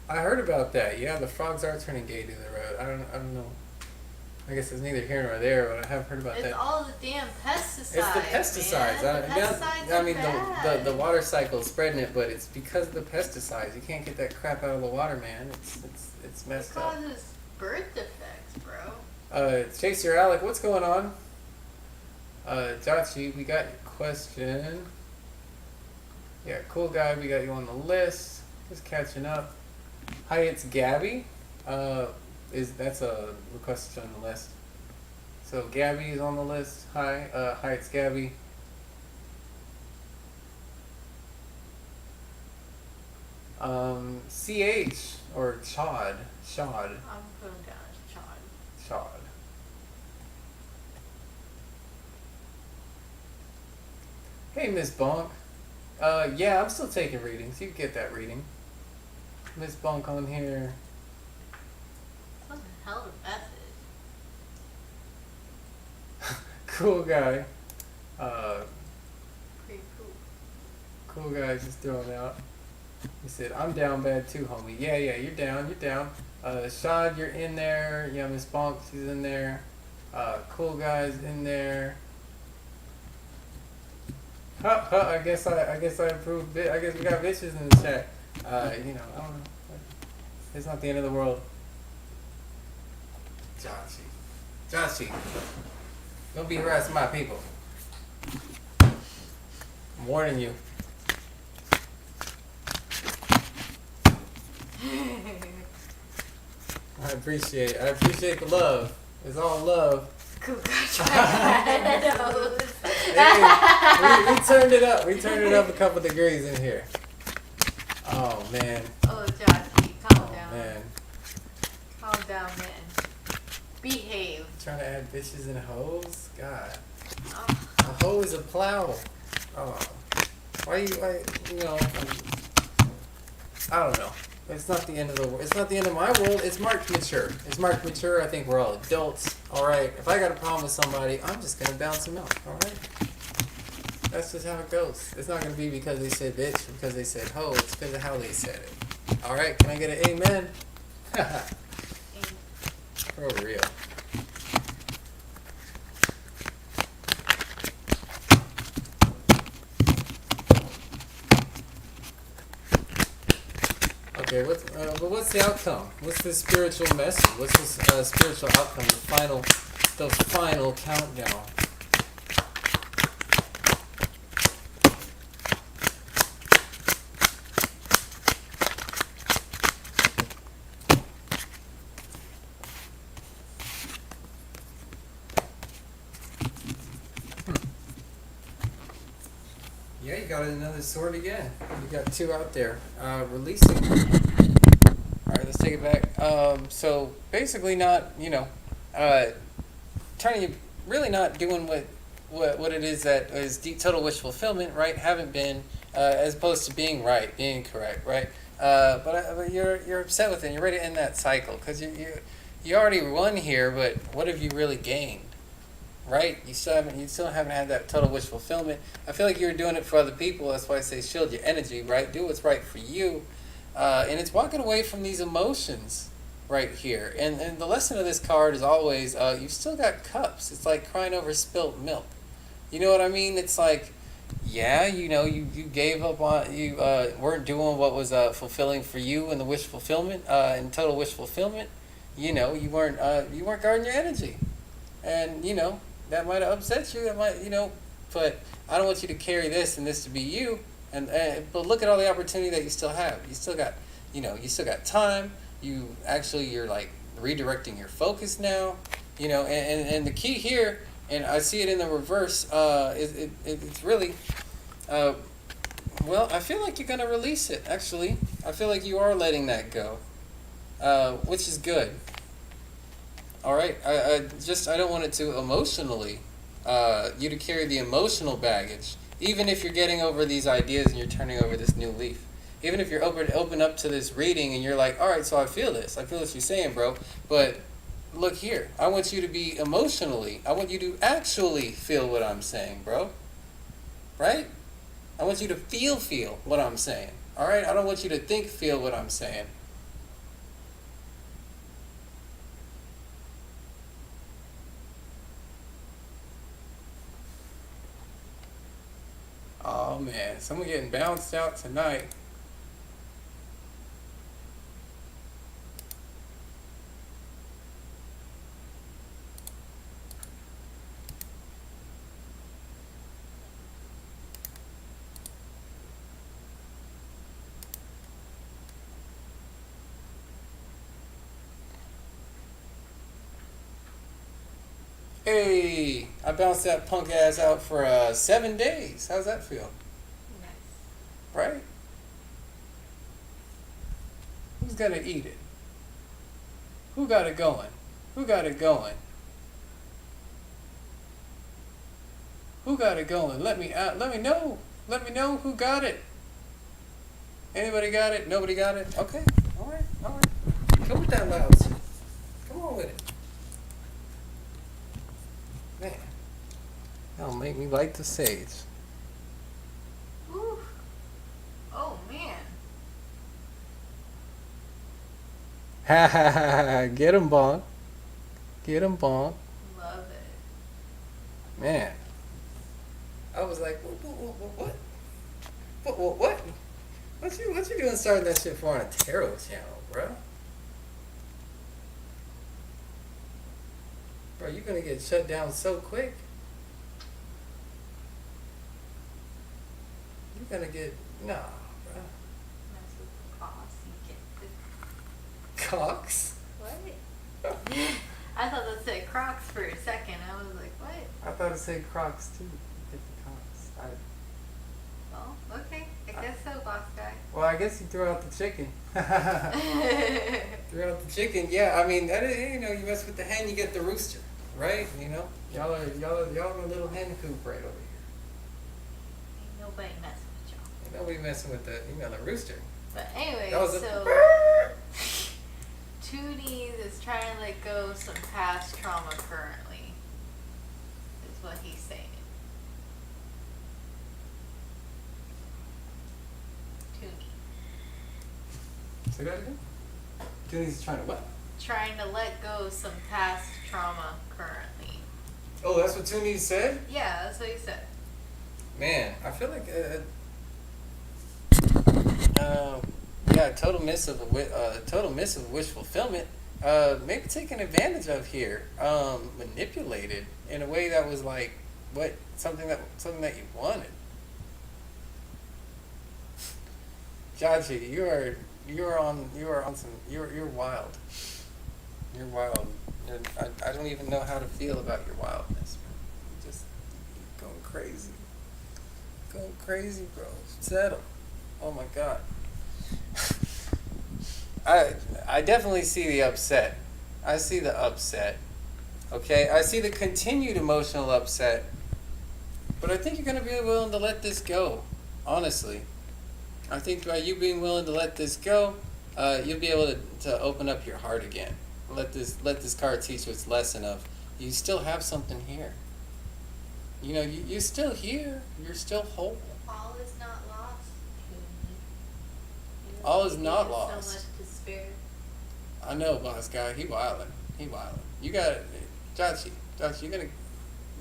I heard about that. Yeah, the frogs are turning gay to the road. I don't know. I guess it's neither here nor there, but I have heard about It's that. all the damn pesticides. It's the pesticides. Man. The pesticides I mean, are the water cycle is spreading it, but it's because of the pesticides. You can't get that crap out of the water, man. It's It messed up. causes birth defects, bro. Chaser Alec, what's going on? Jachi, we got your question. Yeah, cool guy, we got you on the list. Just catching up. Hi, it's Gabby. That's a request on the list. So Gabby is on the list. Hi, it's Gabby. CH or Chad. I'm putting down as Chad. Chad. Hey, Miss Bonk. Yeah, I'm still taking readings. You can get that reading. Miss Bonk on here. What the hell of a message? Cool guy. Pretty cool. Cool guy just throwing out. He said, I'm down bad too, homie. Yeah, you're down. Shad, you're in there. Yeah, Miss Bonk, she's in there. Cool guy's in there. I guess I approved it. I guess we got bitches in the chat. I don't know. It's not the end of the world. Jachi. Don't be harassing my people. I'm warning you. I appreciate the love. It's all love. Cool guy. Hey, we turned it up. We turned it up a couple degrees in here. Oh man. Oh, Joshy, calm down. Man. Calm down, man. Behave. Trying to add bitches and hoes? God. Oh. A hoe is a plow. Oh. I don't know. It's not the end of the world. It's not the end of my world. It's marked mature. I think we're all adults. Alright? If I got a problem with somebody, I'm just going to bounce them out. Alright? That's just how it goes. It's not going to be because they said bitch, because they said hoe. It's because of how they said it. Alright? Can I get an amen? For real. Okay, but what's the outcome? What's the spiritual message? What's the spiritual outcome? The final countdown. Yeah, you got another sword again. You got two out there. Releasing. Alright, let's take it back. So basically not, really not doing what it is that is deep total wish fulfillment, right? Haven't been, as opposed to being right, being correct, right? But you're upset with it. You're ready to end that cycle because you already won here, but what have you really gained? Right? You still haven't had that total wish fulfillment. I feel like you're doing it for other people. That's why I say shield your energy, right? Do what's right for you. And it's walking away from these emotions right here. And the lesson of this card is always, you've still got cups. It's like crying over spilt milk. You know what I mean? It's like, yeah, you gave up on, you weren't doing what was fulfilling for you in the wish fulfillment, in total wish fulfillment. You weren't guarding your energy. and that might have upset you. That might but I don't want you to carry this and this to be you. But look at all the opportunity that you still have. You still got time. You're like redirecting your focus now. And the key here, and I see it in the reverse. It's really. Well, I feel like you're gonna release it. Actually, I feel like you are letting that go, which is good. All right. I don't want it to emotionally, you to carry the emotional baggage. Even if you're getting over these ideas and you're turning over this new leaf, even if you're open up to this reading and you're like, all right, so I feel this you're saying, bro. But look here, I want you to be emotionally. I want you to actually feel what I'm saying, bro. Right? I want you to feel what I'm saying. All right? I don't want you to feel what I'm saying. Oh man, someone getting bounced out tonight. Hey, I bounced that punk ass out for 7 days. How's that feel? Nice. Right? Who's gonna eat it? Who got it going? Who got it going? Who got it going? Let me out. Let me know. Let me know who got it. Anybody got it? Nobody got it? Okay. All right. All right. Come with that loud shit. Come on with it. Man. That'll make me light the sage. Ooh. Oh man. Ha ha ha ha. Get him, Bonk. Get him, Bonk. Love it. Man. I was like, what? What you doing starting that shit for on a tarot channel, bro? Bro, you gonna get shut down so quick. You're gonna get, nah, bro. Mess with the cost. You get the Cox? what? I thought that said Crocs for a second. I was like, what? I thought it said Crocs too. Get the Cox. Well, okay. I guess so, boss guy. Well, I guess you threw out the chicken. Threw out the chicken. Yeah, I mean, that is, you mess with the hen, you get the rooster, right? Y'all are in a little hen coop right over here. Ain't nobody messing with y'all. Ain't nobody messing with the rooster. But anyway, That was a- so Toonies is trying to let go of some past trauma currently. Is what he's saying. Toonie. Say that again? Junie's trying to what? Trying to let go of some past trauma currently. Oh, that's what Toonie said? Yeah, that's what he said. Man, I feel like yeah, total miss of wish fulfillment. Maybe taken advantage of here. Manipulated in a way that was like something that you wanted. Jaji, you're wild. You're wild. I don't even know how to feel about your wildness. You're just going crazy. Going crazy, bro. Settle. Oh my god. I definitely see the upset. I see the upset. Okay? I see the continued emotional upset. But I think you're going to be willing to let this go. Honestly. I think by you being willing to let this go, you'll be able to open up your heart again. Let this card teach you its lesson of you still have something here. You're still here. You're still whole. All is not lost. All is not So lost. much to spare. I know, boss guy. He wildin'. You got it, Jachi, you're gonna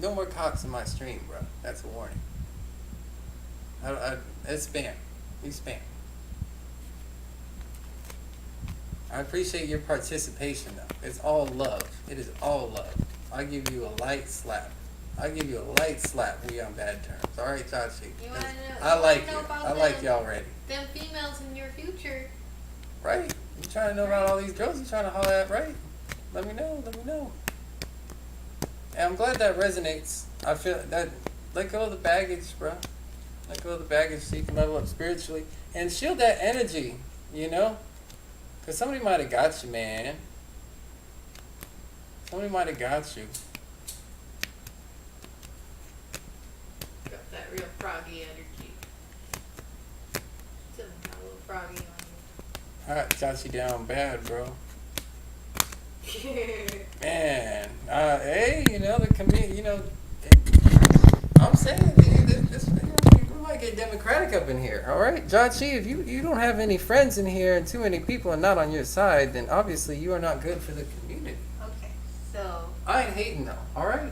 no more cocks in my stream, bro. That's a warning. It's spam. You spam. I appreciate your participation, though. It's all love. It is all love. I'll give you a light slap. I'll give you a light slap. We on bad terms. All right, Chachi. You wanna know? I you like wanna know you. about I like them- you already. Them females in your future. Right? You trying to know about all these girls you trying to holler at, right? Let me know. Let me know. And I'm glad that resonates. I feel that. Let go of the baggage, bro. Let go of the baggage so you can level up spiritually and shield that energy. You know, because somebody might have got you, man. Somebody might have got you. Got that real froggy energy. Still got a little froggy on I got you down bad, bro. you. Man, hey, you know the community. You know, I'm saying this we might get democratic up in here. All right, Jachi, if you don't have any friends in here and too many people are not on your side, then obviously you are not good for the community. Okay, so I ain't hating though. All right,